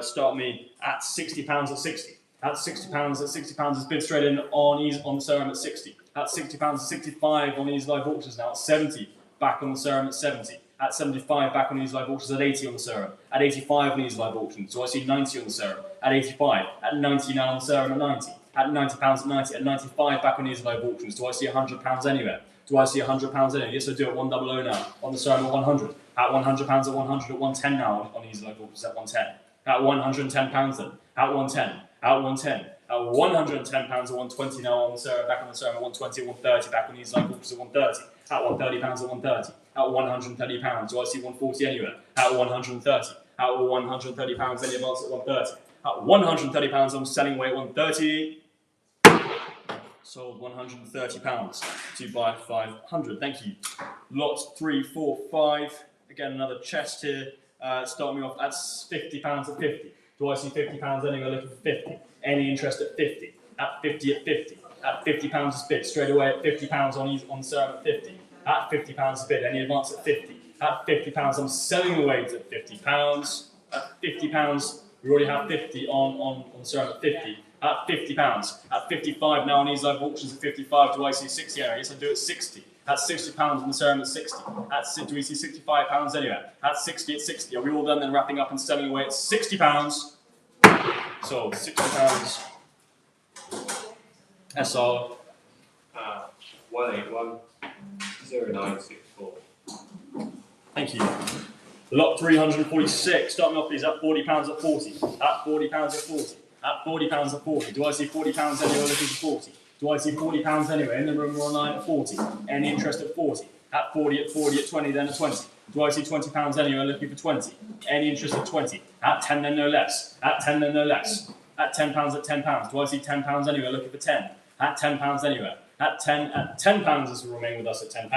Start me at £60 at 60. At £60 at £60 is bid straight in on the serum at 60. At £60 at 65 on Easy Live Auctions now at 70. Back on the serum at 70. At 75 back on Easy Live Auctions at 80 on the serum. At 85 on Easy Live Auctions. So I see 90 on the serum. At 85. At 90 now on the serum at 90. At £90 at 90. At 95 back on Easy Live Auctions. Do I see £100 anywhere? Do I see £100 anywhere? Yes, I do at 100 now. On the serum at 100. At £100 at 100. At 110 now on Easy Live Auctions at 110. At £110 then. At 110. At 110. At £110 at 120 now on the serum. Back on the serum at 120. At 130 back on Easy Live Auctions at 130. At £130 at 130. At £130. Do I see 140 anywhere? At 130. At £130 any advance at 130. At £130 I'm selling away at 130. Sold £130 to buy 500. Thank you. Lot 345. Again, another chest here. Start me off at £50 at 50. Do I see £50 anywhere looking for 50? Any interest at 50? At 50 at 50. At £50 is bid straight away at £50 on serum at 50. At £50 is bid. Any advance at 50? At £50 I'm selling away to £50. At £50 we already have 50 on serum at 50. At £50. At 55 now on Easy Live Auctions at 55. Do I see 60 anywhere? Yes, I do at 60. At £60 on the serum at 60. Do we see £65 anywhere? At 60 at 60. Are we all done then wrapping up and selling away at £60? So £60. SR 181 0964. Thank you. Lot 346. Start me off, please. At £40 at 40. At £40 at 40. At £40 at 40. Do I see £40 anywhere looking for 40? Do I see £40 anywhere in the room or online at 40? Any interest at 40? At 40 at 40 at 20 then at 20. Do I see £20 anywhere looking for 20? Any interest at 20? At 10 then no less. At 10 then no less. At £10 at £10. Do I see £10 anywhere looking for 10? At £10 anywhere. At £10 as we remain with us at £10.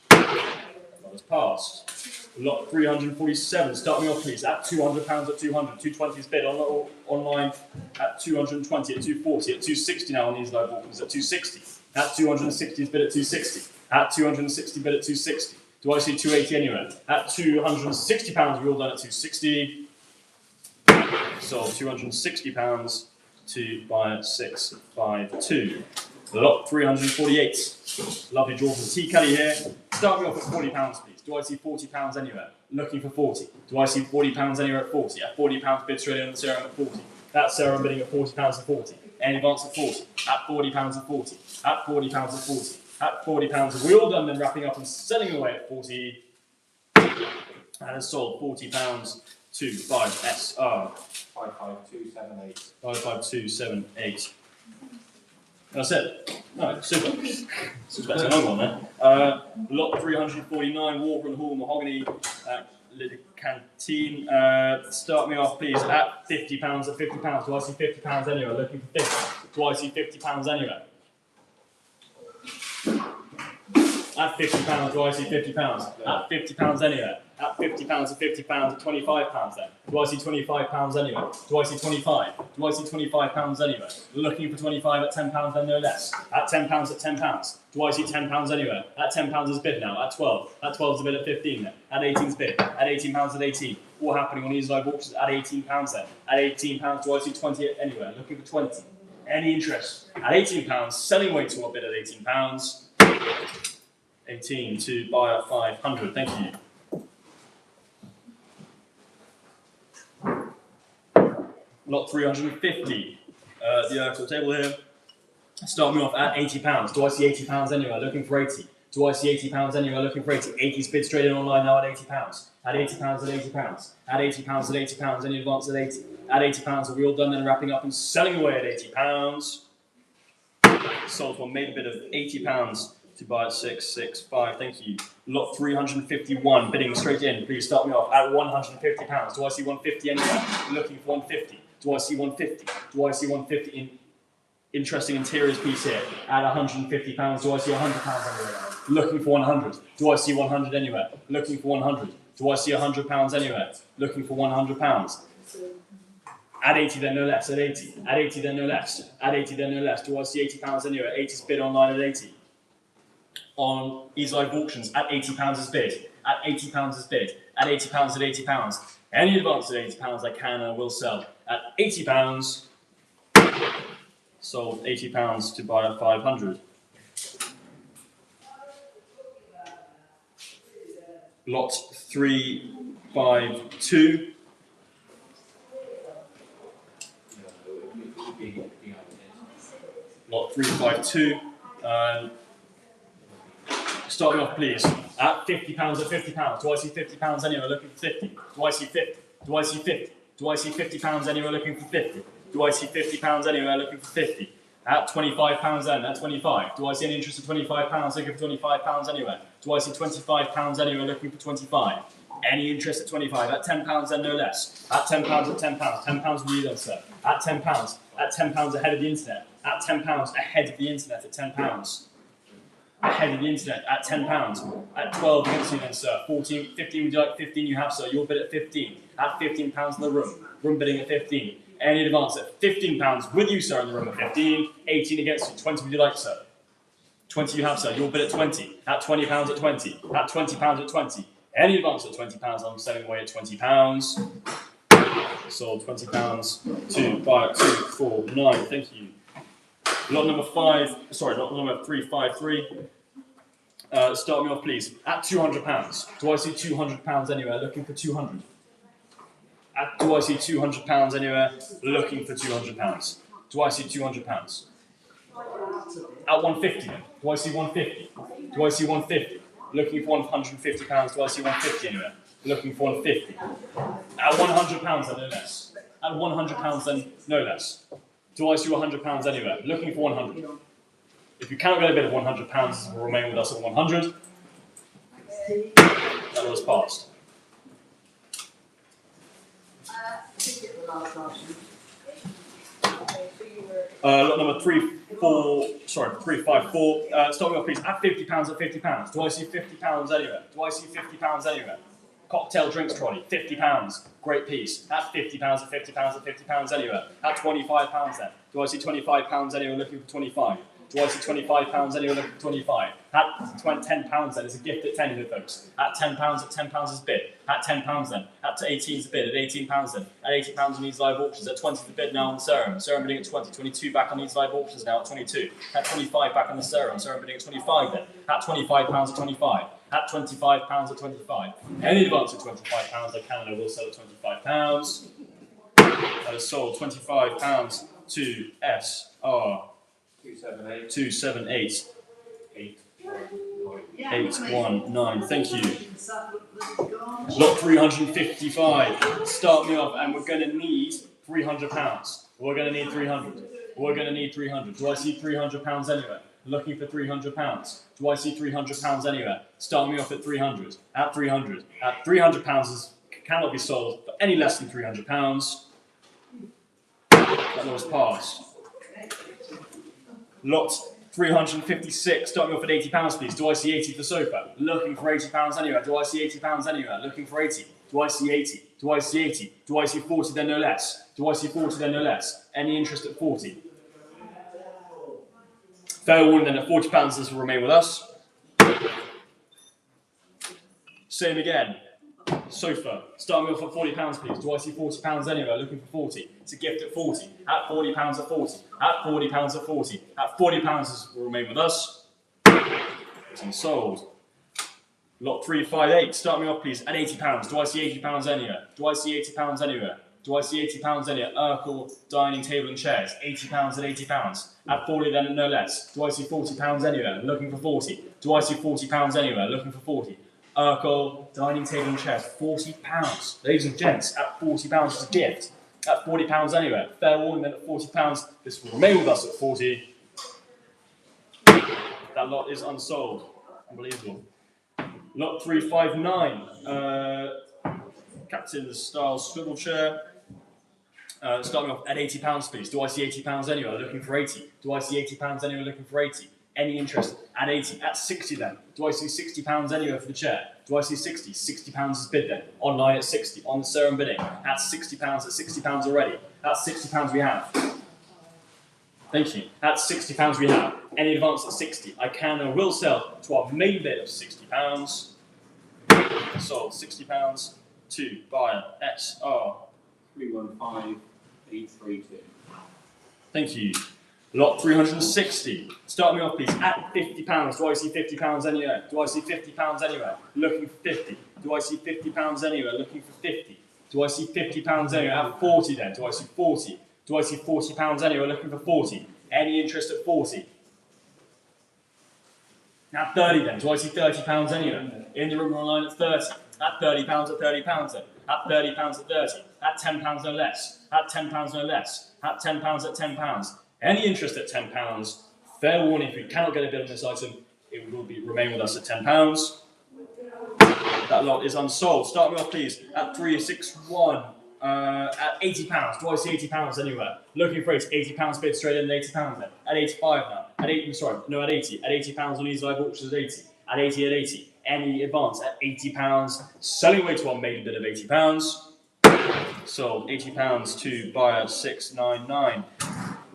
That was passed. Lot 347. Start me off, please. At £200 at 200. 220 is bid online at 220 at 240 at 260 now on these live auctions at 260. At 260 is bid at 260. At 260 bid at 260. Do I see 280 anywhere? At £260 we're all done at 260. So £260 to buy at 652. Lot 348. Lovely draw from T. Kelly here. Start me off at £40, please. Do I see £40 anywhere? Looking for 40. Do I see £40 anywhere at 40? At £40 bid straight in on the serum at 40. That serum bidding at £40 at 40. Any advance at 40. At £40 at 40. At £40 at 40. At £40 we're all done then wrapping up and selling away at 40. And it's sold £40 to 5SR. 55278. 55278. That's it. Alright, super. This is better than another one there. Lot 349, Warburton Hall, Mahogany Little Canteen. Start me off, please, at £50. At £50. Do I see £50 anywhere? Looking for 50. Do I see £50 anywhere? At £50, do I see £50? At £50 anywhere? At £50 at £50 at £25 then? Do I see £25 anywhere? Do I see 25? Do I see £25 anywhere? Looking for 25 at £10 then no less. At £10 at £10. Do I see £10 anywhere? At £10 is bid now. At 12. At 12 is a bid at 15 then. At 18 is bid. At £18 at 18. All happening on these live auctions at £18 then. At £18 do I see 20 anywhere? Looking for 20. Any interest? At £18, selling way to a bid at £18. 18 to buy at 500. Thank you. Lot 350. The actual table here. Start me off at £80. Do I see £80 anywhere? Looking for 80. Do I see £80 anywhere? Looking for 80. 80 bid straight in online now at £80. At £80 at £80. At £80 at £80. Any advance at 80. At £80 are we all done then wrapping up and selling away at £80. Sold one made a bid of £80 to buy at 665. Thank you. Lot 351 bidding straight in. Please start me off at £150. Do I see 150 anywhere? Looking for 150. Do I see 150? Do I see 150 in interesting interiors piece here at £150? Do I see £100 anywhere? Looking for 100. Do I see 100 anywhere? Looking for 100. Do I see £100 anywhere? Looking for £100. At 80 then no less. At 80. At 80 then no less. At 80 then no less. Do I see £80 anywhere? 80 is bid online at 80. On Ease Live Auctions at £80 is bid. At £80 is bid. At £80 at £80. Any advance at £80 I can and will sell. At £80, sold £80 to buy at 500. Lot 352. Lot 352. Start me off, please. At £50 at £50. Do I see £50 anywhere? Looking for 50. Do I see 50? Do I see 50? Do I see £50 anywhere? Looking for 50. Do I see £50 anywhere? Looking for 50. At £25 then. At 25. Do I see any interest at £25? Looking for £25 anywhere. Do I see £25 anywhere? Looking for 25. Any interest at 25? At £10 then no less. At £10 at £10. £10 will you then, sir? At £10. At £10 ahead of the internet. At £10 ahead of the internet at £10. Ahead of the internet at £10. At 12 against you then, sir. 14, 15, would you like 15? You have, sir. You'll bid at 15. At £15 in the room. Room bidding at 15. Any advance at £15 with you, sir, in the room at 15. 18 against you. 20 would you like, sir? 20 you have, sir. You'll bid at 20. At £20 at 20. At £20 at 20. Any advance at £20, I'm selling away at £20. Sold £20 to buy at 249. Thank you. Lot number 353. Start me off, please. At £200. Do I see £200 anywhere? Looking for 200. Do I see £200 anywhere? Looking for £200. Do I see £200? At 150. Do I see 150? Do I see 150? Looking for £150. Do I see 150 anywhere? Looking for 150. At £100 then no less. At £100 then no less. Do I see £100 anywhere? Looking for 100. If you cannot get a bid of £100, it will remain with us at 100. That was passed. Lot number 354. Start me off, please. At £50 at £50. Do I see £50 anywhere? Do I see £50 anywhere? Cocktail drinks trolley, £50. Great piece. At £50 at £50 at £50 anywhere. At £25 then. Do I see £25 anywhere? Looking for 25. Do I see £25 anywhere? Looking for 25. At £10 then. It's a gift at 10 here, folks. At £10 at £10 is bid. At £10 then. At 18 is bid. At £18 then. At £80 on these live auctions. At 20 is the bid now on Serum. Serum bidding at 20. 22 back on these live auctions now at 22. At 25 back on the Serum. Serum bidding at 25 then. At £25 at 25. At £25 at 25. Any advance at £25 I can and I will sell at £25. That is sold £25 to SR 278 819. Thank you. Lot 355. Start me off, and we're going to need £300. We're going to need 300. We're going to need 300. Do I see £300 anywhere? looking for £300. Do I see £300 anywhere? Start me off at 300. At 300. At £300 cannot be sold for any less than £300. That was passed. Lot 356. Start me off at £80, please. Do I see 80 for the sofa? Looking for £80 anywhere. Do I see £80 anywhere? Looking for 80. Do I see 80? Do I see 80? Do I see 40 then no less? Do I see 40 then no less? Any interest at 40? Fair warning then at £40, this will remain with us. Same again. Sofa. Start me off at £40, please. Do I see £40 anywhere? Looking for 40. It's a gift at 40. At £40 at 40. At £40 at 40. At £40 this will remain with us. It's unsold. Lot 358. Start me off, please. At £80. Do I see £80 anywhere? Do I see £80 anywhere? Do I see £80 anywhere? Urkel, dining table and chairs. £80 at £80. At 40 then and no less. Do I see £40 anywhere? Looking for 40. Do I see £40 anywhere? Looking for 40. Urkel, dining table and chairs. £40. Ladies and gents, at £40 is a gift. At £40 anywhere. Fair warning then at £40. This will remain with us at 40. That lot is unsold. Unbelievable. Lot 359, Captain's style swivel chair. Starting off at £80, please. Do I see £80 anywhere? Looking for 80. Do I see £80 anywhere? Looking for 80. Any interest at 80? At 60 then. Do I see £60 anywhere for the chair? Do I see 60? £60 is bid then. Online at 60. On the Serum bidding. At £60. At £60 already. At £60 we have. Thank you. At £60 we have. Any advance at 60? I can and will sell to our main bid of £60. Sold £60 to buyer SR 315832. Thank you. Lot 360. Start me off, please. At £50. Do I see £50 anywhere? Do I see £50 anywhere? Looking for 50. Do I see £50 anywhere? Looking for 50. Do I see £50 anywhere? At 40 then. Do I see 40? Do I see £40 anywhere? Looking for 40. Any interest at 40? At 30 then. Do I see £30 anywhere? In the room or online at 30. At £30 at £30 then. At £30 at 30. At £10 no less. At £10 no less. At £10 at £10. Any interest at £10. Fair warning, if we cannot get a bid on this item, it will remain with us at £10. That lot is unsold. Start me off, please, at 361. At £80. Do I see £80 anywhere? Looking for £80 bid straight in at £80 then. At 85 now. At 80, sorry, no, at 80. At £80 on Easy Live Auctions at 80. At 80 at 80. Any advance at £80. Selling away to our maiden bid of £80. Sold £80 to buyer 699.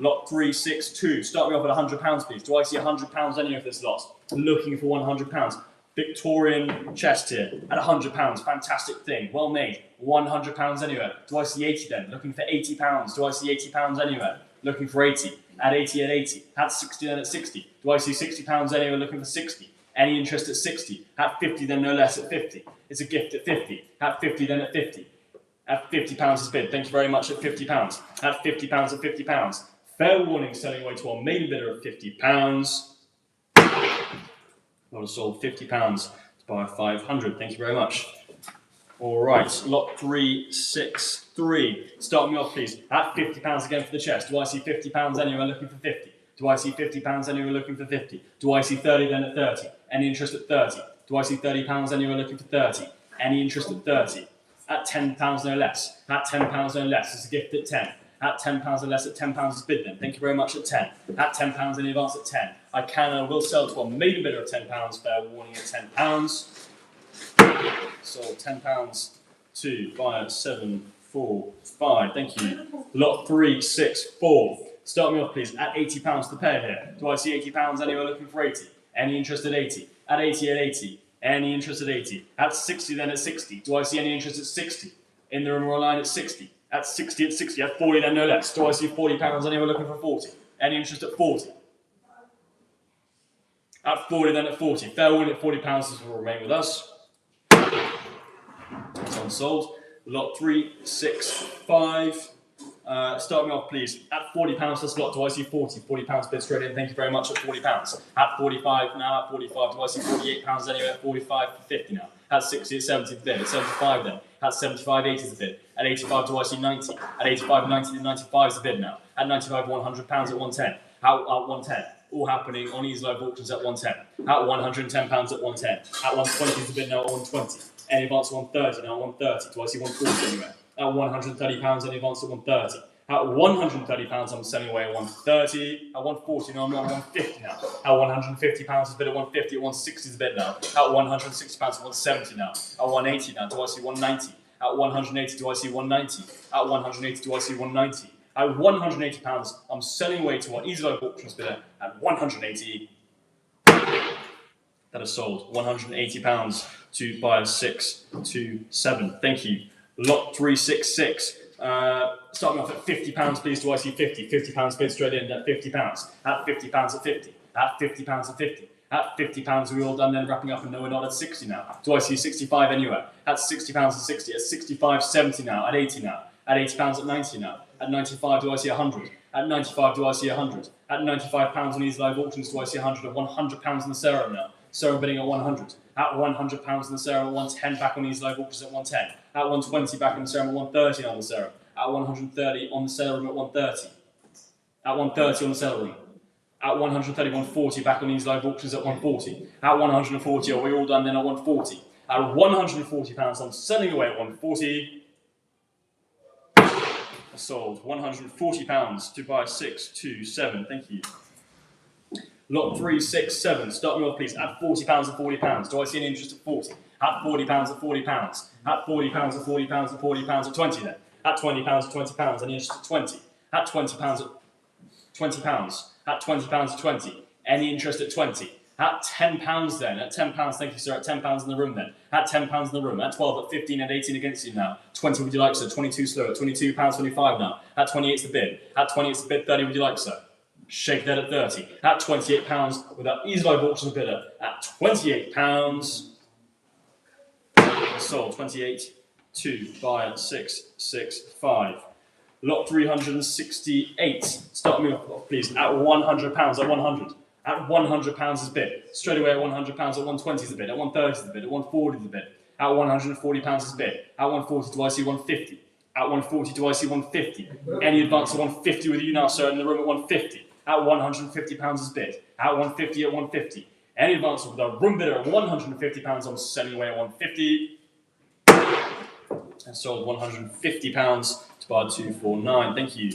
Lot 362. Start me off at £100, please. Do I see £100 anywhere for this lot? Looking for £100. Victorian chest here at £100. Fantastic thing. Well made. £100 anywhere. Do I see 80 then? Looking for £80. Do I see £80 anywhere? Looking for 80. At 80 at 80. At 60 then at 60. Do I see £60 anywhere? Looking for 60. Any interest at 60. At 50 then no less at 50. It's a gift at 50. At 50 then at 50. At £50 is bid. Thank you very much at £50. At £50 at £50. Fair warning, selling away to our main bidder of £50. Lot sold £50 to buy 500. Thank you very much. All right, lot 363. Start me off, please. At £50 again for the chest. Do I see £50 anywhere? Looking for 50. Do I see £50 anywhere? Looking for 50. Do I see 30 then at 30? Any interest at 30? Do I see £30 anywhere? Looking for 30. Any interest at 30? At £10 no less. At £10 no less. It's a gift at 10. At £10 or less, at £10 is bid then. Thank you very much at 10. At £10 in advance at 10. I can and will sell to a maiden bidder of £10. Fair warning at £10. Sold £10 to buyer 745. Thank you. Lot 364. Start me off, please. At £80 to pay here. Do I see £80 anywhere? Looking for 80. Any interest at 80? At 80 at 80. Any interest at 80? At 60 then at 60. Do I see any interest at 60? In the room or line at 60. At 60 at 60. At 40 then no less. Do I see £40 anywhere? Looking for 40. Any interest at 40? At 40 then at 40. Fair warning at £40. This will remain with us. It's unsold. Lot 365. Start me off, please. At £40 this lot, do I see 40? £40 bid straight in. Thank you very much at £40. At 45 now, at 45, do I see £48 anywhere? At 45 for 50 now. At 60, at 70 the bid. At 75 then. At 75, 80 is the bid. At 85, do I see 90? At 85, 90 to 95 is the bid now. At 95, £100 at 110. At 110. all happening on these live auctions at 110. At £110 at 110. At 120 is the bid now at 120. Any advance at 130 now 130. Do I see 140 anywhere? At £130, any advance at 130. At £130, I'm selling away at 130. At 140, no, I'm not at 150 now. At £150 is bid at 150. At 160 is the bid now. At £160 at 170 now. At 180 now, do I see 190? At 180, do I see 190? At 180, do I see 190? At £180, I'm selling away to our Easy Live Auctions bidder at 180. That is sold. £180 to buyer 627. Thank you. Lot 366. Starting off at £50, please. Do I see 50? £50 bid straight in at £50. At £50 at 50. At £50 at 50. At £50, we all done then, wrapping up, and no, we're not at 60 now. Do I see 65 anywhere? At £60 at 60. At 65, 70 now. At 80 now. At £80 at 90 now. At 95, do I see 100? At 95, do I see 100? At £95 on these live auctions, do I see 100? At £100 in the serum now. Serum bidding at 100. At £100 in the serum, at 110 back on these live auctions at 110. At 120 back in the serum, at 130 on the serum. At 130 on the serum at 130. At 130 on the serum. At 130, 140 back on these live auctions at 140. At 140, are we all done then at 140? At £140, I'm selling away at 140. Sold. £140 to buy 627. Thank you. Lot 367. Start me off, please. At £40 and £40. Do I see any interest at 40? At £40 at £40. At £40 at £40 at £40 at 20 then. At £20 at £20. Any interest at 20? At £20 at £20. At £20 at 20. Any interest at 20? At £10 then. At £10. Thank you, sir. At £10 in the room then. At £10 in the room. At 12, at 15, at 18 against you now. 20 would you like, sir? 22 slow. At £22.25 now. At 28's the bid. At 28's the bid. 30 would you like, sir? Shake that at 30. At £28 with that Easy Live Auctions bidder. At £28. Sold. 28 to buy at 665. Lot 368. Start me off, please. At £100. At 100. At £100 is bid. Straight away at £100. At 120 is the bid. At 130 is the bid. At 140 is the bid. At £140 is bid. At 140, do I see 150? At 140, do I see 150? Any advance at 150 with you now, sir, in the room at 150. At £150 is bid. At 150 at 150. Any advance with a room bidder at £150, I'm selling away at 150. And sold £150 to buy 249. Thank you.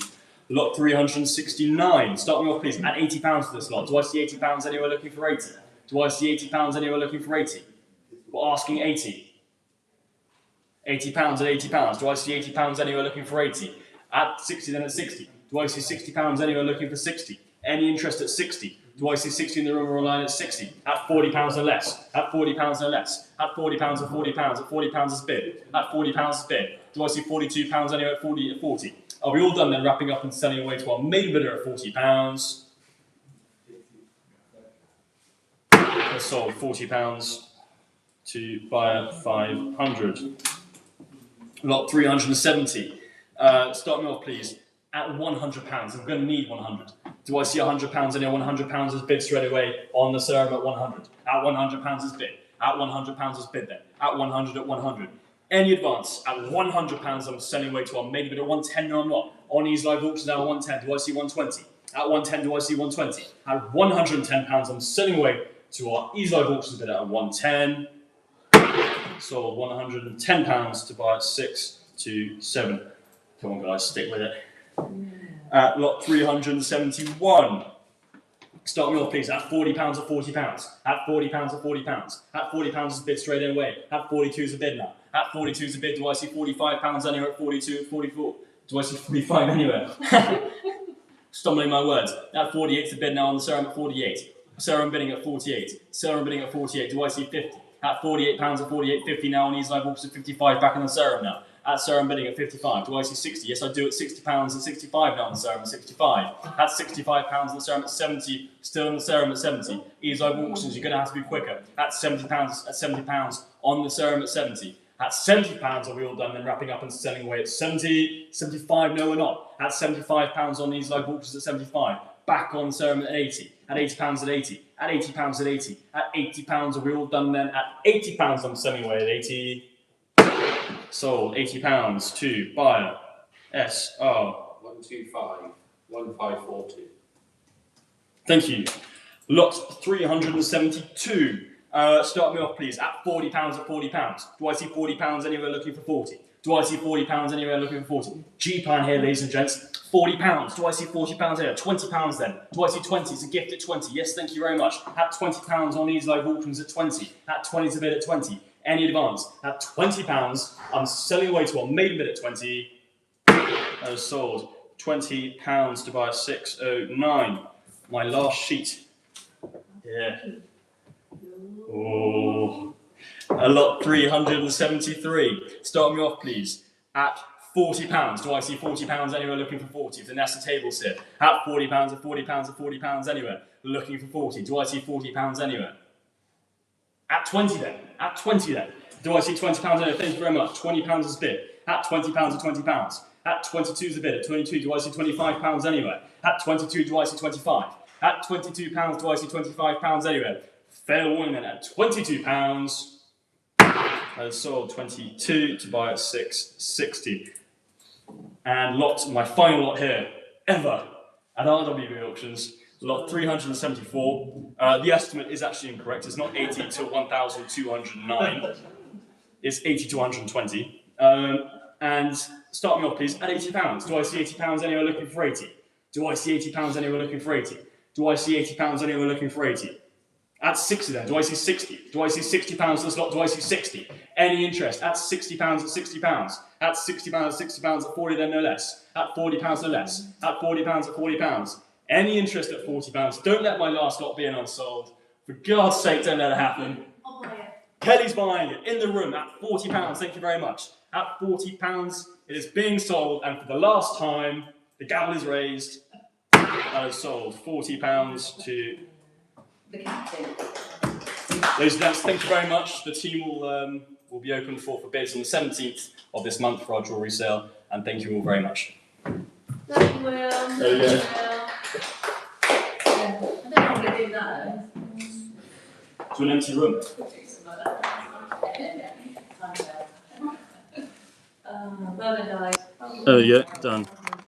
Lot 369. Start me off, please. At £80 for this lot. Do I see £80 anywhere looking for 80? Do I see £80 anywhere looking for 80? We're asking 80. £80 at £80. Do I see £80 anywhere looking for 80? At 60, then at 60. Do I see £60 anywhere looking for 60? Any interest at 60? Do I see 60 in the room or online at 60? At £40 or less? At £40 or less? At £40 or £40? At £40 is bid. At £40 is bid. Do I see £42 anywhere at 40? At 40. Are we all done then, wrapping up and selling away to our main bidder at £40? That's sold. £40 to buyer 500. Lot 370. Start me off, please. At £100. I'm going to need 100. Do I see £100 in here? £100 is bid straight away on the serum at 100. At £100 is bid. At £100 is bid then. At 100 at 100. Any advance at £100, I'm selling away to our main bid at 110. No, I'm not. On these live auctions now at 110. Do I see 120? At 110, do I see 120? At £110, I'm selling away to our Easy Live Auctions bid at 110. Sold £110 to buy at 627. Come on, guys, stick with it. At lot 371. Start me off, please. At £40 or £40. At £40 or £40. At £40 is bid straight away. At 42 is a bid now. At 42 is a bid. Do I see £45 anywhere at 42, 44? Do I see 45 anywhere? Stumbling my words. At 48 is a bid now on the serum at 48. Serum bidding at 48. Serum bidding at 48. Do I see 50? At £48 or 48.50 now on these live auctions at 55 back in the serum now. At serum bidding at 55. Do I see 60? Yes, I do at £60 and 65 now on the serum at 65. At £65 on the serum at 70. Still on the serum at 70. Easy Live Auctions, you're going to have to be quicker. At £70 on the serum at 70. At £70, are we all done then, wrapping up and selling away at 70? 75, no we're not. At £75 on these live auctions at 75. Back on serum at 80. At £80 at 80. At £80 at 80. At £80, are we all done then? At £80, I'm selling away at 80. Sold £80 to buyer SR 125 1542. Thank you. Lot 372. Start me off, please. At £40, at £40. Do I see £40 anywhere looking for 40? Do I see £40 anywhere looking for 40? G-plan here, ladies and gents. £40. Do I see £40 here? £20 then. Do I see 20? It's a gift at 20. Yes, thank you very much. At £20 on these live auctions at 20. At 20's a bid at 20. Any advance? At £20, I'm selling away to a maiden bid at 20. That is sold. £20 to buy at 609. My last sheet. Yeah. Oh. A lot 373. Start me off, please. At £40. Do I see £40 anywhere looking for 40? If the Nesta table's here. At £40, at £40, at £40 anywhere looking for 40. Do I see £40 anywhere? At 20 then. At 20 then. Do I see £20 anywhere? Thank you very much. £20 is bid. At £20, at £20. At 22 is a bid. At 22, do I see £25 anywhere? At 22, do I see 25? At £22, do I see £25 anywhere? Fair warning then. At £22. That is sold. 22 to buy at 660. And my final lot here, ever, at RWB Auctions, lot 374. The estimate is actually incorrect. It's not 80 to 1,209. It's 80 to 120. And start me off, please, at £80. Do I see £80 anywhere looking for 80? Do I see £80 anywhere looking for 80? Do I see £80 anywhere looking for 80? At 60 then, do I see 60? Do I see £60 to the slot? Do I see 60? Any interest? At £60, at £60. At £60, at £60, at 40 then no less. At £40 no less. At £40, at £40. Any interest at £40? Don't let my last lot be an unsold. For God's sake, don't let it happen. I'll buy it. Kelly's buying it in the room at £40. Thank you very much. At £40, it is being sold, and for the last time, the gavel is raised. That is sold. £40 to The captain. ladies and gents. Thank you very much. The team will be open for bids on the 17th of this month for our jewellery sale, and thank you all very much. Thank you, Will. There you go. Yeah. I don't know how to do that. To an empty room. Well done, guys. Oh yeah, done.